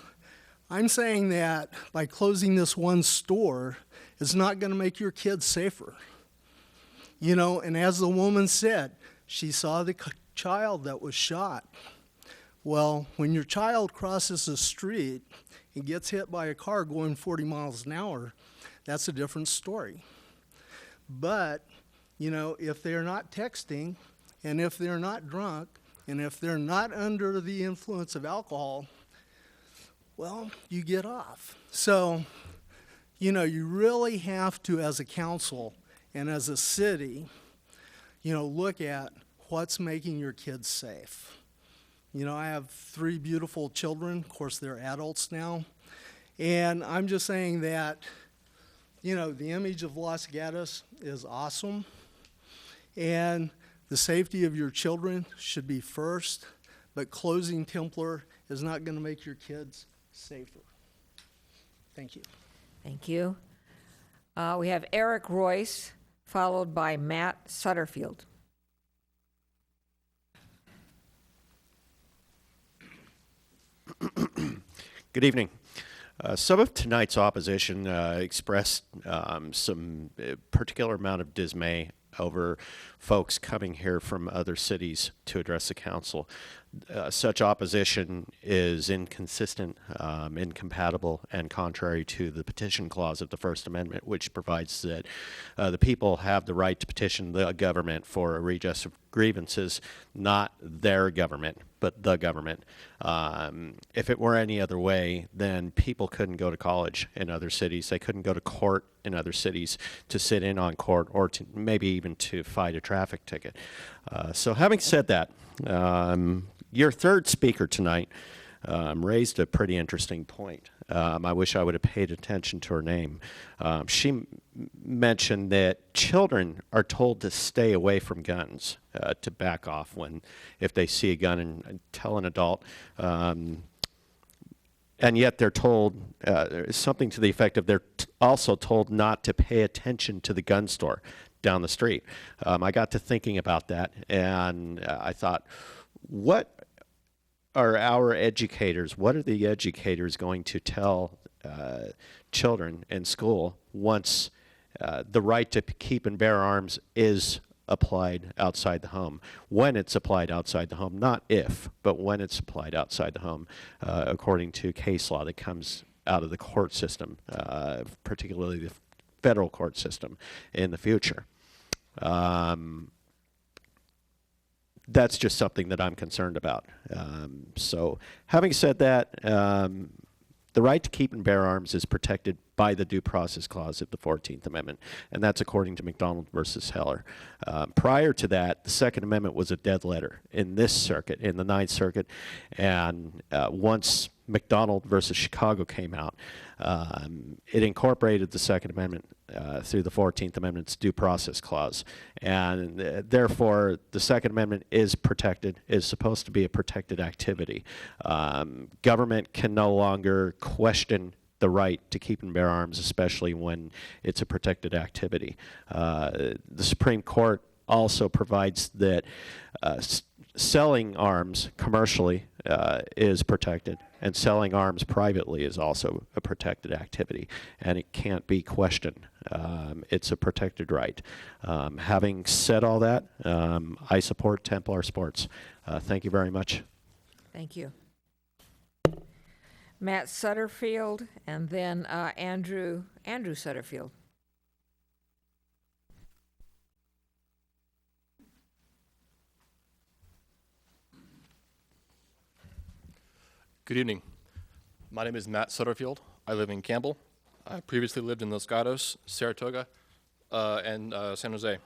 I'm saying that by closing this one store, it's not going to make your kids safer. You know, and as the woman said, she saw the child that was shot. Well, when your child crosses the street and gets hit by a car going 40 miles an hour, that's a different story. But, you know, if they're not texting, and if they're not drunk, and if they're not under the influence of alcohol, well, you get off. So, you know, you really have to, as a council and as a city, you know, look at what's making your kids safe. You know, I have 3 beautiful children. Of course, they're adults now. And I'm just saying that, you know, the image of Los Gatos is awesome. And the safety of your children should be first, but closing Templar is not going to make your kids safer. Thank you. Thank you. We have Eric Royce, followed by Matt Sutterfield. Good evening. Some of tonight's opposition expressed some particular amount of dismay over folks coming here from other cities to address the council. Such opposition is inconsistent, incompatible, and contrary to the petition clause of the First Amendment, which provides that the people have the right to petition the government for a redress of grievances, not their government, but the government. If it were any other way, then people couldn't go to college in other cities. They couldn't go to court in other cities to sit in on court or to maybe even to fight a traffic ticket. So having said that, your third speaker tonight raised a pretty interesting point. I wish I would have paid attention to her name. She mentioned that children are told to stay away from guns, to back off if they see a gun and tell an adult. And yet they're told something to the effect of they're also told not to pay attention to the gun store down the street. I got to thinking about that, and I thought, what are our educators, what are the educators going to tell children in school once the right to keep and bear arms is applied outside the home? When it's applied outside the home, not if, but when it's applied outside the home, according to case law that comes out of the court system, particularly the federal court system in the future. That's just something that I'm concerned about. So having said that, the right to keep and bear arms is protected by the Due Process Clause of the 14th Amendment, and that's according to McDonald versus Heller. Prior to that, the Second Amendment was a dead letter in this circuit, in the Ninth Circuit, and once McDonald versus Chicago came out, it incorporated the Second Amendment through the 14th Amendment's Due Process Clause. And therefore, the Second Amendment is protected, is supposed to be a protected activity. Government can no longer question the right to keep and bear arms, especially when it's a protected activity. The Supreme Court also provides that selling arms commercially is protected, and selling arms privately is also a protected activity, and it can't be questioned. It's a protected right. Having said all that, I support Templar Sports. Thank you very much. Thank you. Matt Sutterfield, and then Andrew Sutterfield. Good evening. My name is Matt Sutterfield. I live in Campbell. I previously lived in Los Gatos, Saratoga, and San Jose.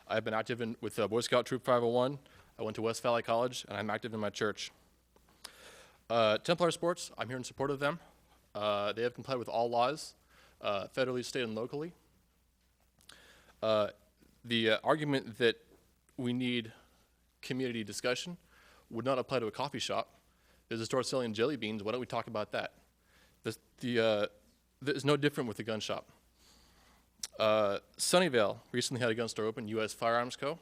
I've been active with Boy Scout Troop 501. I went to West Valley College, and I'm active in my church. Templar Sports, I'm here in support of them. They have complied with all laws, federally, state, and locally. The argument that we need community discussion would not apply to a coffee shop. There's a store selling jelly beans. Why don't we talk about that? There's no different with the gun shop. Sunnyvale recently had a gun store open, U.S. Firearms Co.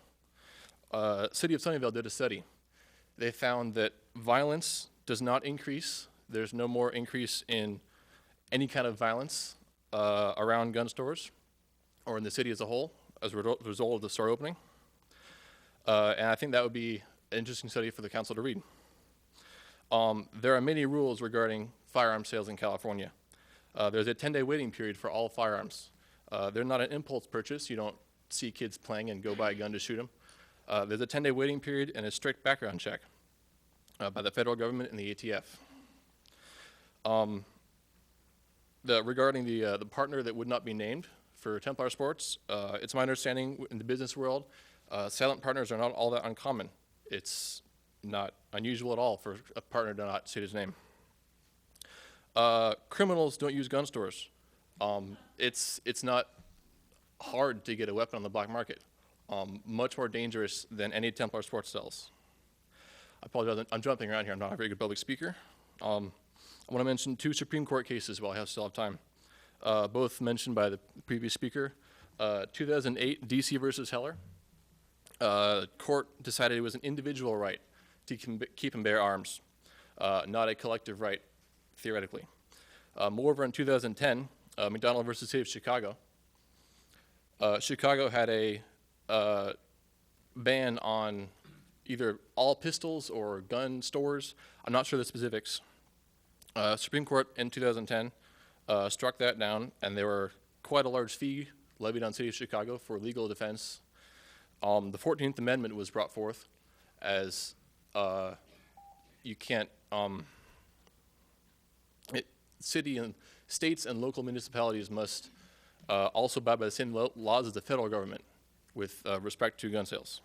City of Sunnyvale did a study. They found that violence does not increase. There's no more increase in any kind of violence around gun stores or in the city as a whole as a result of the store opening. And I think that would be an interesting study for the council to read. There are many rules regarding firearm sales in California. There's a 10-day waiting period for all firearms. They're not an impulse purchase. You don't see kids playing and go buy a gun to shoot them. There's a 10-day waiting period and a strict background check by the federal government and the ATF. Regarding the partner that would not be named for Templar Sports, it's my understanding in the business world, silent partners are not all that uncommon. It's not unusual at all for a partner to not state his name. Criminals don't use gun stores. It's not hard to get a weapon on the black market. Much more dangerous than any Templar Sports sells. I apologize, I'm jumping around here. I'm not a very good public speaker. I want to mention 2 Supreme Court cases while I still have time. Both mentioned by the previous speaker. 2008, DC versus Heller. Court decided it was an individual right to keep and bear arms, not a collective right, theoretically. Moreover, in 2010, McDonald versus City of Chicago. Chicago had a ban on either all pistols or gun stores. I'm not sure the specifics. Supreme Court in 2010 struck that down, and there were quite a large fee levied on City of Chicago for legal defense. The 14th Amendment was brought forth as you can't, city and states and local municipalities must also abide by the same laws as the federal government with respect to gun sales.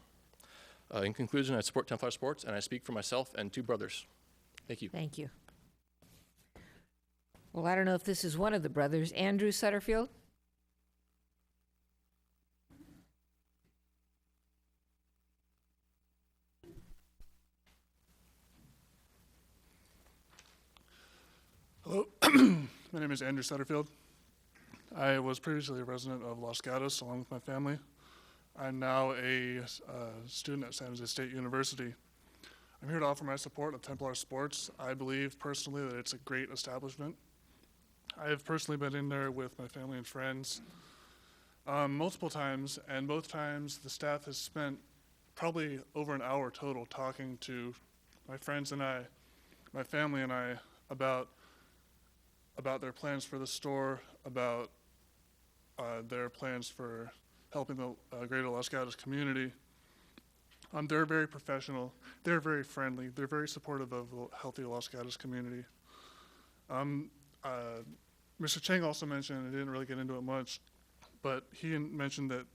In conclusion, I support Templar Sports, and I speak for myself and 2 brothers. Thank you. Thank you. Well, I don't know if this is one of the brothers. Andrew Sutterfield? Hello, my name is Andrew Sutterfield. I was previously a resident of Los Gatos along with my family. I'm now a student at San Jose State University. I'm here to offer my support of Templar Sports. I believe personally that it's a great establishment. I have personally been in there with my family and friends multiple times, and both times the staff has spent probably over an hour total talking to my friends and I, my family and I, about their plans for the store, about their plans for helping the greater Los Gatos community. They're very professional, they're very friendly, they're very supportive of the healthy Los Gatos community. Mr. Chang also mentioned, I didn't really get into it much, but he mentioned that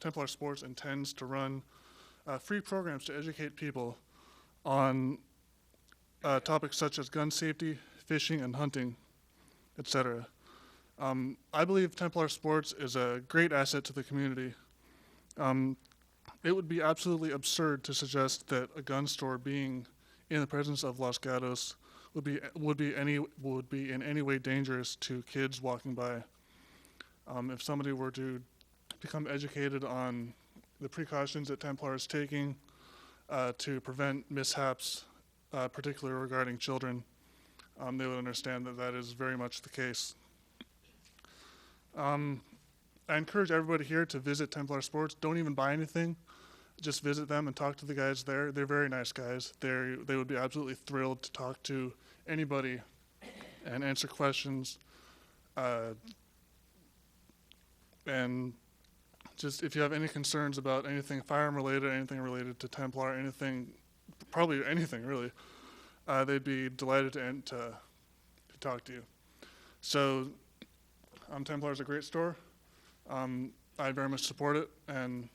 Templar Sports intends to run free programs to educate people on topics such as gun safety, fishing, and hunting, etc. I believe Templar Sports is a great asset to the community. It would be absolutely absurd to suggest that a gun store being in the presence of Los Gatos would be in any way dangerous to kids walking by. If somebody were to become educated on the precautions that Templar is taking to prevent mishaps, particularly regarding children, they would understand that that is very much the case. I encourage everybody here to visit Templar Sports. Don't even buy anything. Just visit them and talk to the guys there. They're very nice guys. They would be absolutely thrilled to talk to anybody and answer questions. And just if you have any concerns about anything firearm related, anything related to Templar, probably anything really, they'd be delighted to talk to you. So Templar is a great store. I very much support it, and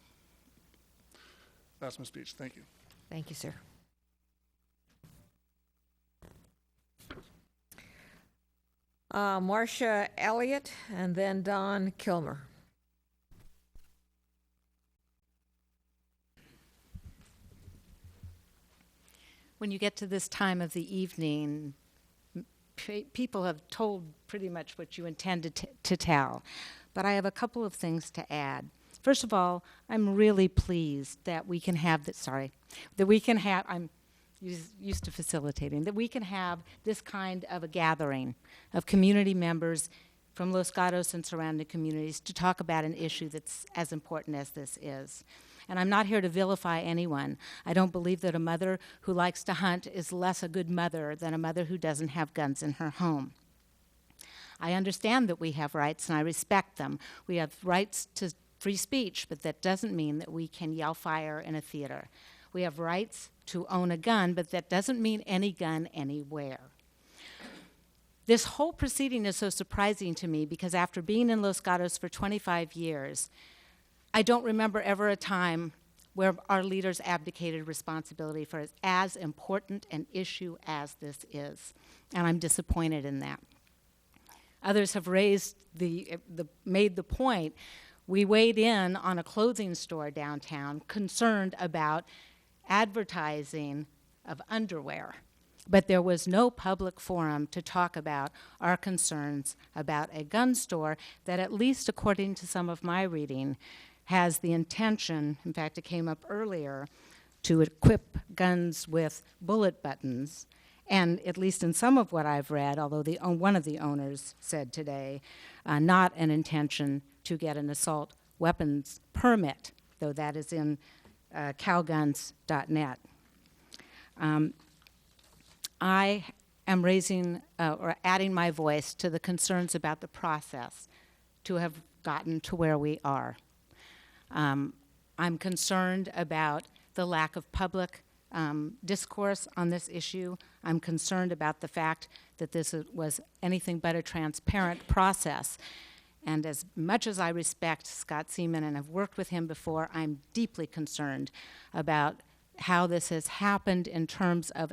that's my speech. Thank you. Thank you, sir. Marcia Elliott, and then Don Kilmer. When you get to this time of the evening, people have told pretty much what you intended to tell, but I have a couple of things to add. First of all, I'm really pleased that we can have I'm used to facilitating, that we can have this kind of a gathering of community members from Los Gatos and surrounding communities to talk about an issue that's as important as this is. And I'm not here to vilify anyone. I don't believe that a mother who likes to hunt is less a good mother than a mother who doesn't have guns in her home. I understand that we have rights, and I respect them. We have rights to free speech, but that doesn't mean that we can yell fire in a theater. We have rights to own a gun, but that doesn't mean any gun anywhere. This whole proceeding is so surprising to me because after being in Los Gatos for 25 years, I don't remember ever a time where our leaders abdicated responsibility for as important an issue as this is, and I'm disappointed in that. Others have made the point. We weighed in on a clothing store downtown concerned about advertising of underwear, but there was no public forum to talk about our concerns about a gun store that, at least according to some of my reading, has the intention, in fact it came up earlier, to equip guns with bullet buttons, and at least in some of what I've read, although one of the owners said today, not an intention to get an assault weapons permit, though that is in calguns.net. I am raising or adding my voice to the concerns about the process to have gotten to where we are. I'm concerned about the lack of public discourse on this issue. I'm concerned about the fact that this was anything but a transparent process. And as much as I respect Scott Seaman and have worked with him before, I'm deeply concerned about how this has happened in terms of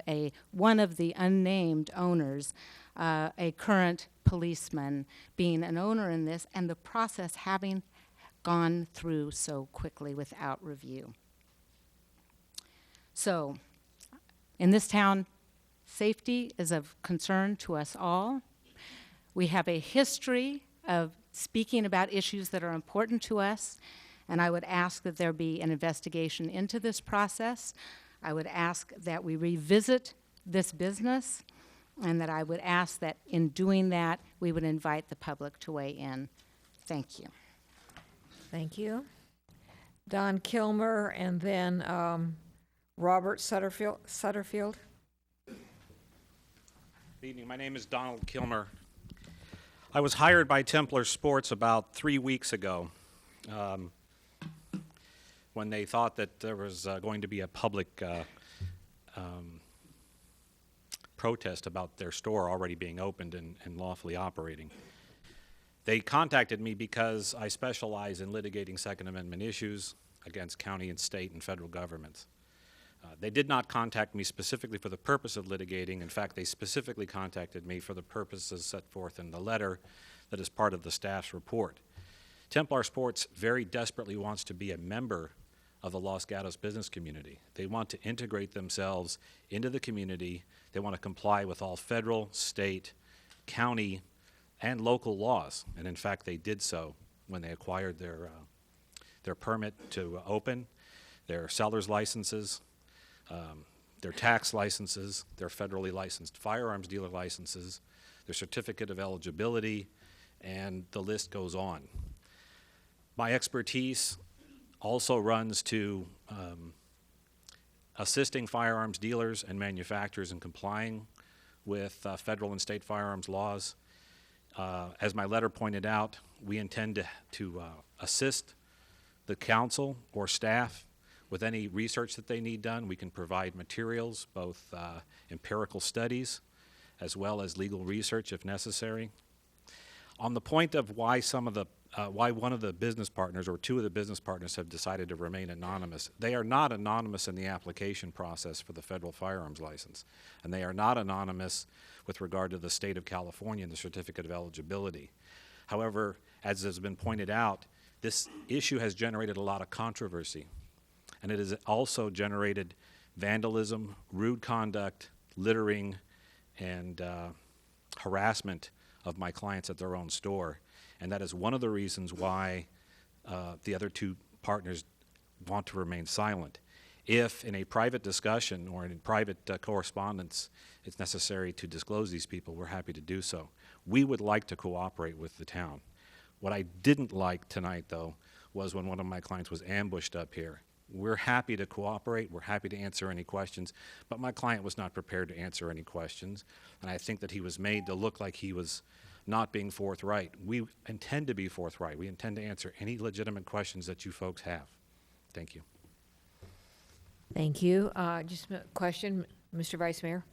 one of the unnamed owners, a current policeman, being an owner in this, and the process having gone through so quickly without review. So, in this town, safety is of concern to us all. We have a history of speaking about issues that are important to us, and I would ask that there be an investigation into this process. I would ask that we revisit this business, and that I would ask that in doing that, we would invite the public to weigh in. Thank you. Thank you. Don Kilmer, and then Robert Sutterfield. Good evening. My name is Donald Kilmer. I was hired by Templar Sports about 3 weeks ago when they thought that there was going to be a public protest about their store already being opened and lawfully operating. They contacted me because I specialize in litigating Second Amendment issues against county and state and federal governments. They did not contact me specifically for the purpose of litigating. In fact, they specifically contacted me for the purposes set forth in the letter that is part of the staff's report. Templar Sports very desperately wants to be a member of the Los Gatos business community. They want to integrate themselves into the community. They want to comply with all federal, state, county, and local laws. And in fact, they did so when they acquired their permit to open, their seller's licenses, their tax licenses, their federally licensed firearms dealer licenses, their certificate of eligibility, and the list goes on. My expertise also runs to assisting firearms dealers and manufacturers in complying with federal and state firearms laws. As my letter pointed out, we intend to assist the council or staff with any research that they need done. We can provide materials, both empirical studies as well as legal research if necessary. On the point of why why one of the business partners or two of the business partners have decided to remain anonymous, they are not anonymous in the application process for the federal firearms license, and they are not anonymous with regard to the state of California and the certificate of eligibility. However, as has been pointed out, this issue has generated a lot of controversy, and it has also generated vandalism, rude conduct, littering, and harassment of my clients at their own store. And that is one of the reasons why the other two partners want to remain silent. If in a private discussion or in private correspondence it's necessary to disclose these people, we're happy to do so. We would like to cooperate with the town. What I didn't like tonight, though, was when one of my clients was ambushed up here. We're happy to cooperate, we're happy to answer any questions, but my client was not prepared to answer any questions, and I think that he was made to look like he was not being forthright. We intend to be forthright. We intend to answer any legitimate questions that you folks have. Thank you. Thank you. Just a question, Mr. Vice Mayor.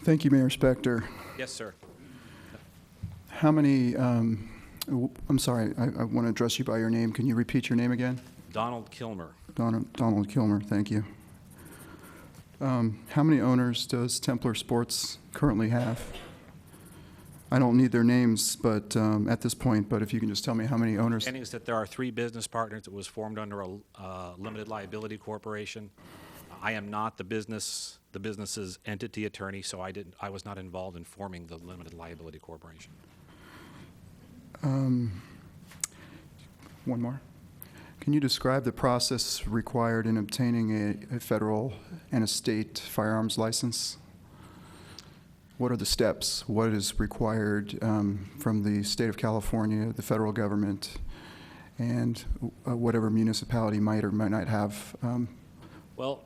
Thank you, Mayor Spector. Yes, sir. How many, I'm sorry, I want to address you by your name. Can you repeat your name again? Donald Kilmer. Donald Kilmer, thank you. How many owners does Templar Sports currently have? I don't need their names, but at this point, but if you can just tell me how many owners. My understanding is that there are 3 business partners. It was formed under a limited liability corporation. I am not the business's entity attorney, so I was not involved in forming the limited liability corporation. One more. Can you describe the process required in obtaining a federal and a state firearms license? What are the steps? What is required from the state of California, the federal government, and whatever municipality might or might not have? Well,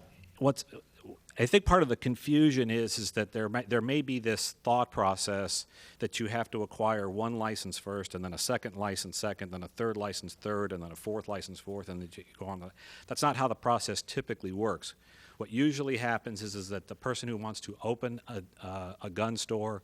I think part of the confusion is that there may be this thought process that you have to acquire one license first, and then a second license second, then a third license third, and then a fourth license fourth, and then you go on. That's not how the process typically works. What usually happens is that the person who wants to open a gun store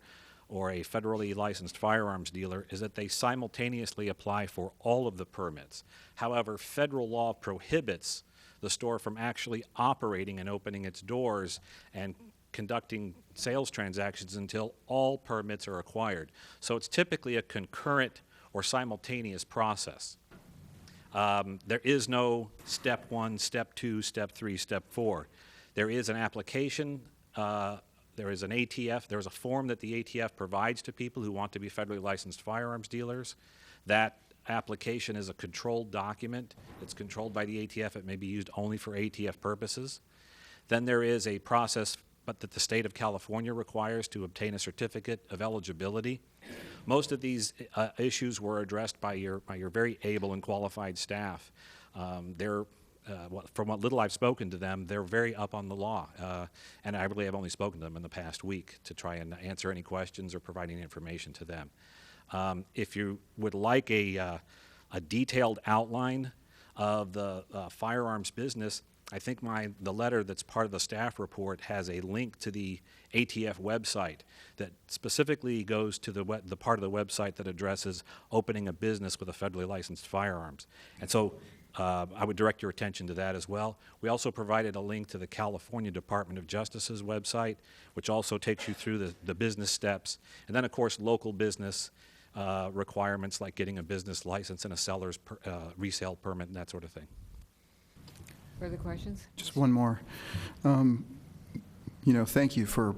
or a federally licensed firearms dealer is that they simultaneously apply for all of the permits. However, federal law prohibits the store from actually operating and opening its doors and conducting sales transactions until all permits are acquired. So it's typically a concurrent or simultaneous process. There is no step 1, step 2, step 3, step 4. There is an application, there is an ATF, there's a form that the ATF provides to people who want to be federally licensed firearms dealers. That application is a controlled document. It's controlled by the ATF. It may be used only for ATF purposes. Then there is a process that the state of California requires to obtain a certificate of eligibility. Most of these issues were addressed by your very able and qualified staff. From what little I've spoken to them, they're very up on the law, and I really have only spoken to them in the past week to try and answer any questions or provide any information to them. If you would like a detailed outline of the firearms business, I think the letter that's part of the staff report has a link to the ATF website that specifically goes to the part of the website that addresses opening a business with a federally licensed firearms. And so I would direct your attention to that as well. We also provided a link to the California Department of Justice's website, which also takes you through the business steps. And then, of course, local business requirements like getting a business license and a seller's resale permit and that sort of thing. Further questions? Just one more. Thank you for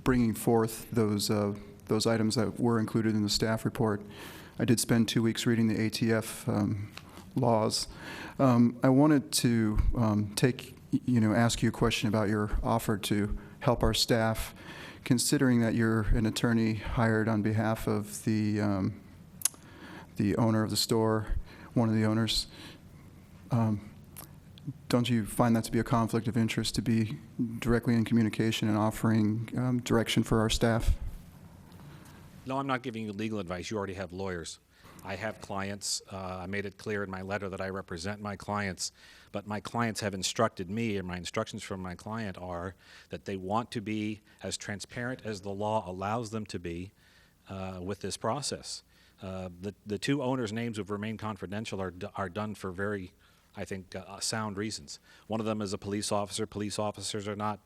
bringing forth those items that were included in the staff report. I did spend 2 weeks reading the ATF laws. I wanted to ask you a question about your offer to help our staff, considering that you're an attorney hired on behalf of the owner of the store, one of the owners. Don't you find that to be a conflict of interest to be directly in communication and offering direction for our staff? No, I'm not giving you legal advice. You already have lawyers. I have clients. I made it clear in my letter that I represent my clients, but my clients have instructed me, and my instructions from my client are that they want to be as transparent as the law allows them to be with this process. The two owners' names who have remained confidential are done for very, I think, sound reasons. One of them is a police officer. Police officers are not,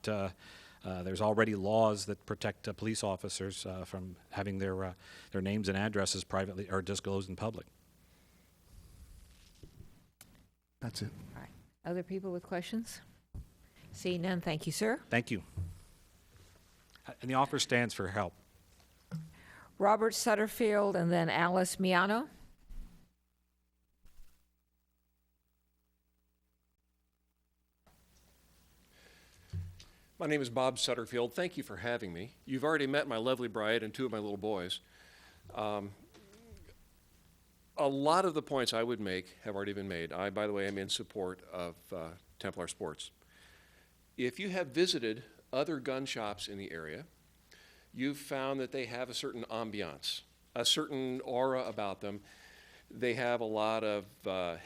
there's already laws that protect police officers from having their names and addresses privately or disclosed in public. That's it. All right. Other people with questions? Seeing none, thank you, sir. Thank you. And the offer stands for help. Robert Sutterfield and then Alice Miano. My name is Bob Sutterfield. Thank you for having me. You've already met my lovely bride and two of my little boys. A lot of the points I would make have already been made. I, by the way, am in support of Templar Sports. If you have visited other gun shops in the area, you've found that they have a certain ambiance, a certain aura about them. They have a lot of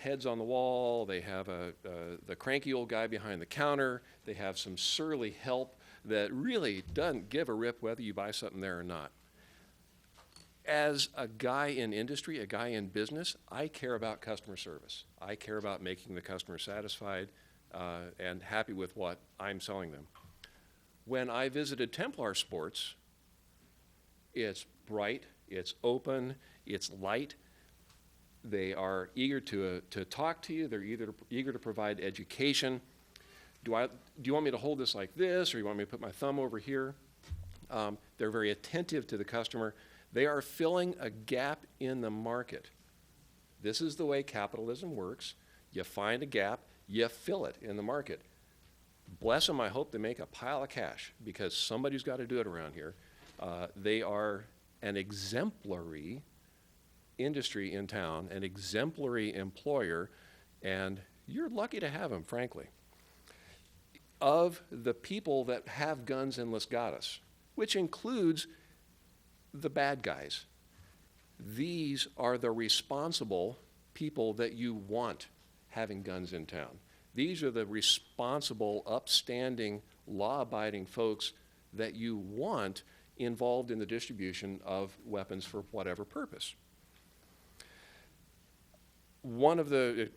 heads on the wall. They have the cranky old guy behind the counter. They have some surly help that really doesn't give a rip whether you buy something there or not. As a guy in industry, a guy in business, I care about customer service. I care about making the customer satisfied and happy with what I'm selling them. When I visited Templar Sports, it's bright, it's open, it's light. They are eager to talk to you. They're eager to provide education. Do you want me to hold this like this, or you want me to put my thumb over here? They're very attentive to the customer. They are filling a gap in the market. This is the way capitalism works. You find a gap, you fill it in the market. Bless them, I hope they make a pile of cash, because somebody's got to do it around here. They are an exemplary industry in town, an exemplary employer, and you're lucky to have them, frankly. Of the people that have guns in Los Gatos, which includes the bad guys, these are the responsible people that you want having guns in town. These are the responsible, upstanding, law-abiding folks that you want involved in the distribution of weapons for whatever purpose. One of the,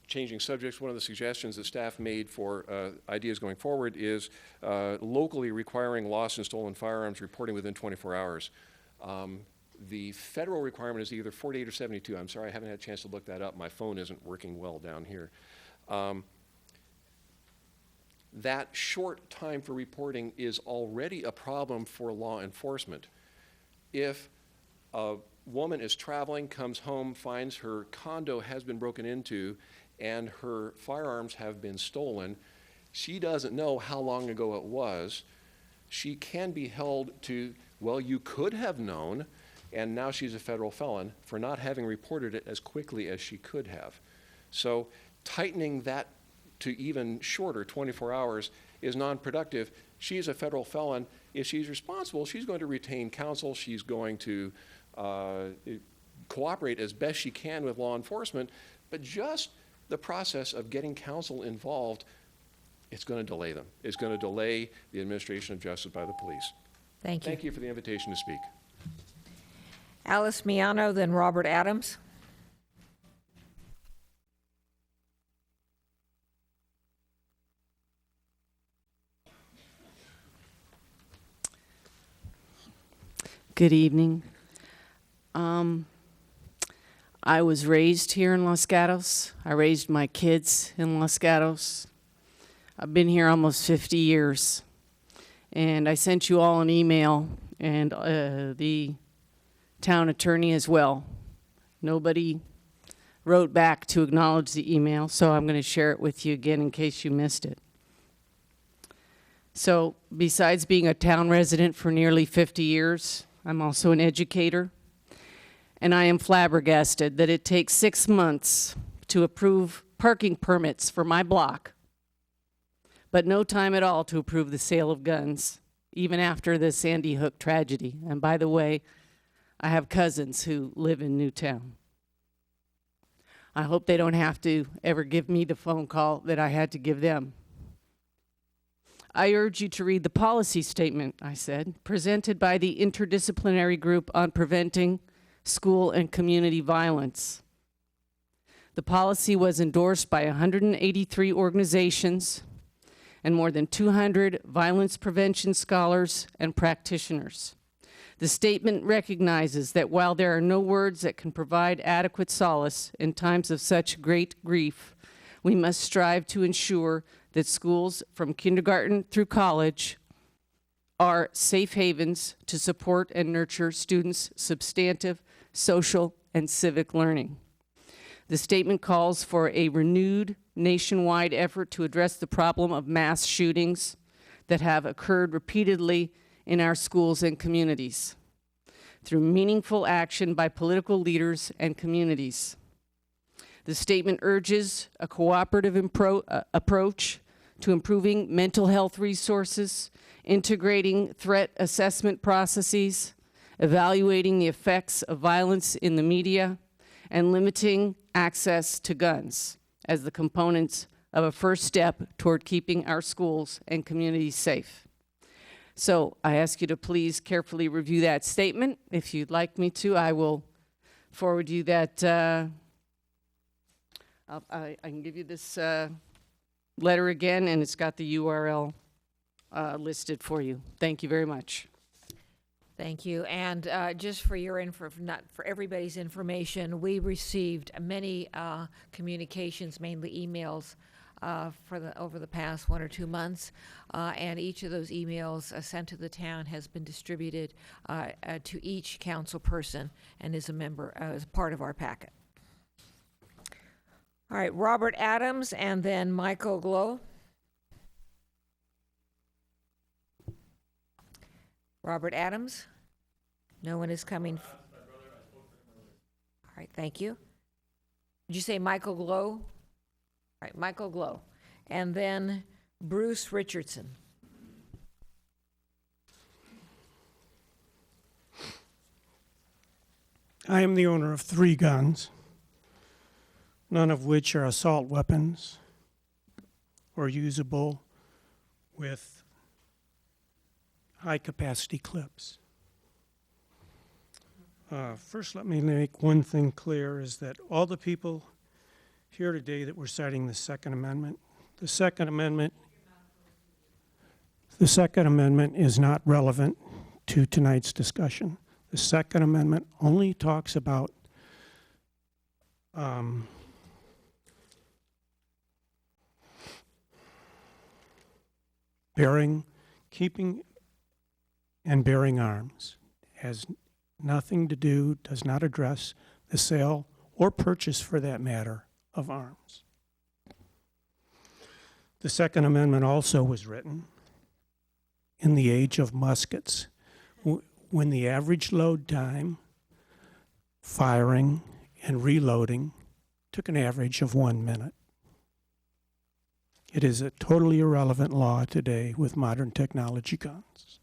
changing subjects, one of the suggestions that staff made for ideas going forward is locally requiring lost and stolen firearms reporting within 24 hours. The federal requirement is either 48 or 72. I'm sorry, I haven't had a chance to look that up. My phone isn't working well down here. That short time for reporting is already a problem for law enforcement. If a woman is traveling, comes home, finds her condo has been broken into and her firearms have been stolen, she doesn't know how long ago it was. She can be held to, well, you could have known, and now she's a federal felon for not having reported it as quickly as she could have. So tightening that to even shorter, 24 hours, is non-productive. She's a federal felon. If she's responsible, she's going to retain counsel. She's going to cooperate as best she can with law enforcement. But just the process of getting counsel involved, it's going to delay them. It's going to delay the administration of justice by the police. Thank you. Thank you for the invitation to speak. Alice Miano, then Robert Adams. Good evening. I was raised here in Los Gatos. I raised my kids in Los Gatos. I've been here almost 50 years. And I sent you all an email, and the town attorney as well. Nobody wrote back to acknowledge the email, so I'm going to share it with you again in case you missed it. So, besides being a town resident for nearly 50 years, I'm also an educator. And I am flabbergasted that it takes 6 months to approve parking permits for my block, but no time at all to approve the sale of guns, even after the Sandy Hook tragedy. And by the way, I have cousins who live in Newtown. I hope they don't have to ever give me the phone call that I had to give them. I urge you to read the policy statement, I said, presented by the Interdisciplinary Group on Preventing School and Community Violence. The policy was endorsed by 183 organizations and more than 200 violence prevention scholars and practitioners. The statement recognizes that while there are no words that can provide adequate solace in times of such great grief, we must strive to ensure that schools from kindergarten through college are safe havens to support and nurture students' substantive social and civic learning. The statement calls for a renewed nationwide effort to address the problem of mass shootings that have occurred repeatedly in our schools and communities through meaningful action by political leaders and communities. The statement urges a cooperative approach to improving mental health resources, integrating threat assessment processes, evaluating the effects of violence in the media, and limiting access to guns as the components of a first step toward keeping our schools and communities safe. So I ask you to please carefully review that statement. If you'd like me to, I will forward you that. I can give you this letter again, and it's got the URL listed for you. Thank you very much. Thank you. And just for your not for everybody's information, we received many communications, mainly emails, over the past 1 or 2 months, and each of those emails sent to the town has been distributed to each council person and is a member, as part of our packet. All right, Robert Adams and then Michael Glow. Robert Adams? No one is coming. All right, thank you. Did you say Michael Glow? All right, Michael Glow. And then Bruce Richardson. I am the owner of 3 guns, none of which are assault weapons or usable with high-capacity clips. First, let me make one thing clear, is that all the people here today that were citing the Second Amendment, the Second Amendment is not relevant to tonight's discussion. The Second Amendment only talks about keeping and bearing arms. Has nothing to do, does not address the sale or purchase, for that matter, of arms. The Second Amendment also was written in the age of muskets, when the average load time, firing and reloading, took an average of 1 minute. It is a totally irrelevant law today with modern technology guns.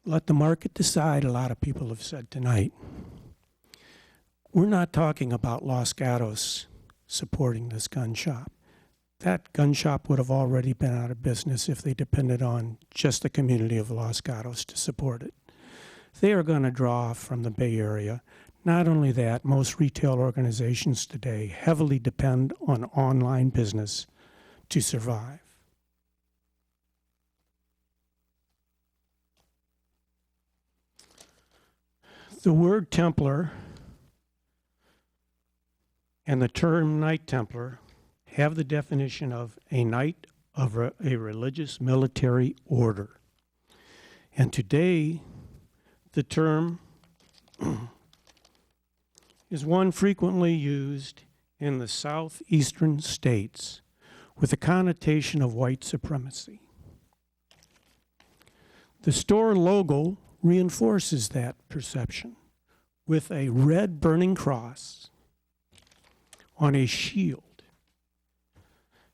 Let the market decide, a lot of people have said tonight. We're not talking about Los Gatos supporting this gun shop. That gun shop would have already been out of business if they depended on just the community of Los Gatos to support it. They are going to draw from the Bay Area. Not only that, most retail organizations today heavily depend on online business to survive. The word Templar and the term Knight Templar have the definition of a knight of a religious military order. And today, the term is one frequently used in the southeastern states with a connotation of white supremacy. The store logo reinforces that perception with a red burning cross on a shield.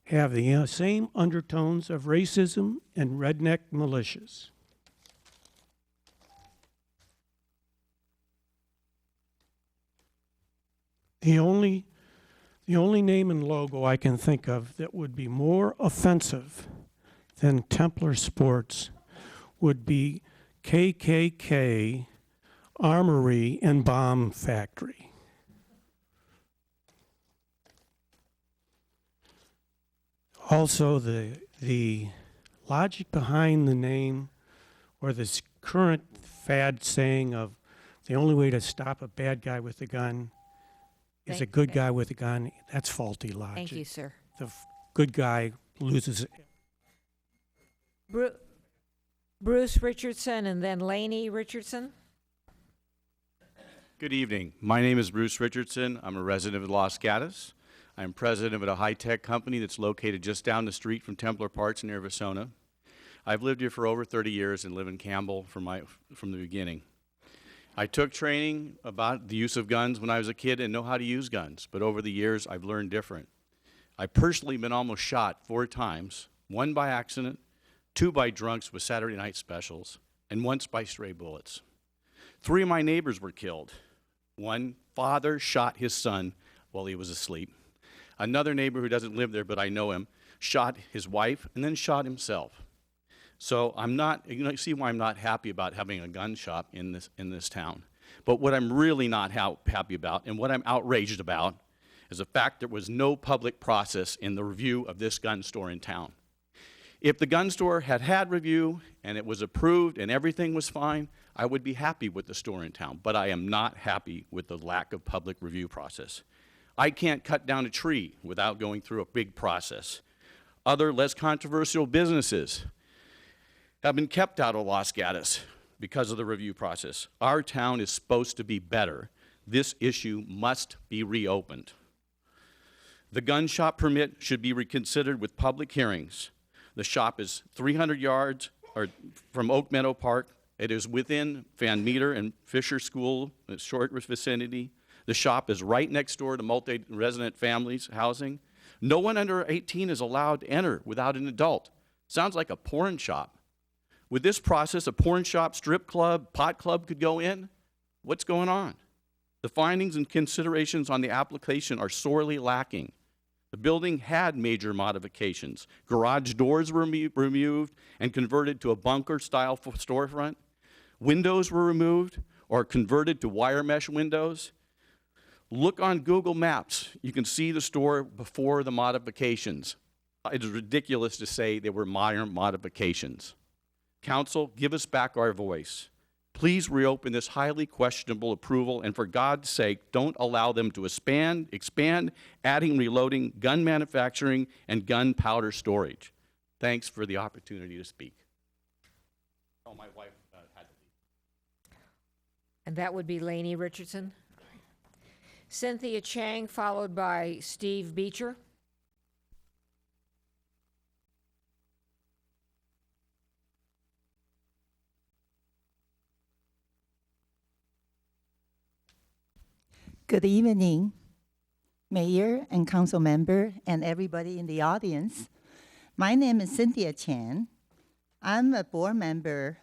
Have the same undertones of racism and redneck militias. The only name and logo I can think of that would be more offensive than Templar Sports would be KKK Armory and Bomb Factory. Also, the logic behind the name, or this current fad saying of the only way to stop a bad guy with a gun is a good guy with a gun, that's faulty logic. Thank you, sir. The good guy loses. Bruce Richardson and then Laney Richardson. Good evening. My name is Bruce Richardson. I'm a resident of Los Gatos. I'm president of a high-tech company that's located just down the street from Templar Parts near Vasona. I've lived here for over 30 years and live in Campbell from the beginning. I took training about the use of guns when I was a kid and know how to use guns, but over the years I've learned different. I've personally been almost shot 4 times, 1 by accident, 2 by drunks with Saturday night specials, and once by stray bullets. 3 of my neighbors were killed. One father shot his son while he was asleep. Another neighbor who doesn't live there, but I know him, shot his wife and then shot himself. So I'm not, you see why I'm not happy about having a gun shop in this town. But what I'm really not happy about, and what I'm outraged about, is the fact there was no public process in the review of this gun store in town. If the gun store had review and it was approved and everything was fine, I would be happy with the store in town, but I am not happy with the lack of public review process. I can't cut down a tree without going through a big process. Other less controversial businesses have been kept out of Los Gatos because of the review process. Our town is supposed to be better. This issue must be reopened. The gun shop permit should be reconsidered with public hearings. The shop is 300 yards from Oak Meadow Park. It is within Van Meter and Fisher School, a short vicinity. The shop is right next door to multi-resident families housing. No one under 18 is allowed to enter without an adult. Sounds like a porn shop. With this process, a porn shop, strip club, pot club could go in. What's going on? The findings and considerations on the application are sorely lacking. The building had major modifications. Garage doors were removed and converted to a bunker-style storefront. Windows were removed or converted to wire mesh windows. Look on Google Maps. You can see the store before the modifications. It is ridiculous to say they were minor modifications. Council, give us back our voice. Please reopen this highly questionable approval, and for God's sake, don't allow them to expand, adding, reloading, gun manufacturing, and gunpowder storage. Thanks for the opportunity to speak. Oh, my wife had to leave. And that would be Laney Richardson. Cynthia Chang, followed by Steve Beecher. Good evening, Mayor and Council member and everybody in the audience. My name is Cynthia Chan. I'm a board member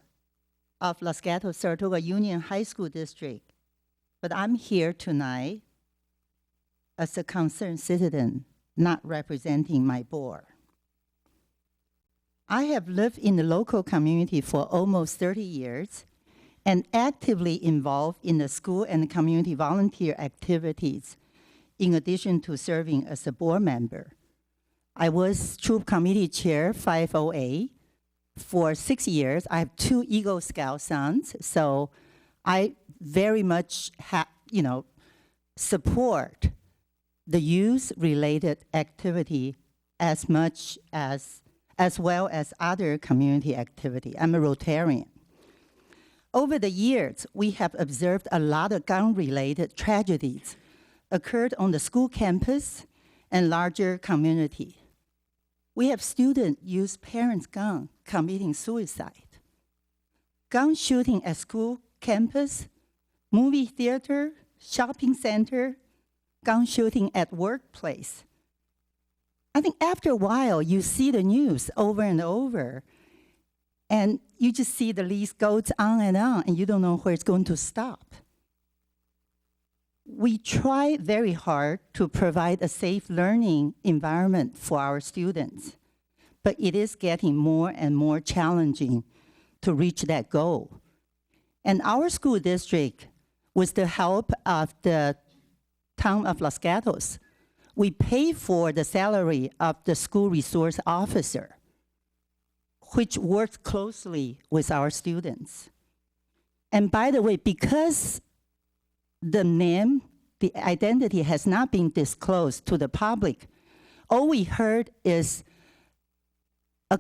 of Los Gatos Saratoga Union High School District, but I'm here tonight as a concerned citizen, not representing my board. I have lived in the local community for almost 30 years and actively involved in the school and community volunteer activities, in addition to serving as a board member. I was Troop Committee Chair 508 for 6 years. I have 2 Eagle Scout sons, so I very much support the youth-related activity as well as other community activity. I'm a Rotarian. Over the years, we have observed a lot of gun-related tragedies occurred on the school campus and larger community. We have students use parents' gun committing suicide. Gun shooting at school campus, movie theater, shopping center, gun shooting at workplace. I think after a while, you see the news over and over, and you just see the list goes on, and you don't know where it's going to stop. We try very hard to provide a safe learning environment for our students, but it is getting more and more challenging to reach that goal. And our school district, with the help of the town of Los Gatos, we pay for the salary of the school resource officer, which works closely with our students. And by the way, because the name, the identity has not been disclosed to the public, all we heard is a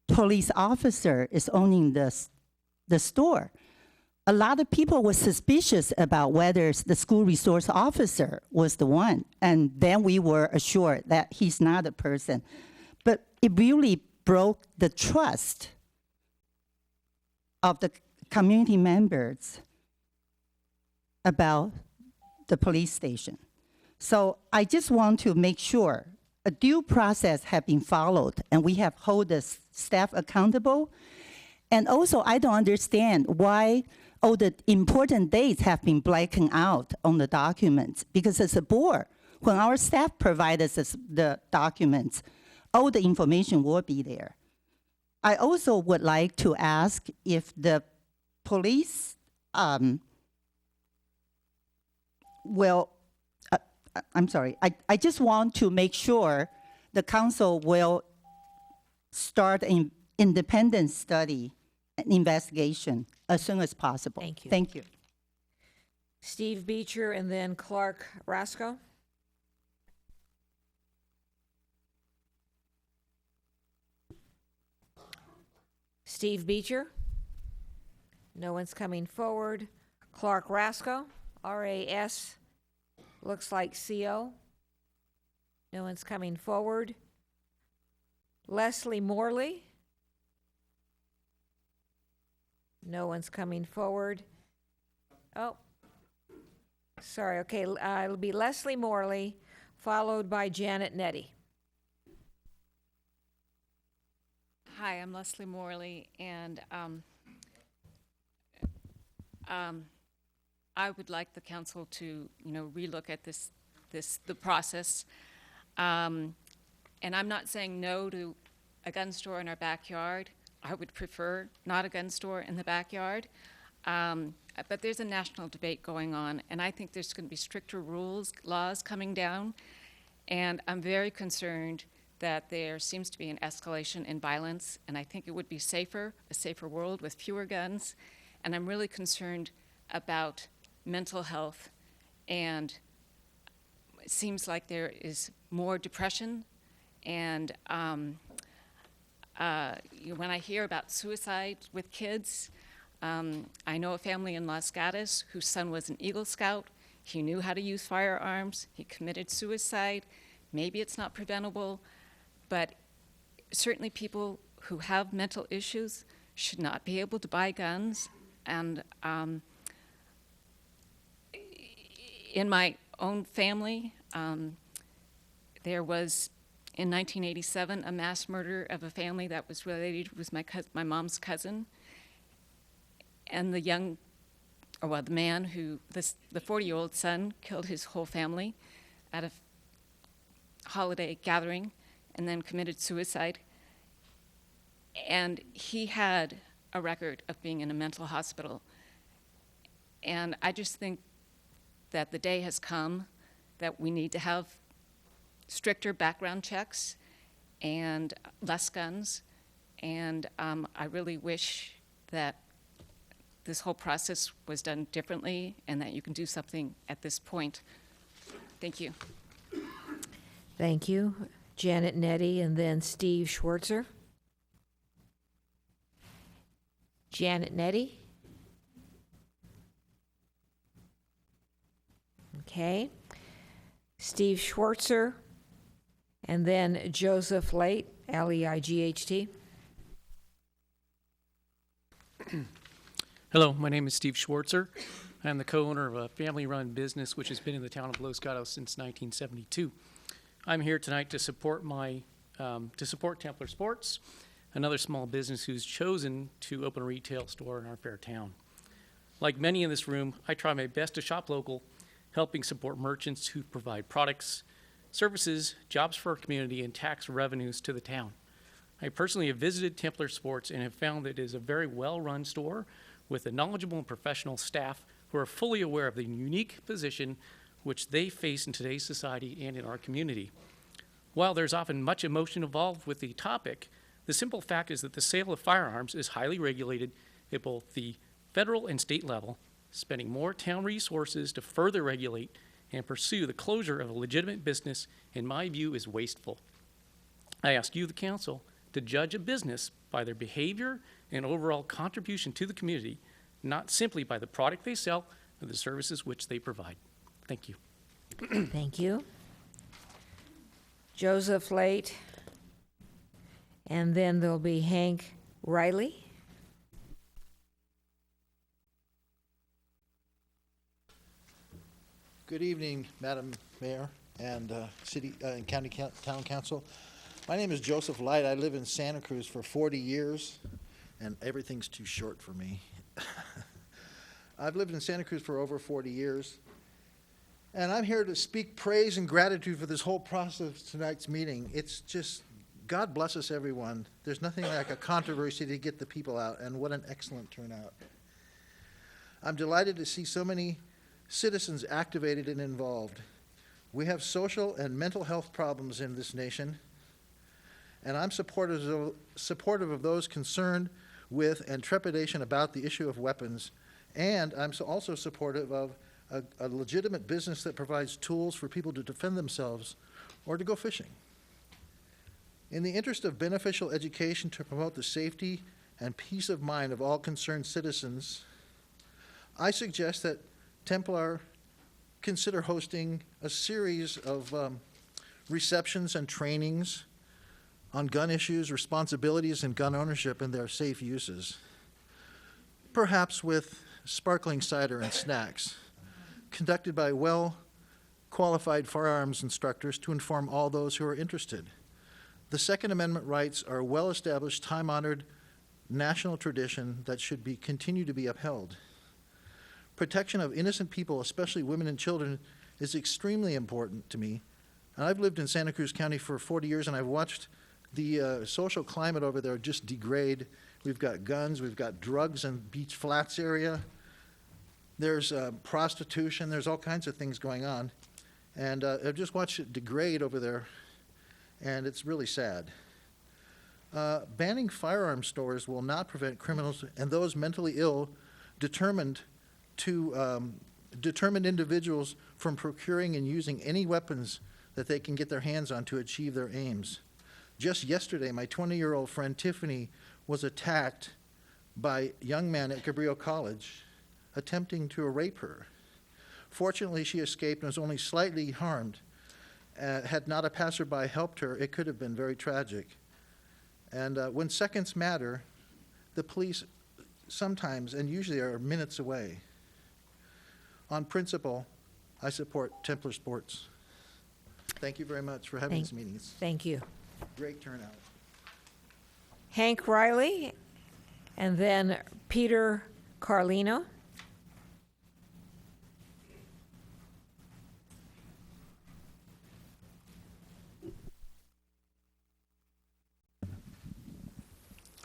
police officer is owning the store. A lot of people were suspicious about whether the school resource officer was the one, and then we were assured that he's not a person. But it really broke the trust of the community members about the police station. So I just want to make sure a due process has been followed and we have held the staff accountable. And also, I don't understand why all the important dates have been blackened out on the documents, because as a board, when our staff provide us the documents, all the information will be there. I also would like to ask if the police I just want to make sure the council will start an independent study and investigation as soon as possible. Thank you. Thank you. Steve Beecher and then Clark Rasco. Steve Beecher. No one's coming forward. Clark Rasco, RAS, looks like CO. No one's coming forward. Leslie Morley. No one's coming forward. Oh, sorry. Okay, it'll be Leslie Morley, followed by Janet Nettie. Hi, I'm Leslie Morley, and I would like the council to, relook at the process. And I'm not saying no to a gun store in our backyard. I would prefer not a gun store in the backyard. But there's a national debate going on, and I think there's going to be stricter laws coming down. And I'm very concerned that there seems to be an escalation in violence, and I think it would be a safer world with fewer guns. And I'm really concerned about mental health, and it seems like there is more depression. And when I hear about suicide with kids, I know a family in Los Gatos whose son was an Eagle Scout. He knew how to use firearms. He committed suicide. Maybe it's not preventable, but certainly people who have mental issues should not be able to buy guns. And in my own family, there was, in 1987, a mass murder of a family that was related with my mom's cousin. And the man who, the 40-year-old son, killed his whole family at a holiday gathering and then committed suicide. And he had a record of being in a mental hospital. And I just think that the day has come that we need to have stricter background checks and less guns. And I really wish that this whole process was done differently and that you can do something at this point. Thank you. Thank you. Janet Nettie and then Steve Schwartzer. Janet Nettie. Okay. Steve Schwartzer and then Joseph Leight, L-E-I-G-H-T. Hello, my name is Steve Schwartzer. I am the co-owner of a family-run business which has been in the town of Los Gatos since 1972. I'm here tonight to support Templar Sports, another small business who's chosen to open a retail store in our fair town. Like many in this room, I try my best to shop local, helping support merchants who provide products, services, jobs for our community, and tax revenues to the town. I personally have visited Templar Sports and have found that it is a very well-run store with a knowledgeable and professional staff who are fully aware of the unique position which they face in today's society and in our community. While there's often much emotion involved with the topic, the simple fact is that the sale of firearms is highly regulated at both the federal and state level. Spending more town resources to further regulate and pursue the closure of a legitimate business, in my view, is wasteful. I ask you, the council, to judge a business by their behavior and overall contribution to the community, not simply by the product they sell or the services which they provide. Thank you. Thank you. Joseph Leight, and then there'll be Hank Riley. Good evening, Madam Mayor and City and County Town Council. My name is Joseph Light. I live in Santa Cruz for 40 years, and everything's too short for me. I've lived in Santa Cruz for over 40 years, and I'm here to speak praise and gratitude for this whole process of tonight's meeting. It's just, God bless us, everyone. There's nothing like a controversy to get the people out, and what an excellent turnout. I'm delighted to see so many citizens activated and involved. We have social and mental health problems in this nation, and I'm supportive of those concerned with and trepidation about the issue of weapons, and I'm also supportive of a legitimate business that provides tools for people to defend themselves or to go fishing. In the interest of beneficial education to promote the safety and peace of mind of all concerned citizens, I suggest that Templar consider hosting a series of receptions and trainings on gun issues, responsibilities, and gun ownership and their safe uses, perhaps with sparkling cider and snacks, conducted by well-qualified firearms instructors to inform all those who are interested. The Second Amendment rights are a well-established, time-honored national tradition that should continue to be upheld. Protection of innocent people, especially women and children, is extremely important to me. And I've lived in Santa Cruz County for 40 years, and I've watched the social climate over there just degrade. We've got guns, we've got drugs in Beach Flats area. There's prostitution, there's all kinds of things going on. And I've just watched it degrade over there, and it's really sad. Banning firearm stores will not prevent criminals and those mentally ill determined individuals from procuring and using any weapons that they can get their hands on to achieve their aims. Just yesterday, my 20-year-old friend Tiffany was attacked by a young man at Cabrillo College attempting to rape her. Fortunately, she escaped and was only slightly harmed. Had not a passerby helped her, it could have been very tragic. And when seconds matter, the police sometimes and usually are minutes away. On principle, I support Templar Sports. Thank you very much for having these meetings. Thank you. Great turnout. Hank Riley, and then Peter Carlino.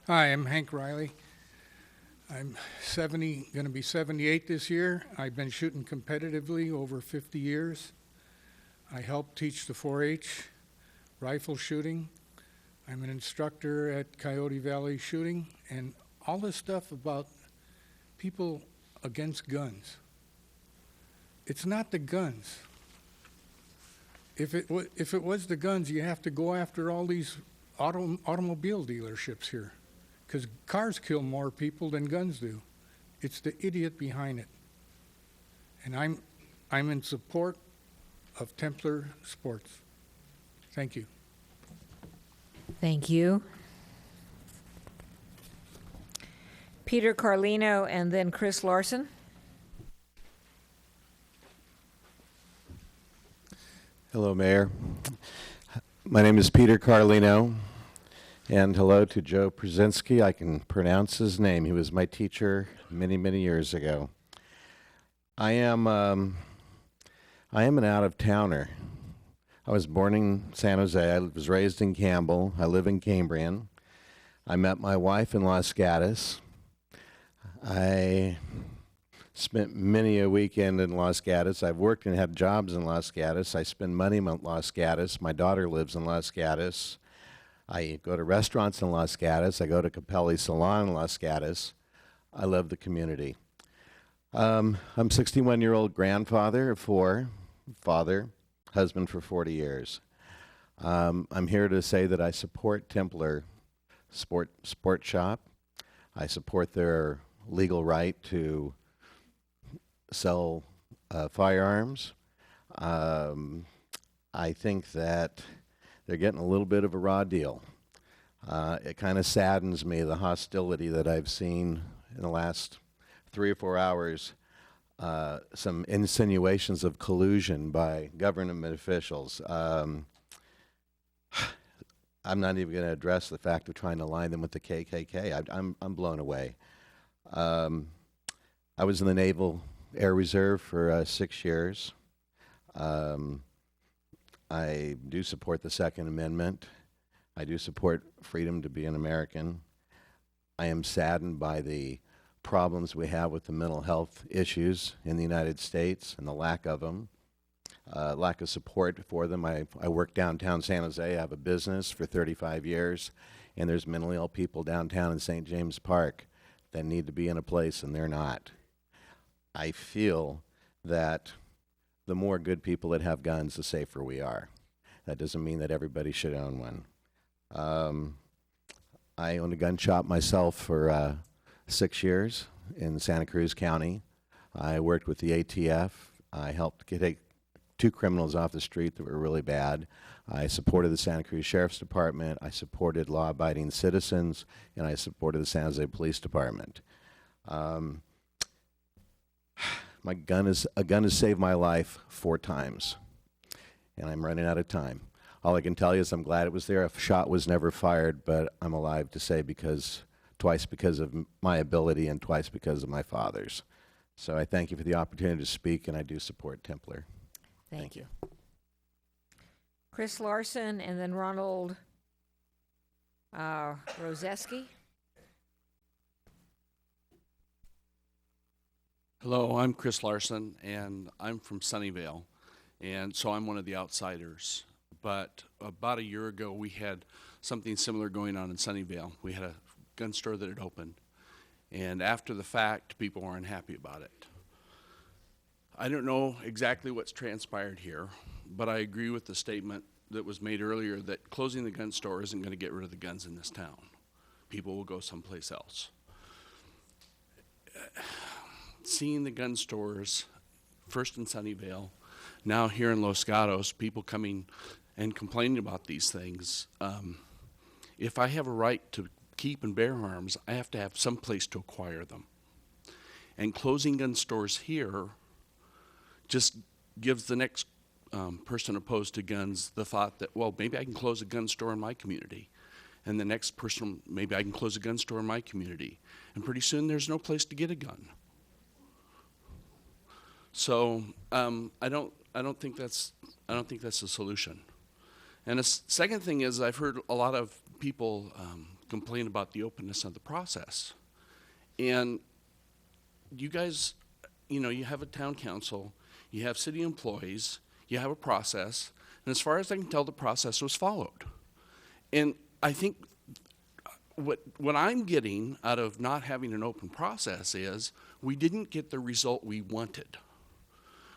Hi, I'm Hank Riley. I'm going to be 78 this year. I've been shooting competitively over 50 years. I help teach the 4-H rifle shooting. I'm an instructor at Coyote Valley Shooting, and all this stuff about people against guns. It's not the guns. if it was the guns, you have to go after all these automobile dealerships here, because cars kill more people than guns do. It's the idiot behind it. And I'm in support of Templar Sports. Thank you. Thank you. Peter Carlino and then Chris Larson. Hello, Mayor. My name is Peter Carlino, and hello to Joe Przinski. I can pronounce his name. He was my teacher many, many years ago. I am an out-of-towner. I was born in San Jose. I was raised in Campbell. I live in Cambrian. I met my wife in Los Gatos. I spent many a weekend in Los Gatos. I've worked and had jobs in Los Gatos. I spend money in Los Gatos. My daughter lives in Los Gatos. I go to restaurants in Los Gatos. I go to Capelli Salon in Los Gatos. I love the community. I'm 61-year-old grandfather of 4, father, husband for 40 years. I'm here to say that I support Templar Sport Shop. I support their legal right to sell firearms. I think that they're getting a little bit of a raw deal. It kind of saddens me, the hostility that I've seen in the last 3 or 4 hours, some insinuations of collusion by government officials. I'm not even going to address the fact of trying to line them with the KKK. I'm blown away. I was in the Naval Air Reserve for 6 years. I do support the Second Amendment. I do support freedom to be an American. I am saddened by the problems we have with the mental health issues in the United States and the lack of them, lack of support for them. I work downtown San Jose. I have a business for 35 years, and there's mentally ill people downtown in St. James Park that need to be in a place, and they're not. I feel that the more good people that have guns, the safer we are. That doesn't mean that everybody should own one. I owned a gun shop myself for 6 years in Santa Cruz County. I worked with the ATF. I helped take 2 criminals off the street that were really bad. I supported the Santa Cruz Sheriff's Department. I supported law-abiding citizens, and I supported the San Jose Police Department. A gun has saved my life 4 times, and I'm running out of time. All I can tell you is I'm glad it was there. A shot was never fired, but I'm alive to say twice because of my ability and twice because of my father's. So I thank you for the opportunity to speak, and I do support Templar. Thank you. Chris Larson and then Ronald Rozeski. Hello, I'm Chris Larson, and I'm from Sunnyvale, and so I'm one of the outsiders. But about a year ago, we had something similar going on in Sunnyvale. We had a gun store that had opened, and after the fact, people were unhappy about it. I don't know exactly what's transpired here, but I agree with the statement that was made earlier that closing the gun store isn't going to get rid of the guns in this town. People will go someplace else. Seeing the gun stores, first in Sunnyvale, now here in Los Gatos, people coming and complaining about these things. If I have a right to keep and bear arms, I have to have some place to acquire them. And closing gun stores here just gives the next person opposed to guns the thought that, well, maybe I can close a gun store in my community. And the next person, maybe I can close a gun store in my community. And pretty soon there's no place to get a gun. So I don't think that's a solution. And the second thing is I've heard a lot of people complain about the openness of the process. And you guys, you have a town council, you have city employees, you have a process, and as far as I can tell, the process was followed. And I think what I'm getting out of not having an open process is we didn't get the result we wanted.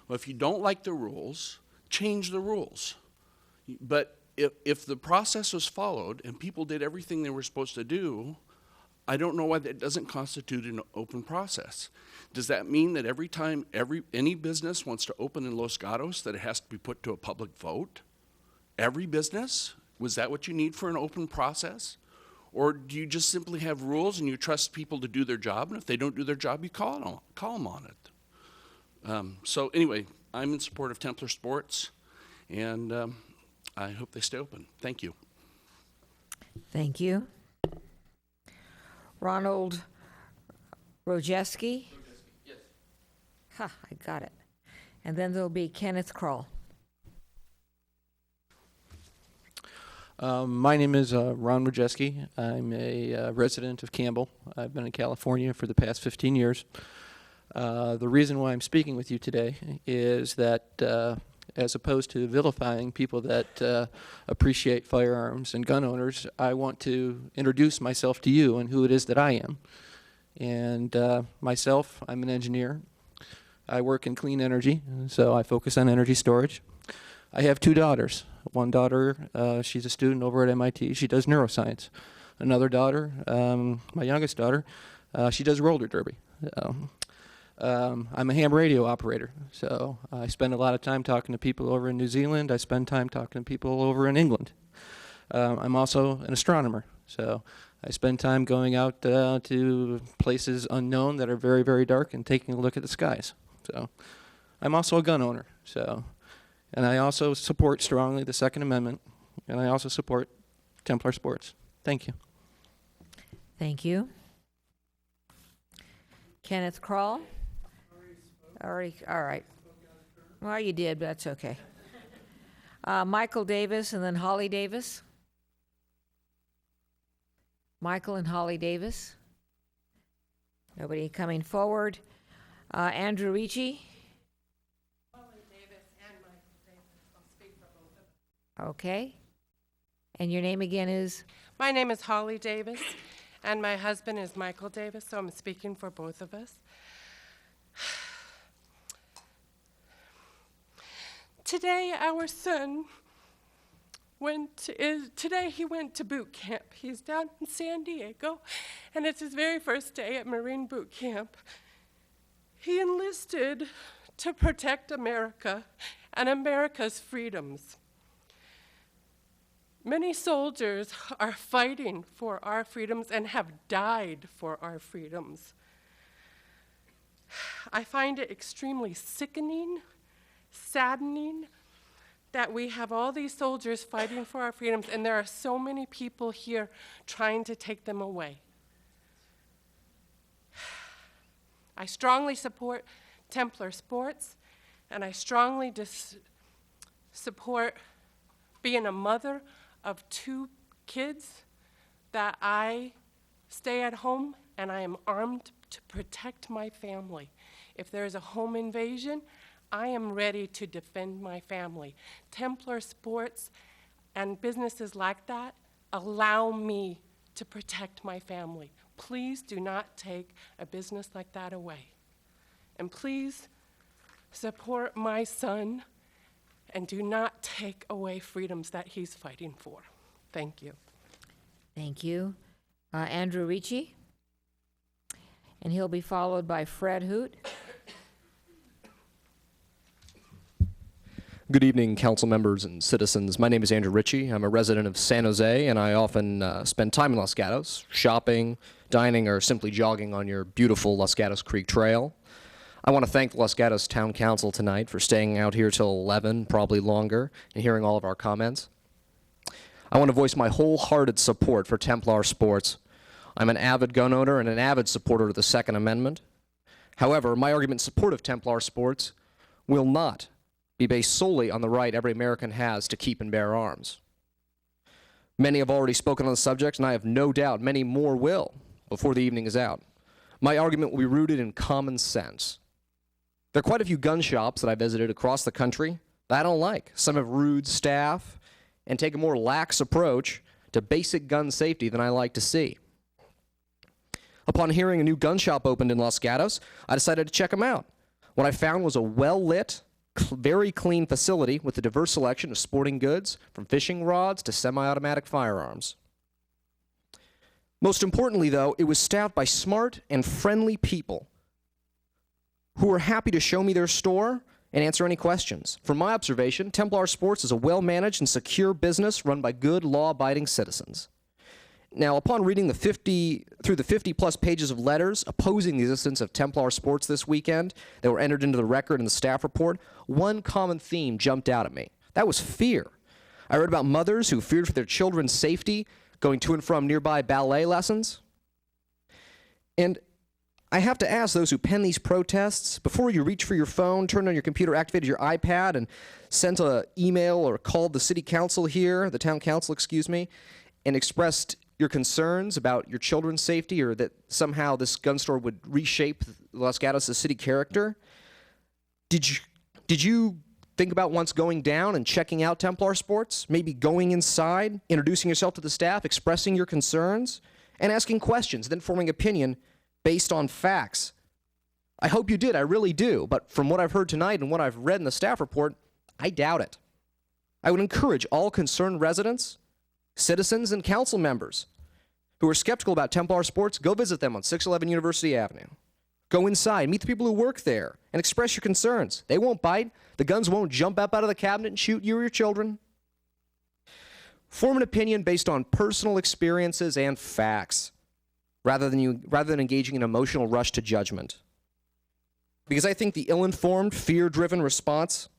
Well, if you don't like the rules, change the rules. But if the process was followed and people did everything they were supposed to do, I don't know why that doesn't constitute an open process. Does that mean that every time any business wants to open in Los Gatos that it has to be put to a public vote? Every business? Was that what you need for an open process? Or do you just simply have rules and you trust people to do their job, and if they don't do their job, you call them on it? So anyway, I'm in support of Templar Sports, and I hope they stay open. Thank you. Thank you. Ronald Rojeski? Yes. Ha, I got it. And then there'll be Kenneth Kroll. My name is Ron Rojeski. I'm a resident of Campbell. I've been in California for the past 15 years. The reason why I'm speaking with you today is that as opposed to vilifying people that appreciate firearms and gun owners, I want to introduce myself to you and who it is that I am. And myself, I'm an engineer. I work in clean energy, so I focus on energy storage. I have 2 daughters. One daughter, she's a student over at MIT. She does neuroscience. Another daughter, my youngest daughter, she does roller derby. I'm a ham radio operator, so I spend a lot of time talking to people over in New Zealand. I spend time talking to people over in England. I'm also an astronomer, so I spend time going out to places unknown that are very, very dark and taking a look at the skies. So I'm also a gun owner, and I also support strongly the Second Amendment, and I also support Templar Sports. Thank you. Thank you. Kenneth Kroll? All right. Well, you did, but that's okay. Michael Davis and then Holly Davis. Michael and Holly Davis. Nobody coming forward. Andrew Ricci. Holly Davis and Michael Davis. I'll speak for both of them. Okay. And your name again is? My name is Holly Davis, and my husband is Michael Davis, so I'm speaking for both of us. Today, our son today he went to boot camp. He's down in San Diego, and it's his very first day at Marine boot camp. He enlisted to protect America and America's freedoms. Many soldiers are fighting for our freedoms and have died for our freedoms. I find it extremely sickening, saddening that we have all these soldiers fighting for our freedoms, and there are so many people here trying to take them away. I strongly support Templar Sports, and I strongly support being a mother of 2 kids, that I stay at home and I am armed to protect my family. If there's a home invasion, I am ready to defend my family. Templar Sports and businesses like that allow me to protect my family. Please do not take a business like that away. And please support my son and do not take away freedoms that he's fighting for. Thank you. Thank you. Andrew Ricci. And he'll be followed by Fred Hoot. Good evening, council members and citizens. My name is Andrew Ricci. I'm a resident of San Jose, and I often spend time in Los Gatos, shopping, dining, or simply jogging on your beautiful Los Gatos Creek Trail. I want to thank the Los Gatos Town Council tonight for staying out here till 11, probably longer, and hearing all of our comments. I want to voice my wholehearted support for Templar Sports. I'm an avid gun owner and an avid supporter of the Second Amendment. However, my argument in support of Templar Sports will not be based solely on the right every American has to keep and bear arms. Many have already spoken on the subject, and I have no doubt many more will before the evening is out. My argument will be rooted in common sense. There are quite a few gun shops that I visited across the country that I don't like. Some have rude staff and take a more lax approach to basic gun safety than I like to see. Upon hearing a new gun shop opened in Los Gatos, I decided to check them out. What I found was a well-lit, very clean facility with a diverse selection of sporting goods, from fishing rods to semi-automatic firearms. Most importantly, though, it was staffed by smart and friendly people who were happy to show me their store and answer any questions. From my observation, Templar Sports is a well-managed and secure business run by good, law-abiding citizens. Now, upon reading through the 50-plus pages of letters opposing the existence of Templar Sports this weekend that were entered into the record in the staff report, one common theme jumped out at me. That was fear. I read about mothers who feared for their children's safety going to and from nearby ballet lessons. And I have to ask those who pen these protests, before you reach for your phone, turned on your computer, activated your iPad, and sent an email or called the city council here, the town council, excuse me, and expressed your concerns about your children's safety or that somehow this gun store would reshape Los Gatos' city character, did you think about once going down and checking out Templar Sports, maybe going inside, introducing yourself to the staff, expressing your concerns, and asking questions, then forming opinion based on facts? I hope you did, I really do, but from what I've heard tonight and what I've read in the staff report, I doubt it. I would encourage all concerned residents, citizens, and council members who are skeptical about Templar Sports, go visit them on 611 University Avenue. Go inside, meet the people who work there, and express your concerns. They won't bite. The guns won't jump up out of the cabinet and shoot you or your children. Form an opinion based on personal experiences and facts, rather than engaging in an emotional rush to judgment. Because I think the ill-informed, fear-driven response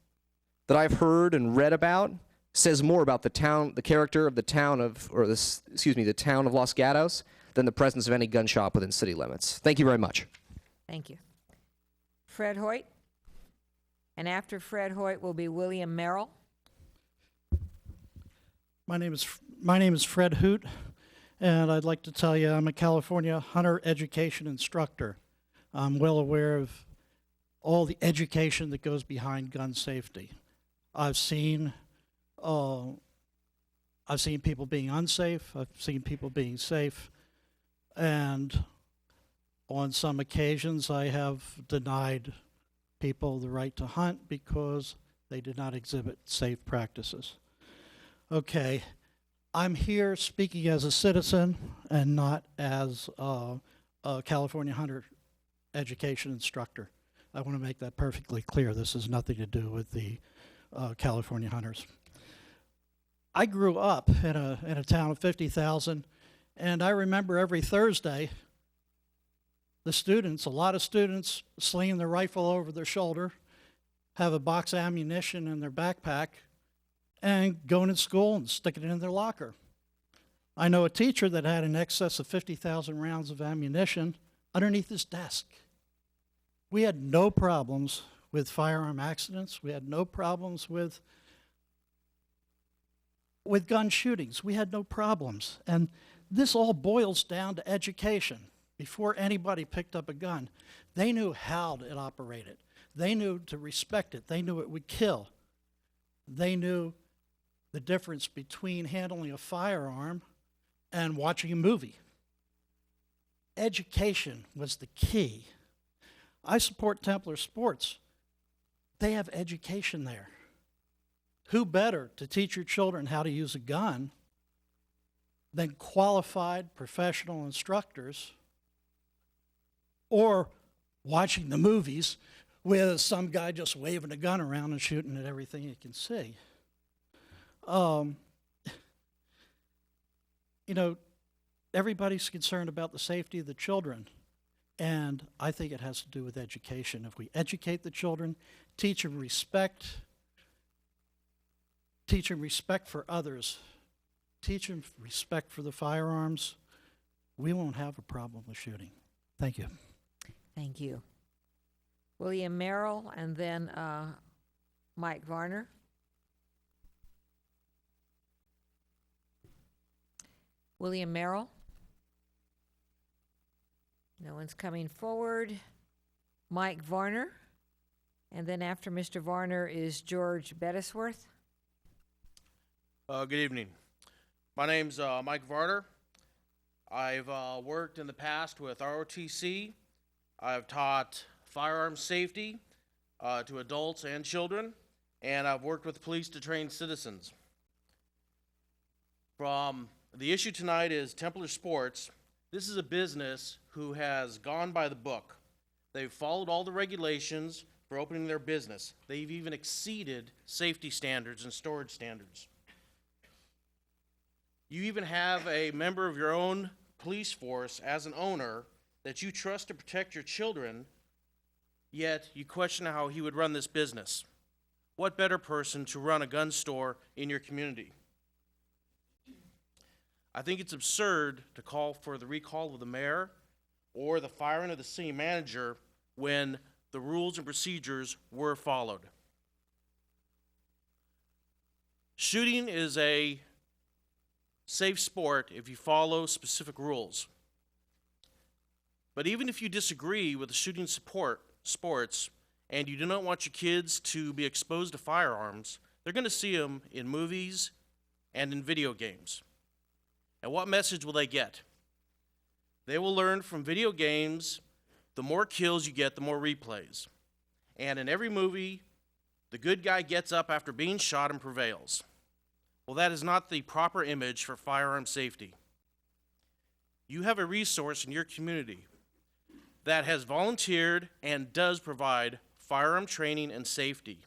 that I've heard and read about says more about the character of the town of Los Gatos than the presence of any gun shop within city limits. Thank you very much. Thank you. Fred Hoyt. And after Fred Hoyt will be William Merrill. My name is Fred Hoot, and I'd like to tell you I'm a California hunter education instructor. I'm well aware of all the education that goes behind gun safety. I've seen people being unsafe. I've seen people being safe, and on some occasions I have denied people the right to hunt because they did not exhibit safe practices. Okay, I'm here speaking as a citizen and not as a California hunter education instructor. I want to make that perfectly clear. This has nothing to do with the California hunters. I grew up in a town of 50,000, and I remember every Thursday a lot of students slinging their rifle over their shoulder, have a box of ammunition in their backpack, and going to school and sticking it in their locker. I know a teacher that had in excess of 50,000 rounds of ammunition underneath his desk. We had no problems with firearm accidents. We had no problems with gun shootings. We had no problems. And this all boils down to education. Before anybody picked up a gun, they knew how it operated. They knew to respect it. They knew it would kill. They knew the difference between handling a firearm and watching a movie. Education was the key. I support Templar Sports. They have education there. Who better to teach your children how to use a gun than qualified professional instructors, or watching the movies with some guy just waving a gun around and shooting at everything he can see. Everybody's concerned about the safety of the children, and I think it has to do with education. If we educate the children, teach them respect for others, teach them respect for the firearms, we won't have a problem with shooting. Thank you. Thank you. William Merrill, and then Mike Varner. William Merrill. No one's coming forward. Mike Varner. And then after Mr. Varner is George Bettisworth. Good evening. My name's Mike Varner. I've worked in the past with ROTC. I've taught firearm safety to adults and children, and I've worked with police to train citizens. The issue tonight is Templar Sports. This is a business who has gone by the book. They've followed all the regulations for opening their business. They've even exceeded safety standards and storage standards. You even have a member of your own police force as an owner that you trust to protect your children, yet you question how he would run this business. What better person to run a gun store in your community? I think it's absurd to call for the recall of the mayor or the firing of the city manager when the rules and procedures were followed. Shooting is a safe sport if you follow specific rules. But even if you disagree with the shooting sports and you do not want your kids to be exposed to firearms, they're going to see them in movies and in video games. And what message will they get? They will learn from video games, the more kills you get, the more replays. And in every movie, the good guy gets up after being shot and prevails. Well, that is not the proper image for firearm safety. You have a resource in your community that has volunteered and does provide firearm training and safety.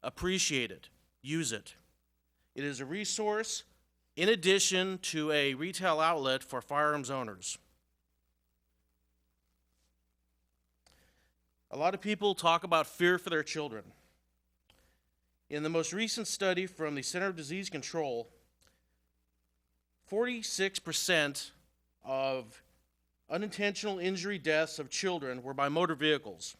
Appreciate it. Use it. It is a resource in addition to a retail outlet for firearms owners. A lot of people talk about fear for their children. In the most recent study from the Center of Disease Control, 46% of unintentional injury deaths of children were by motor vehicles,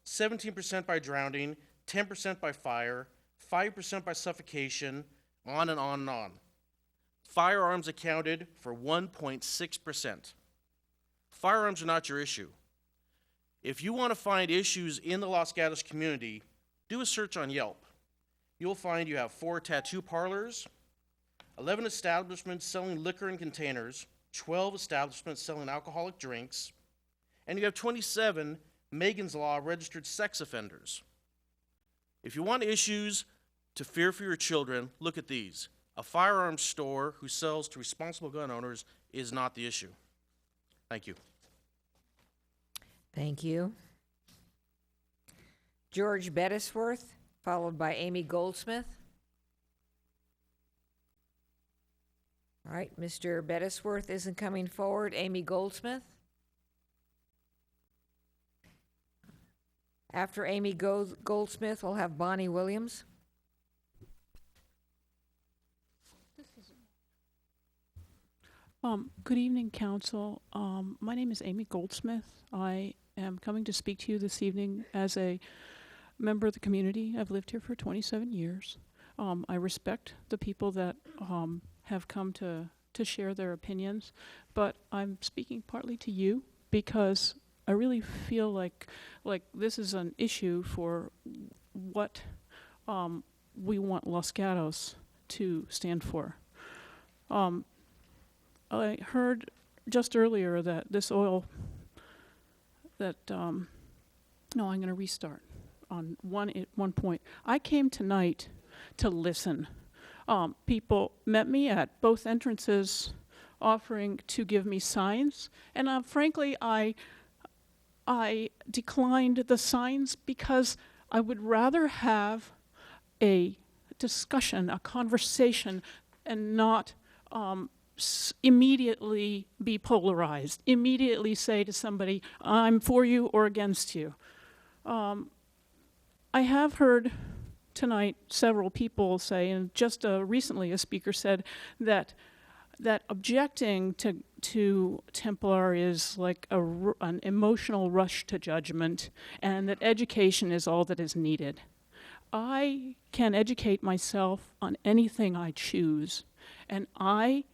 17% by drowning, 10% by fire, 5% by suffocation, on and on and on. Firearms accounted for 1.6%. Firearms are not your issue. If you want to find issues in the Los Gatos community, do a search on Yelp. You'll find you have 4 tattoo parlors, 11 establishments selling liquor in containers, 12 establishments selling alcoholic drinks, and you have 27 Megan's Law registered sex offenders. If you want issues to fear for your children, look at these. A firearms store who sells to responsible gun owners is not the issue. Thank you. Thank you. George Bettisworth, followed by Amy Goldsmith. All right, Mr. Bettisworth isn't coming forward. Amy Goldsmith. After Amy Goldsmith, we'll have Bonnie Williams. Good evening, Council. My name is Amy Goldsmith. I am coming to speak to you this evening as a member of the community. I've lived here for 27 years. I respect the people that have come to share their opinions, but I'm speaking partly to you because I really feel like this is an issue for what we want Los Gatos to stand for. I heard just earlier that this oil, no, I'm going to restart on one point. I came tonight to listen. People met me at both entrances offering to give me signs, and frankly, I declined the signs because I would rather have a discussion, a conversation, and not immediately be polarized, immediately say to somebody, I'm for you or against you. I have heard tonight several people say, and just recently a speaker said that objecting to Templar is like an emotional rush to judgment, and that education is all that is needed. I can educate myself on anything I choose, and I,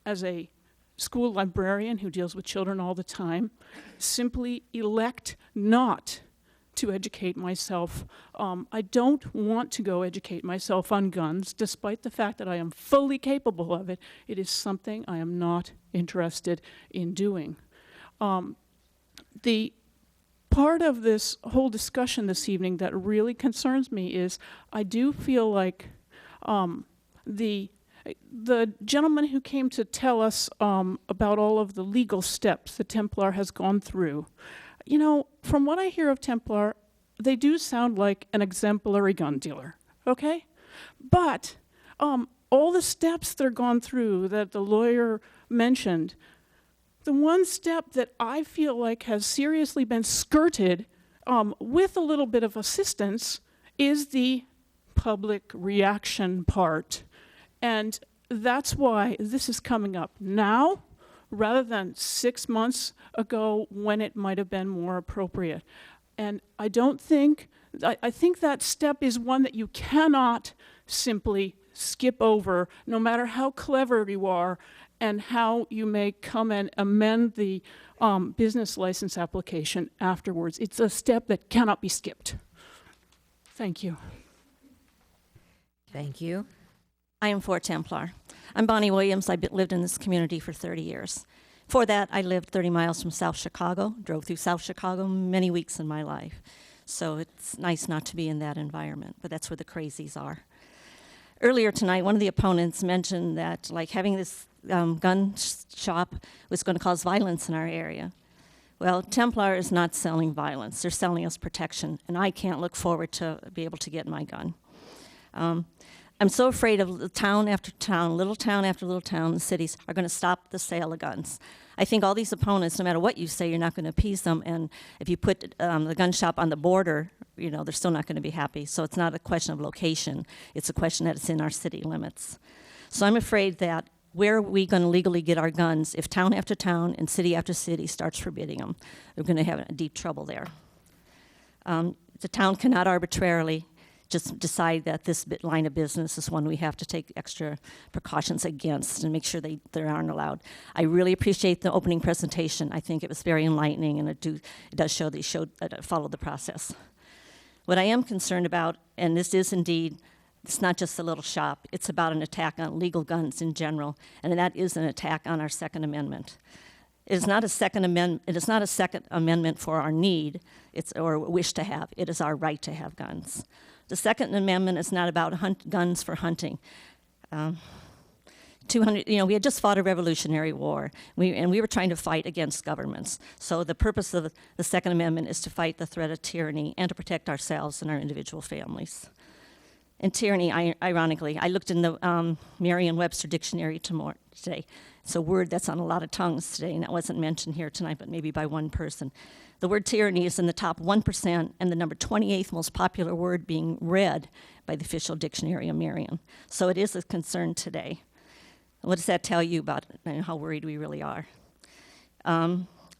as a school librarian who deals with children all the time, simply elect not to educate myself. I don't want to go educate myself on guns, despite the fact that I am fully capable of it. It is something I am not interested in doing. The part of this whole discussion this evening that really concerns me is I do feel like the gentleman who came to tell us about all of the legal steps that Templar has gone through, you know, from what I hear of Templar, they do sound like an exemplary gun dealer, okay? But all the steps they're gone through that the lawyer mentioned, the one step that I feel like has seriously been skirted with a little bit of assistance is the public reaction part. And that's why this is coming up now rather than 6 months ago when it might have been more appropriate. And I think that step is one that you cannot simply skip over, no matter how clever you are and how you may come and amend the business license application afterwards. It's a step that cannot be skipped. Thank you. Thank you. I am for Templar. I'm Bonnie Williams. I've lived in this community for 30 years. Before that, I lived 30 miles from South Chicago, drove through South Chicago many weeks in my life. So it's nice not to be in that environment, but that's where the crazies are. Earlier tonight, one of the opponents mentioned that like having this gun shop was going to cause violence in our area. Well, Templar is not selling violence. They're selling us protection, and I can't look forward to be able to get my gun. I'm so afraid of town after town, little town after little town, the cities are going to stop the sale of guns. I think all these opponents, no matter what you say, you're not going to appease them. And if you put the gun shop on the border, you know, they're still not going to be happy. So it's not a question of location. It's a question that it's in our city limits. So I'm afraid that where are we going to legally get our guns if town after town and city after city starts forbidding them? We're going to have deep trouble there. The town cannot arbitrarily just decide that this line of business is one we have to take extra precautions against and make sure they aren't allowed. I really appreciate the opening presentation. I think it was very enlightening, and it does show that you followed the process. What I am concerned about, and this is indeed, it's not just a little shop, it's about an attack on legal guns in general, and that is an attack on our Second Amendment. It is not a Second Amendment for our need, or wish to have. It is our right to have guns. The Second Amendment is not about guns for hunting. 200, we had just fought a Revolutionary War, and we were trying to fight against governments. So the purpose of the Second Amendment is to fight the threat of tyranny and to protect ourselves and our individual families. And tyranny, ironically, I looked in the Merriam-Webster dictionary today. It's a word that's on a lot of tongues today, and that wasn't mentioned here tonight, but maybe by one person. The word tyranny is in the top 1% and the number 28th most popular word being read by the official dictionary of Merriam. So it is a concern today. What does that tell you about how worried we really are?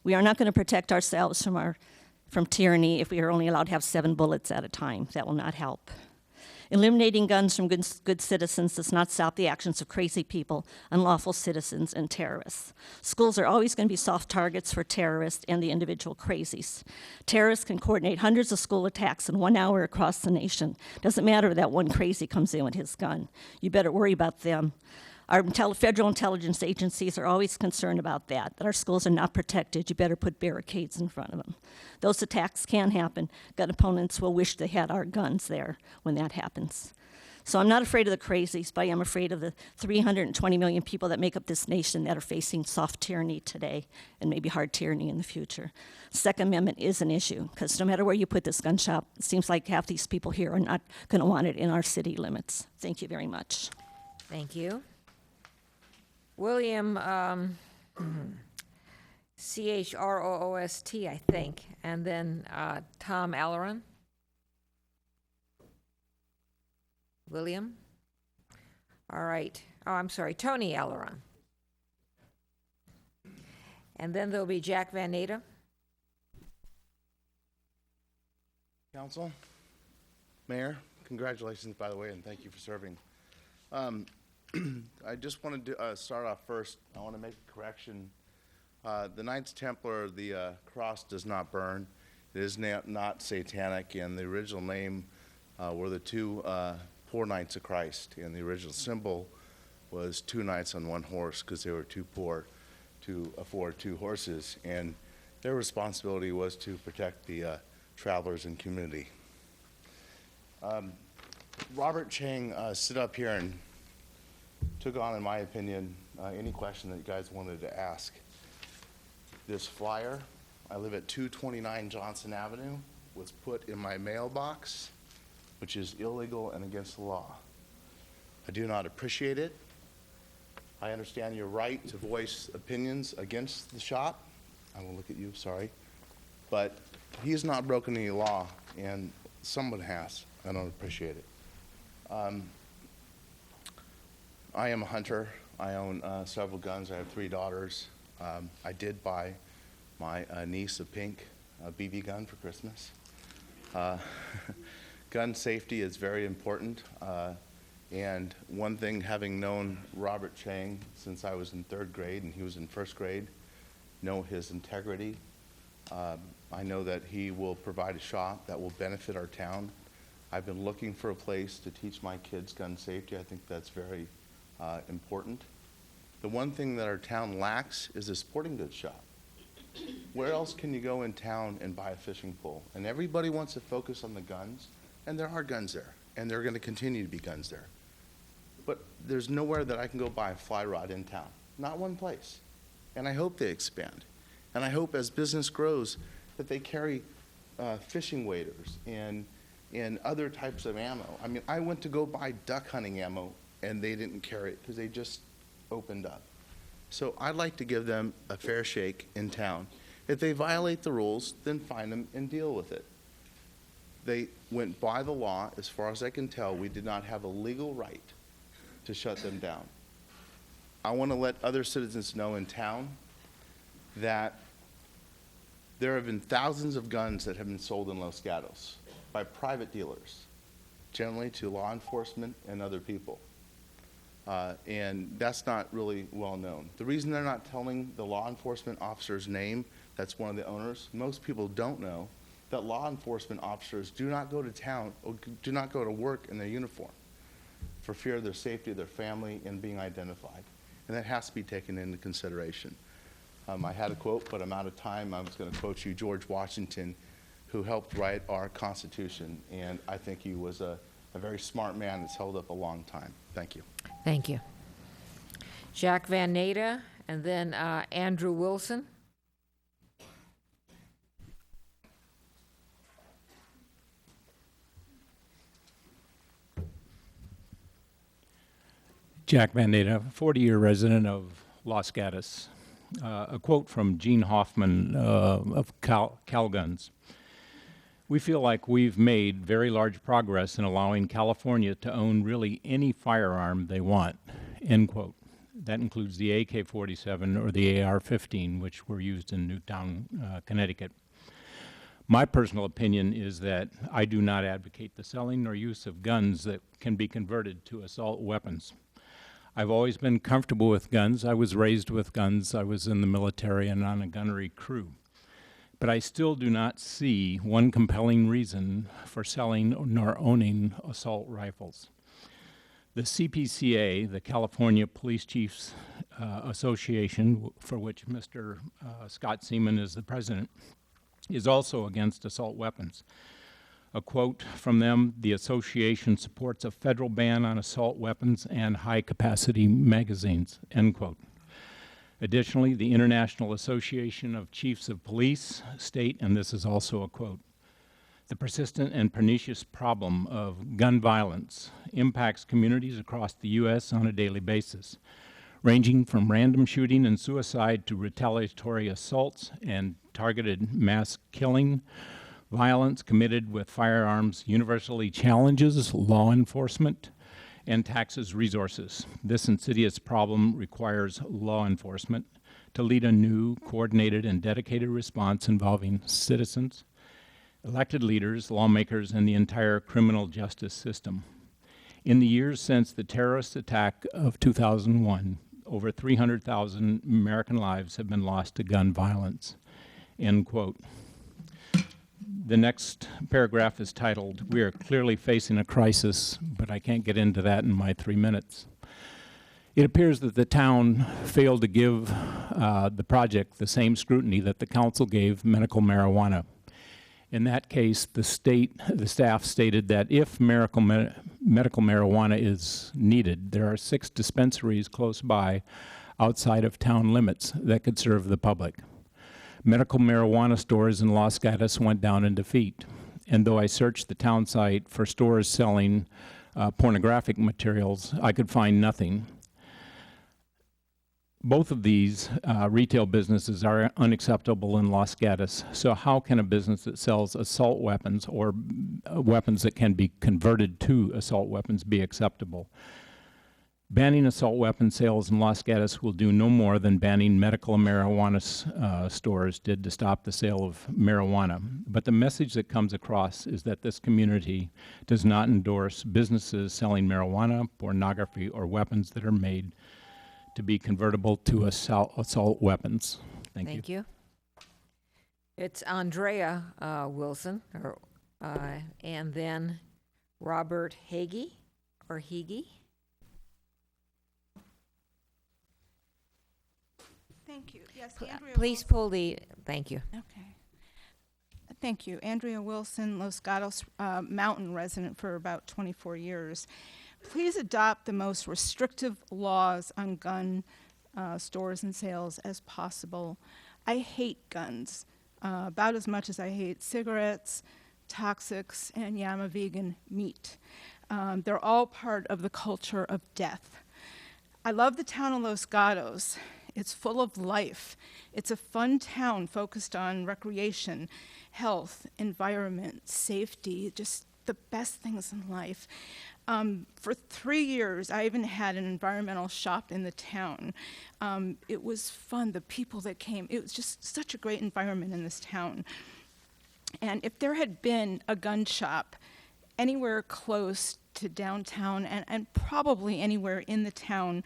We are not going to protect ourselves from tyranny if we are only allowed to have 7 bullets at a time. That will not help. Eliminating guns from good citizens does not stop the actions of crazy people, unlawful citizens, and terrorists. Schools are always going to be soft targets for terrorists and the individual crazies. Terrorists can coordinate hundreds of school attacks in 1 hour across the nation. Doesn't matter that one crazy comes in with his gun. You better worry about them. Our federal intelligence agencies are always concerned about that our schools are not protected. You better put barricades in front of them. Those attacks can happen. Gun opponents will wish they had our guns there when that happens. So I'm not afraid of the crazies, but I am afraid of the 320 million people that make up this nation that are facing soft tyranny today and maybe hard tyranny in the future. Second Amendment is an issue, because no matter where you put this gun shop, it seems like half these people here are not going to want it in our city limits. Thank you very much. Thank you. William, Chroost, I think, and then Tom Alleron. William? All right. Oh, I'm sorry, Tony Alleron. And then there'll be Jack Van Nader. Council, Mayor, congratulations, by the way, and thank you for serving. I just wanted to start off first. I want to make a correction. The Knights Templar, the cross does not burn. It is not satanic, and the original name were the 2 poor knights of Christ, and the original symbol was 2 knights on 1 horse because they were too poor to afford 2 horses. And Their responsibility was to protect the travelers and community. Robert Chang stood up here and took on, in my opinion, any question that you guys wanted to ask. This flyer, I live at 229 Johnson Avenue, was put in my mailbox, which is illegal and against the law. I do not appreciate it. I understand your right to voice opinions against the shop. I will look at you, sorry. But he has not broken any law, and someone has. I don't appreciate it. I am a hunter. I own several guns. I have 3 daughters. I did buy my niece a pink BB gun for Christmas. Gun safety is very important. And one thing, having known Robert Chang since I was in 3rd grade and he was in 1st grade, know his integrity. I know that he will provide a shop that will benefit our town. I've been looking for a place to teach my kids gun safety. I think that's very important. The one thing that our town lacks is a sporting goods shop. Where else can you go in town and buy a fishing pole? And everybody wants to focus on the guns, and there are guns there, and there are going to continue to be guns there. But there's nowhere that I can go buy a fly rod in town. Not one place. And I hope they expand. And I hope as business grows that they carry fishing waders and other types of ammo. I mean, I went to go buy duck hunting ammo, and they didn't carry it because they just opened up. So I'd like to give them a fair shake in town. If they violate the rules, then fine them and deal with it. They went by the law. As far as I can tell, we did not have a legal right to shut them down. I want to let other citizens know in town that there have been thousands of guns that have been sold in Los Gatos by private dealers, generally to law enforcement and other people. And that's not really well known. The reason they're not telling the law enforcement officer's name, that's one of the owners, most people don't know that law enforcement officers do not go to town or do not go to work in their uniform for fear of their safety, of their family, and being identified. And that has to be taken into consideration. I had a quote, but I'm out of time. I was going to quote you, George Washington, who helped write our Constitution, and I think he was a very smart man that's held up a long time. Thank you. Thank you. Jack Van Nader, and then Andrew Wilson. Jack Van Nader, 40-year resident of Los Gatos. A quote from Gene Hoffman of Calguns. We feel like we've made very large progress in allowing California to own really any firearm they want, end quote. That includes the AK-47 or the AR-15, which were used in Newtown, Connecticut. My personal opinion is that I do not advocate the selling or use of guns that can be converted to assault weapons. I've always been comfortable with guns. I was raised with guns. I was in the military and on a gunnery crew. But I still do not see one compelling reason for selling nor owning assault rifles. The CPCA, the California Police Chiefs Association, for which Mr. Scott Seaman is the president, is also against assault weapons. A quote from them, the association supports a federal ban on assault weapons and high-capacity magazines, end quote. Additionally, the International Association of Chiefs of Police state, and this is also a quote, the persistent and pernicious problem of gun violence impacts communities across the U.S. on a daily basis, ranging from random shooting and suicide to retaliatory assaults and targeted mass killing. Violence committed with firearms universally challenges law enforcement and taxes resources. This insidious problem requires law enforcement to lead a new, coordinated, and dedicated response involving citizens, elected leaders, lawmakers, and the entire criminal justice system. In the years since the terrorist attack of 2001, over 300,000 American lives have been lost to gun violence, end quote. The next paragraph is titled, "We are clearly facing a crisis," but I can't get into that in my 3 minutes. It appears that the town failed to give the project the same scrutiny that the council gave medical marijuana. In that case, the staff stated that if medical marijuana is needed, there are 6 dispensaries close by outside of town limits that could serve the public. Medical marijuana stores in Los Gatos went down in defeat. And though I searched the town site for stores selling pornographic materials, I could find nothing. Both of these retail businesses are unacceptable in Los Gatos. So how can a business that sells assault weapons or weapons that can be converted to assault weapons be acceptable? Banning assault weapon sales in Los Gatos will do no more than banning medical marijuana stores did to stop the sale of marijuana. But the message that comes across is that this community does not endorse businesses selling marijuana, pornography, or weapons that are made to be convertible to assault weapons. Thank you. It's Andrea Wilson, and then Robert Hagee, or Hegee. Thank you. Yes, Andrea Please Wilson. pull the, thank you. Okay. Thank you. Andrea Wilson, Los Gatos mountain resident for about 24 years. Please adopt the most restrictive laws on gun stores and sales as possible. I hate guns about as much as I hate cigarettes, toxics, and I'm a vegan meat. They're all part of the culture of death. I love the town of Los Gatos. It's full of life. It's a fun town focused on recreation, health, environment, safety, just the best things in life. For 3 years, I even had an environmental shop in the town. It was fun, the people that came. It was just such a great environment in this town. And if there had been a gun shop anywhere close to downtown and probably anywhere in the town,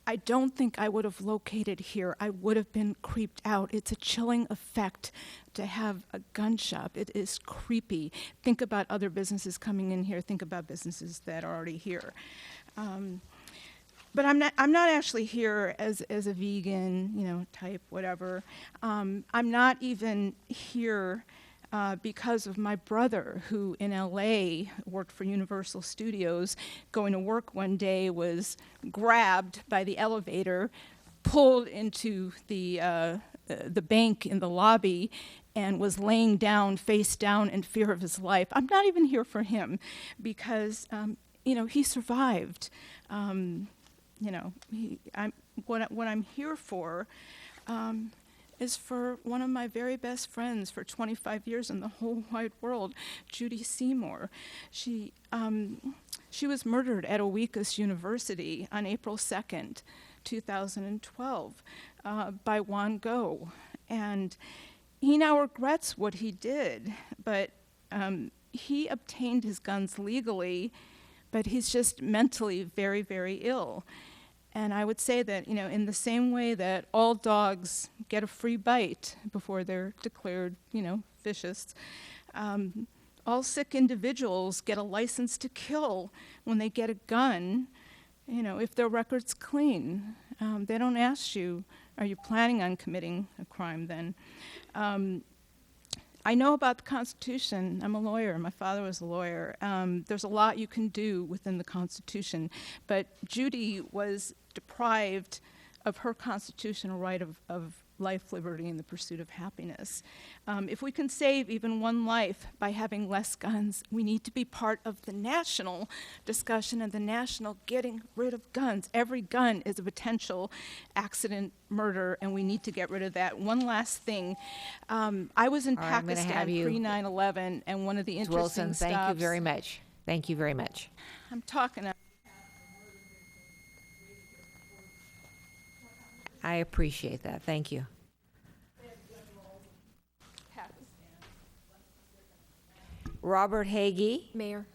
I don't think I would have located here. I would have been creeped out. It's a chilling effect to have a gun shop. It is creepy. Think about other businesses coming in here. Think about businesses that are already here. But I'm not actually here as a vegan, type, whatever. I'm not even here because of my brother, who in LA worked for Universal Studios. Going to work one day, was grabbed by the elevator, pulled into the bank in the lobby, and was laying down, face down, in fear of his life. I'm not even here for him because, he survived. What I'm here for is for one of my very best friends for 25 years in the whole wide world, Judy Seymour. She was murdered at Owekus University on April 2nd, 2012, by Juan Go. And he now regrets what he did, but he obtained his guns legally, but he's just mentally very, very ill. And I would say that, in the same way that all dogs get a free bite before they're declared, vicious, all sick individuals get a license to kill when they get a gun, if their record's clean. They don't ask you, are you planning on committing a crime then? I know about the Constitution. I'm a lawyer. My father was a lawyer. There's a lot you can do within the Constitution, but Judy was deprived of her constitutional right of life, liberty, and the pursuit of happiness. If we can save even one life by having less guns, we need to be part of the national discussion and the national getting rid of guns. Every gun is a potential accident, murder, and we need to get rid of that. One last thing. I was in Pakistan pre-9/11, and one of the interesting Wilson, stops... thank you very much. Thank you very much. I'm talking... I appreciate that. Thank you. Robert Hagee. Mayor,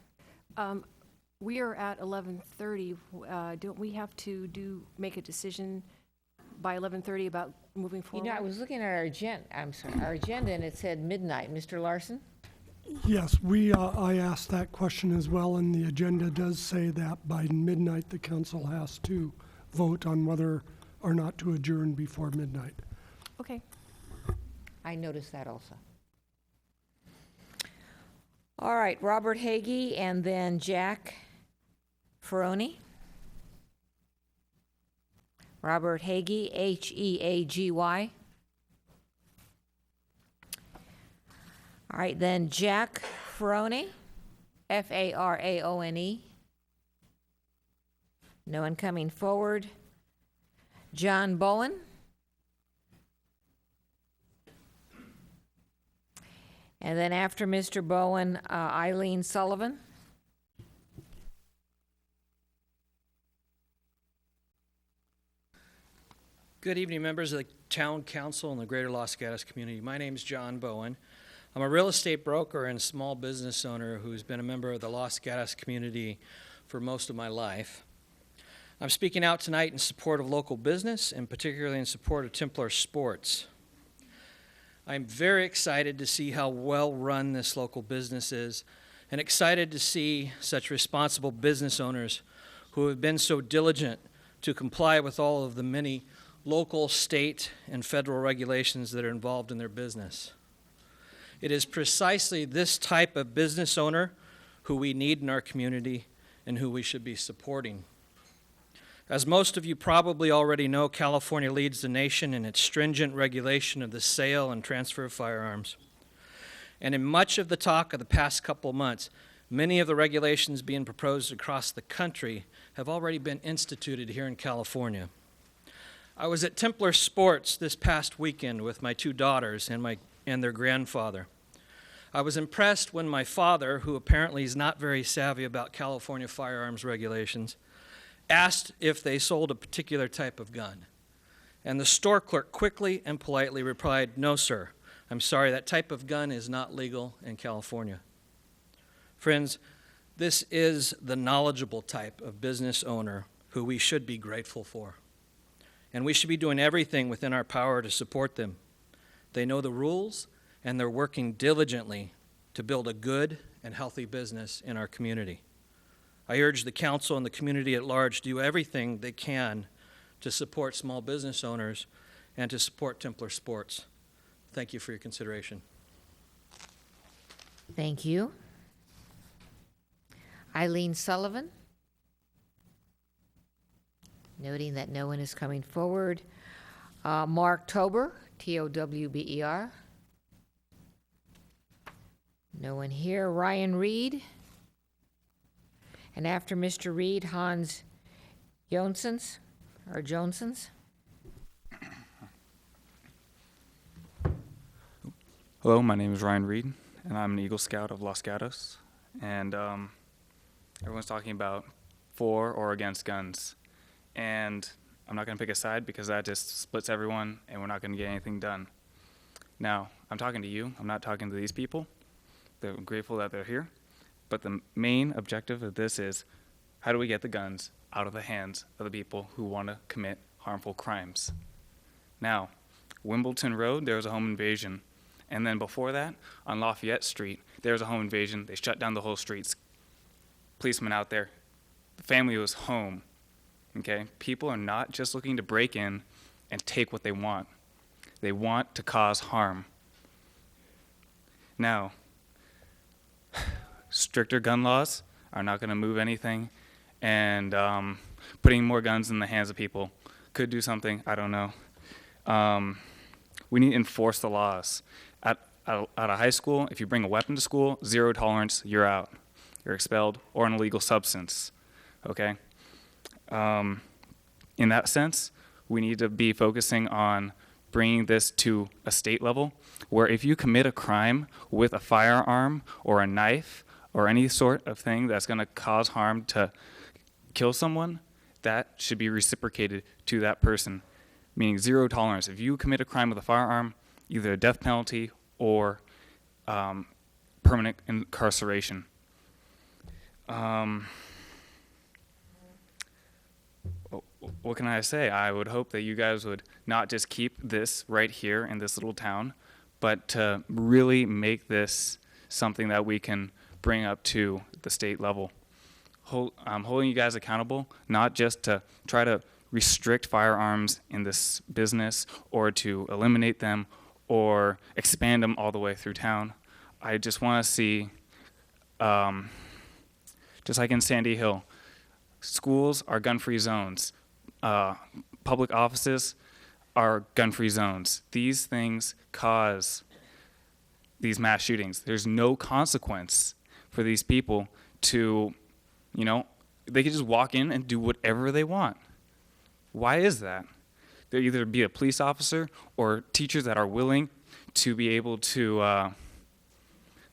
we are at 11:30. Don't we have to make a decision by 11:30 about moving forward? I was looking at our agenda. Our agenda, and it said midnight. Mr. Larson? Yes, I asked that question as well, and the agenda does say that by midnight the council has to vote on whether or not to adjourn before midnight. Okay. I noticed that also. All right, Robert Hagee and then Jack Ferroni. Robert Hagee, H-E-A-G-Y. All right, then Jack Ferroni, F-A-R-A-O-N-E. No one coming forward. John Bowen. And then after Mr. Bowen, Eileen Sullivan. Good evening, members of the Town Council and the Greater Los Gatos community. My name is John Bowen. I'm a real estate broker and small business owner who's been a member of the Los Gatos community for most of my life. I'm speaking out tonight in support of local business and particularly in support of Templar Sports. I'm very excited to see how well run this local business is and excited to see such responsible business owners who have been so diligent to comply with all of the many local, state, and federal regulations that are involved in their business. It is precisely this type of business owner who we need in our community and who we should be supporting. As most of you probably already know, California leads the nation in its stringent regulation of the sale and transfer of firearms. And in much of the talk of the past couple of months, many of the regulations being proposed across the country have already been instituted here in California. I was at Templar Sports this past weekend with my two daughters and their grandfather. I was impressed when my father, who apparently is not very savvy about California firearms regulations, asked if they sold a particular type of gun. And the store clerk quickly and politely replied, "No, sir. I'm sorry, that type of gun is not legal in California." Friends, this is the knowledgeable type of business owner who we should be grateful for. And we should be doing everything within our power to support them. They know the rules, and they're working diligently to build a good and healthy business in our community. I urge the council and the community at large to do everything they can to support small business owners and to support Templar Sports. Thank you for your consideration. Thank you. Eileen Sullivan. Noting that no one is coming forward. Mark Tober, T-O-W-B-E-R. No one here. Ryan Reed. And after Mr. Reed, Hans Jonsens, or Jonesens. Hello, my name is Ryan Reed, and I'm an Eagle Scout of Los Gatos. And everyone's talking about for or against guns. And I'm not going to pick a side because that just splits everyone, and we're not going to get anything done. Now, I'm talking to you. I'm not talking to these people. They're grateful that they're here. But the main objective of this is, how do we get the guns out of the hands of the people who want to commit harmful crimes? Now, Wimbledon Road, there was a home invasion. And then before that, on Lafayette Street, there was a home invasion. They shut down the whole streets. Policemen out there. The family was home. Okay? People are not just looking to break in and take what they want. They want to cause harm. Now, stricter gun laws are not going to move anything, and putting more guns in the hands of people could do something. I don't know. We need to enforce the laws. At a high school, if you bring a weapon to school, 0 tolerance, you're out. You're expelled, or an illegal substance. Okay? In that sense, we need to be focusing on bringing this to a state level, where if you commit a crime with a firearm or a knife or any sort of thing that's going to cause harm to kill someone, that should be reciprocated to that person, meaning 0 tolerance. If you commit a crime with a firearm, either a death penalty or permanent incarceration. What can I say? I would hope that you guys would not just keep this right here in this little town, but to really make this something that we can bring up to the state level. I'm holding you guys accountable, not just to try to restrict firearms in this business or to eliminate them or expand them all the way through town. I just want to see, just like in Sandy Hill, schools are gun-free zones. Public offices are gun-free zones. These things cause these mass shootings. There's no consequence for these people to, they can just walk in and do whatever they want. Why is that? There either be a police officer or teachers that are willing to be able to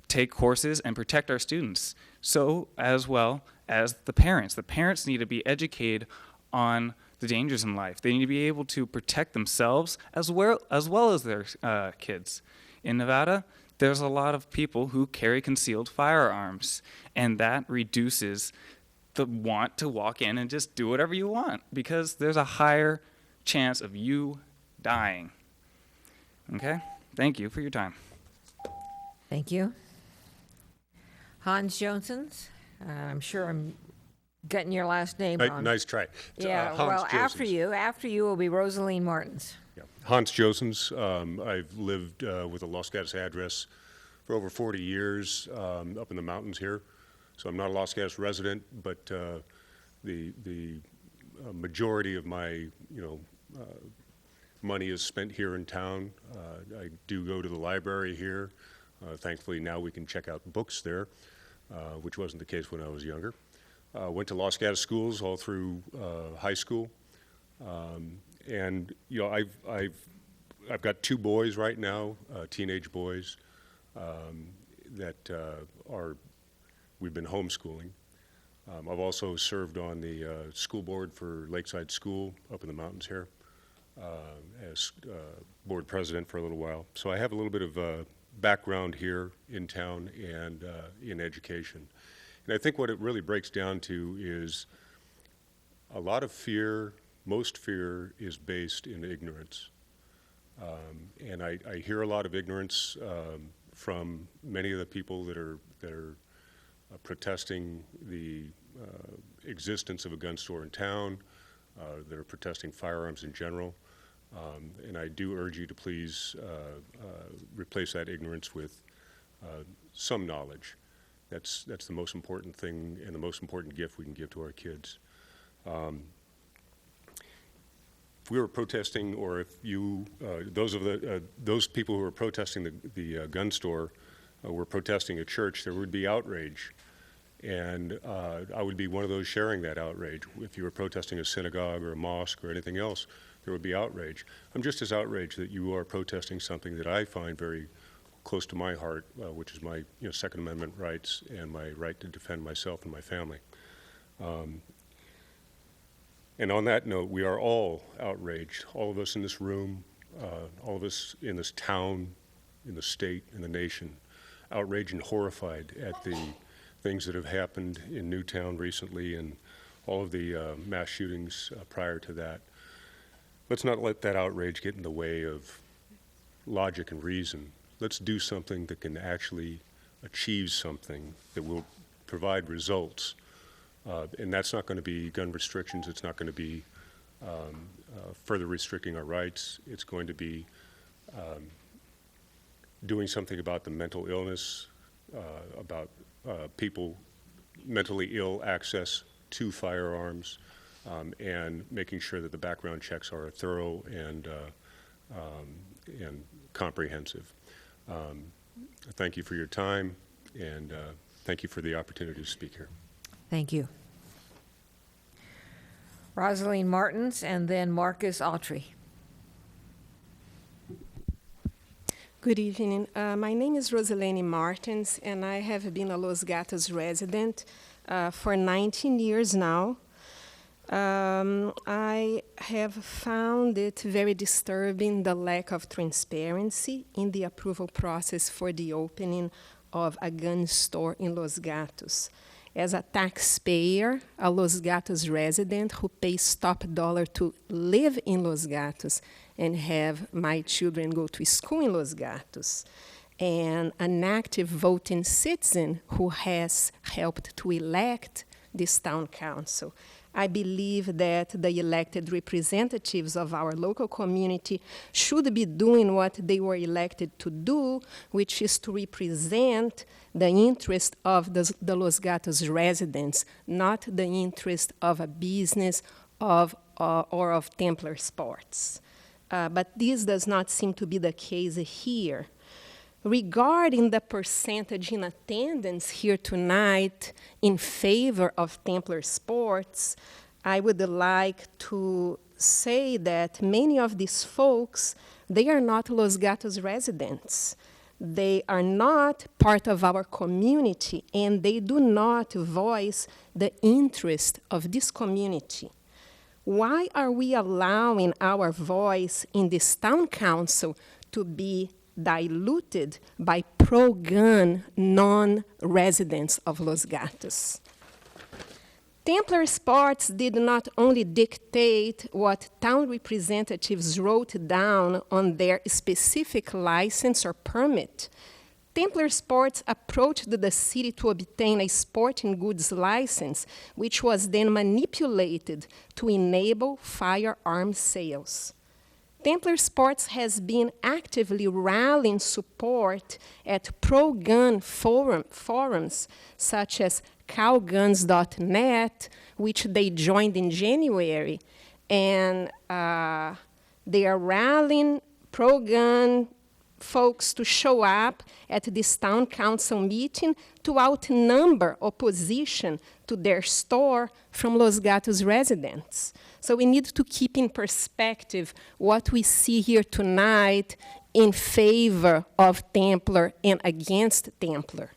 take courses and protect our students. So as well as the parents. The parents need to be educated on the dangers in life. They need to be able to protect themselves as well as their kids. In Nevada, there's a lot of people who carry concealed firearms, and that reduces the want to walk in and just do whatever you want because there's a higher chance of you dying. Okay? Thank you for your time. Thank you. Hans Johnsons, I'm sure I'm getting your last name wrong. Nice try. Yeah, Hans well, Josens. after you will be Rosaline Martins. Yeah. Hans Josens. I've lived with a Los Gatos address for over 40 years up in the mountains here. So I'm not a Los Gatos resident, but the majority of my money is spent here in town. I do go to the library here. Thankfully now we can check out books there, which wasn't the case when I was younger. Went to Los Gatos schools all through high school, and I've got two boys right now, teenage boys, that we've been homeschooling. I've also served on the school board for Lakeside School up in the mountains here as board president for a little while. So I have a little bit of background here in town and in education. And I think what it really breaks down to is a lot of fear, most fear is based in ignorance. And I hear a lot of ignorance from many of the people that are protesting the existence of a gun store in town, that are protesting firearms in general. And I do urge you to please replace that ignorance with some knowledge. That's the most important thing and the most important gift we can give to our kids. If we were protesting, or if you, those people who are protesting the gun store were protesting a church, there would be outrage. And I would be one of those sharing that outrage. If you were protesting a synagogue or a mosque or anything else, there would be outrage. I'm just as outraged that you are protesting something that I find very close to my heart, which is my Second Amendment rights and my right to defend myself and my family. And on that note, we are all outraged, all of us in this room, all of us in this town, in the state, in the nation, outraged and horrified at the things that have happened in Newtown recently and all of the mass shootings prior to that. Let's not let that outrage get in the way of logic and reason. Let's do something that can actually achieve something that will provide results. And that's not going to be gun restrictions. It's not going to be further restricting our rights. It's going to be doing something about the mental illness, about people mentally ill access to firearms, and making sure that the background checks are thorough and comprehensive. Thank you for your time, and thank you for the opportunity to speak here. Thank you. Rosaline Martins, and then Marcus Autry. Good evening. My name is Rosalene Martins, and I have been a Los Gatos resident for 19 years now. I have found it very disturbing, the lack of transparency in the approval process for the opening of a gun store in Los Gatos. As a taxpayer, a Los Gatos resident who pays top dollar to live in Los Gatos and have my children go to school in Los Gatos, and an active voting citizen who has helped to elect this town council. I believe that the elected representatives of our local community should be doing what they were elected to do, which is to represent the interest of the Los Gatos residents, not the interest of a business or of Templar Sports. But this does not seem to be the case here. Regarding the percentage in attendance here tonight in favor of Templar Sports, I would like to say that many of these folks, they are not Los Gatos residents. They are not part of our community, and they do not voice the interest of this community. Why are we allowing our voice in this town council to be diluted by pro-gun non-residents of Los Gatos? Templar Sports did not only dictate what town representatives wrote down on their specific license or permit. Templar Sports approached the city to obtain a sporting goods license, which was then manipulated to enable firearm sales. Templar Sports has been actively rallying support at pro-gun forums such as cowguns.net, which they joined in January. And they are rallying pro-gun folks to show up at this town council meeting to outnumber opposition to their store from Los Gatos residents. So we need to keep in perspective what we see here tonight in favor of Templar and against Templar.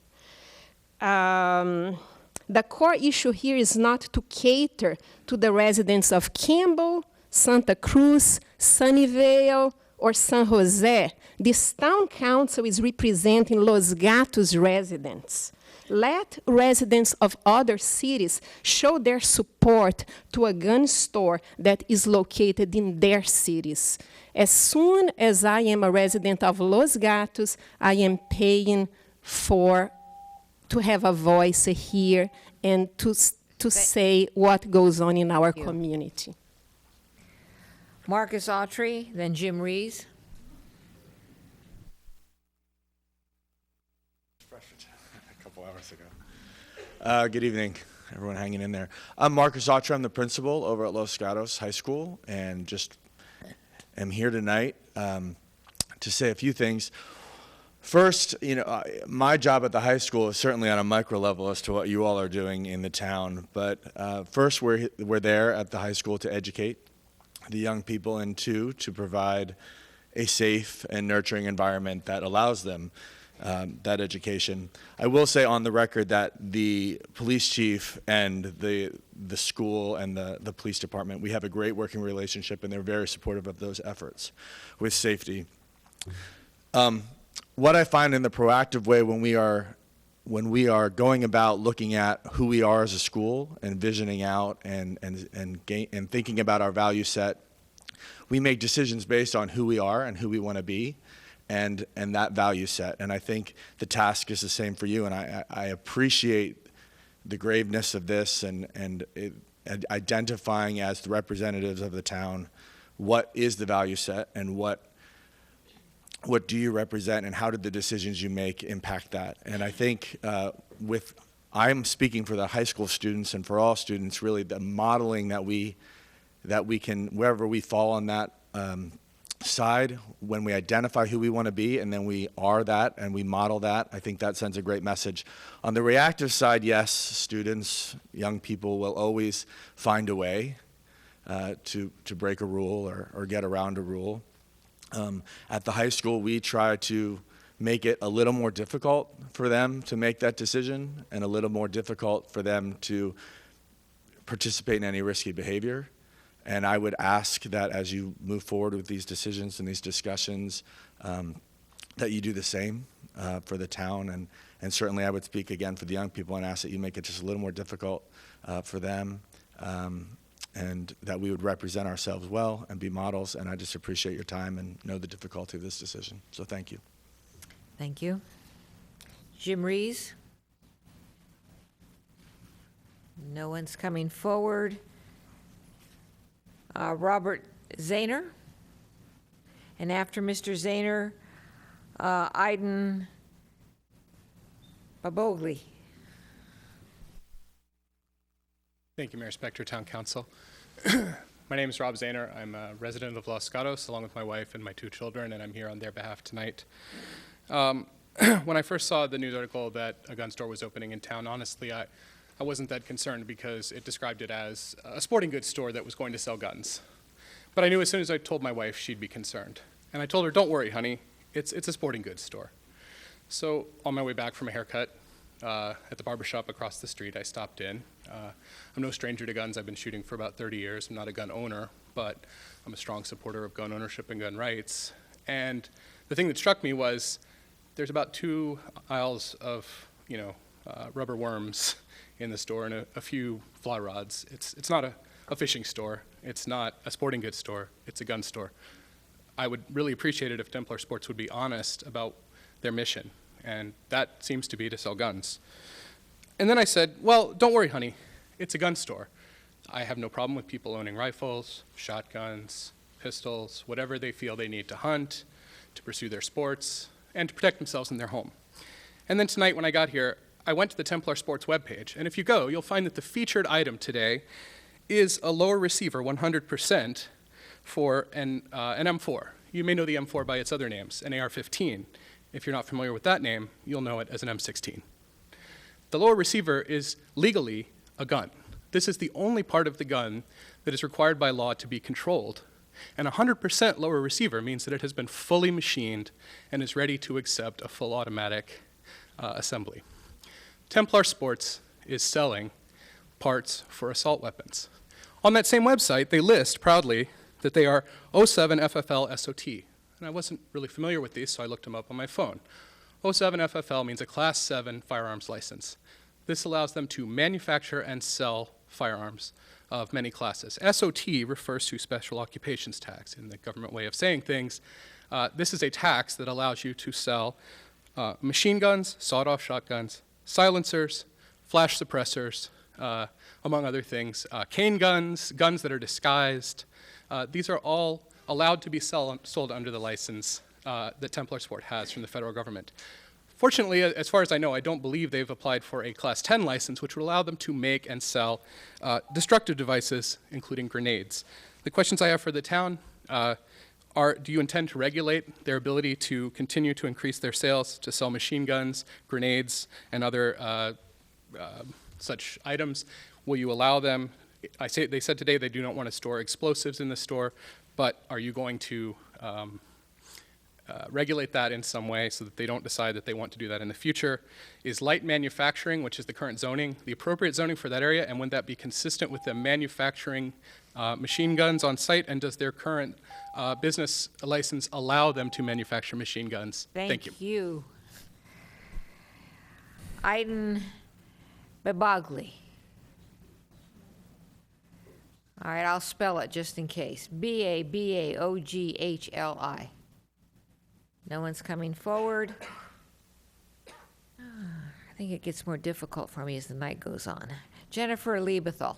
The core issue here is not to cater to the residents of Campbell, Santa Cruz, Sunnyvale, or San Jose. This town council is representing Los Gatos residents. Let residents of other cities show their support to a gun store that is located in their cities. As soon as I am a resident of Los Gatos, I am paying to have a voice here and to say what goes on in our community. Marcus Autry, then Jim Rees. A couple hours ago. Good evening, everyone hanging in there. I'm Marcus Autry. I'm the principal over at Los Gatos High School, and just am here tonight to say a few things. First, my job at the high school is certainly on a micro level as to what you all are doing in the town. But first, we're there at the high school to educate the young people, and two, to provide a safe and nurturing environment that allows them that education. I will say on the record that the police chief and the school and the police department, we have a great working relationship, and they're very supportive of those efforts with safety. What I find in the proactive way when we are going about looking at who we are as a school and visioning out and thinking about our value set, we make decisions based on who we are and who we want to be, and that value set. And I think the task is the same for you. And I appreciate the graveness of this and identifying as the representatives of the town what is the value set and what do you represent, and how did the decisions you make impact that? And I think I'm speaking for the high school students and for all students, really the modeling that we can, wherever we fall on that side, when we identify who we want to be and then we are that and we model that, I think that sends a great message. On the reactive side, yes, students, young people will always find a way to break a rule or get around a rule. At the high school, we try to make it a little more difficult for them to make that decision and a little more difficult for them to participate in any risky behavior. And I would ask that as you move forward with these decisions and these discussions, that you do the same for the town. And certainly I would speak again for the young people and ask that you make it just a little more difficult for them. And that we would represent ourselves well and be models. And I just appreciate your time and know the difficulty of this decision. So thank you. Thank you. Jim Rees. No one's coming forward. Robert Zahner. And after Mr. Zahner, Iden Babogli. Thank you, Mayor Spector, Town Council. My name is Rob Zahner. I'm a resident of Los Gatos, along with my wife and my 2 children, and I'm here on their behalf tonight. When I first saw the news article that a gun store was opening in town, honestly, I wasn't that concerned because it described it as a sporting goods store that was going to sell guns. But I knew as soon as I told my wife, she'd be concerned. And I told her, don't worry, honey, it's a sporting goods store. So on my way back from a haircut at the barbershop across the street, I stopped in. I'm no stranger to guns. I've been shooting for about 30 years. I'm not a gun owner, but I'm a strong supporter of gun ownership and gun rights. And the thing that struck me was there's about 2 aisles of, rubber worms in the store and a few fly rods. It's not a fishing store. It's not a sporting goods store. It's a gun store. I would really appreciate it if Templar Sports would be honest about their mission, and that seems to be to sell guns. And then I said, well, don't worry, honey. It's a gun store. I have no problem with people owning rifles, shotguns, pistols, whatever they feel they need to hunt, to pursue their sports, and to protect themselves in their home. And then tonight when I got here, I went to the Templar Sports webpage, and if you go, you'll find that the featured item today is a lower receiver 100% for an M4. You may know the M4 by its other names, an AR-15. If you're not familiar with that name, you'll know it as an M16. The lower receiver is legally a gun. This is the only part of the gun that is required by law to be controlled. And 100% lower receiver means that it has been fully machined and is ready to accept a full automatic assembly. Templar Sports is selling parts for assault weapons. On that same website, they list proudly that they are 07 FFL SOT. And I wasn't really familiar with these, so I looked them up on my phone. 07 FFL means a Class 7 firearms license. This allows them to manufacture and sell firearms of many classes. SOT refers to Special Occupations Tax. In the government way of saying things, this is a tax that allows you to sell machine guns, sawed-off shotguns, silencers, flash suppressors, among other things, cane guns, guns that are disguised. These are all allowed to be sold under the license that Templar Sport has from the federal government. Fortunately, as far as I know, I don't believe they've applied for a Class 10 license, which would allow them to make and sell destructive devices, including grenades. The questions I have for the town are, do you intend to regulate their ability to continue to increase their sales, to sell machine guns, grenades, and other such items? Will you allow them? They said today they do not want to store explosives in the store, but are you going to regulate that in some way so that they don't decide that they want to do that in the future? Is light manufacturing, which is the current zoning, the appropriate zoning for that area, and would that be consistent with them manufacturing machine guns on site, and does their current business license allow them to manufacture machine guns? Thank you. Iden Babogli. All right, I'll spell it just in case. Babaoghli. No one's coming forward. I think it gets more difficult for me as the night goes on. Jennifer Liebethal.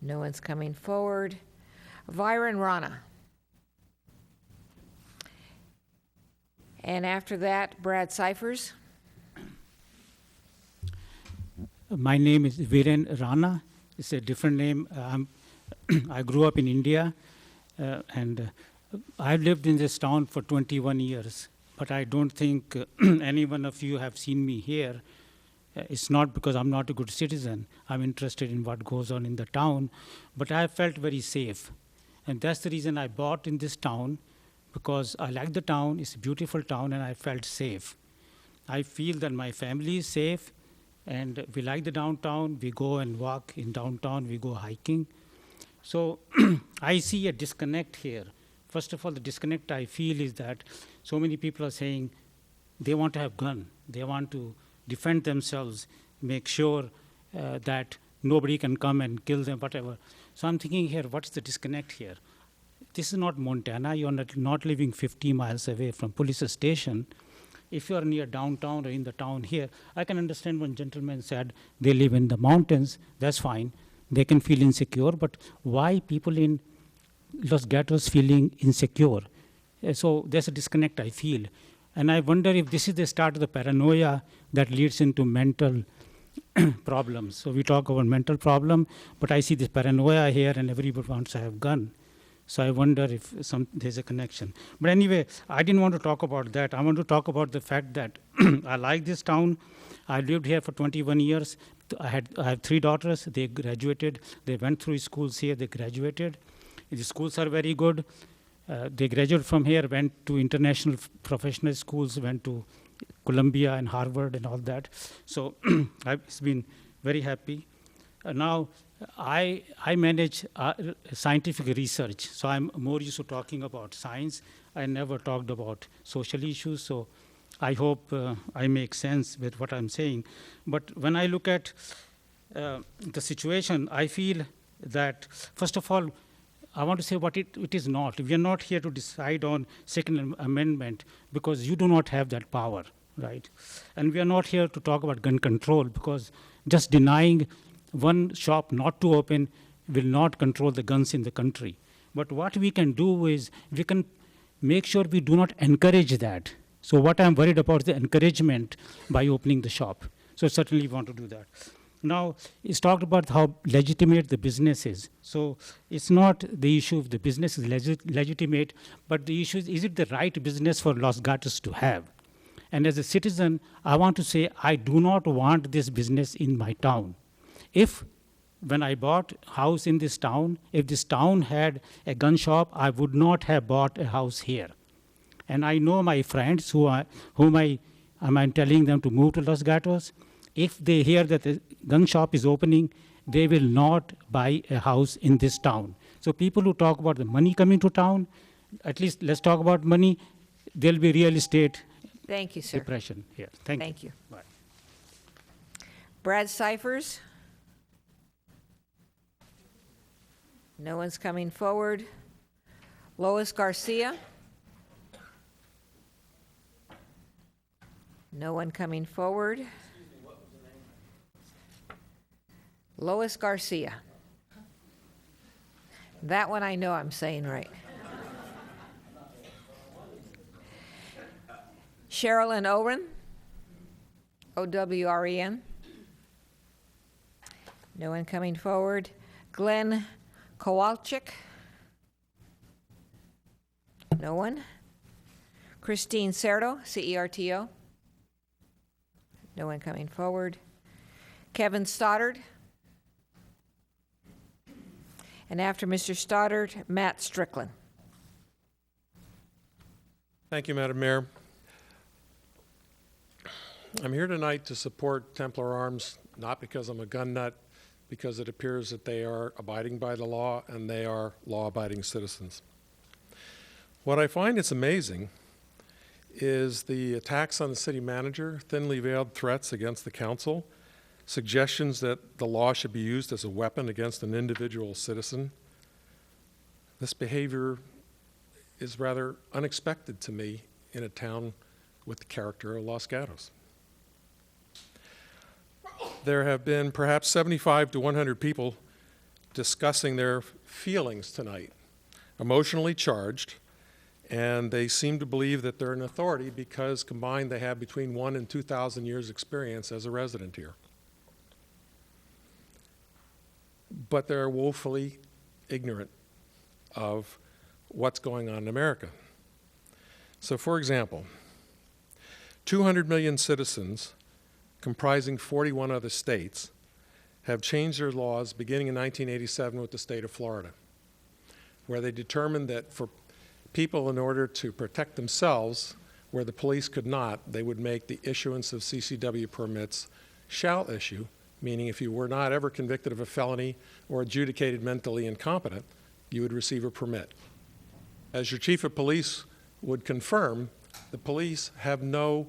No one's coming forward. Viren Rana. And after that, Brad Cyphers. My name is Viren Rana. It's a different name. I grew up in India, and I've lived in this town for 21 years. But I don't think any one of you have seen me here. It's not because I'm not a good citizen. I'm interested in what goes on in the town. But I felt very safe. And that's the reason I bought in this town, because I like the town. It's a beautiful town, and I felt safe. I feel that my family is safe. And we like the downtown. We go and walk in downtown. We go hiking. So I see a disconnect here. First of all, the disconnect I feel is that so many people are saying they want to have gun. They want to defend themselves, make sure that nobody can come and kill them, whatever. So I'm thinking here, what's the disconnect here? This is not Montana. You're not living 50 miles away from police station. if you are near downtown or in the town here, I can understand when gentleman said they live in the mountains, that's fine. They can feel insecure, but why people in Los Gatos feeling insecure? So there's a disconnect, I feel. And I wonder if this is the start of the paranoia that leads into mental problems. So we talk about mental problem, but I see this paranoia here and everybody wants to have gun. So I wonder if there's a connection. But anyway, I didn't want to talk about that. I want to talk about the fact that I like this town. I lived here for 21 years. I have 3 daughters. They graduated. They went through schools here. They graduated. The schools are very good. They graduated from here, went to international professional schools, went to Columbia and Harvard and all that. So I've been very happy. Now, I manage scientific research, so I'm more used to talking about science. I never talked about social issues, so I hope I make sense with what I'm saying. But when I look at the situation, I feel that, first of all, I want to say what it is not. We are not here to decide on Second Amendment because you do not have that power, right? And we are not here to talk about gun control because just denying one shop not to open will not control the guns in the country. But what we can do is we can make sure we do not encourage that. So what I'm worried about is the encouragement by opening the shop. So certainly we want to do that. Now, it's talked about how legitimate the business is. So it's not the issue of the business is legitimate, but the issue is it the right business for Los Gatos to have? And as a citizen, I want to say I do not want this business in my town. If, when I bought a house in this town, if this town had a gun shop, I would not have bought a house here. And I know my friends whom I'm telling them to move to Los Gatos. If they hear that the gun shop is opening, they will not buy a house in this town. So people who talk about the money coming to town, at least let's talk about money. There'll be real estate Thank you, sir. depression here. Thank you. Bye. Brad Cyphers? No one's coming forward. Lois Garcia? No one coming forward. Lois Garcia. That one I know I'm saying right. Sherilyn Owen, O-W-R-E-N. No one coming forward. Glenn Kowalczyk. No one. Christine Cerdo, C-E-R-T-O. No one coming forward. Kevin Stoddard. And after Mr. Stoddard, Matt Strickland. Thank you, Madam Mayor. I'm here tonight to support Templar Arms, not because I'm a gun nut, because it appears that they are abiding by the law and they are law-abiding citizens. What I find is amazing is the attacks on the city manager, thinly veiled threats against the council, suggestions that the law should be used as a weapon against an individual citizen. This behavior is rather unexpected to me in a town with the character of Los Gatos. There have been perhaps 75 to 100 people discussing their feelings tonight, emotionally charged, and they seem to believe that they're an authority because combined they have between 1,000 and 2,000 years experience as a resident here. But they're woefully ignorant of what's going on in America. So for example, 200 million citizens comprising 41 other states have changed their laws beginning in 1987 with the state of Florida, where they determined that for people, in order to protect themselves where the police could not, they would make the issuance of CCW permits shall issue, meaning if you were not ever convicted of a felony or adjudicated mentally incompetent, you would receive a permit. As your chief of police would confirm, the police have no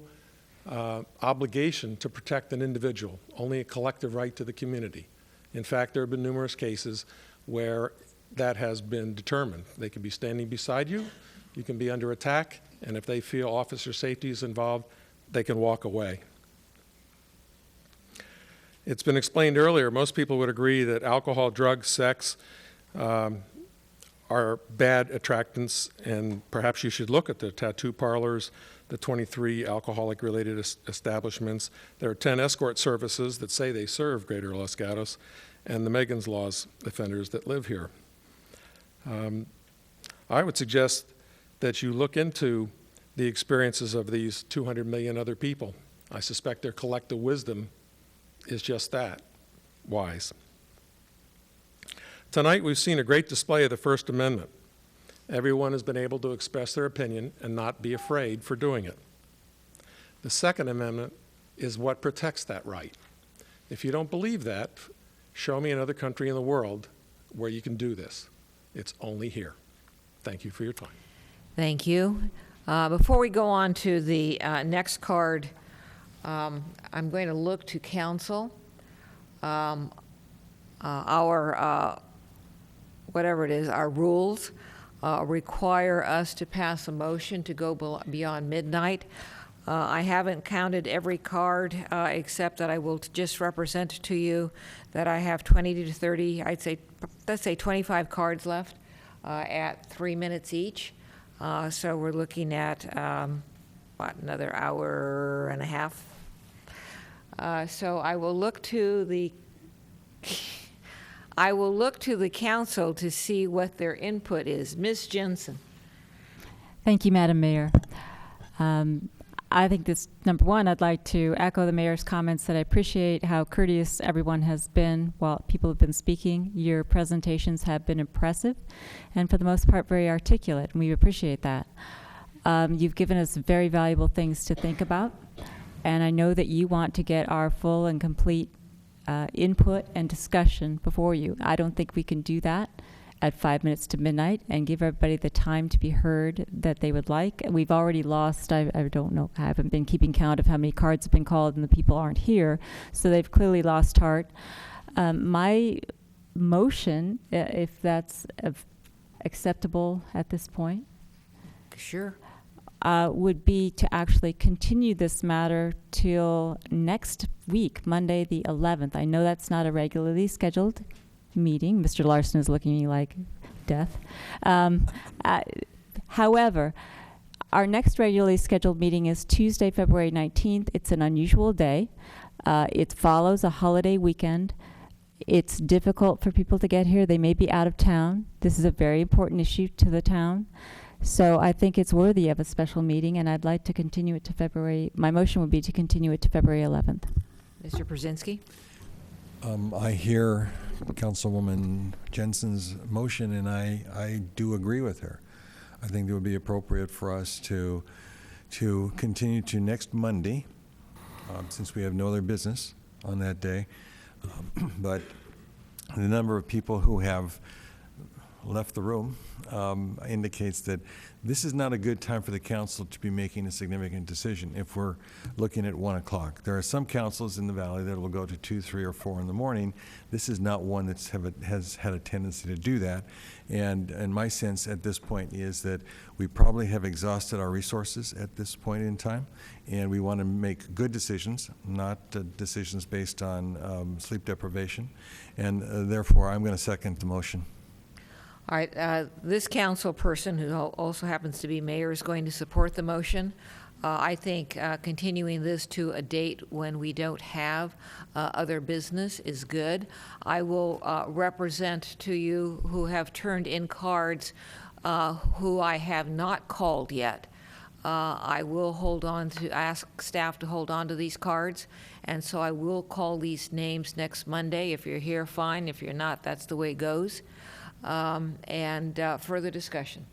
obligation to protect an individual, only a collective right to the community. In fact, there have been numerous cases where that has been determined. They can be standing beside you, you can be under attack, and if they feel officer safety is involved, they can walk away. It's been explained earlier, most people would agree that alcohol, drugs, sex are bad attractants, and perhaps you should look at the tattoo parlors, the 23 alcoholic-related establishments. There are 10 escort services that say they serve Greater Los Gatos, and the Megan's Law's offenders that live here. I would suggest that you look into the experiences of these 200 million other people. I suspect their collective wisdom is just that, wise. Tonight we've seen a great display of the First Amendment. Everyone has been able to express their opinion and not be afraid for doing it. The Second Amendment is what protects that right. If you don't believe that, show me another country in the world where you can do this. It's only here. Thank you for your time. Thank you. Before we go on to the next card, I'm going to look to council. Our whatever it is, our rules require us to pass a motion to go beyond midnight. I haven't counted every card, except that I will just represent to you that I have 20 to 30, let's say 25 cards left at 3 minutes each. So we're looking at, another hour and a half. So I will look to the council to see what their input is. Ms. Jensen. Thank you, Madam Mayor. I think this, number one, I'd like to echo the mayor's comments that I appreciate how courteous everyone has been while people have been speaking. Your presentations have been impressive and for the most part very articulate, and we appreciate that. You've given us very valuable things to think about, and I know that you want to get our full and complete input and discussion before you. I don't think we can do that at 5 minutes to midnight and give everybody the time to be heard that they would like. We've already lost, I don't know, I haven't been keeping count of how many cards have been called and the people aren't here, so they've clearly lost heart. My motion, if that's acceptable at this point. Sure. Would be to actually continue this matter till next week, Monday the 11th. I know that's not a regularly scheduled meeting. Mr. Larson is looking at me like death. However, our next regularly scheduled meeting is Tuesday, February 19th. It's an unusual day. It follows a holiday weekend. It's difficult for people to get here. They may be out of town. This is a very important issue to the town. So I think it's worthy of a special meeting, and I'd like to continue it to February. My motion would be to continue it to February 11th. Mr. Brzezinski? I hear Councilwoman Jensen's motion, and I do agree with her. I think it would be appropriate for us to continue to next Monday, since we have no other business on that day. But the number of people who have left the room indicates that this is not a good time for the council to be making a significant decision if we're looking at 1 o'clock. There are some councils in the valley that will go to 2, 3, or 4 in the morning. This is not one that has had a tendency to do that. And my sense at this point is that we probably have exhausted our resources at this point in time, and we want to make good decisions, not decisions based on sleep deprivation. And therefore, I'm going to second the motion. All right, this council person, who also happens to be mayor, is going to support the motion. I think continuing this to a date when we don't have other business is good. I will represent to you who have turned in cards who I have not called yet. I will ask staff to hold on to these cards, and so I will call these names next Monday. If you're here, fine. If you're not, that's the way it goes. Further discussion.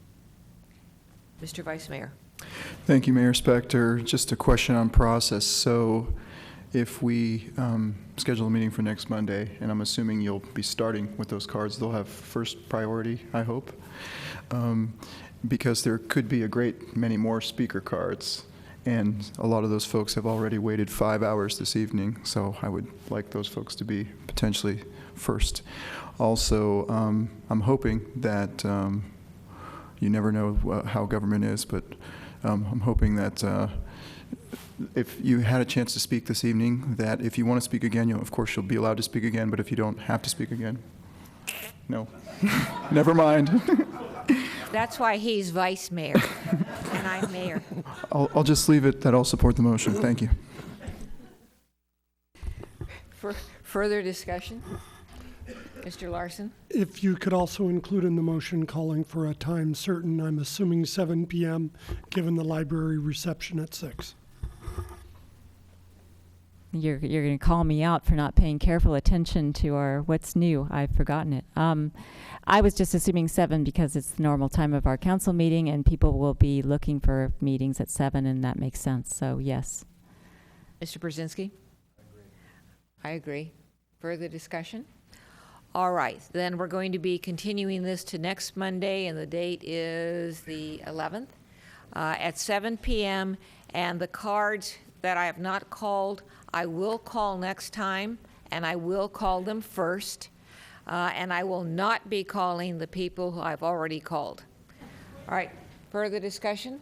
Mr. Vice Mayor. Thank you, Mayor Spector. Just a question on process. So if we schedule a meeting for next Monday, and I'm assuming you'll be starting with those cards, they'll have first priority, I hope, because there could be a great many more speaker cards, and a lot of those folks have already waited 5 hours this evening, so I would like those folks to be potentially first. Also, I'm hoping that you never know how government is, but I'm hoping that if you had a chance to speak this evening, that if you want to speak again, of course you'll be allowed to speak again, but if you don't have to speak again, no. Never mind. That's why he's vice mayor and I'm mayor. I'll just leave it that I'll support the motion. Thank you. For further discussion? Mr. Larson? If you could also include in the motion calling for a time certain, I'm assuming 7 p.m., given the library reception at 6. You're going to call me out for not paying careful attention to our what's new. I've forgotten it. I was just assuming 7 because it's the normal time of our council meeting, and people will be looking for meetings at 7, and that makes sense. So yes. Mr. Brzezinski? I agree. Further discussion? All right, then we're going to be continuing this to next Monday, and the date is the 11th at 7 p.m. And the cards that I have not called, I will call next time, and I will call them first. And I will not be calling the people who I've already called. All right, further discussion?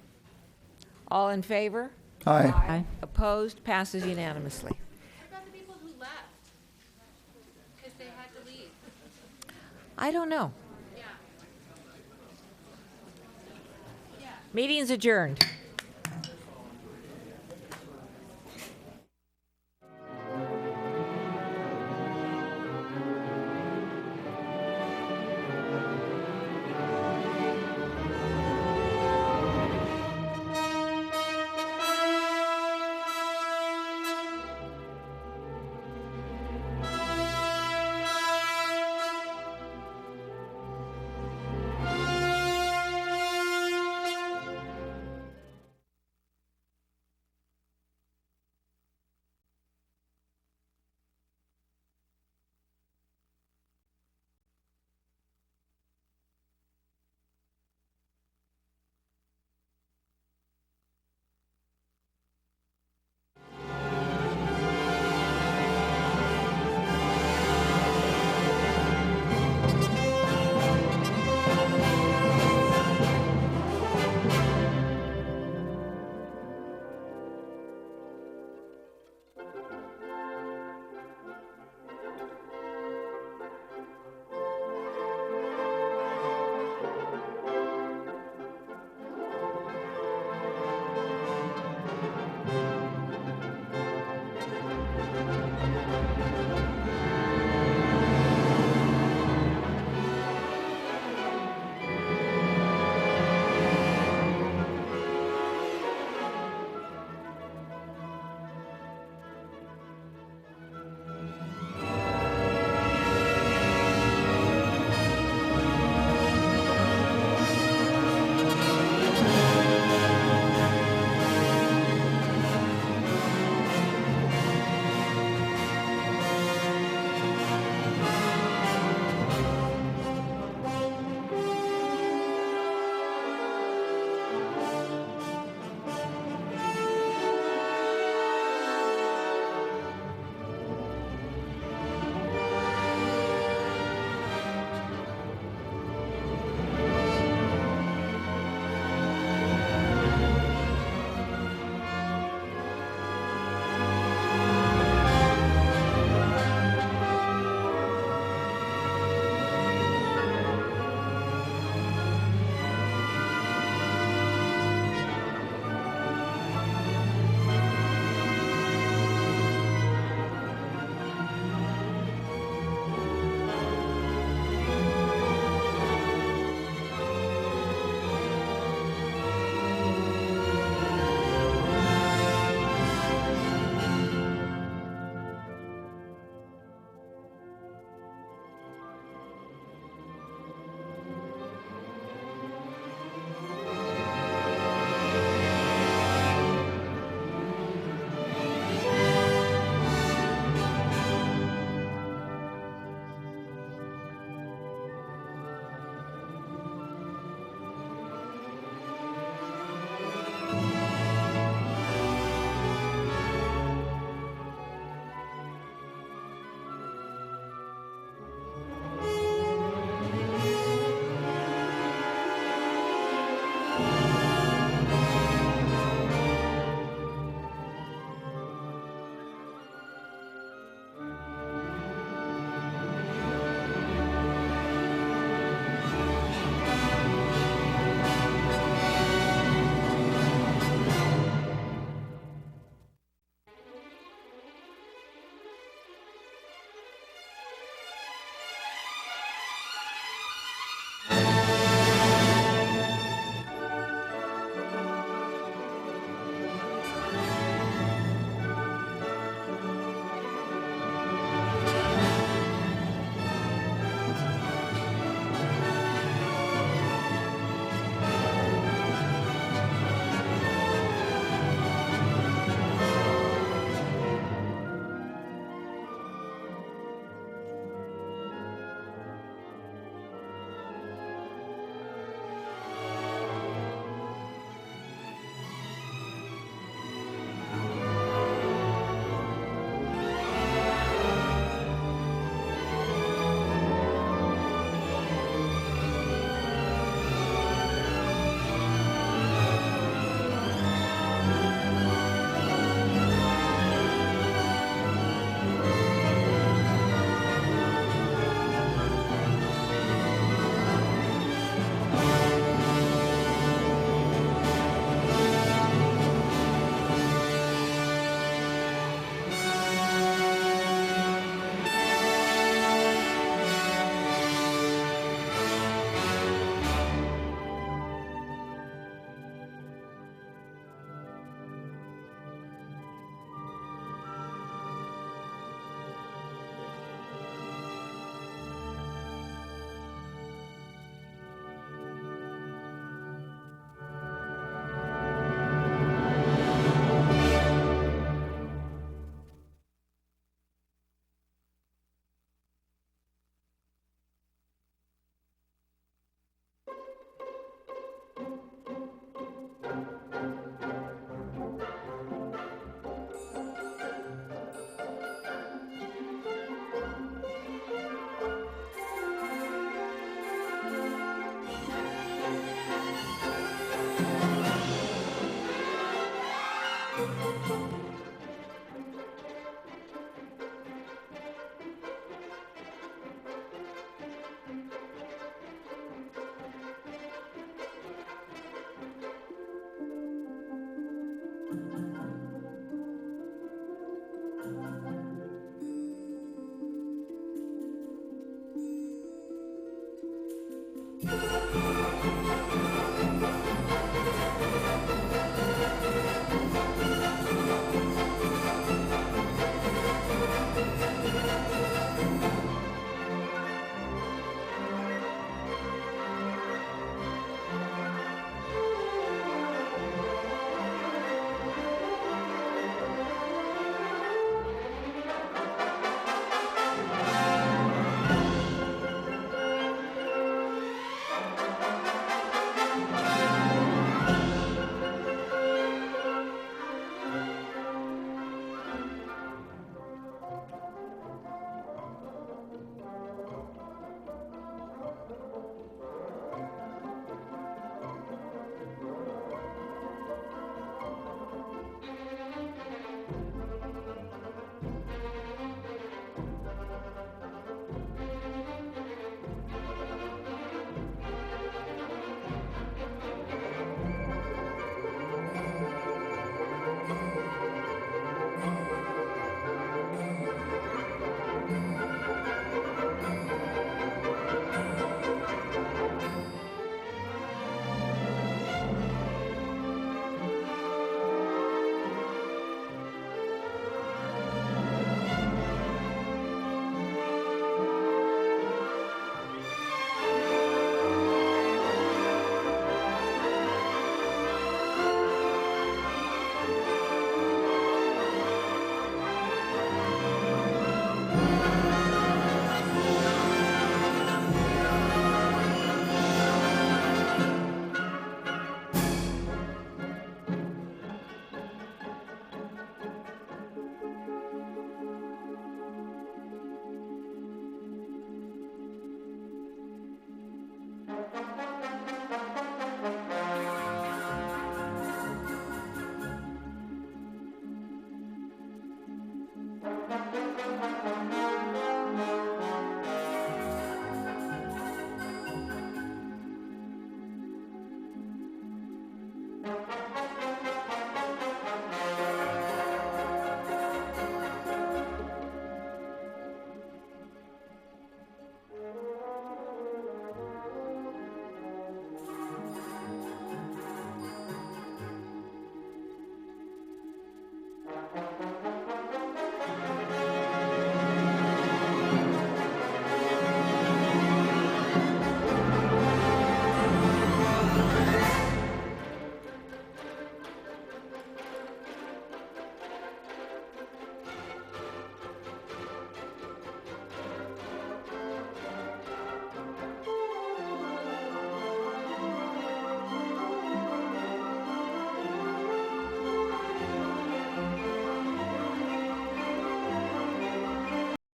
All in favor? Aye. Aye. Opposed? Passes unanimously. What about the people who left? Because they had to leave. I don't know. Yeah. Meeting's adjourned.